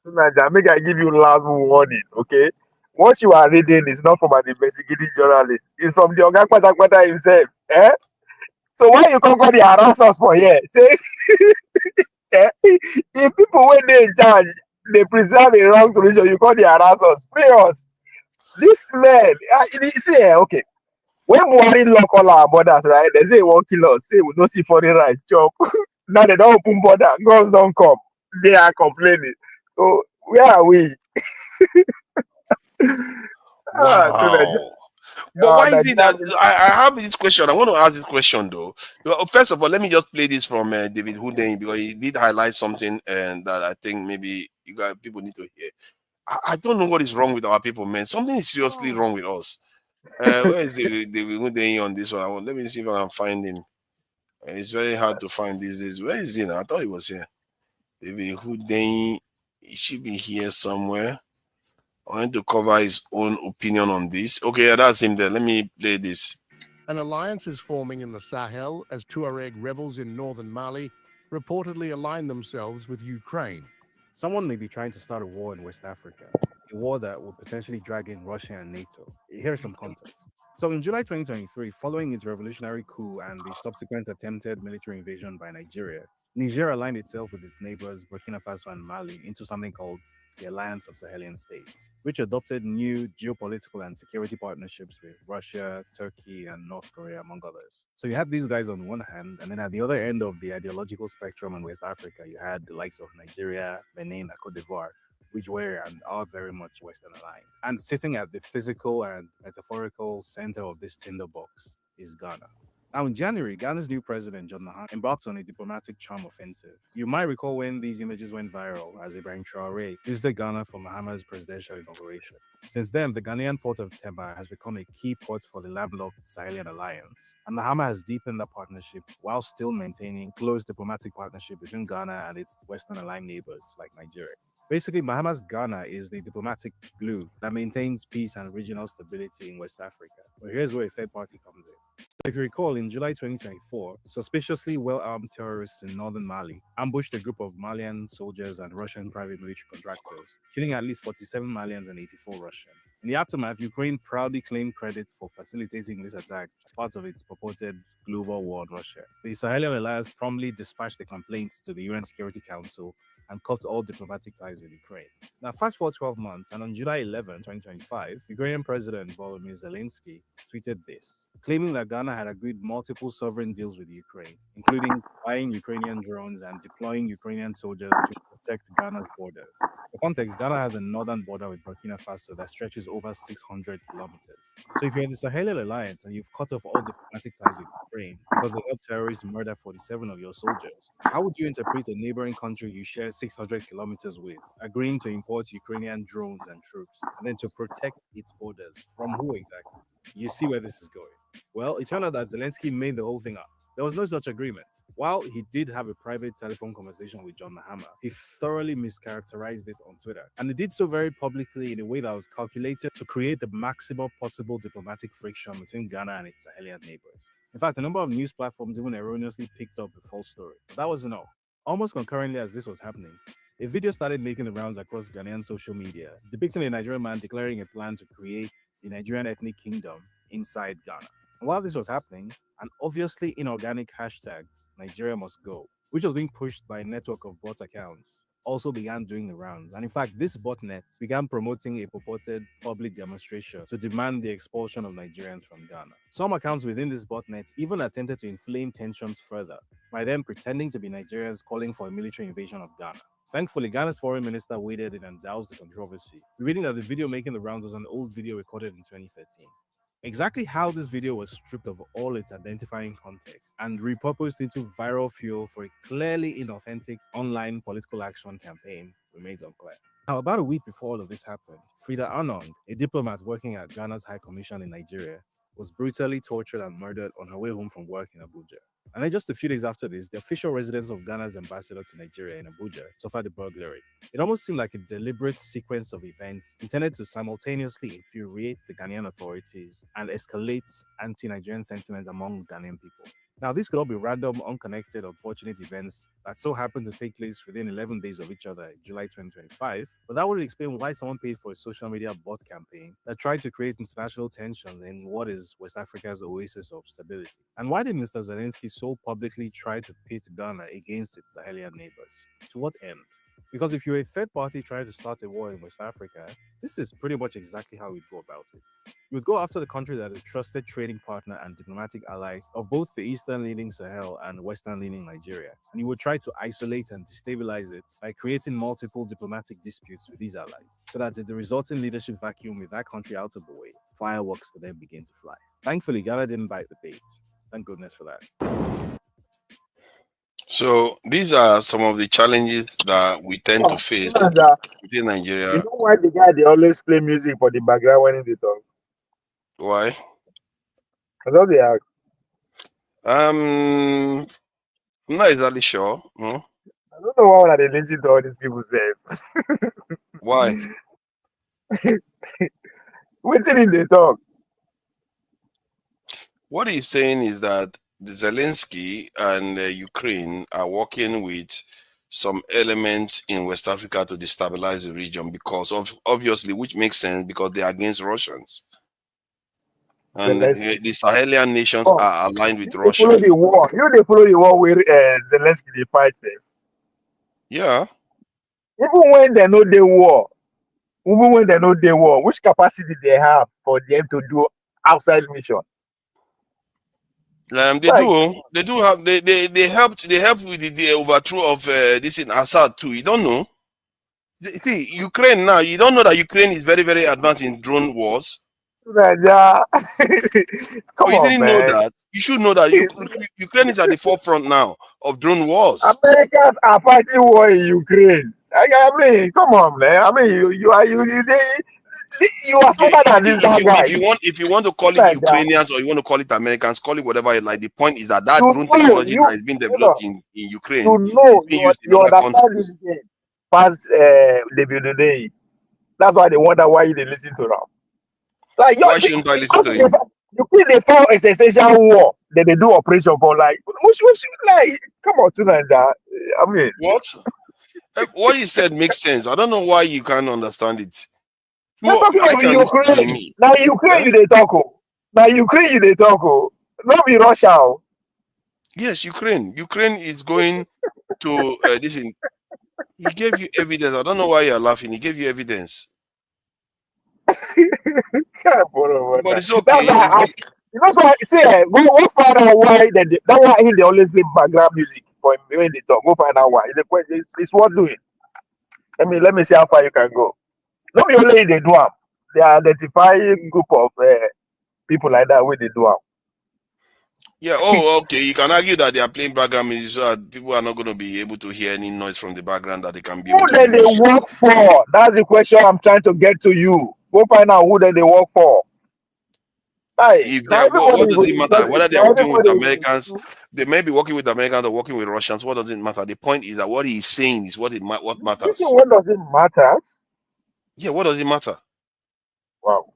Make I give you last warning, okay? What you are reading is not from an investigative journalist. It's from the Oga Kwata himself. Eh? So why you come the harass us for here? Say, if people when they in charge, they present a wrong solution, you call the harass us. Free us. This man, you see, okay. When Buhari lock all our borders, right? They say he won't kill us. Say we don't see foreign rights chop. Now they don't open border. Guns don't come. They are complaining. So where are we? Wow. But why is it that I have this question? I want to ask this question though. First of all, let me just play this from David Houdin, because he did highlight something and that I think maybe people need to hear. I don't know what is wrong with our people, man. Something is seriously wrong with us. Where is David Houdin on this one? Let me see if I can find him. It's very hard to find these days. Where is he now? I thought he was here. David Houdin, he should be here somewhere. I want to cover his own opinion on this. Okay, yeah, that's him there. Let me play this. An alliance is forming in the Sahel as Tuareg rebels in northern Mali reportedly align themselves with Ukraine, Someone may be trying to start a war in West Africa, a war that will potentially drag in Russia and NATO. Here's some context. So in July 2023, following its revolutionary coup and the subsequent attempted military invasion by Nigeria, Niger aligned itself with its neighbors Burkina Faso and Mali into something called the Alliance of Sahelian States, which adopted new geopolitical and security partnerships with Russia, Turkey, and North Korea, among others. So you had these guys on one hand, and then at the other end of the ideological spectrum in West Africa, you had the likes of Nigeria, Benin, and Cote d'Ivoire, which were and are very much Western aligned. And sitting at the physical and metaphorical center of this tinderbox is Ghana. Now, in January, Ghana's new president, John Mahama, embarked on a diplomatic charm offensive. You might recall when these images went viral as Ibrahim Traore visited Ghana for Mahama's presidential inauguration. Since then, the Ghanaian port of Tema has become a key port for the landlocked Sahelian alliance, and Mahama has deepened that partnership while still maintaining close diplomatic partnership between Ghana and its Western aligned neighbors like Nigeria. Basically, Mahama's Ghana is the diplomatic glue that maintains peace and regional stability in West Africa. But here's where a third party comes in. So if you recall, in July 2024, suspiciously well-armed terrorists in northern Mali ambushed a group of Malian soldiers and Russian private military contractors, killing at least 47 Malians and 84 Russians. In the aftermath, Ukraine proudly claimed credit for facilitating this attack as part of its purported global war on Russia. The Sahelian alliance promptly dispatched the complaints to the UN Security Council and cut all diplomatic ties with Ukraine. Now, fast forward 12 months, and on July 11, 2025, Ukrainian President Volodymyr Zelensky tweeted this, claiming that Ghana had agreed multiple sovereign deals with Ukraine, including buying Ukrainian drones and deploying Ukrainian soldiers to protect Ghana's borders. For context, Ghana has a northern border with Burkina Faso that stretches over 600 kilometers. So if you're in the Sahelian alliance and you've cut off all diplomatic ties with Ukraine because they helped terrorists murder 47 of your soldiers, how would you interpret a neighboring country you share 600 kilometers with, agreeing to import Ukrainian drones and troops, and then to protect its borders? From who exactly? You see where this is going. Well, it turned out that Zelensky made the whole thing up. There was no such agreement. While he did have a private telephone conversation with John Mahama, he thoroughly mischaracterized it on Twitter. And he did so very publicly in a way that was calculated to create the maximum possible diplomatic friction between Ghana and its Sahelian neighbors. In fact, a number of news platforms even erroneously picked up the false story. But that wasn't all. Almost concurrently as this was happening, a video started making the rounds across Ghanaian social media, depicting a Nigerian man declaring a plan to create the Nigerian ethnic kingdom inside Ghana. And while this was happening, an obviously inorganic hashtag, Nigeria must go, which was being pushed by a network of bot accounts, also began doing the rounds. And in fact, this botnet began promoting a purported public demonstration to demand the expulsion of Nigerians from Ghana. Some accounts within this botnet even attempted to inflame tensions further by them pretending to be Nigerians calling for a military invasion of Ghana. Thankfully, Ghana's foreign minister waded in and doused the controversy, revealing that the video making the rounds was an old video recorded in 2013. Exactly how this video was stripped of all its identifying context and repurposed into viral fuel for a clearly inauthentic online political action campaign remains unclear. Now, about a week before all of this happened, Frida Arnold, a diplomat working at Ghana's High Commission in Nigeria, was brutally tortured and murdered on her way home from work in Abuja. And then just a few days after this, the official residence of Ghana's ambassador to Nigeria in Abuja suffered a burglary. It almost seemed like a deliberate sequence of events intended to simultaneously infuriate the Ghanaian authorities and escalate anti-Nigerian sentiment among Ghanaian people. Now, these could all be random, unconnected, unfortunate events that so happened to take place within 11 days of each other in July 2025, but that would explain why someone paid for a social media bot campaign that tried to create international tensions in what is West Africa's oasis of stability. And why did Mr. Zelensky so publicly try to pit Ghana against its Sahelian neighbors? To what end? Because if you're a third party trying to start a war in West Africa, this is pretty much exactly how we'd go about it. You would go after the country that is a trusted trading partner and diplomatic ally of both the eastern-leaning Sahel and western-leaning Nigeria, and you would try to isolate and destabilize it by creating multiple diplomatic disputes with these allies, so that in the resulting leadership vacuum with that country out of the way, fireworks could then begin to fly. Thankfully, Ghana didn't bite the bait. Thank goodness for that. So these are some of the challenges that we tend to face within Nigeria. You know why the guy they always play music for the background when they talk? Why? I know they ask. I'm not exactly sure. I don't know why they listen to all these people say. Why? What's in they talk? What he's saying is that the Zelensky and Ukraine are working with some elements in West Africa to destabilize the region because of obviously, which makes sense because they are against Russians. And Zelensky. the Sahelian nations Oh, are aligned with they Russia. follow the war. They follow the war where Zelensky they fight. Yeah. Even when they know the war, which capacity they have for them to do outside mission? They do have they helped with the overthrow of this in Assad too. You don't know. See, Ukraine now, you don't know that Ukraine is very, very advanced in drone wars. Come you on, didn't man. know that. You should know that Ukraine is at the forefront now of drone wars. Americans are fighting war in Ukraine. I mean, come on, man. I mean, you are smarter than this guy. If you want to call it Ukrainians or you want to call it Americans, call it whatever you like. The point is that drone technology that is being developed in Ukraine is being used in other understand countries. this game past the day. That's why they wonder why they listen to them. Like, why shouldn't I listen to you? You think they fought a essential war, then they do operation for like, like, come on, to Nigeria. I mean, what you said makes sense. I don't know why you can't understand it. You're talking about Ukraine. Now Ukraine, you they talk. Ukraine, you they talk. Not be Russia. Yes, Ukraine. Ukraine is going to this. He gave you evidence. I don't know why you're laughing. He gave you evidence. But it's okay. That's why see, go find out why that's why they always play background music for when they talk. Go find out why. It's worth doing. Let me see how far you can go. Not only they do them, they identify a group of people like that where they do them. Yeah. Oh, okay. You can argue that they are playing background music so that people are not going to be able to hear any noise from the background that they can be able to Who they work for? That's the question I'm trying to get to you. Go find out who they work for. What does it matter? Whether they're working with Americans, they may be working with Americans or working with Russians. What does it matter? The point is that what he's saying is what matters. What does it matter? Yeah, what does it matter? Wow.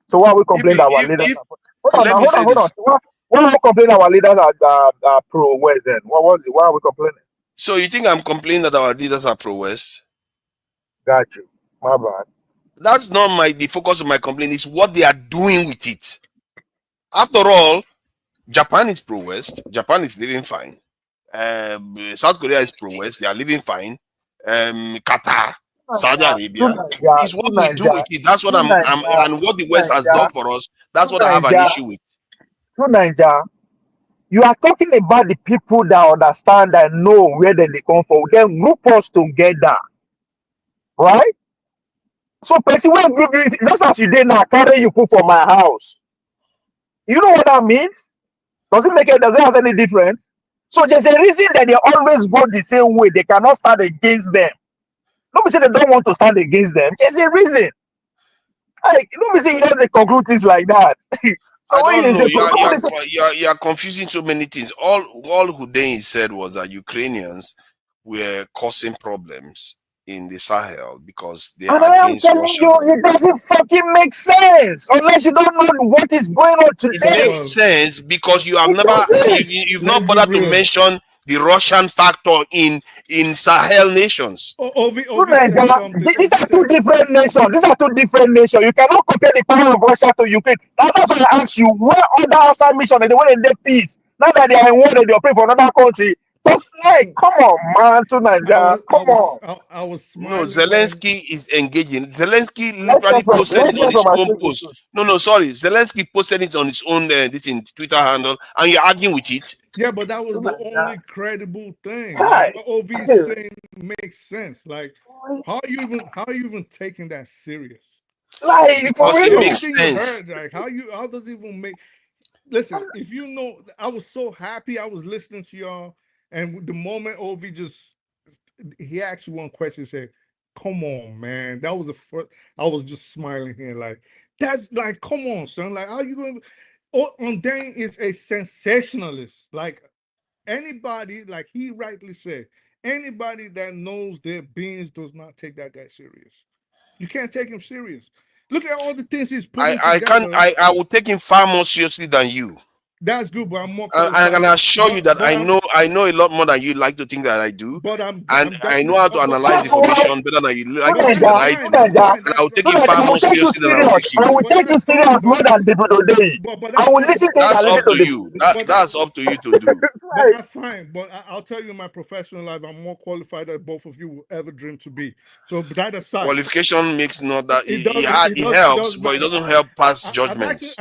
So why we complain our leaders? Hold on. Why we complain our leaders are pro-West then? What was it? Why are we complaining? So you think I'm complaining that our leaders are pro-West? Got you. My bad. That's not the focus of my complaint. It's what they are doing with it. After all, Japan is pro-West. Japan is living fine. South Korea is pro-West. They are living fine. Qatar, Saudi Arabia. It's what we do with it. That's what and what the West has done for us. That's what I have an issue with. To Nigeria, you are talking about the people that understand and know where they come from. Then group us together, right? So, person when group you, just as you did now, carry you put for my house. You know what that means? Does it have any difference? So there's a reason that they always go the same way. They cannot stand against them. Nobody say they don't want to stand against them. There's a reason. Like, nobody say you have conclude things like that. So I don't know. You are confusing so many things. All Hussein said was that Ukrainians were causing problems in the Sahel because they are against Russia. It doesn't fucking make sense unless you don't know what is going on today. It makes sense because you have you've not bothered to mention the Russian factor in Sahel nations. These are two different nations. You cannot compare the power of Russia to Ukraine. That's why I ask you, where other outside mission and they want to peace? Now that they are in war, they operate for another country. Just like, come on, man, to Nigeria. Come on. I was smiling. No, Zelensky is engaging. Zelensky literally posted it on his own post. No, sorry. Zelensky posted it on his own Twitter handle, and you're arguing with it. Yeah, but that was the only credible thing. Like, what OV is saying makes sense. Like, how are you even taking that serious? Like, because it makes sense. Like, how does it even make? Listen, if you know, I was so happy I was listening to y'all, and the moment OV he asked you one question, said, "Come on, man." That was the first. I was just smiling here, like that's like, come on, son. Like, how you going? Undain is a sensationalist. Like anybody, like he rightly said, anybody that knows their beings does not take that guy serious. You can't take him serious. Look at all the things he's putting together. I will take him far more seriously than you. That's good, but I'm more I qualified. can assure you that but I know a lot more than you like to think that I do. But And I'm I know how to analyze That's why information better than you like to think that I do. Naija, And I'll take it far I will more take you seriously than I will serious. take you. I will take you serious more than people today. but I that's will fine. listen to it That's and listen up to to the. you. But That's up to you to do. But that's fine. But I'll tell you, in my professional life, I'm more qualified than both of you will ever dream to be. So that aside, Qualification makes not that it it does helps, but it matter. doesn't help pass I've judgments.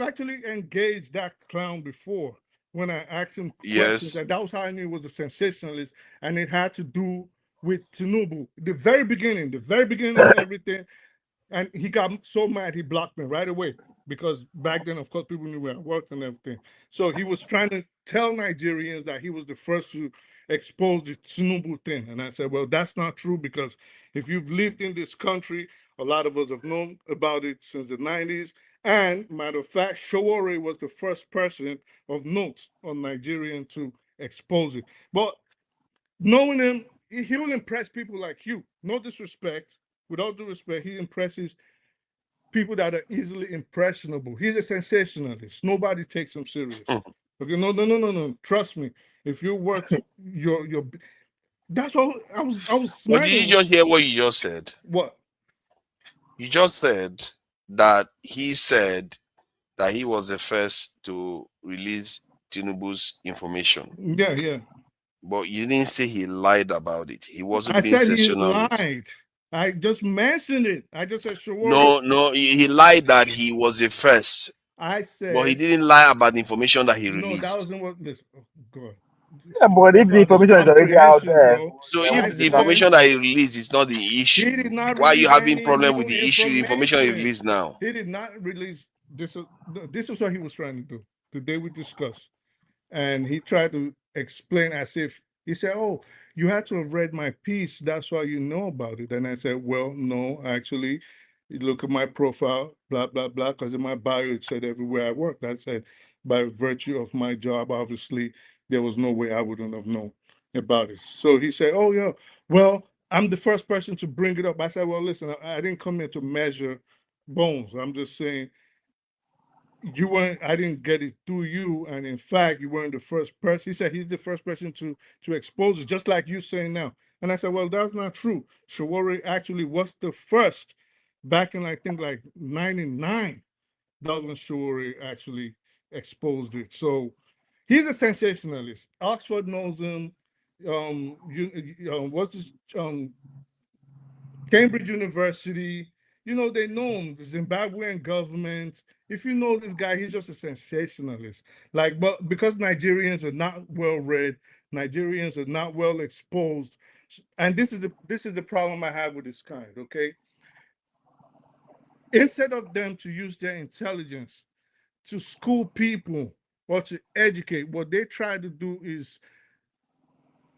actually engaged that clown before when I asked him questions, Yes. and that was how I knew he was a sensationalist, and it had to do with Tinubu. The very beginning of everything, and he got so mad he blocked me right away because back then, of course, people knew where I worked and everything. So he was trying to tell Nigerians that he was the first to expose the Tinubu thing, and I said, well, that's not true because if you've lived in this country, a lot of us have known about it since the 90s. And matter of fact, Shawore was the first person of note on Nigerian to expose it. But knowing him, he will impress people like you. No disrespect. With all due respect, he impresses people that are easily impressionable. He's a sensationalist. Nobody takes him serious. Okay, no. Trust me. If you work your that's all I was But did you smiling. just hear what you just said? What? You just said that he said that he was the first to release Tinubu's information. Yeah. But you didn't say he lied about it. He wasn't I being said he sensationalist. lied. I just mentioned it. I just said Shawore. No, he lied that he was the first. I But he said didn't lie about the information that he no, that released. wasn't what this oh God. Yeah, but if the Forefathers information is already out comprehension, there, bro. So then I if the what's the said information that he released is not the he issue, did not why are you release having any problem new with the issue, the information he information. released now? He did not release this. This is what he was trying to do the day we discussed. And he tried to explain as if he said, oh, you had to have read my piece. That's why you know about it. And I said, well, no, actually, you look at my profile, blah, blah, blah, because in my bio, it said everywhere I worked. I said, by virtue of my job, obviously, there was no way I wouldn't have known about it. So he said, oh, yeah, well, I'm the first person to bring it up. I said, well, listen, I didn't come here to measure bones. I'm just saying you weren't, I didn't get it through you, and in fact you weren't the first person. He said he's the first person to expose it, just like you saying now. And I said, well, that's not true. Shawari actually was the first back in, I think, like 99. That when Shawari actually exposed it. So he's a sensationalist. Oxford knows him. What's this Cambridge University, they know him, the Zimbabwean government. If you know this guy, he's just a sensationalist. Like, but because Nigerians are not well read, Nigerians are not well exposed, and this is the problem I have with this kind. Okay, instead of them to use their intelligence to school people or to educate, what they try to do is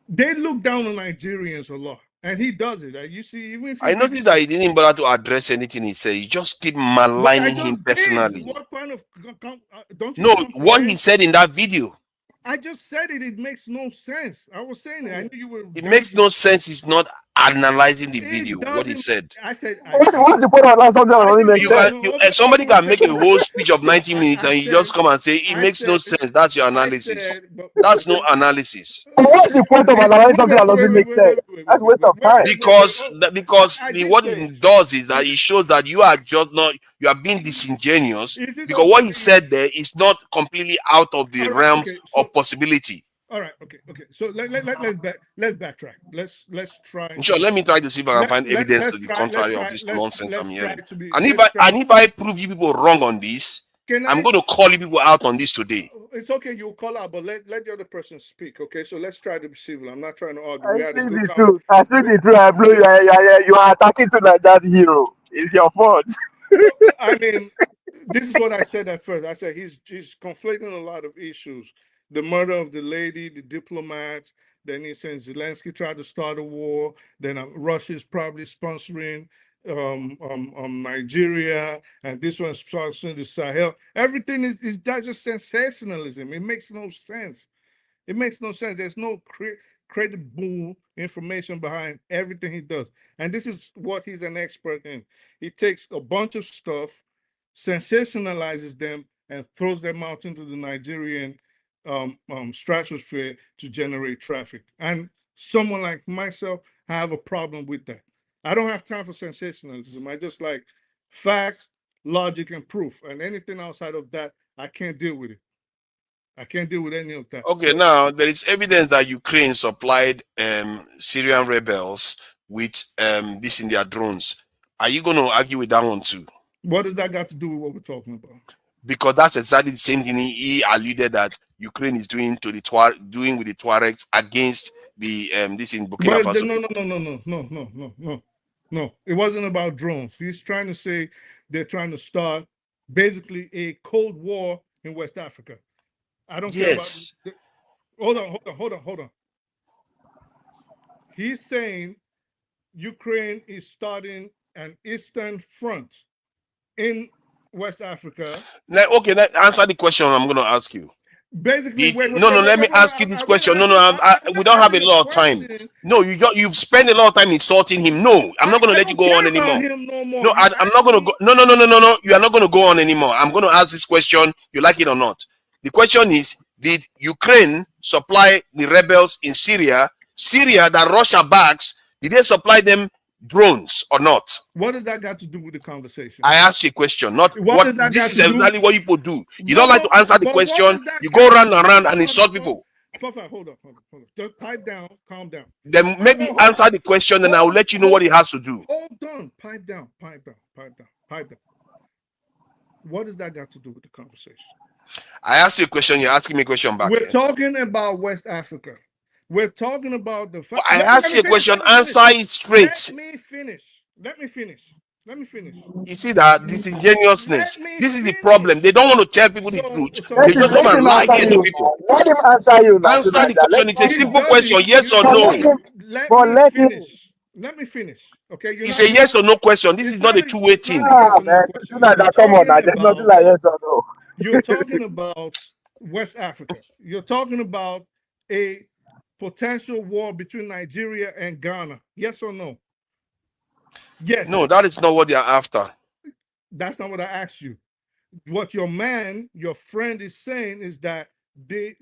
they look down on Nigerians a lot. And he does it. You see, even if you I read noticed that he didn't bother to address anything he said. He just keep but I maligning him just did. personally. What kind of don't you No, what he comprehend? said in that video, I just said it. It makes no sense. I was saying it. I knew you were it very. makes no sense. He's not analyzing the video, It what he doesn't. said. I said. what's the point of that? Something that I doesn't just make You sense. can, no. somebody One can make a second. whole speech of 90 minutes I and you just said. come and say it I makes no said. sense. That's your I analysis. said. But I That's no said. analysis. What's the point of It's allowing wait, something wait, that wait, doesn't wait, make wait, wait, sense? wait, wait, That's wait, waste wait, of wait, time. wait, wait, wait. Because Oh, what say it it. does is that it shows that you are just not, you are being disingenuous, Is it because what he okay? said there is not completely out of the All right. realms Okay. So of possibility. all right. Okay. So let's backtrack. Let's try Sure, to let me try to see if I can find evidence let's to the try let's contrary of try this let's nonsense I'm let's try hearing. to be And if let's try. I prove you people wrong on this, Can I'm I? going to call you people out on this today. It's okay. You call out, but let the other person speak. Okay. So let's try to be civil. I'm not trying to argue. I We had a speak good the conversation. truth. I speak the truth. I blow you. You are attacking to Nigeria's hero. It's your fault. I mean, this is what I said at first. I said he's conflating a lot of issues. The murder of the lady, the diplomat. Then he's saying Zelensky tried to start a war. Then Russia's probably sponsoring Nigeria, and this one's sponsoring the Sahel. Everything is that's just sensationalism. It makes no sense. It makes no sense. There's no credible information behind everything he does. And this is what he's an expert in. He takes a bunch of stuff, sensationalizes them, and throws them out into the Nigerian stratosphere to generate traffic. And someone like myself have a problem with that. I don't have time for sensationalism. I just like facts, logic, and proof. And anything outside of that, I can't deal with it. I can't deal with any of that. Okay, So, now there is evidence that Ukraine supplied Syrian rebels with this in their drones. Are you going to argue with that one too? what does that got to do with what we're talking about? Because that's exactly the same thing he alluded that Ukraine is doing to the doing with the Tuaregs against the this in Burkina But Faso. No. It wasn't about drones. He's trying to say they're trying to start basically a Cold War in West Africa. I don't care about. Hold on. He's saying Ukraine is starting an Eastern Front in West Africa. Okay, answer the question I'm going to ask you. Basically, let me ask you this question. We don't have a lot of time. No, you've spent a lot of time insulting him. No, I'm not going to let you go on anymore. No, I'm not going to go. No. You are not going to go on anymore. I'm going to ask this question. You like it or not? The question is: did Ukraine supply the rebels in Syria? Syria that Russia backs, did they supply them drones or not? What does that got to do with the conversation? I asked you a question, not what this is exactly what people do. You don't like to answer the question, you go round and round and insult people. Hold on. Just pipe down, calm down. Then maybe answer the question and I'll let you know what he has to do. Hold on, pipe down. What does that got to do with the conversation? I asked you a question, you're asking me a question back. We're talking about West Africa. We're talking about the fact. I asked you a question, answer it straight. Let me finish. You see that disingenuousness. This is the problem. They don't want to tell people the truth. They just want to lie here to people. Let him answer you. Answer the question. It's a simple question, yes or no. Let me finish. Okay. It's a yes or no question. This is not a two-way thing. Come on, now. There's nothing like yes or no. You're talking about West Africa. You're talking about a potential war between Nigeria and Ghana. Yes or no? Yes. No, that is not what they are after. That's not what I asked you. What your friend is saying is that the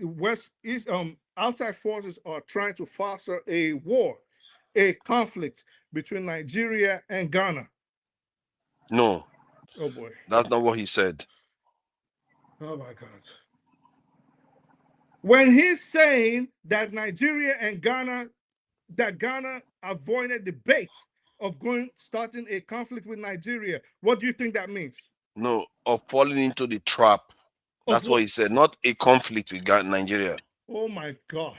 outside forces are trying to foster a war, a conflict between Nigeria and Ghana. No. Oh boy. That's not what he said. Oh my God. When he's saying that Nigeria and Ghana avoided the bait of starting a conflict with Nigeria, what do you think that means? No, of falling into the trap. That's what he said, not a conflict with Nigeria. Oh my God.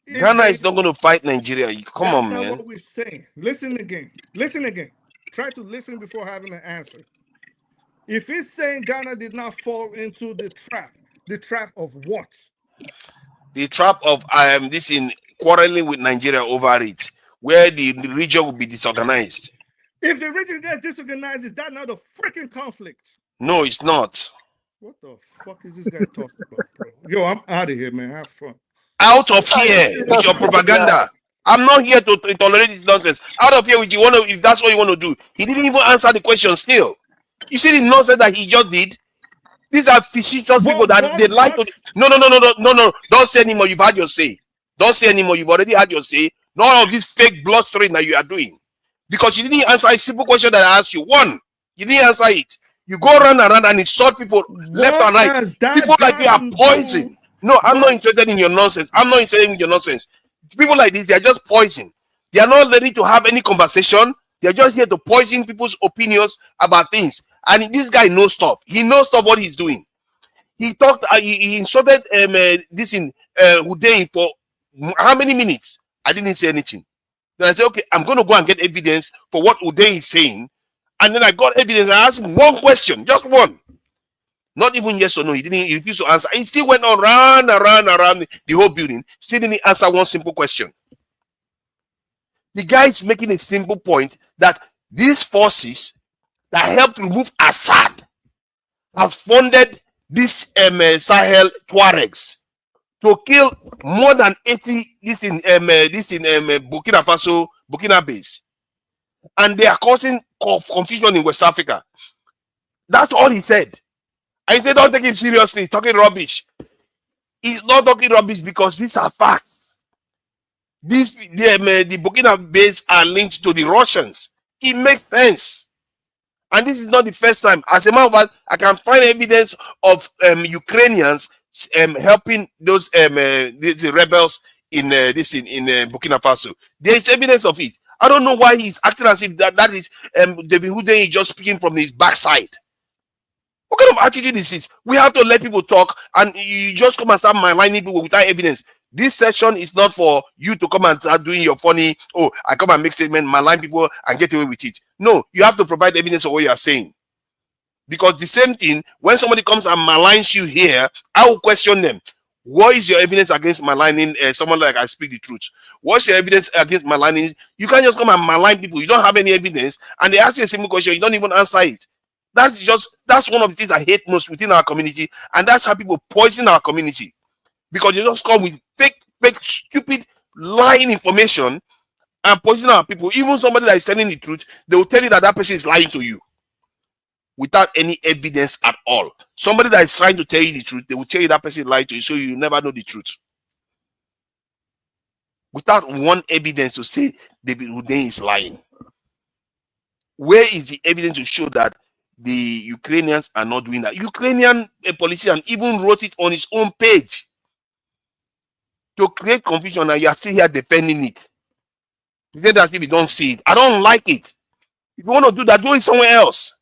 Ghana is not going to fight Nigeria. Come on, man. That's what we're saying. Listen again. Try to listen before having an answer. If he's saying Ghana did not fall into the trap of what? The trap of this in quarreling with Nigeria over it, where the region will be disorganized. If the region gets disorganized, is that not a freaking conflict? No, it's not. What the fuck is this guy talking about, bro? Yo, I'm out of here, man. Have fun. Out of here with your propaganda. I'm not here to tolerate this nonsense. Out of here with if that's what you want to do. He didn't even answer the question still. You see the nonsense that he just did? These are facetious people that they like to. No. Don't say anymore. You've had your say. Don't say anymore. You've already had your say. None of this fake blustering that you are doing. Because you didn't answer a simple question that I asked you. One, you didn't answer it. You go around and insult people left and right. People like you are poison. No, I'm not interested in your nonsense. People like this, they are just poison. They are not ready to have any conversation. They are just here to poison people's opinions about things. And this guy knows stop. He knows stop what he's doing. He talked. He insulted this in Uday for how many minutes? I didn't say anything. Then I said, okay, I'm going to go and get evidence for what Uday is saying. And then I got evidence. I asked him one question, just one. Not even yes or no. He refused to answer. He still went on around the whole building. Still didn't answer one simple question. The guy is making a simple point that these forces that helped remove Assad have funded this Sahel Tuaregs to kill more than 80 this in Burkina Faso, Burkina base, and they are causing confusion in West Africa. That's all he said. I say don't take him seriously, talking rubbish. He's not talking rubbish because these are facts. The Burkina base are linked to the Russians. It makes sense. And this is not the first time. As a matter of fact, I can find evidence of Ukrainians helping those the rebels in Burkina Faso. There is evidence of it. I don't know why he's acting as if that is David Hundeyin just speaking from his backside. What kind of attitude is this? We have to let people talk, and you just come and start maligning people without evidence. This session is not for you to come and start doing your funny, oh, I come and make statement, malign people and get away with it. No, you have to provide evidence of what you are saying. Because the same thing, when somebody comes and maligns you here, I will question them. What is your evidence against maligning someone like I speak the truth? What's your evidence against maligning? You can't just come and malign people. You don't have any evidence, and they ask you a simple question, you don't even answer it. That's one of the things I hate most within our community, and that's how people poison our community. Because they just come with fake, stupid, lying information and poison our people. Even somebody that is telling the truth, they will tell you that that person is lying to you without any evidence at all. Somebody that is trying to tell you the truth, they will tell you that person lied to you, so you never know the truth. Without one evidence to say David Hundeyin is lying. Where is the evidence to show that the Ukrainians are not doing that? Ukrainian politician even wrote it on his own page to create confusion, and you are still here defending it. You say that if you don't see it, I don't like it. If you want to do that, do it somewhere else.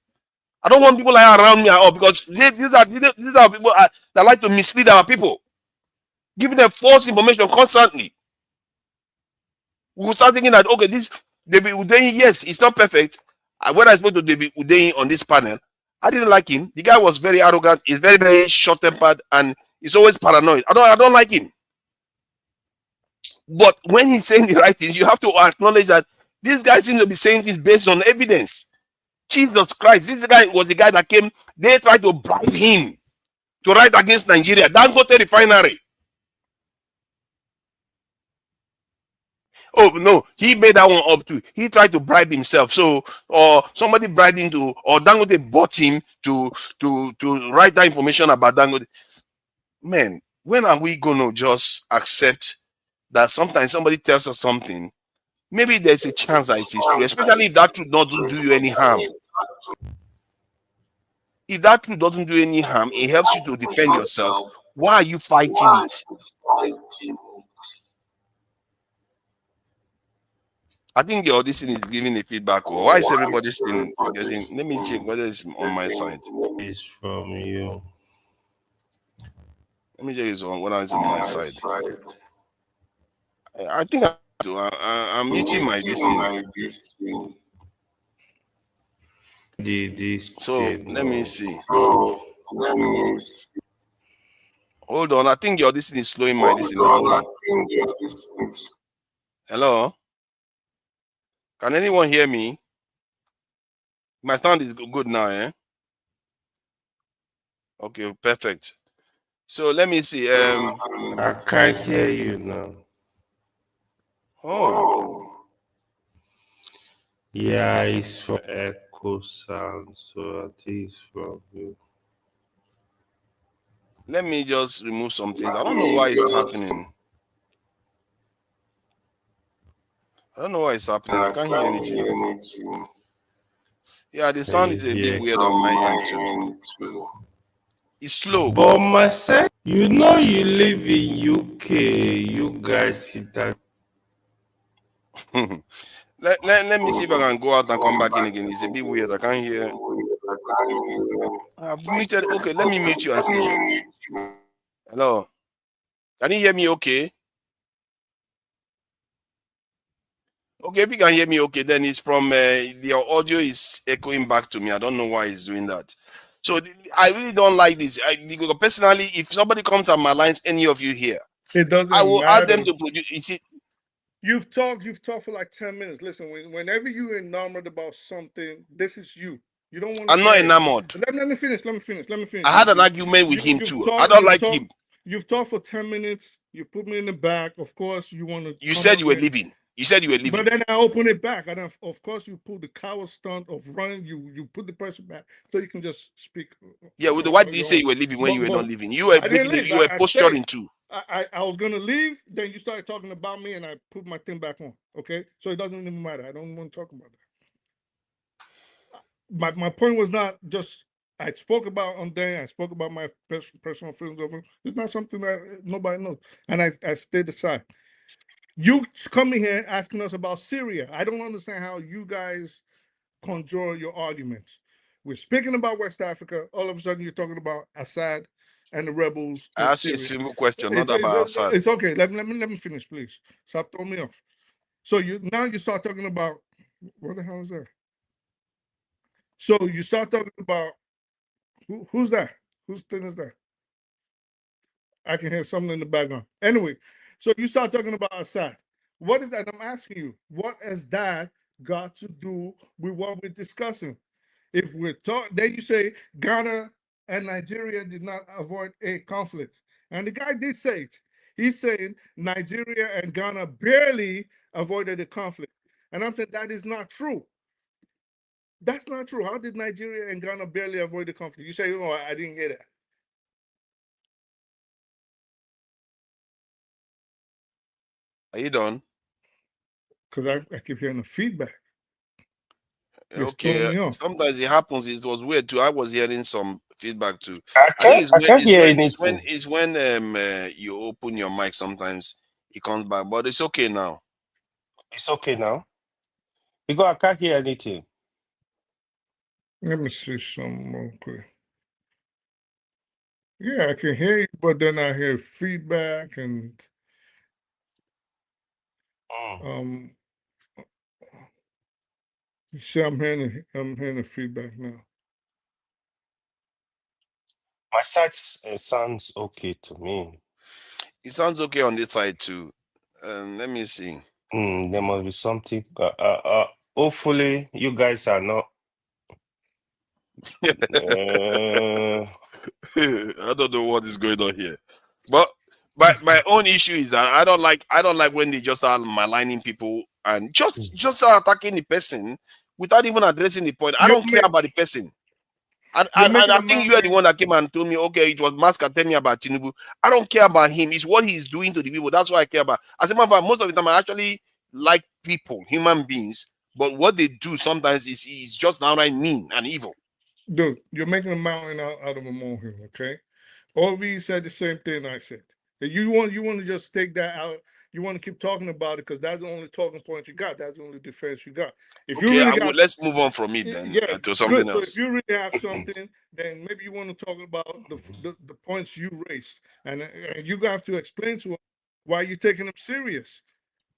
I don't want people like around me at all, because these are people that like to mislead our people, giving them false information constantly. We will start thinking that, okay, this David Hundeyin, yes, it's not perfect. When I spoke to David Hundeyin on this panel, I didn't like him. The guy was very arrogant. He's very, very short-tempered, and he's always paranoid. I don't like him. But when he's saying the right things, you have to acknowledge that this guy seems to be saying things based on evidence. Jesus Christ, this guy was the guy that came. They tried to bribe him to write against Nigeria. Dangote refinery. Oh no, he made that one up too. He tried to bribe himself. So, or somebody bribed him to, or Dangote bought him to write that information about Dangote. Man, when are we gonna just accept that sometimes somebody tells us something? Maybe there's a chance that it is true, especially if that truth doesn't do you any harm. If that truth doesn't do any harm, it helps you to defend yourself. Why are you fighting it? I think your this thing is giving a feedback. Or why is everybody still getting? Let me check whether it's on my side. It's from you. Let me check it's on whether it's on my side. I think I'm muting my this thing. So let me see. Hold on. I think your this thing is slowing my this thing. Hello. Can anyone hear me? My sound is good now, eh? Okay, perfect. So let me see. I can't hear you now. Oh. Yeah, it's from echo sound, so I think it's from you. Let me just remove some things. I don't know why it's happening. I don't know why it's happening. I can't hear anything. Yeah, the sound is a bit weird on my end too. It's slow. But myself, you know you live in UK. You guys sit down. let me see if I can go out and come back in again. It's a bit weird. I can't hear. I've muted. Okay, let me mute you and see. Hello. Can you hear me okay? Okay, if you can hear me okay, then it's from your audio is echoing back to me. I don't know why it's doing that. So I really don't like this. Because personally, if somebody comes and maligns any of you here, it doesn't I will matter. ask them to produce. You see, you've talked for like 10 minutes. Listen, whenever you're enamored about something, this is you. You don't want. I'm not enamored. Let me finish. I had an argument with him too. I don't like him. You've talked for 10 minutes. You put me in the back. Of course, you want to. You said you were leaving. You said you were leaving. But then I open it back, and of course you pull the coward stunt of running. You put the person back so you can just speak. Yeah, why did you say you were leaving when you were not leaving? You were you were posturing too. I was gonna leave, then you started talking about me, and I put my thing back on. Okay, so it doesn't even matter. I don't want to talk about that. My point was not just I spoke about on there. I spoke about my personal feelings over. It's not something that nobody knows, and I stayed aside. You coming here asking us about Syria. I don't understand how you guys conjure your arguments. We're speaking about West Africa. All of a sudden, you're talking about Assad and the rebels. I asked you a simple question, not about Assad. It's okay. Let me finish, please. Stop throwing me off. So you start talking about what the hell is that? So you start talking about who's that? Whose thing is that? I can hear something in the background. Anyway, so you start talking about Assad. What is that? I'm asking you, what has that got to do with what we're discussing? If we're talking, then you say Ghana and Nigeria did not avoid a conflict. And the guy did say it. He's saying Nigeria and Ghana barely avoided a conflict. And I'm saying that is not true. That's not true. How did Nigeria and Ghana barely avoid the conflict? You say, oh, I didn't get it. Are you done? Because I keep hearing the feedback. Okay. Sometimes it happens. It was weird too. I was hearing some feedback too. I can't hear anything. It's when you open your mic, sometimes it comes back, but it's okay now. It's okay now. Because I can't hear anything. Let me see some more quick. Yeah, I can hear you, but then I hear feedback and you see, I'm hearing the feedback now. My side sounds okay to me. It sounds okay on this side too. Let me see. There must be something. Hopefully, you guys are not. I don't know what is going on here, but my own issue is that I don't like when they just start maligning people and just start attacking the person without even addressing the point. I don't care about the person. And I think you are the one that came and told me, okay, it was Maska, tell me about Tinubu. I don't care about him. It's what he's doing to the people. That's what I care about. As a matter of fact, most of the time I actually like people, human beings, but what they do sometimes is just downright mean and evil. Dude, you're making a mountain out of a molehill, okay? All of you said the same thing I said. You want to just take that out. You want to keep talking about it because that's the only talking point you got. That's the only defense you got. If okay, you really let's move on from it then to something else. So if you really have something, then maybe you want to talk about the points you raised, and you have to explain to us why you're taking them serious.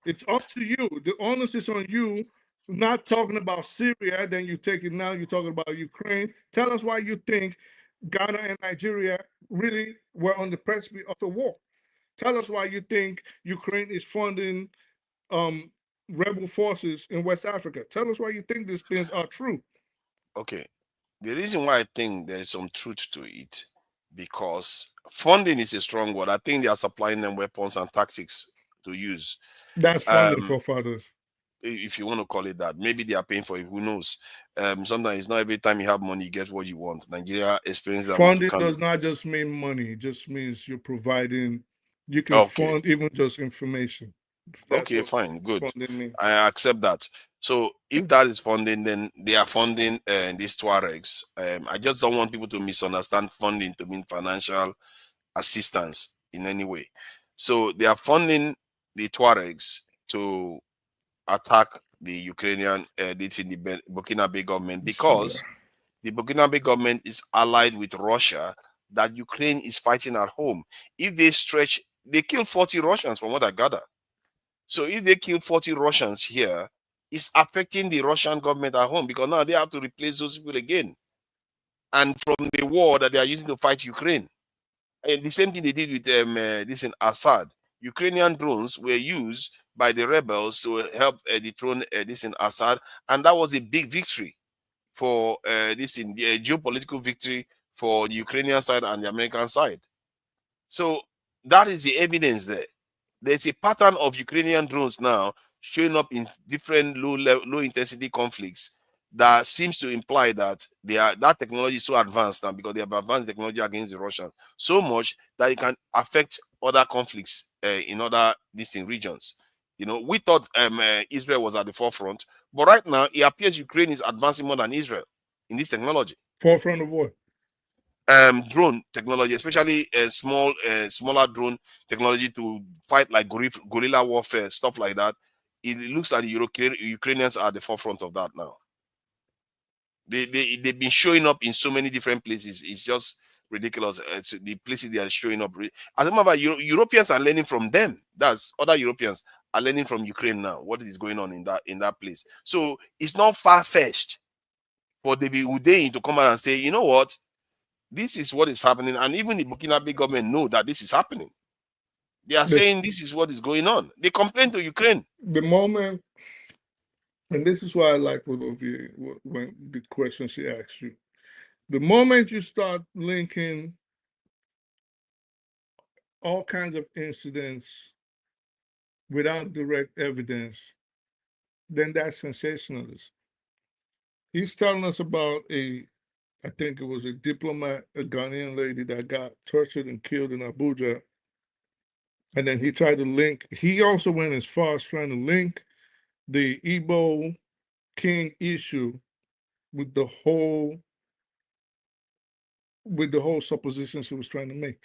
It's up to you. The onus is on you. Not talking about Syria, then you take it now. You're talking about Ukraine. Tell us why you think Ghana and Nigeria really were on the precipice of a war. Tell us why you think Ukraine is funding rebel forces in West Africa. Tell us why you think these things are true. Okay. The reason why I think there is some truth to it, because funding is a strong word. I think they are supplying them weapons and tactics to use. That's funding for fathers. If you want to call it that. Maybe they are paying for it. Who knows? Sometimes it's not every time you have money, you get what you want. Nigeria experiences that. Funding does not just mean money. It just means you're providing. You can fund even just information. Okay, fine, good. I accept that. So if that is funding, then they are funding these Tuaregs. I just don't want people to misunderstand funding to mean financial assistance in any way. So they are funding the Tuaregs to attack the Ukrainian, the Burkinabe government, because the Burkinabe government is allied with Russia, that Ukraine is fighting at home. If they stretch, they killed 40 Russians from what I gather. So if they kill 40 Russians here, it's affecting the Russian government at home, because now they have to replace those people again. And from the war that they are using to fight Ukraine. And the same thing they did with this in Assad. Ukrainian drones were used by the rebels to help dethrone this in Assad. And that was a big victory for this in the geopolitical victory for the Ukrainian side and the American side. So that is the evidence there. There's a pattern of Ukrainian drones now showing up in different low intensity conflicts that seems to imply that that technology is so advanced now, because they have advanced technology against the Russians so much that it can affect other conflicts in other distinct regions. We thought Israel was at the forefront, but right now it appears Ukraine is advancing more than Israel in this technology. Forefront of what? Drone technology, especially smaller drone technology to fight like guerrilla warfare, stuff like that. It looks like the Ukrainians are at the forefront of that now. They've been showing up in so many different places. It's just ridiculous. It's the places they are showing up. As a matter of fact, Europeans are learning from them. That's other Europeans are learning from Ukraine now. What is going on in that place? So it's not far-fetched for David Udein to come out and say, you know what, this is what is happening, and even the Burkinabe government know that this is happening. They are saying this is what is going on. They complain to Ukraine. The moment, and this is why I like when the question she asked you, the moment you start linking all kinds of incidents without direct evidence, then that's sensationalism. He's telling us about I think it was a diplomat, a Ghanaian lady that got tortured and killed in Abuja. And then he tried to link, he also went as far as trying to link the Igbo king issue with the whole supposition she was trying to make.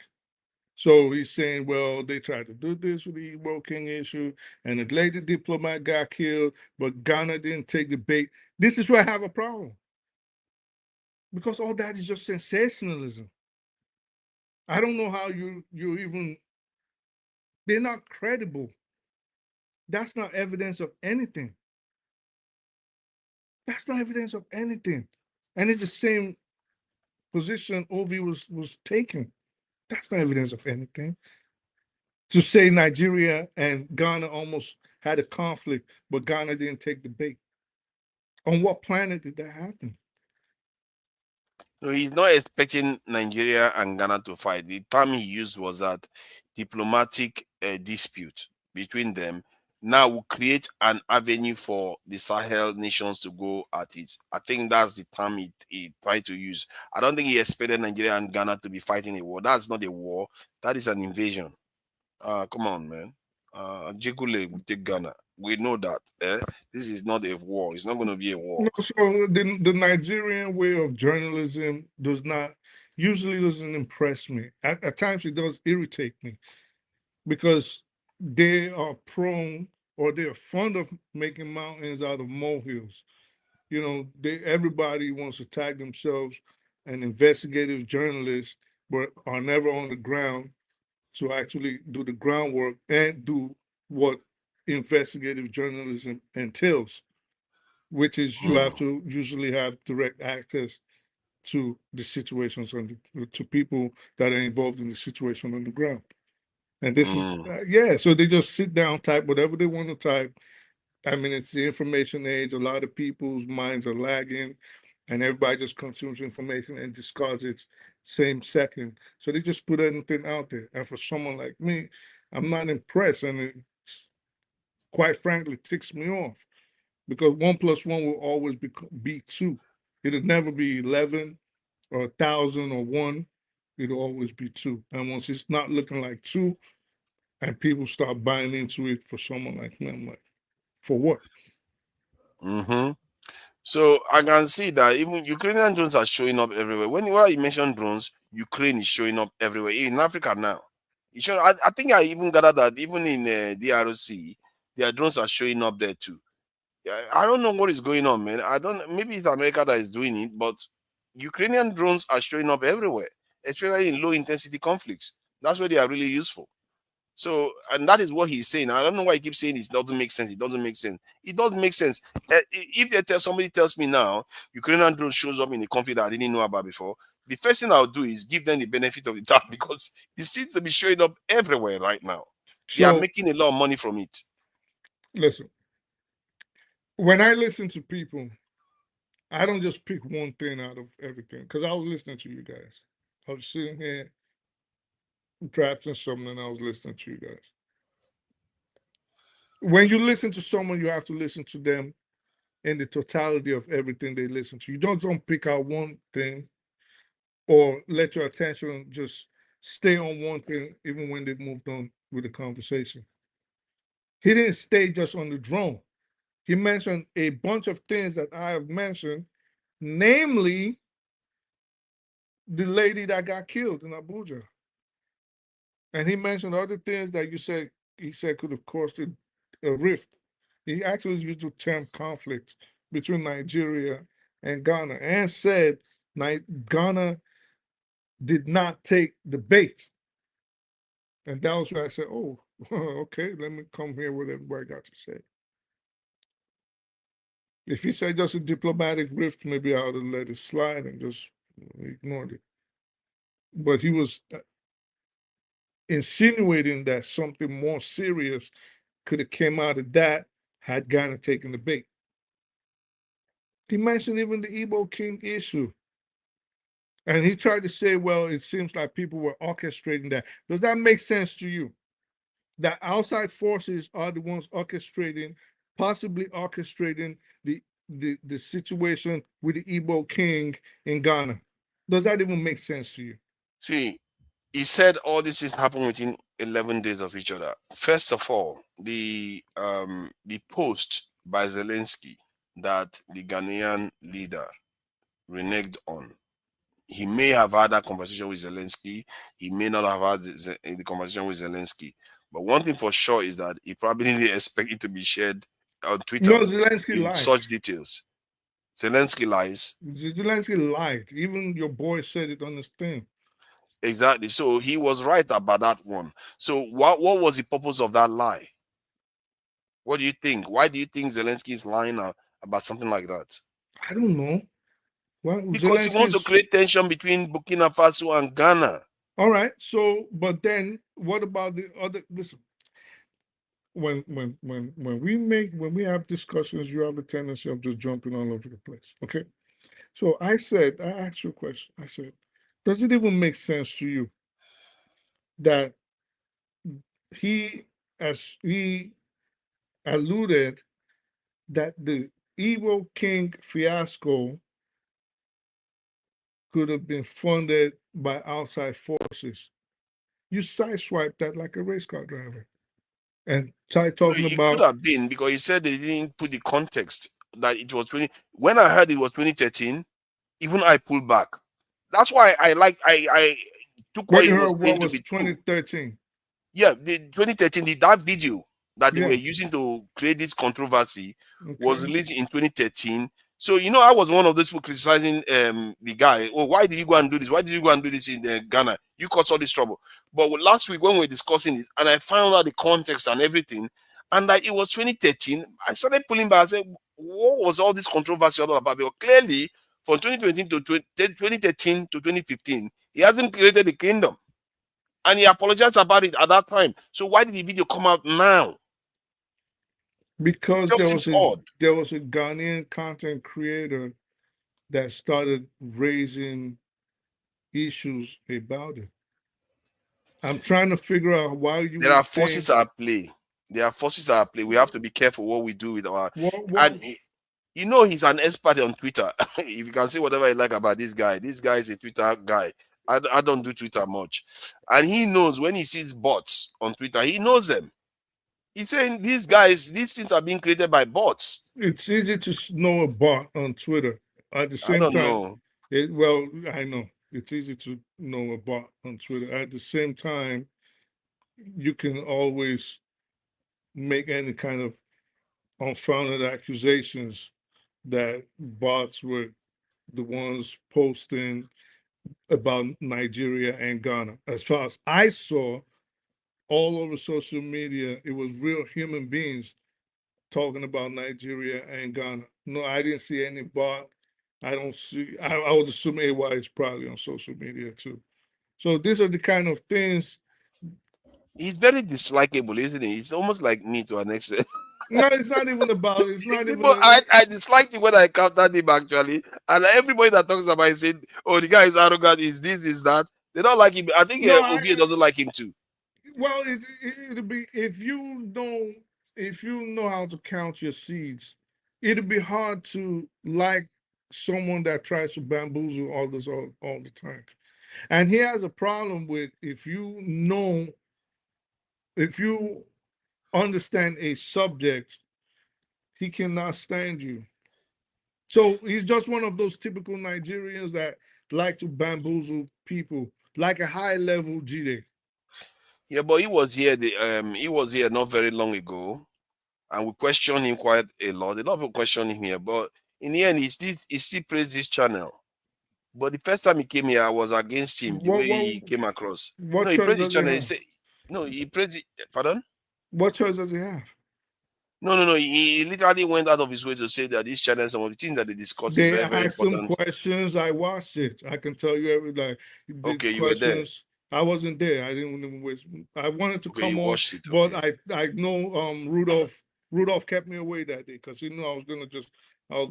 So he's saying, well, they tried to do this with the Igbo king issue, and the lady diplomat got killed, but Ghana didn't take the bait. This is where I have a problem. Because all that is just sensationalism. I don't know how you even, they're not credible. That's not evidence of anything. That's not evidence of anything. And it's the same position Ovi was taking. That's not evidence of anything. To say Nigeria and Ghana almost had a conflict, but Ghana didn't take the bait. On what planet did that happen? No, he's not expecting Nigeria and Ghana to fight. The term he used was that diplomatic dispute between them now will create an avenue for the Sahel nations to go at it. I think that's the term he tried to use. I don't think he expected Nigeria and Ghana to be fighting a war. That's not a war. That is an invasion. Come on, man. Jigule will take Ghana. We know that. This is not a war. It's not going to be a war. No, so the Nigerian way of journalism usually doesn't impress me. At times it does irritate me, because they are prone, or they're fond of making mountains out of molehills. Everybody wants to tag themselves an investigative journalist, but are never on the ground to actually do the groundwork and do what investigative journalism entails, which is you have to usually have direct access to the situations to people that are involved in the situation on the ground. And this is, so they just sit down, type whatever they want to type. I mean, it's the information age. A lot of people's minds are lagging, and everybody just consumes information and discards it same second. So they just put anything out there. And for someone like me, I'm not impressed, and it, quite frankly, ticks me off, because 1 + 1 will always be 2. It'll never be 11 or 1,000 or 1. It'll always be 2. And once it's not looking like 2, and people start buying into it for someone like me, I'm like, for what? So I can see that even Ukrainian drones are showing up everywhere. When you mention drones, Ukraine is showing up everywhere in Africa now. I think I even gathered that even in DRC, their drones are showing up there too. I don't know what is going on, man. Maybe it's America that is doing it, but Ukrainian drones are showing up everywhere, especially in low intensity conflicts. That's where they are really useful. So, and that is what he's saying. I don't know why he keeps saying it doesn't make sense. It doesn't make sense. It does make sense. If somebody tells me now, Ukrainian drone shows up in a conflict that I didn't know about before, the first thing I'll do is give them the benefit of the doubt, because it seems to be showing up everywhere right now. They are making a lot of money from it. Listen, when I listen to people, I don't just pick one thing out of everything, because I was listening to you guys. I was sitting here drafting something and I was listening to you guys. when you listen to someone, you have to listen to them in the totality of everything they listen to. You don't pick out one thing or let your attention just stay on one thing, even when they moved on with the conversation. He didn't stay just on the drone. He mentioned a bunch of things that I have mentioned, namely the lady that got killed in Abuja. And he mentioned other things that he said could have caused a rift. He actually used the term conflict between Nigeria and Ghana and said Ghana did not take the bait. And that was where I said, oh, okay, let me come here with everybody got to say. If he said just a diplomatic rift, maybe I would have let it slide and just ignored it. But he was insinuating that something more serious could have came out of that had Ghana taken the bait. He mentioned even the Igbo King issue. And he tried to say, well, it seems like people were orchestrating that. Does that make sense to you? That outside forces are the ones orchestrating, possibly orchestrating the situation with the Igbo King in Ghana? Does that even make sense to you? See, he said all this is happening within 11 days of each other. First of all, the post by Zelensky that the Ghanaian leader reneged on. He may have had that conversation with Zelensky. He may not have had the conversation with Zelensky. But one thing for sure is that he probably didn't expect it to be shared on Twitter. No, Zelensky in lied. Such details. Zelensky lies. Zelensky lied. Even your boy said it on his thing. Exactly. So he was right about that one. So what was the purpose of that lie? What do you think? Why do you think Zelensky is lying about something like that? I don't know. Well, because he wants to create tension between Burkina Faso and Ghana. All right. So, but then what about the other? Listen, when we have discussions, you have a tendency of just jumping all over the place. Okay. So I asked you a question. I said, does it even make sense to you that he alluded that the Igbo King fiasco could have been funded by outside forces? You sideswiped that like a race car driver. And started talking about. It could have been because he said they didn't put the context that it was 20. When I heard it was 2013, even I pulled back. That's why I took what he was saying to be 2013. Yeah, the 2013, that video that they were using to create this controversy was released in 2013. So, I was one of those people criticizing the guy. Oh, why did you go and do this? Why did you go and do this in Ghana? You caused all this trouble. But last week when we were discussing it, and I found out the context and everything, and that it was 2013, I started pulling back and said, what was all this controversy all about? Because clearly, from 2013 to 2015, he hasn't created the kingdom. And he apologized about it at that time. So why did the video come out now? Because there was a Ghanaian content creator that started raising issues about it. I'm trying to figure out why you. There are forces at play. There are forces at play. We have to be careful what we do with our. And he's an expert on Twitter. If you can say whatever you like about this guy is a Twitter guy. I don't do Twitter much. And he knows when he sees bots on Twitter, he knows them. He's saying these things are being created by bots. It's easy to know a bot on Twitter. At the same time, I know. It's easy to know a bot on Twitter. At the same time, you can always make any kind of unfounded accusations that bots were the ones posting about Nigeria and Ghana. As far as I saw, all over social media, it was real human beings talking about Nigeria and Ghana. No, I didn't see any bot. I don't see. I would assume AY is probably on social media too. So these are the kind of things. He's very dislikable, isn't he? It's almost like me to an extent. No, it's not even about. It's not even. I dislike him when I encountered him actually, and everybody that talks about it said, "Oh, the guy is arrogant. Is this? Is that?" They don't like him. I think Ovie doesn't like him too. Well, it'll be if you if you know how to count your seeds, it'd be hard to like someone that tries to bamboozle all the time. And he has a problem with if you understand a subject, he cannot stand you. So he's just one of those typical Nigerians that like to bamboozle people, like a high level GD. Yeah, but he was here. He was here not very long ago, and we questioned him quite a lot. A lot of people question him here, but in the end, he still praised this channel. But the first time he came here, I was against him the way he came across. What No, he choice praised his does he channel. He have? said, no, he praised it. Pardon? What choice does he have? No. He literally went out of his way to say that this channel, some of the things that they discuss is They very, very asked him important. questions. I watched it. I can tell you every like the Okay, you were there. questions. I wasn't there. I didn't even waste. I wanted to Okay, come you on, watched it. but Okay. I know Rudolph kept me away that day because he knew I was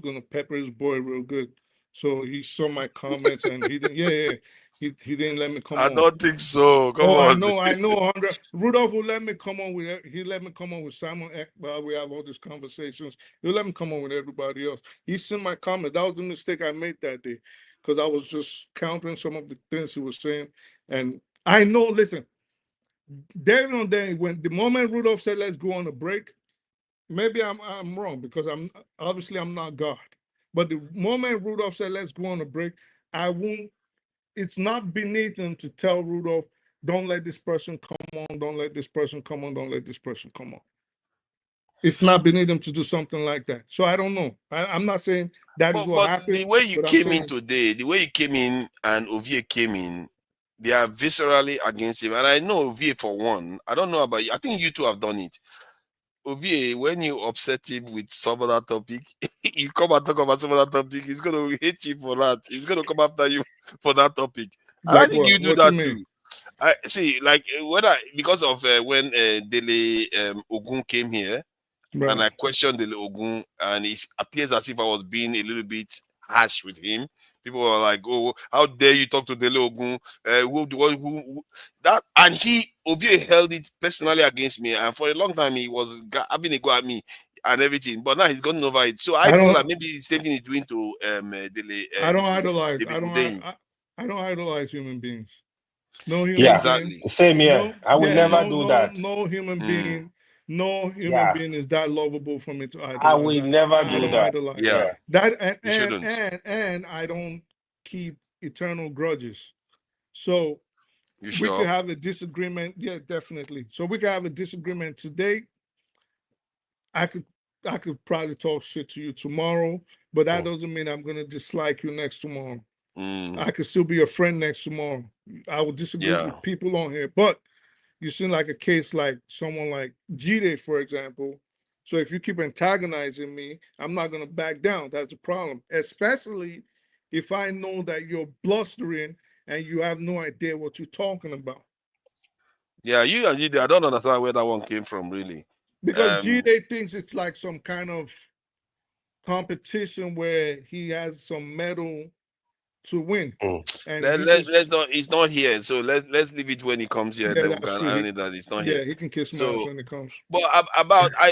gonna pepper his boy real good. So he saw my comments and he didn't. Yeah. He didn't let me come I on. don't think so. Come Oh, on. I know, 100. Rudolph will let me come on with. He let me come on with Simon Ekba. We have all these conversations. He'll let me come on with everybody else. He seen my comment. That was the mistake I made that day, because I was just countering some of the things he was saying. And I know. Listen, there on day when the moment Rudolph said, "Let's go on a break," maybe I'm wrong because I'm not God. But the moment Rudolph said, "Let's go on a break," I won't. It's not beneath him to tell Rudolph, don't let this person come on, don't let this person come on, don't let this person come on. It's not beneath him to do something like that. So I don't know. I'm not saying that is what But happened. the way you But I'm came in saying today, the way you came in and Ovie came in, they are viscerally against him. And I know Ovie for one. I don't know about you. I think you two have done it. Ovie, when you upset him with some other topic, you come and talk about some other topic, he's going to hate you for that. He's going to come after you for that topic. And I like think what? you do What you that mean? too. I see, like because of when Dele Ogun came here, and Right. I questioned Dele Ogun, and it appears as if I was being a little bit harsh with him. People were like, "Oh, how dare you talk to Dele Ogun?" Who that? And Ovie held it personally against me, and for a long time he was having a go at me and everything. But now he's gotten over it. So I I feel like don't maybe the same thing he's doing to Dele. I don't This thing, idolize. David Udein. I don't idolize human beings. No human Yeah, being. Exactly. same here. No, I will yeah, never Mm, do that. no human mm, being. No human Yeah, being is that lovable for me to I idolize. will never I do don't mm. that. idolize Yeah, Yeah. that, you shouldn't. and I don't keep eternal grudges. So You we could sure? have a disagreement. Yeah, definitely. So we could have a disagreement today. I could I could probably talk shit to you tomorrow, but that doesn't mean I'm gonna dislike you next tomorrow. Mm, I could still be a friend next tomorrow. I will disagree yeah. with people on here, but you seem like a case like someone like Jide, for example. So if you keep antagonizing me, I'm not gonna back down. That's the problem. Especially if I know that you're blustering and you have no idea what you're talking about. Yeah, I don't understand where that one came from, really. Because Um, Jide thinks it's like some kind of competition where he has some medal to win. Mm. And let, he let, let's just, not, It's not here. So let's leave it when he comes here, yeah, then we that's can true. iron it that it's not here. Yeah, he can kiss my ass So, when it comes. but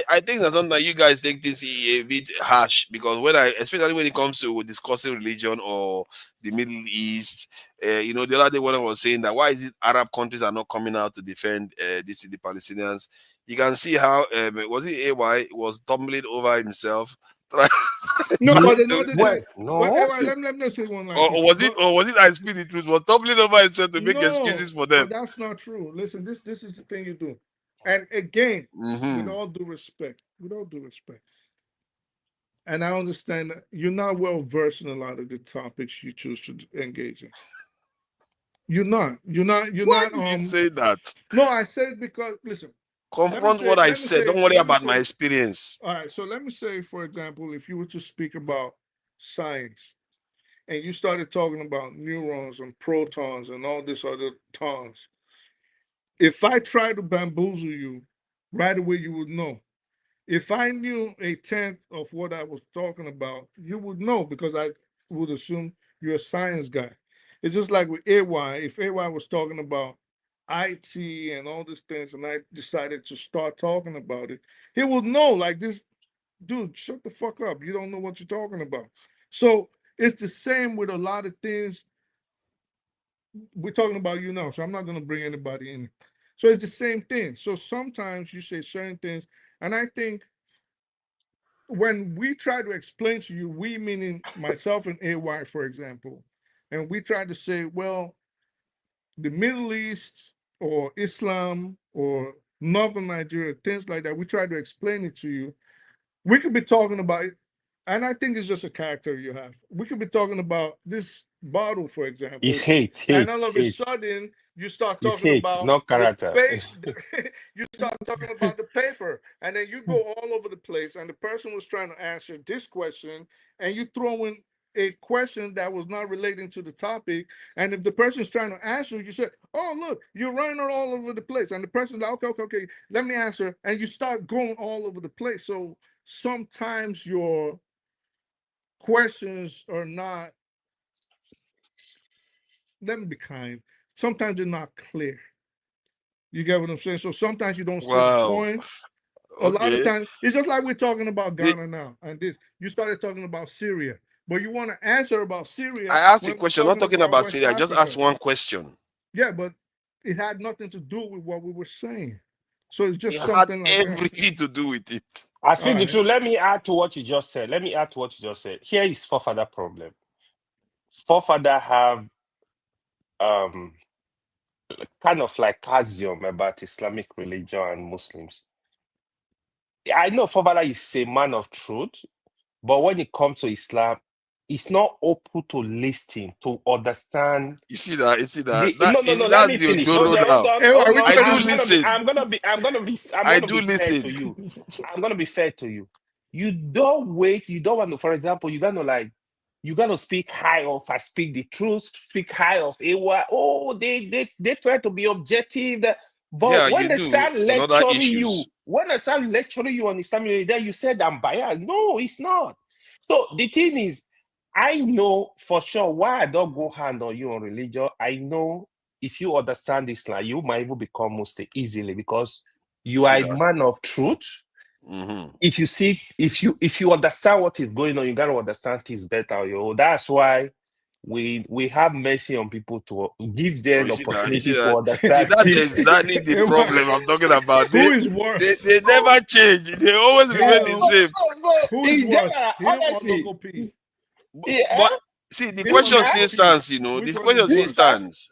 I think that sometimes you guys take this a bit harsh because especially when it comes to discussing religion or the Middle East, the other day when I was saying that why is it Arab countries are not coming out to defend the Palestinians? You can see how was it AY was tumbling over himself. No, No, but another well, thing, but no. anyway, let me say one last or, thing. or was it But or was it I speak the truth was tumbling over himself to make no, excuses for but them? that's not true. Listen, this is the thing you do. And again, with Hmm. all due respect, with all due respect, and I understand that you're not well versed in a lot of the topics you choose to engage in. You're not. You're Why not. did you say that? No, I said because listen. Confront what I said. Don't worry Let me about my say. experience. All right. So let me say, for example, if you were to speak about science and you started talking about neurons and protons and all this other tons, if I try to bamboozle you, right away you would know. If I knew a tenth of what I was talking about, you would know because I would assume you're a science guy. It's just like with AY. If AY was talking about IT and all these things, and I decided to start talking about it, he would know, like, this dude, shut the fuck up. You don't know what you're talking about. So it's the same with a lot of things. We're talking about you now, so I'm not going to bring anybody in. So it's the same thing. So sometimes you say certain things, and I think when we try to explain to you, we meaning myself and AY, for example, and we try to say, well, the Middle East or Islam or Northern Nigeria, things like that, we try to explain it to you. We could be talking about it, and I think it's just a character you have. We could be talking about this bottle, for example, It's hate, and hate, all of a hate. sudden you start It's talking hate, about not the character. you start talking about the paper, and then you go all over the place, and the person was trying to answer this question, and you throw in a question that was not relating to the topic, and if the person's trying to answer, you say, "Oh, look, you're running all over the place," and the person's like, "Okay, let me answer," and you start going all over the place. So sometimes your questions are not, let me be kind, sometimes they're not clear. You get what I'm saying? So sometimes you don't see the Wow. point. A lot of Okay. times, it's just like we're talking about The- Ghana now, and this, you started talking about Syria, but you want to answer about Syria I asked a when we're question, not talking about West Syria. I just Africa. asked one question. Yeah, but it had nothing to do with what we were saying. So it's It just had something like that. everything to do with it. I speak the Alright. truth. Let me add to what you just said. Here is forefather problem. Forefather have kind of like axiom about Islamic religion and Muslims. I know forefather is a man of truth, but when it comes to Islam, it's not open to listen, to understand. You see that? No. Let That's me the finish. Ojoro now. Hey, I do listen. I'm gonna be I do fair listen. to you. I'm gonna be fair to you. You don't wait. You don't want to. For example, you gotta speak high of. I speak the truth. Speak high of AY. Oh, they try to be objective. But Yeah, when you they do start on other lecturing you, issues. on Islamic, then you said I'm biased. No, it's not. So the thing is, I know for sure why I don't go hand on you on religion. I know if you understand Islam, you might even become Muslim easily because you are a man of truth. Mm-hmm. If you understand what is going on, you gotta understand things better. That's why we have mercy on people to give them an opportunity to understand That's things. exactly the problem I'm talking about. Who is worse? They never change. They always remain the same. Who is In worse, general, him honestly, or Local P? But see, the Him or question Local still P? stands, you know. Which The one question is still worse? stands.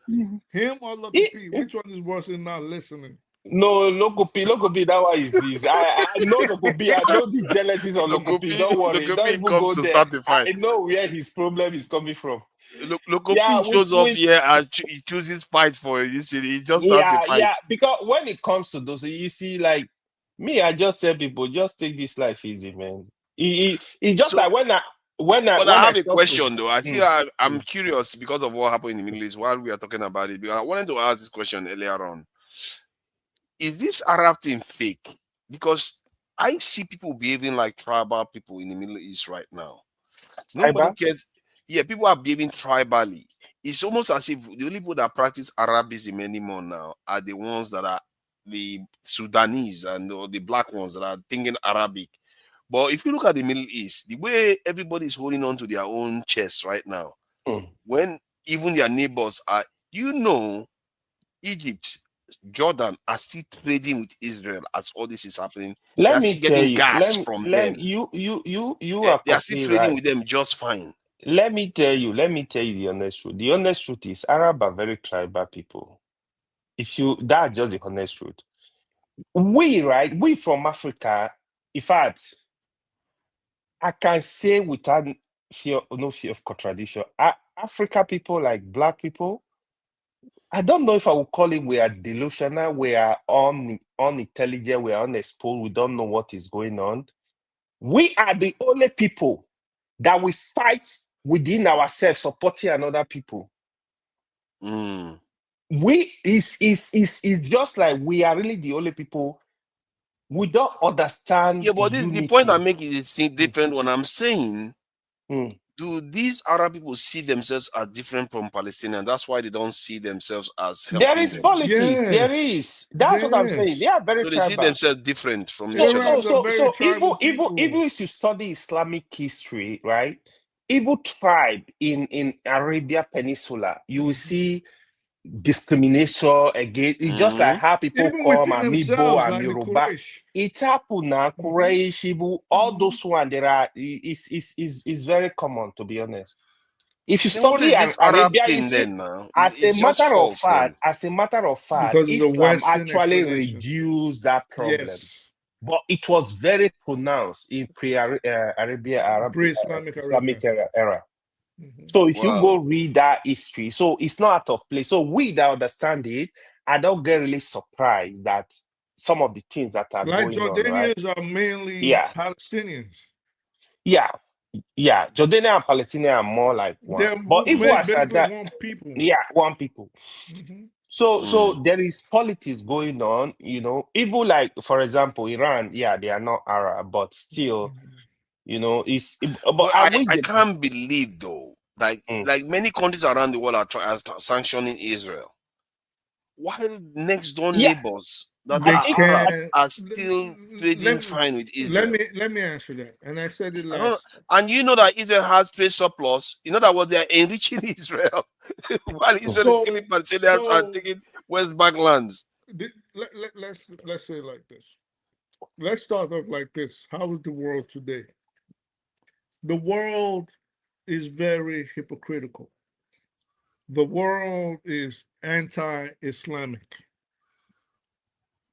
Him or Local P? Which one is worse in not listening? No, Local P, that one is I know Local P, I know the jealousies of Local P. Don't worry, don't even comes go to there. start the fight. I know where his problem is coming from. Local P shows up here and he chooses fight for it. You see, he just starts a fight. Yeah, because when it comes to those, you see, like me, I just tell people, just take this life easy, man. It just So, like when but I have a talk question though. I'm Mm. curious because of what happened in the Middle East while we are talking about it. Because I wanted to ask this question earlier on. Is this Arab thing fake? Because I see people behaving like tribal people in the Middle East right now. Nobody cares. Yeah, people are behaving tribally. It's almost as if the only people that practice Arabism anymore now are the ones that are the Sudanese and the black ones that are thinking Arabic. But if you look at the Middle East, the way everybody is holding on to their own chest right now, when even their neighbors are, Egypt, Jordan are still trading with Israel as all this is happening. They Let are me still tell getting you, gas from them. you are They are still completely trading right. with them just fine. Let me tell you the honest truth. The honest truth is Arab are very tribal people. That's just the honest truth. We from Africa, in fact, I can say without no fear of contradiction, Africa people, like black people, I don't know if I would call it we are delusional, we are unintelligent, we are unexposed, we don't know what is going on. We are the only people that we fight within ourselves, supporting another people. It's just like we are really the only people. We don't understand. Yeah, but the point I'm making is different when I'm saying do these Arab people see themselves as different from Palestinians? That's why they don't see themselves as There helping is them. politics. There is. That's what I'm saying. They Yes. are very So they see tribal. themselves different from each So other. tribal even people. if you study Islamic history, right? Even tribe in Arabia Peninsula, you will see discrimination against. It's just like how people Even come within and Igbo themselves, and like the Yoruba. Quraysh. It happened now, Quraysh, Igbo, all those one there are is very common, to be honest. If you Then what study is an this Arab Arabian thing history, then now? as a It's just matter of false then. fact, Because it's a Islam Western actually explanation. reduced that problem. Yes. But it was very pronounced in Pre-Islamic Islamic Arabia. era. So if you Wow. go read that history, so it's not out of place. So we that understand it, I don't get really surprised that some of the things that are Like going on, right? Jordanians are mainly Yeah, Palestinians. yeah, yeah. Jordanian and Palestinian are more like one. They're But even aside basically that, one people. yeah, one people. Mhm. So there is politics going on, you know, even like, for example, Iran, yeah, they are not Arab, but still, you know, but But I wish I they can't believe though, like many countries around the world are sanctioning Israel. While next door yeah, neighbors that They are Arab can. are still trading fine with Israel. Let me answer that. And I said it I don't, last. and you know that Israel has trade surplus. You know that what they are enriching Israel while Israel is killing Palestinians and taking West Bank lands. Let's say it like this. Let's start off like this. How is the world today? The world is very hypocritical. The world is anti-Islamic.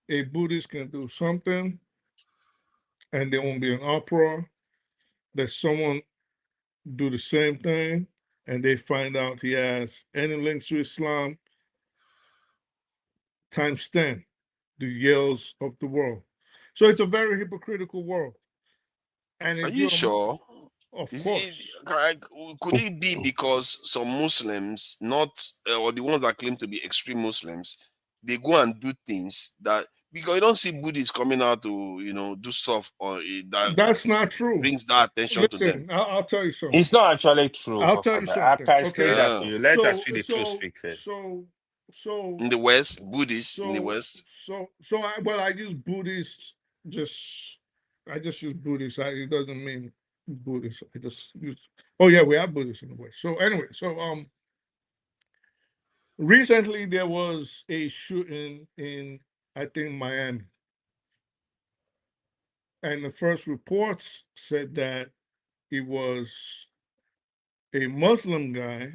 A Buddhist can do something and there won't be an uproar. That someone do the same thing and they find out he has any links to Islam, times 10, the yells of the world. So it's a very hypocritical world. And Are if you you're, sure? of Is course, could it be because some Muslims, not or the ones that claim to be extreme Muslims, they go and do things that because you don't see Buddhists coming out to do stuff or that that's not true. brings that attention to them. Listen, I'll tell you something. It's not actually true. I'll tell you I something. can explain Okay. that to you. Let us see the truth speak first. So In the West, Buddhists in the West. I use Buddhists I just use Buddhists. It doesn't mean Buddhists. I just use oh yeah, we have Buddhists in the West. So anyway, recently there was a shooting in I think Miami. And the first reports said that it was a Muslim guy,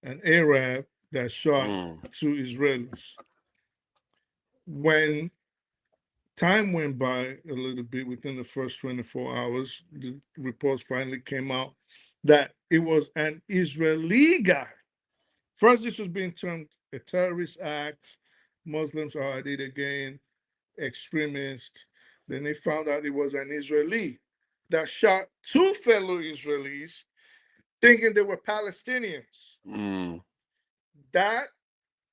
an Arab, that shot two Israelis. When time went by a little bit, within the first 24 hours, the reports finally came out that it was an Israeli guy. First, this was being termed a terrorist act. Muslims are at it again, extremist. Then they found out it was an Israeli that shot two fellow Israelis thinking they were Palestinians. That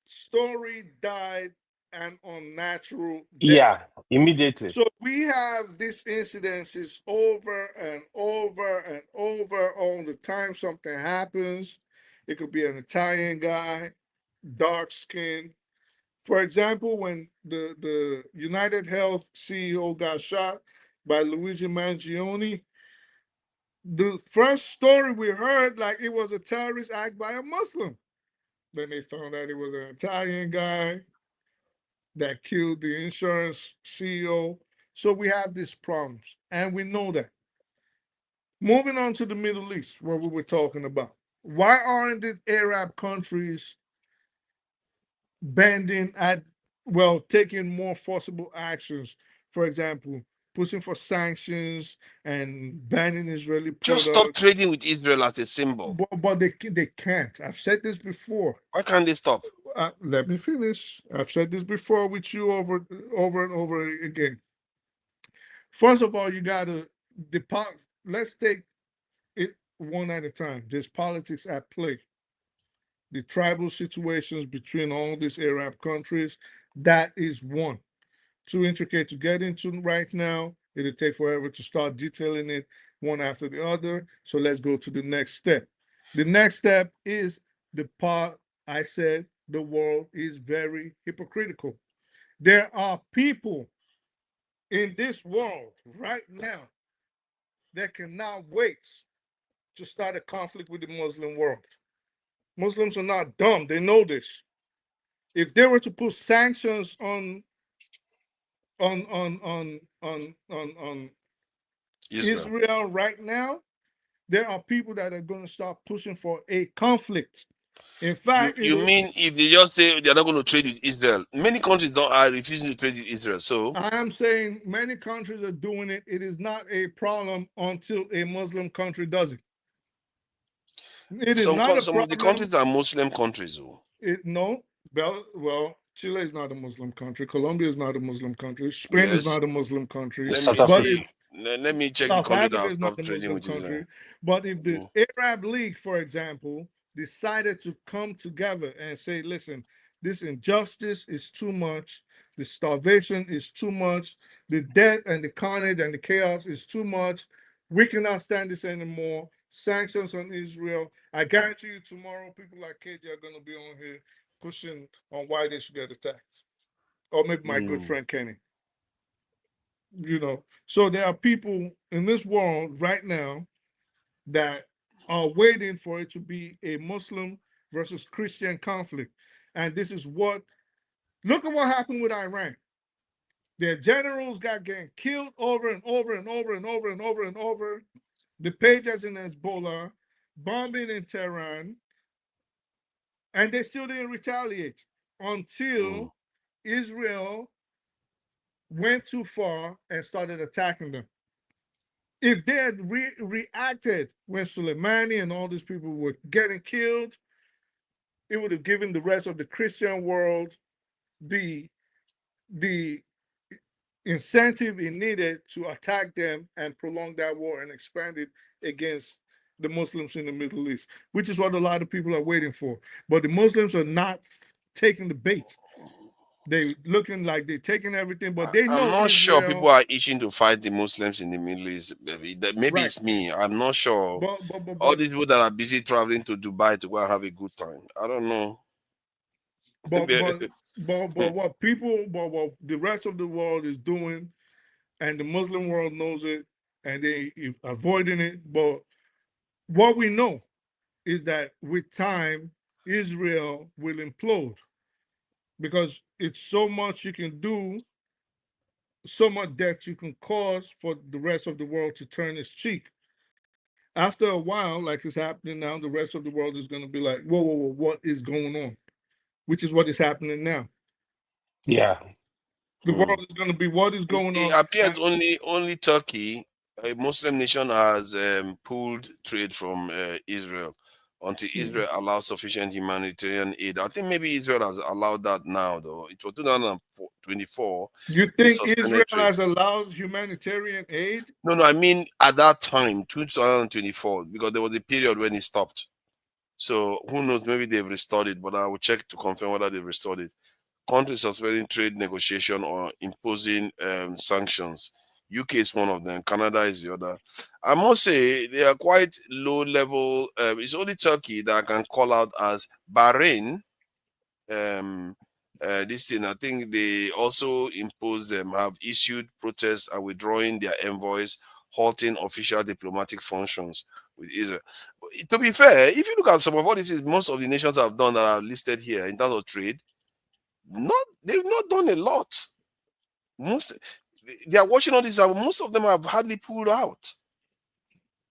story died an unnatural death. Yeah, immediately. So we have these incidences over and over and over all the time. Something happens. It could be an Italian guy, dark skin. For example, when the United Health CEO got shot by Luigi Mangione, the first story we heard like it was a terrorist act by a Muslim. Then they found out it was an Italian guy that killed the insurance CEO. So we have these problems, and we know that. Moving on to the Middle East, what we were talking about. Why aren't the Arab countries taking more forcible actions? For example, pushing for sanctions and banning Israeli products. Just stop trading with Israel as a symbol. But they can't. I've said this before. Why can't they stop? Let me finish. I've said this before with you over and over again. First of all, you gotta depart. Let's take it one at a time. There's politics at play. The tribal situations between all these Arab countries, that is one. Too intricate to get into right now. It'll take forever to start detailing it. one after the other. So let's go to the next step. The next step is the part I said the world is very hypocritical. There are people in this world right now that cannot wait to start a conflict with the Muslim world. Muslims are not dumb, they know this. If they were to put sanctions on Israel right now, there are people that are going to start pushing for a conflict. In fact, you mean if they just say they're not going to trade with Israel? Many countries are refusing to trade with Israel. So I am saying many countries are doing it. It is not a problem until a Muslim country does it. It is not a some problem. of the countries are Muslim countries. No, well, Chile is not a Muslim country. Colombia is not a Muslim country. Spain is not a Muslim country. Let me check South the country Africa that is not stopped a trading Muslim with country. Israel. But if the Arab League, for example, decided to come together and say, listen, this injustice is too much, the starvation is too much, the death and the carnage and the chaos is too much, we cannot stand this anymore, sanctions on Israel. I guarantee you tomorrow, people like KJ are going to be on here pushing on why they should get attacked. Or maybe my good friend Kenny. So there are people in this world right now that are waiting for it to be a Muslim versus Christian conflict. And this is look at what happened with Iran. Their generals got getting killed over and over and over and over and over and over. The pages in Hezbollah, bombing in Tehran, and they still didn't retaliate until Israel went too far and started attacking them. If they had reacted when Soleimani and all these people were getting killed, it would have given the rest of the Christian world the incentive it needed to attack them and prolong that war and expand it against the Muslims in the Middle East, which is what a lot of people are waiting for. But the Muslims are not taking the bait. They looking like they're taking everything, but they know I'm not Israel, sure people are itching to fight the Muslims in the Middle East. Maybe it's me. I'm not sure. All these people that are busy traveling to Dubai to go and have a good time. I don't know. But what the rest of the world is doing, and the Muslim world knows it, and they avoiding it. But what we know is that with time, Israel will implode because it's so much you can do, so much death you can cause for the rest of the world to turn its cheek. After a while, like it's happening now, the rest of the world is going to be like, whoa, what is going on? Which is what is happening now. Yeah. The world is going to be what is going on. It appears only Turkey, a Muslim nation, has pulled trade from Israel until Israel allows sufficient humanitarian aid. I think maybe Israel has allowed that now, though. It was 2024. You think Israel has allowed humanitarian aid? No, I mean at that time, 2024, because there was a period when it stopped. So who knows, maybe they've restored it, but I will check to confirm whether they've restored it. Countries suspending trade negotiation or imposing sanctions. UK is one of them. Canada is the other. I must say they are quite low level. It's only Turkey that I can call out as Bahrain. This thing, I think they also imposed them, have issued protests and withdrawing their envoys, halting official diplomatic functions with Israel. But to be fair, if you look at some of what this is, most of the nations have done that are listed here in terms of trade, they've not done a lot. They are watching all this, and most of them have hardly pulled out.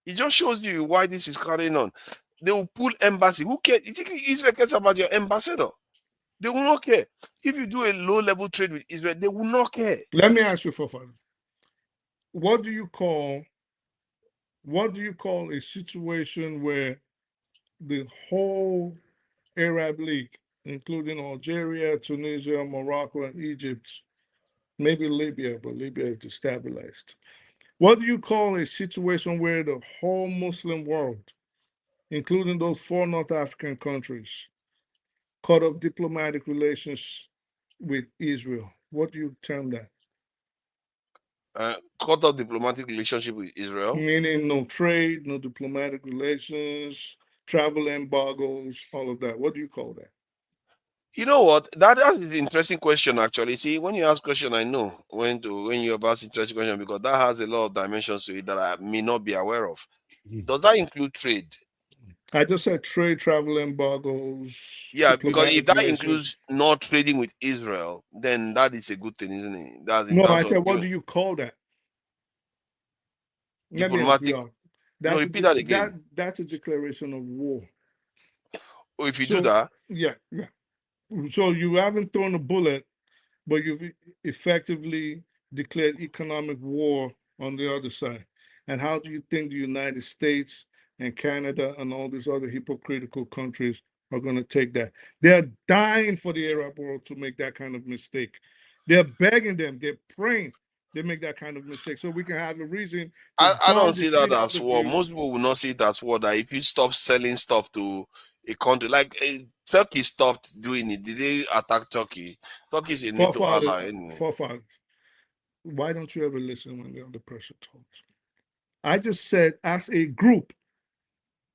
It just shows you why this is carrying on. They will pull embassy. Who cares? You think Israel cares about your ambassador? They will not care. If you do a low-level trade with Israel, they will not care. Let me ask you, Fofana. What do you call a situation where the whole Arab League, including Algeria, Tunisia, Morocco, and Egypt, maybe Libya, but Libya is destabilized. What do you call a situation where the whole Muslim world, including those 4 North African countries, cut off diplomatic relations with Israel? What do you term that? Cut off diplomatic relationship with Israel. Meaning no trade, no diplomatic relations, travel embargoes, all of that. What do you call that? You know what? That is an interesting question, actually. See, when you ask question, I know when you ask interesting question because that has a lot of dimensions to it that I may not be aware of. Does that include trade? I just said trade, travel embargoes. Yeah, because if that relations. includes not trading with Israel, then that is a good thing, isn't it? That's in No, terms I said, of what do you call that? Let me help you diplomatic. out. No, repeat that again. That's a declaration of war. Oh, if you do that, yeah. So you haven't thrown a bullet, but you've effectively declared economic war on the other side. And how do you think the United States and Canada and all these other hypocritical countries are going to take that? They're dying for the Arab world to make that kind of mistake. They're begging them, they're praying they make that kind of mistake so we can have a reason to I don't bomb the see that shit out as of war. you. Most people will not see it as war. That if you stop selling stuff to a country like Turkey stopped doing it. Did they attack Turkey? Turkey is a NATO ally. Anyway. Forefathers. Why don't you ever listen when the other person talks? I just said, as a group,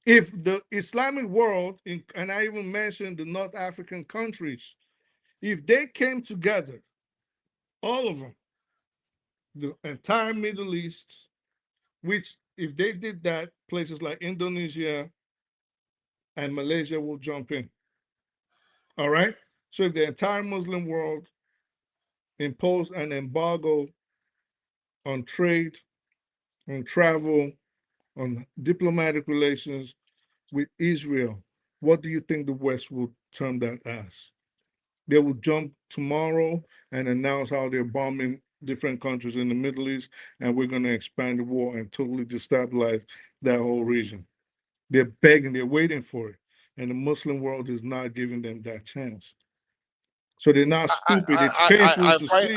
if the Islamic world, and I even mentioned the North African countries, if they came together, all of them, the entire Middle East, which if they did that, places like Indonesia and Malaysia will jump in. All right? So if the entire Muslim world imposed an embargo on trade, on travel, on diplomatic relations with Israel, what do you think the West will term that as? They will jump tomorrow and announce how they're bombing different countries in the Middle East, and we're going to expand the war and totally destabilize that whole region. They're begging, they're waiting for it, and the Muslim world is not giving them that chance. So they're not stupid. It's painful to see.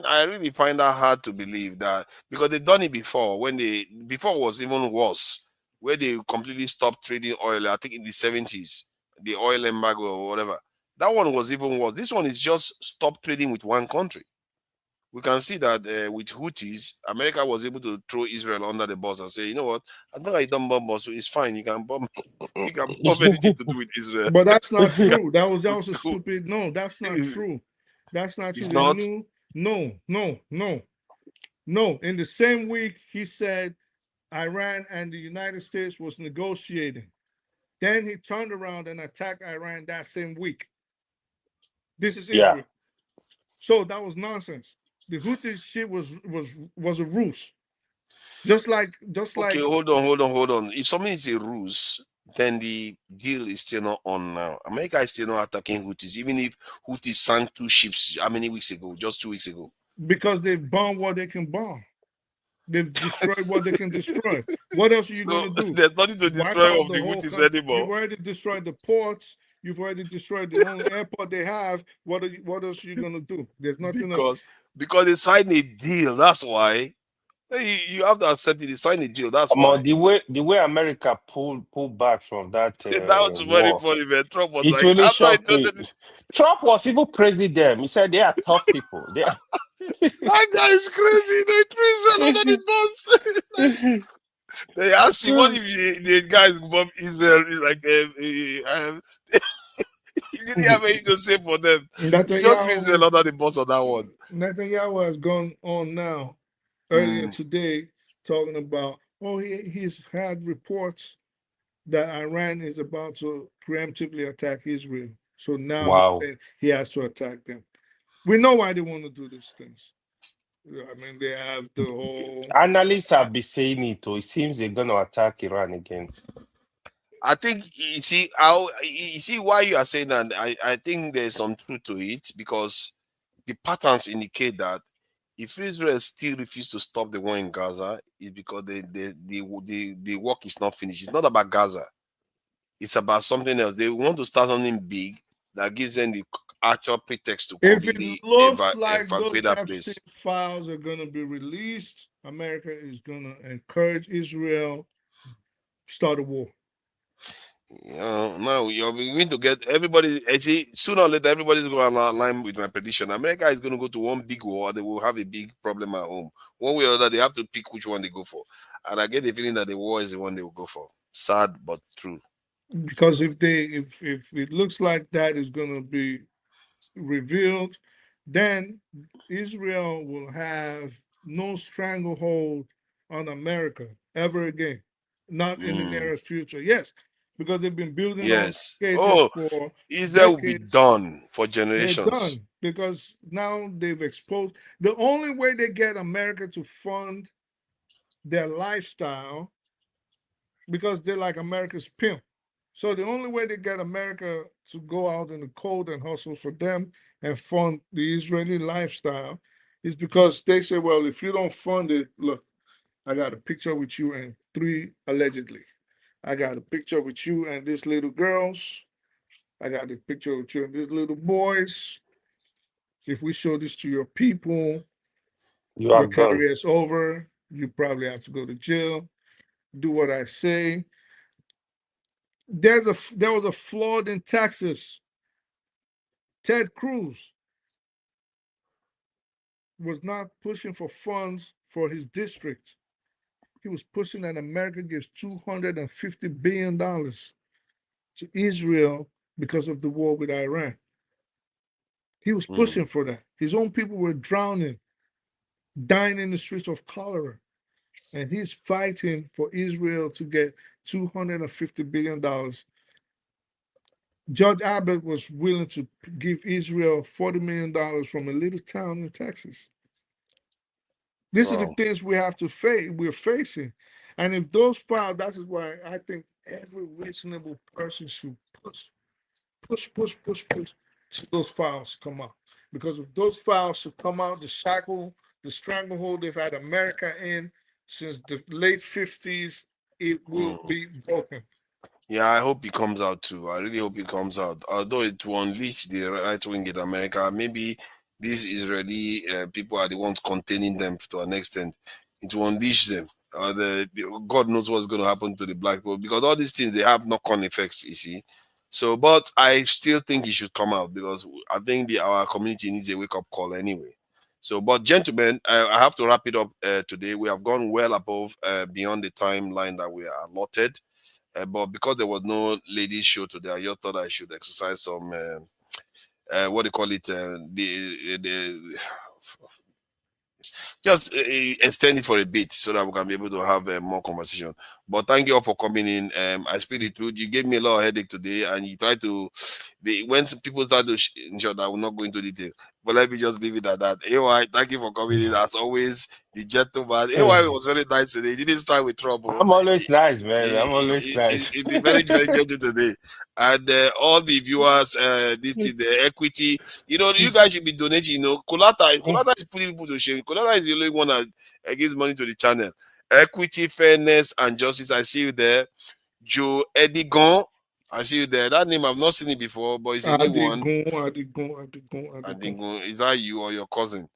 I really find that hard to believe that because they've done it before. Before it was even worse, where they completely stopped trading oil. I think in the 70s, the oil embargo or whatever. That one was even worse. This one is just stop trading with one country. We can see that with Houthis, America was able to throw Israel under the bus and say, you know what, as long as you don't bomb us, it's fine. You can bomb anything to do with Israel. But that's not true. That was a stupid. No, that's not true. That's not true. It's not. No. In the same week, he said Iran and the United States was negotiating. Then he turned around and attacked Iran that same week. This is Israel. So that was nonsense. The Houthi shit was a ruse. Just like. Okay, hold on. If something is a ruse, then the deal is still not on now. America is still not attacking Houthis, even if Houthis sank 2 ships how many weeks ago? Just 2 weeks ago. Because they've bombed what they can bomb. They've destroyed what they can destroy. What else are you going to do? There's nothing to destroy of the Houthis anymore. You've already destroyed the ports. You've already destroyed the only airport they have. What else are you going to do? There's nothing else. Because they signed a deal. That's why. You have to accept it. They signed a deal. That's why. The way America pulled back from that. That was very funny, man. Trump was like, really shocked me. Trump was even praising them. He said they are tough people. They are. That guy is crazy. They treat under the boss. They asked him, what if the guys bomb Israel? He's like, he didn't have anything to say for them. He just treat Israel under the boss on that one. Netanyahu has gone on now, earlier today, talking about, he's had reports that Iran is about to preemptively attack Israel. So now he has to attack them. We know why they want to do these things. I mean, they have the whole. Analysts have been saying it. It seems they're going to attack Iran again. I think you see why you are saying that. I think there's some truth to it because the patterns indicate that if Israel still refuses to stop the war in Gaza, it's because the work is not finished. It's not about Gaza. It's about something else. They want to start something big that gives them the actual pretext to completely evacuate that place. Epstein files are going to be released, America is going to encourage Israel start a war. Now you're going to get everybody. I see sooner or later everybody's going to align with my prediction. America is going to go to one big war. They will have a big problem at home. One way or other, they have to pick which one they go for. And I get the feeling that the war is the one they will go for. Sad but true. Because if it looks like that is going to be revealed, then Israel will have no stranglehold on America ever again, not in the nearest future. Yes, because they've been building on Yes. cases Oh, for Israel will be decades. done for They're generations. done because now they've exposed. The only way they get America to fund their lifestyle, because they're like America's pimp. So the only way they get America to go out in the cold and hustle for them and fund the Israeli lifestyle is because they say, well, if you don't fund it, look, I got a picture with you and three allegedly. I got a picture with you and these little girls. I got a picture with you and these little boys. If we show this to your people, You are your gone. career is over. You probably have to go to jail. Do what I say. There was a flood in Texas. Ted Cruz was not pushing for funds for his district. He was pushing that America gives $250 billion to Israel because of the war with Iran. He was pushing for that. His own people were drowning, dying in the streets of cholera. And he's fighting for Israel to get $250 billion. Judge Abbott was willing to give Israel $40 million from a little town in Texas. These are the things we have to face. We're facing, and if those files, that is why I think every reasonable person should push till those files come out. Because if those files should come out, the stranglehold they've had America in since the late 50s, it will be broken. Yeah, I hope it comes out too. I really hope it comes out. Although it will unleash the right wing in America, maybe these Israeli people are the ones containing them to an extent. It will unleash them. God knows what's going to happen to the black people because all these things they have knock-on effects. You see, so but I still think it should come out because I think our community needs a wake-up call anyway. So, but gentlemen, I have to wrap it up today. We have gone well above beyond the timeline that we are allotted. But because there was no ladies show today, I just thought I should exercise some what do you call it? The just extend it for a bit so that we can be able to have more conversation. But thank you all for coming in. I speak the truth. You gave me a lot of headache today, and you try to. When people start to ensure that I will not go into detail, but let me just leave it at that. AY, thank you for coming in as always. The gentleman. AY was very nice today. He didn't start with trouble. I'm always nice, man. I'm always nice. It be very, very gentle today. And all the viewers, the equity, you guys should be donating. Kolata is putting people to shame. Kolata is the only one that gives money to the channel. Equity, fairness, and justice. I see you there. Joe Edigon. I see you there. That name I've not seen it before, but it's a new one. Adigun. Is that you or your cousin?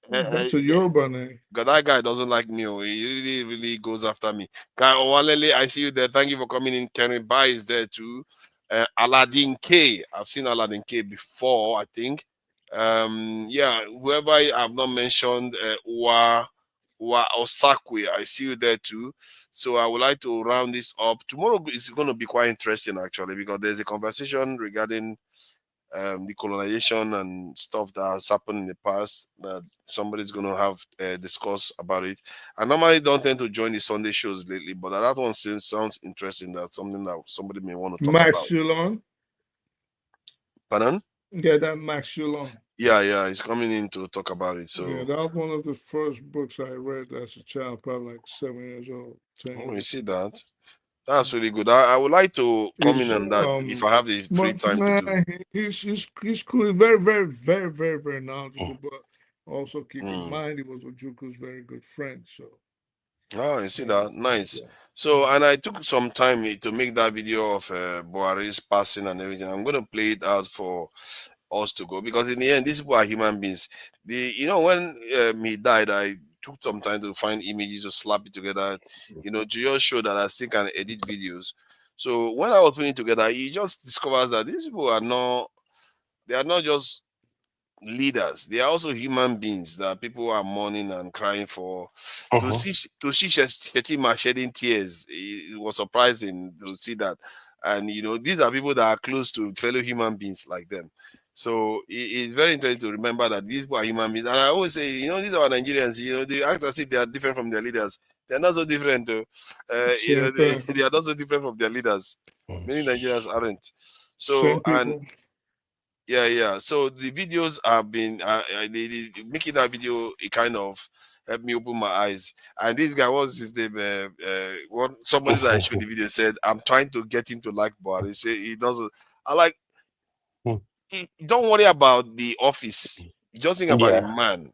That's a Yoruba name. God, that guy doesn't like me. He really, really goes after me. Guy Owalele, I see you there. Thank you for coming in. Karen Bai is there too. Aladdin K. I've seen Aladdin K before, I think. Yeah, whoever I have not mentioned, Wa Osakwe, I see you there too. So I would like to round this up. Tomorrow is going to be quite interesting actually because there's a conversation regarding the colonization and stuff that has happened in the past that somebody's going to have discuss about it. I normally don't tend to join the Sunday shows lately, but that one sounds interesting. That's something that somebody may want to talk Max about. Shulon. Pardon? Yeah, that Max Shulon. Yeah, he's coming in to talk about it. So yeah, that was one of the first books I read as a child, probably like 7 years old. 10 years you see that? That's really good. I would like to comment on that if I have the free time to do. He's cool. He's very, very, very, very, very knowledgeable. But also keep in mind he was Ojuku's very good friend. So. Oh, you see that? Nice. So, and I took some time to make that video of Buhari's passing and everything. I'm going to play it out for us to go because in the end, these people are human beings. When he died, I took some time to find images to slap it together, to just show that I still can edit videos. So when I was putting it together, you just discovered that these people are not just leaders. They are also human beings that people are mourning and crying for. To see Shetima shedding tears, it was surprising to see that. And these are people that are close to fellow human beings like them. So it's very interesting to remember that these people are human beings. And I always say, these are Nigerians. They act as if they are different from their leaders. They're not so different. They are not so different from their leaders. Many Nigerians aren't. So, and yeah. So the videos have been making that video, it kind of helped me open my eyes. And this guy, was his name? Somebody that I showed the video said, "I'm trying to get him to like Buhari." Say he doesn't. I like. Don't worry about the office. You just think about the man.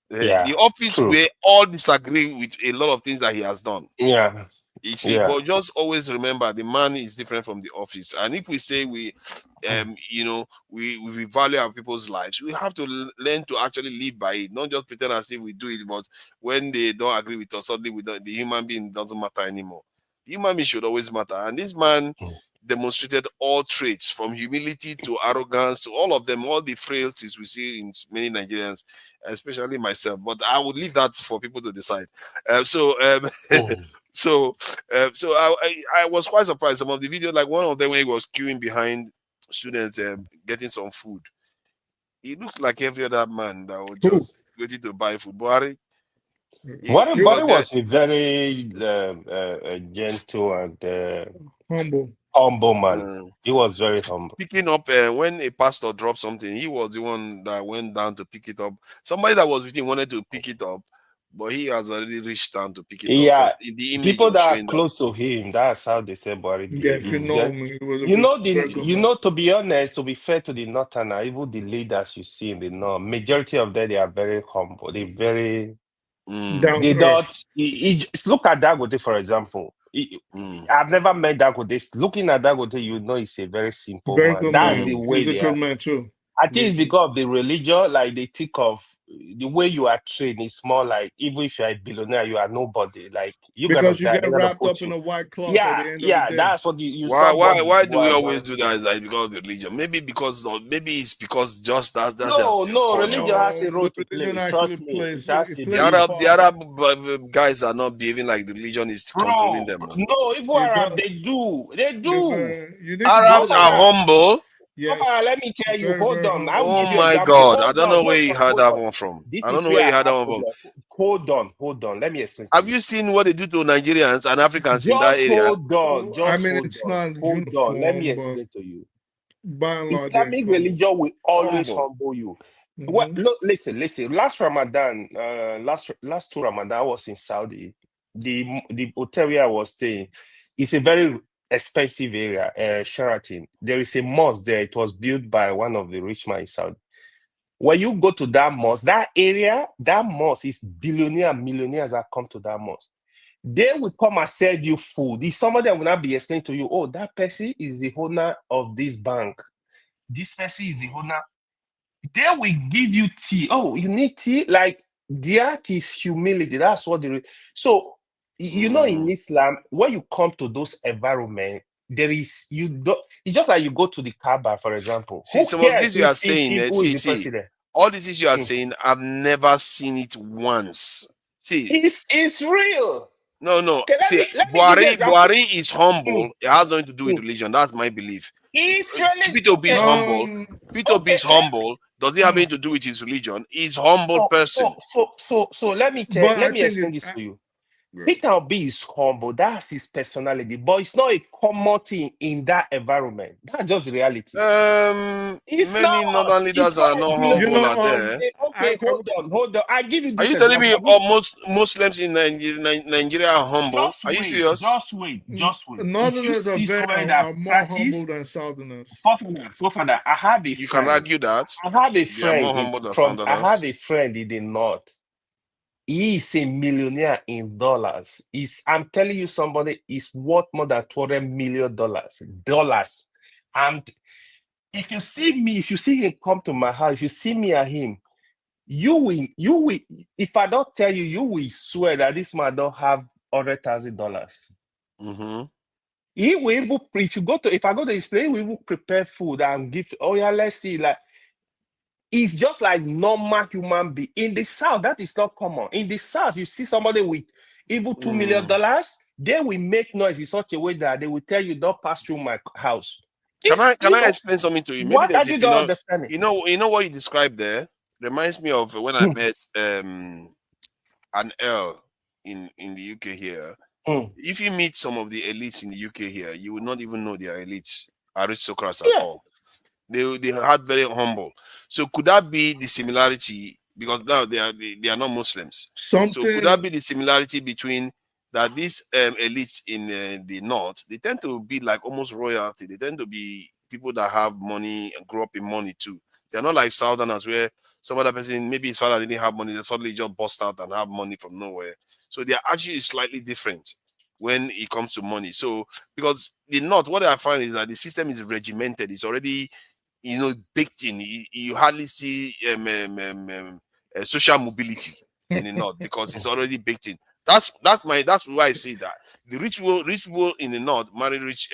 The office, true. we all disagree with a lot of things that he has done. Yeah. You see, but just always remember the man is different from the office. And if we say we value our people's lives, we have to learn to actually live by it, not just pretend as if we do it, but when they don't agree with us, suddenly the human being doesn't matter anymore. The human being should always matter. And this man demonstrated all traits, from humility to arrogance to all of them, all the frailties we see in many Nigerians, especially myself. But I would leave that for people to decide. So I was quite surprised. Some of the videos, like one of them when he was queuing behind students getting some food, he looked like every other man that was just waiting to buy food. Buhari was a very gentle and humble man. He was very humble. Picking up when a pastor dropped something, he was the one that went down to pick it up. Somebody that was with him wanted to pick it up, but he has already reached down to pick it up. In the image people that are close to him, that's how they say Buhari behaves. To be honest, to be fair to the Northerner, even the leaders you see in the North, majority of them, they are very humble. They're very they don't. Look at Dangote, for example. I've never met Dangote. Looking at Dangote, he's a very simple man. That's the way they are. Man too. I think it's because of the religion, like they think of the way you are trained. It's more like even if you're a billionaire, you are nobody. Like you get wrapped up in a white cloth. Yeah, at the end of the day. That's what you. Why do we always do that? Is that because of the religion? Maybe it's because just that's no. Religion has a role to play. Trust me. The Arab guys are not behaving like the religion is controlling them. No, even Arab, they do. Arabs are humble. Yes. Let me tell you, hold on. Oh my God. I don't know where you had that one from. Hold on. Let me explain. Have you seen what they do to Nigerians and Africans in that area? Hold on. Hold on. Let me explain to you. Islamic religion will always humble you. Well, look, listen. Last Ramadan, last two Ramadan, I was in Saudi. The hotel where I was staying, it's a very expensive area, Sheraton. There is a mosque there. It was built by one of the rich men in Saudi. When you go to that mosque is millionaires that come to that mosque. They will come and serve you food. If somebody will not be explaining to you, that person is the owner of this bank. This person is the owner. They will give you tea. Oh, you need tea? Like, that is humility. That's what so in Islam, when you come to those environments, it's just like you go to the Kaaba, for example. See, some of this you are saying, all this is you are saying, I've never seen it once. See, it's real. No. See, Buhari is humble. It has nothing to do with religion. That's my belief. Peter Obi is humble. Peter Obi is humble. Does it have anything to do with his religion? He's a humble person. So let me explain this to you. Peter Obi is humble. That's his personality, but it's not a common thing in that environment. That's just the reality. Many northern leaders are not humble out there. Okay, hold on. I give you. Are you telling me most Muslims in Nigeria are humble? Are you serious? Just wait. Northerners are more humble than Southerners. Fofana, I have a friend. You can argue that. I have a friend in the north. He is a millionaire in dollars. I'm telling you, somebody is worth more than $200 million. And if you see him come to my house, if you see me and him, you will. If I don't tell you, you will swear that this man don't have $100,000. He will even, if I go to his place, he will even prepare food and give, oh yeah, let's see, like, it's just like normal human being. In the South, that is not common. In the South, you see somebody with even $2 million, they will make noise in such a way that they will tell you, don't pass through my house. Can I explain something to you? Maybe What there's are you not understanding? You know what you described there reminds me of when I met an L in the UK here. If you meet some of the elites in the UK here, you would not even know they are elites, aristocrats at all. They are very humble. So could that be the similarity? Because now they are not Muslims. So could that be the similarity between that these elites in the north, they tend to be like almost royalty. They tend to be people that have money and grow up in money too. They're not like Southerners where some other person, maybe his father didn't have money, they suddenly just bust out and have money from nowhere. So they're actually slightly different when it comes to money. So because the north, what I find is that the system is regimented. It's already, baked in. You hardly see social mobility in the north because it's already baked in. That's why I say that the rich people in the north marry rich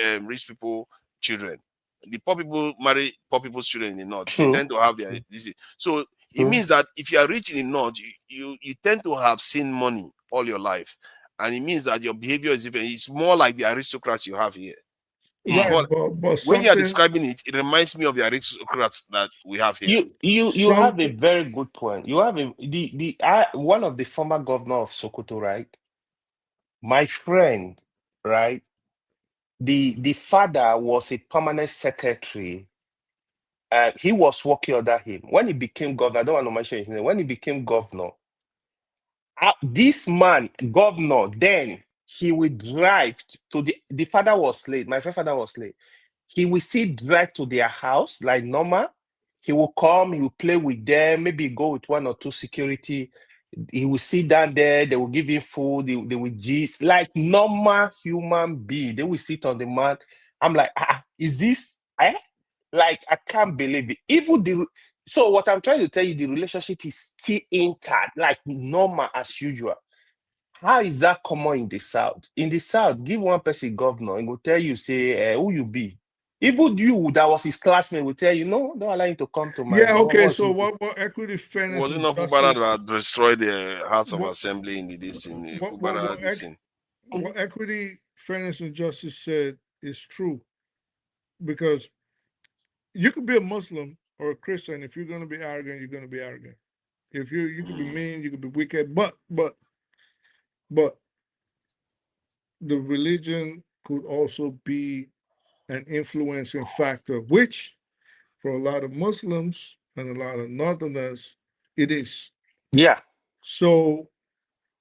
people children. The poor people marry poor people's children in the north. They tend to have their this. So it means that if you are rich in the north, you tend to have seen money all your life, and it means that your behavior is different. It's more like the aristocrats you have here. Right, but when you are describing it, it reminds me of the aristocrats that we have here. You have a very good point. You have one of the former governor of Sokoto, right? My friend, right? The father was a permanent secretary. He was working under him when he became governor. I don't want to mention his name. When he became governor, this man, governor, then he would drive to the father was late. My friend father was late. He will still drive to their house like normal. He will come, he will play with them, maybe go with one or two security. He will sit down there, they will give him food, they will gist like normal human being. They will sit on the mat. I'm like, is this like I can't believe it. Even so what I'm trying to tell you, the relationship is still intact, like normal as usual. How is that common in the South? In the South, give one person governor, he will tell you, say, who you be. Even you that was his classmate will tell you, no, don't allow him to come to my okay. So what equity, fairness, was it and not justice? Fubara that destroyed the House of Assembly in this in what equity, fairness, and justice said is true, because you could be a Muslim or a Christian. If you're going to be arrogant, you're going to be arrogant. If you could be mean, you could be wicked, but the religion could also be an influencing factor, which for a lot of Muslims and a lot of Northerners, it is. Yeah. So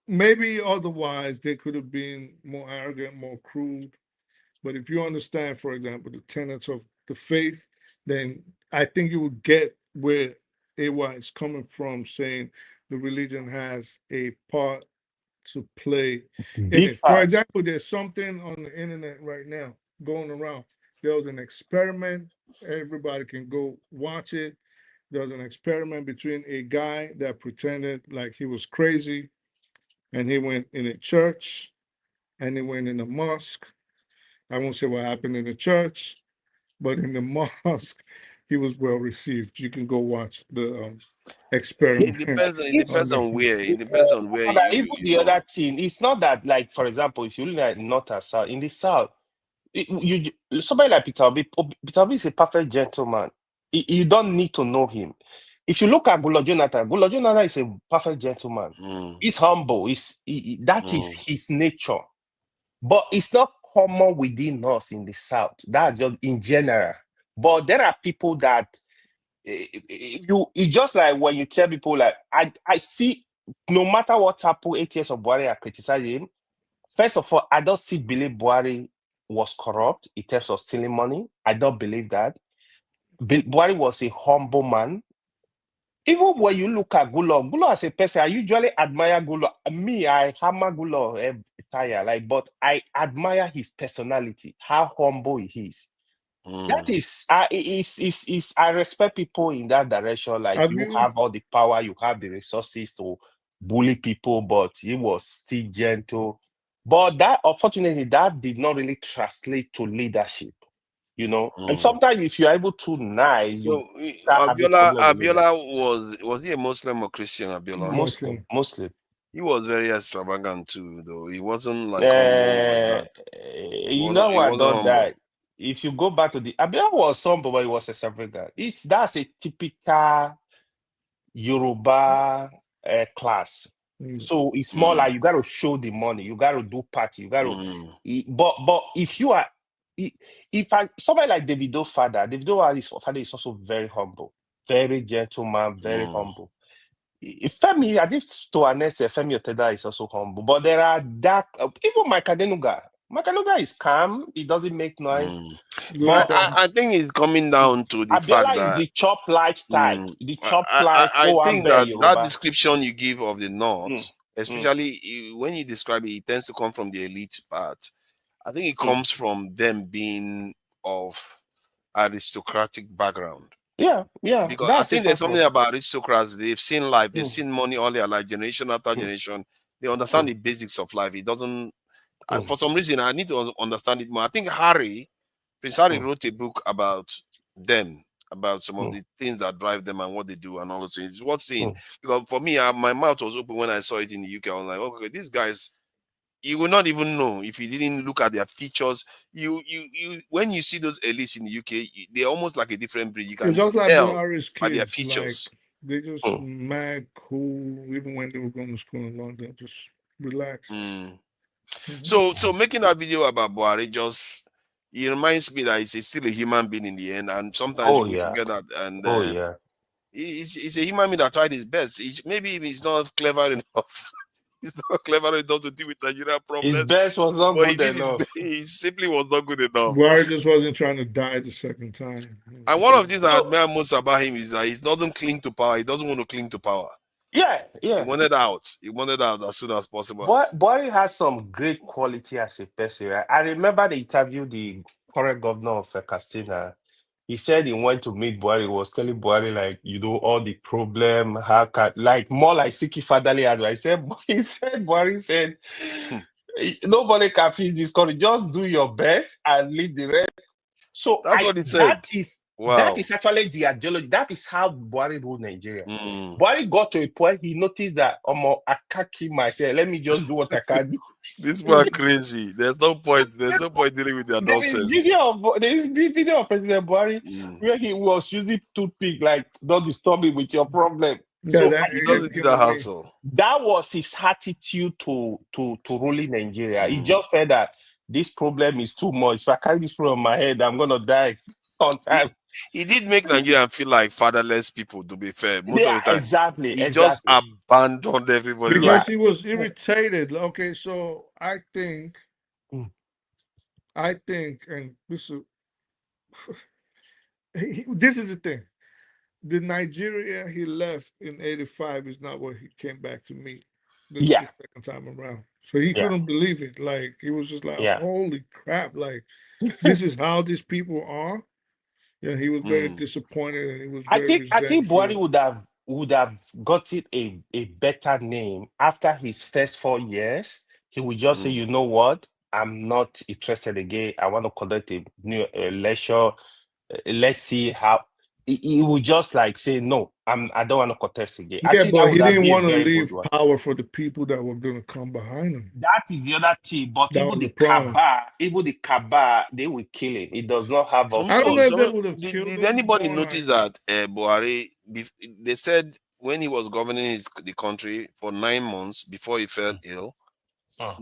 maybe otherwise they could have been more arrogant, more crude. But if you understand, for example, the tenets of the faith, then I think you will get where AY is coming from, saying the religion has a part to play in it. For example, there's something on the internet right now going around. There was an experiment. Everybody can go watch it. There was an experiment between a guy that pretended like he was crazy, and he went in a church, and he went in a mosque. I won't say what happened in the church, but in the mosque, he was well received. You can go watch the experiment. It depends on where. It depends on where even the other thing, it's not that, like, for example, if you look at North and South, in the South, somebody like Peter Obi is a perfect gentleman. You don't need to know him. If you look at Goodluck Jonathan is a perfect gentleman. He's humble. That is his nature. But it's not common within us in the South. That's just in general. But there are people that it's just like when you tell people, like, I see, no matter what happened, 8 years of Buhari, I criticize him. First of all, I don't believe Buhari was corrupt in terms of stealing money. I don't believe that. Buhari was a humble man. Even when you look at Goodluck as a person, I usually admire Goodluck. Me, I hammer Goodluck like, but I admire his personality, how humble he is. That is, I respect people in that direction. Like, you have all the power, you have the resources to bully people, but he was still gentle. But that, unfortunately, that did not really translate to leadership, you know. And sometimes if you're able to nice, you So start having problem with leadership. Abiola was he a Muslim or Christian? Abiola? Muslim. He was very extravagant too, though. He wasn't like humble like that. You know He what? wasn't Not humble. that. If you go back to the Abiola was humble, but he was extravagant. That's a typical Yoruba class. So it's more like you got to show the money, you got to do party, you got to. But if you are, if somebody like Davido's father is also very humble, very gentleman, very humble. If Femi, I did to an extent, Femi Oteda is also humble, but there are dark. Even Makadenuga is calm. He doesn't make noise. But I think it's coming down to the fact Abiola that is the chop life type. The chop life. I think that Yoruba. description you give of the North, especially when you describe it, it tends to come from the elite part. I think it comes from them being of aristocratic background. Yeah. Because I think there's something about aristocrats. They've seen life, they've seen money all their life, generation after generation. They understand the basics of life. It doesn't. For some reason, I need to understand it more. I think Prince Harry wrote a book about them, about some of the things that drive them and what they do and all those things. It's worth seeing. Because for me, my mouth was open when I saw it in the UK. I was like, okay, these guys, you will not even know if you didn't look at their features. You when you see those elites in the UK, they're almost like a different breed. You can it's just like tell Buhari's by their kids, features. like they just mad cool, even when they were going to school in London, just relaxed. So making that video about Buhari it reminds me that he's still a human being in the end, and sometimes we forget that. And he's a human being that tried his best. Maybe he's not clever enough. He's not clever enough to deal with Nigeria problems. His best was not good enough. He simply was not good enough. Buhari just wasn't trying to die the second time. And one of the things I admire most about him is that he doesn't cling to power. He doesn't want to cling to power. Yeah. He wanted out. He wanted out as soon as possible. Buhari has some great quality as a person. Right? I remember the interview the current governor of Castina. He said he went to meet Buhari. He was telling Buhari, like, all the problem, more like seeking fatherly advice. Buhari said, nobody can fix this country. Just do your best and leave the rest. So that's what he said. That is actually the ideology. That is how Buhari ruled Nigeria. Buhari got to a point, he noticed that I can't keep myself. Let me just do what I can do. This man crazy. There's no point dealing with their nonsense. There is video of President Buhari where he was using toothpick, like, don't disturb me with your problem. So that was his attitude to ruling Nigeria. He just felt that this problem is too much. If I carry this problem on my head, I'm gonna die on time. He did make Nigerians feel like fatherless people, to be fair. Most of the time. Exactly. He just abandoned everybody. Because he was irritated. Okay, so I think, and this is the thing. The Nigeria he left in '85 is not what he came back to meet the second time around. So he couldn't believe it. Like, he was just like, holy crap, like, this is how these people are. Yeah, he was very disappointed, and he was very I think Buhari would have gotten a better name after his first 4 years. He would just say, you know what, I'm not interested again. I want to conduct a new election. Let's see how. He would just like say, no, I don't want to contest again. Yeah, but he didn't want to leave power for the people that were going to come behind him. That is the other thing. But even the Kaaba, they will kill him. It does not have. I don't know if they would have killed him. Did anybody notice that Buhari? They said when he was governing the country for 9 months before he fell ill,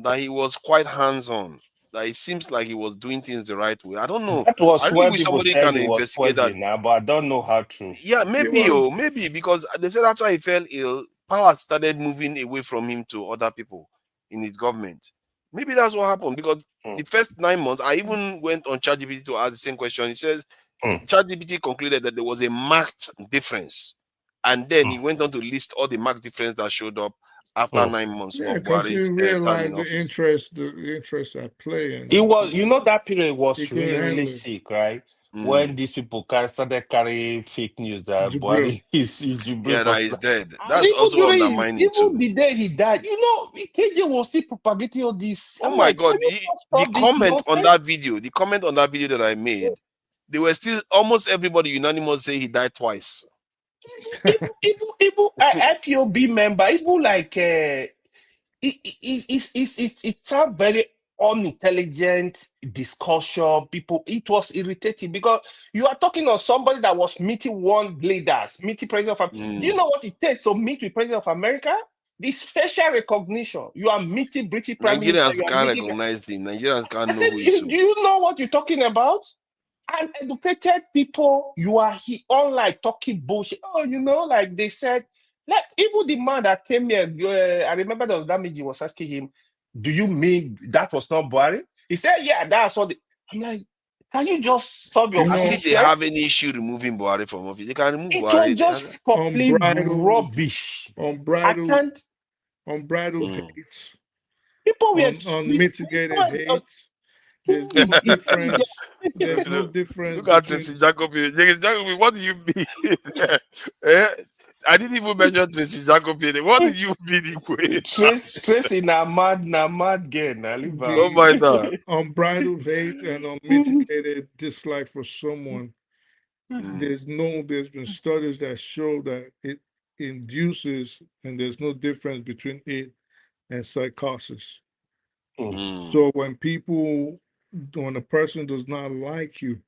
that he was quite hands-on. That it seems like he was doing things the right way. I don't know. That was when people somebody said can investigate that now, but I don't know how true. Yeah, maybe because they said after he fell ill, power started moving away from him to other people in his government. Maybe that's what happened, because the first 9 months, I even went on ChatGPT to ask the same question. He says ChatGPT concluded that there was a marked difference, and then he went on to list all the marked difference that showed up after 9 months. Yeah, because you realize the interest at play. It was, that period was really sick, right? when these people started carrying fake news that Jubril. Buhari is Jubril that for is dead. and That's even also during undermining even too. the day he died, KJ was still propagating all this. Oh I'm my like, God! can you The stop this comment on nonsense? that video, that I made, they were still almost everybody unanimous say he died twice. Even IPOB member, even like it sounds very unintelligent discussion. People, it was irritating because you are talking of somebody that was meeting one leaders, meeting president of. Do you know what it takes to meet with president of America? This facial recognition. You are meeting British Prime Minister. Nigerians You are can't meeting. recognize him. Nigerians can't I know said, who is do who. you know what you're talking about? And educated people, you are online talking bullshit. Oh, like they said, like even the man that came here, I remember the Damiji was asking him, do you mean that was not Buhari? He said, yeah, that's what. I'm like, can you just stop your As if they have foolishness? any issue removing Buhari from office. They can remove It Buhari. was just complete rubbish. I Unbridled can't. hate, People were unmitigated hate. There's no difference. There's no difference Look at between. Tracy Jacobi. Jacobi, what do you mean? I didn't even mention Tracy Jacobi. What did you mean? Trace in a mad girl. Oh my God. Unbridled hate and unmitigated dislike for someone. There's been studies that show that it induces, and there's no difference between it and psychosis. So when a person does not like you,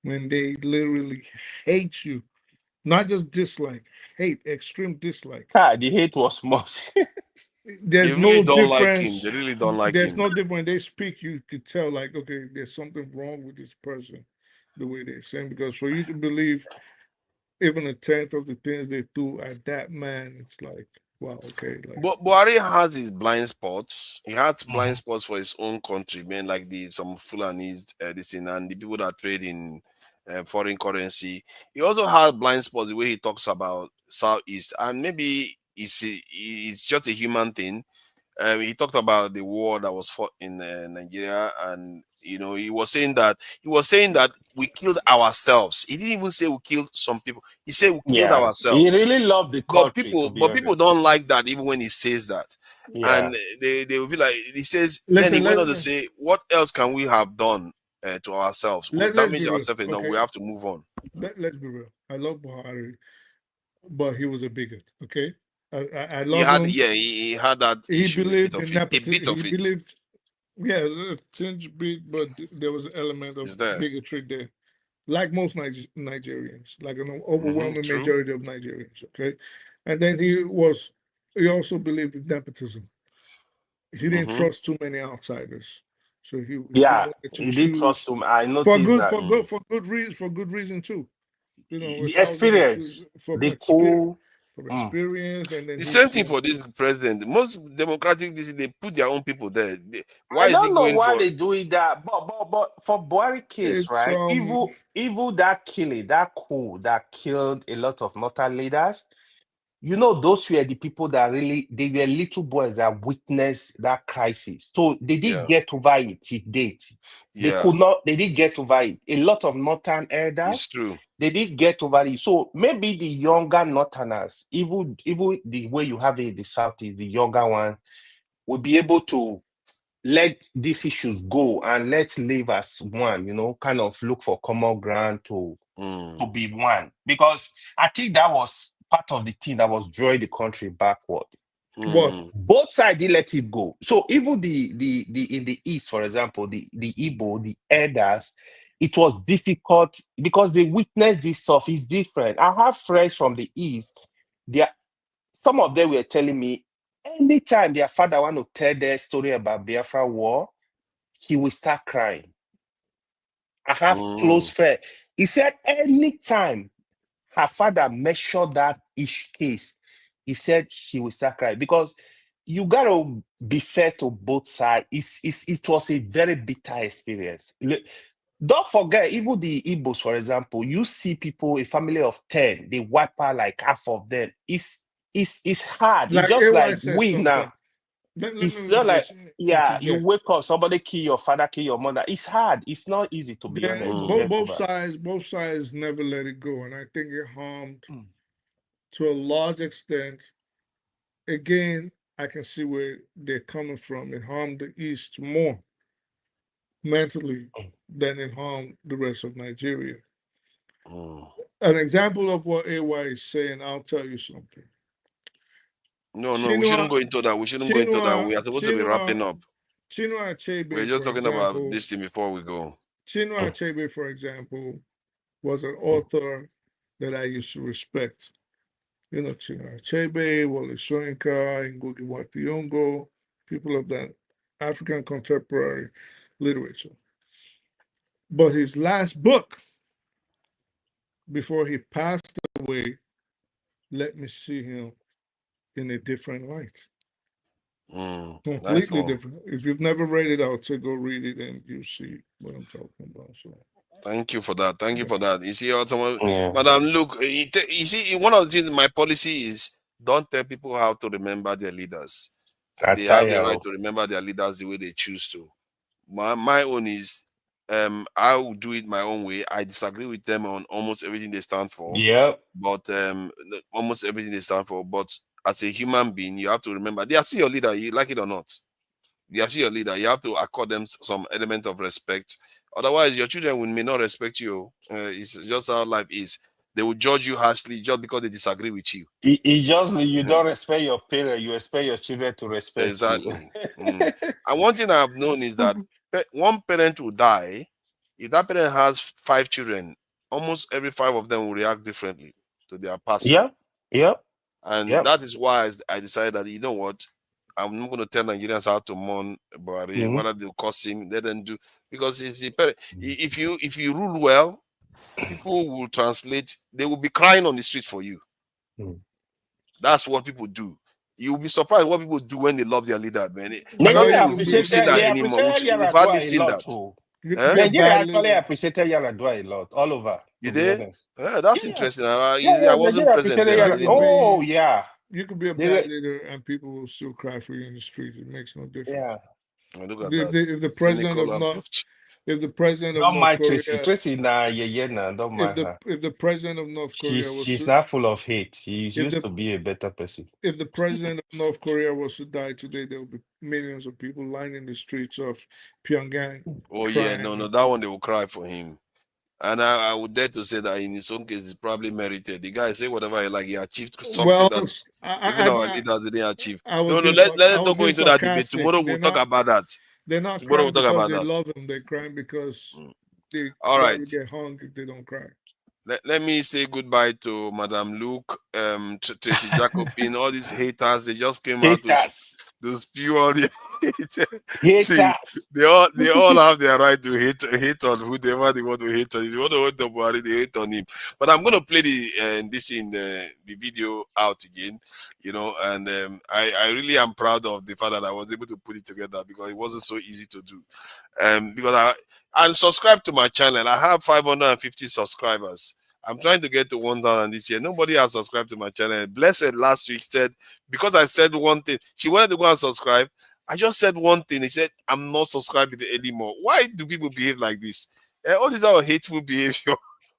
when they literally hate you, not just dislike, hate, extreme dislike. The hate was much. There's They really no don't like difference. him. They really don't like There's him. no difference. When they speak, you could tell, like, okay, there's something wrong with this person, the way they're saying. Because for you to believe even a tenth of the things they do at that man, it's like, wow, okay. Like, But Buhari has his blind spots. He had blind spots for his own countrymen, like some Fulanis, this thing, and the people that trade in foreign currency. He also had blind spots the way he talks about Southeast, and maybe it's just a human thing. He talked about the war that was fought in Nigeria, and he was saying that we killed ourselves. He didn't even say we killed some people. He said we killed Yeah, he ourselves. really loved the But country. people don't like that even when he says that, and they will be like, he says. Then he went on to say, what else can we have done to ourselves? We've damaged ourselves enough. okay. We have to move on. Let's be real. I love Buhari, but he was a bigot. Okay. I love him. He had that He issue, believed a in bit nepotism. of He it. believed, yeah, a tinge bit, but there was an element Is of there? bigotry there, like most Nigerians, like an overwhelming true. majority of Nigerians. Okay, and then he also believed in nepotism. He didn't trust too many outsiders, so he wanted to he did trust him. I for noticed good that. for good reason too. The if I was in the experience, shoes, for the experience, cool. experience, and then The he same thing said, for this president. Most democratic, they put their own people there. Why I is he don't know going why for? they doing that, but for Buhari case, it's right? Even that killing, that coup that killed a lot of northern leaders. Those were the people that they were little boys that witnessed that crisis. So they didn't get over it to date. They didn't get over it. A lot of northern elders, It's true. they didn't get over it. So maybe the younger northerners, even the way you have it in the southeast, the younger one, will be able to let these issues go and let's live as one, kind of look for common ground to be one. Because I think that was part of the thing that was drawing the country backward. What? Both sides didn't let it go. So even the in the East, for example, the Igbo, the elders, it was difficult because they witnessed this stuff. It's different. I have friends from the East. Some of them were telling me anytime their father want to tell their story about Biafra war, he will start crying. I have close friends. He said anytime her father measured that each case, he said she will start crying because you got to be fair to both sides. It was a very bitter experience. Don't forget, even the Igbos, for example, you see people, a family of 10, they wipe out like half of them. It's hard. Like It's just AY like said we something. now. It's not like, yeah, you interject. wake up, somebody kill your father, kill your mother. It's hard. It's not easy, to be honest. To get Both over. sides never let it go, and I think it harmed to a large extent. Again, I can see where they're coming from. It harmed the East more mentally than it harmed the rest of Nigeria. An example of what AY is saying, I'll tell you something. No, we shouldn't go into that. We shouldn't go into that. We are supposed to be wrapping up. Chinua Achebe, We're just talking about this thing before we go. Chinua Achebe, for example, was an author that I used to respect. You know, Chinua Achebe, Wole Soyinka, Ngugi wa Thiong'o, people of that African contemporary literature. But his last book, before he passed away, let me see him in a different light. Completely different. If you've never read it, I'll say go read it and you see what I'm talking about. So thank you for that. Thank you for that. You see, Madam, look, you see, one of the things my policy is don't tell people how to remember their leaders. They have the right to remember their leaders the way they choose to. My own is I will do it my own way. I disagree with them on almost everything they stand for. Yeah. But almost everything they stand for. But as a human being, you have to remember they are still your leader, you like it or not. They are still your leader. You have to accord them some element of respect. Otherwise, your children may not respect you. It's just how life is. They will judge you harshly just because they disagree with you. You don't respect your parents, you expect your children to respect exactly. you. And one thing I have known is that one parent will die. If that parent has 5 children, almost every 5 of them will react differently to their passing. And that is why I decided that, you know what, I'm not going to tell Nigerians how to mourn Buhari, whether they'll cost him, let them do, because it's the parent. If you rule well, people will translate, they will be crying on the street for you. That's what people do. You'll be surprised what people do when they love their leader, man. I don't think we've seen that anymore. We've hardly seen that. Nigeria actually appreciated Yilwadta a lot, all over. You did? Yeah, that's interesting. I wasn't present there. Oh, yeah. You could be a bad leader and people will still cry for you in the street. It makes no difference. Yeah. Look at that. If the president of North Korea, Tracy, don't mind her. If the president of North Korea she's not full of hate. She used to be a better person. If the president of North Korea was to die today, there will be millions of people lining the streets of Pyongyang. Oh yeah, no, that one they will cry for him. And I would dare to say that in his own case, it's probably merited. The guy say whatever he like, he achieved something that even our leaders didn't achieve. Let's not go into that debate. Tomorrow we'll talk about that. They're not crying because they love him. They're crying because they get hung if they don't cry. Let me say goodbye to Madam Luke, Tracy Jacobin, all these haters. They just came out to spew all the haters. See, they all have their right to hate on whoever they want to hate on. If they want to hate on Buhari, they hate on him. But I'm going to play the video out again, and I really am proud of the fact that I was able to put it together because it wasn't so easy to do. Because and subscribe to my channel. I have 550 subscribers. I'm trying to get to 1,000 this year. Nobody has subscribed to my channel. Blessed last week said, because I said one thing, she wanted to go and subscribe. I just said one thing. He said, I'm not subscribing anymore. Why do people behave like this? All this are hateful behavior.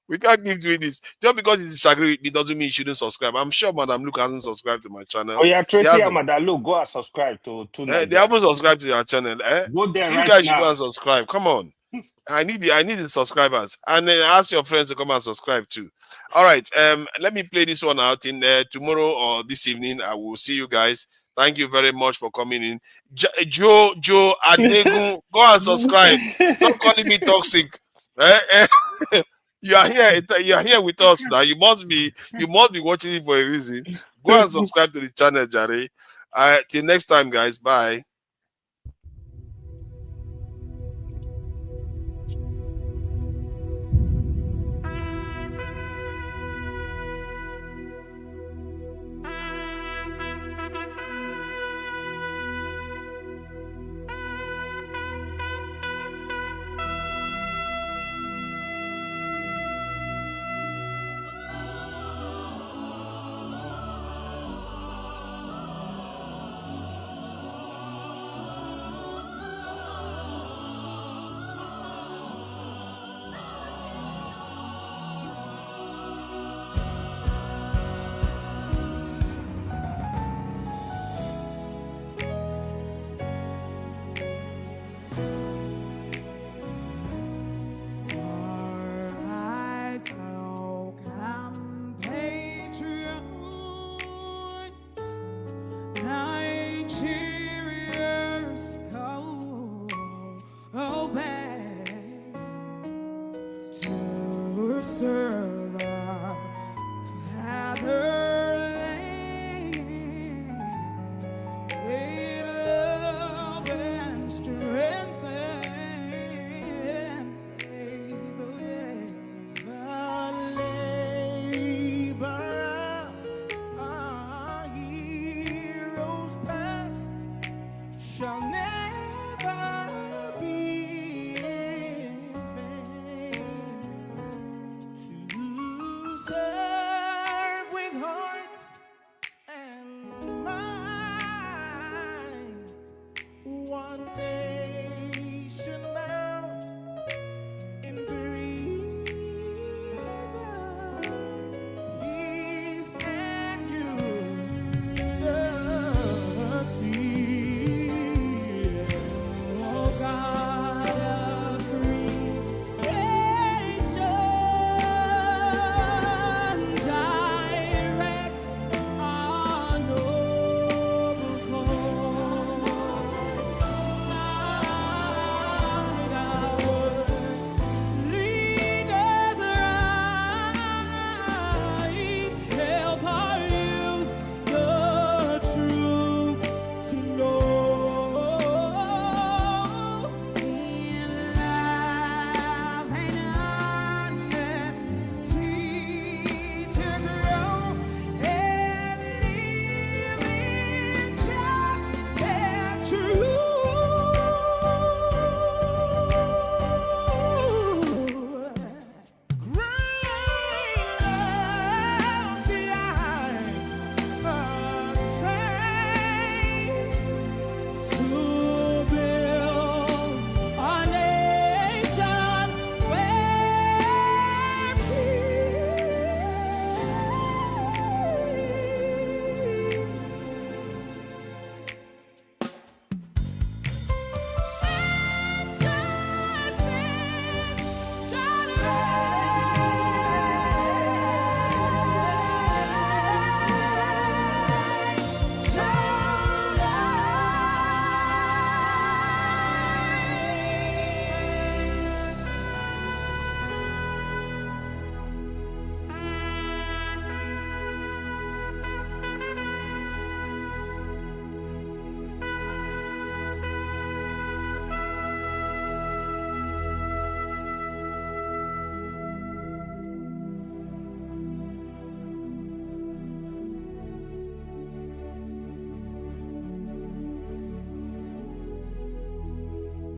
We can't keep doing this. Just because you disagree with me doesn't mean you shouldn't subscribe. I'm sure Madam Luke hasn't subscribed to my channel. Oh yeah, Tracy and Madam Luke, go and subscribe to they haven't subscribed to your channel. Go there you right guys should now. go and subscribe. Come on. I need the subscribers, and then ask your friends to come and subscribe too. All right, let me play this one out in tomorrow or this evening. I will see you guys. Thank you very much for coming in. Joe Adegun, go and subscribe. Stop calling me toxic. You are here with us now. You must be watching it for a reason. Go and subscribe to the channel, Jare. Till next time, guys. Bye.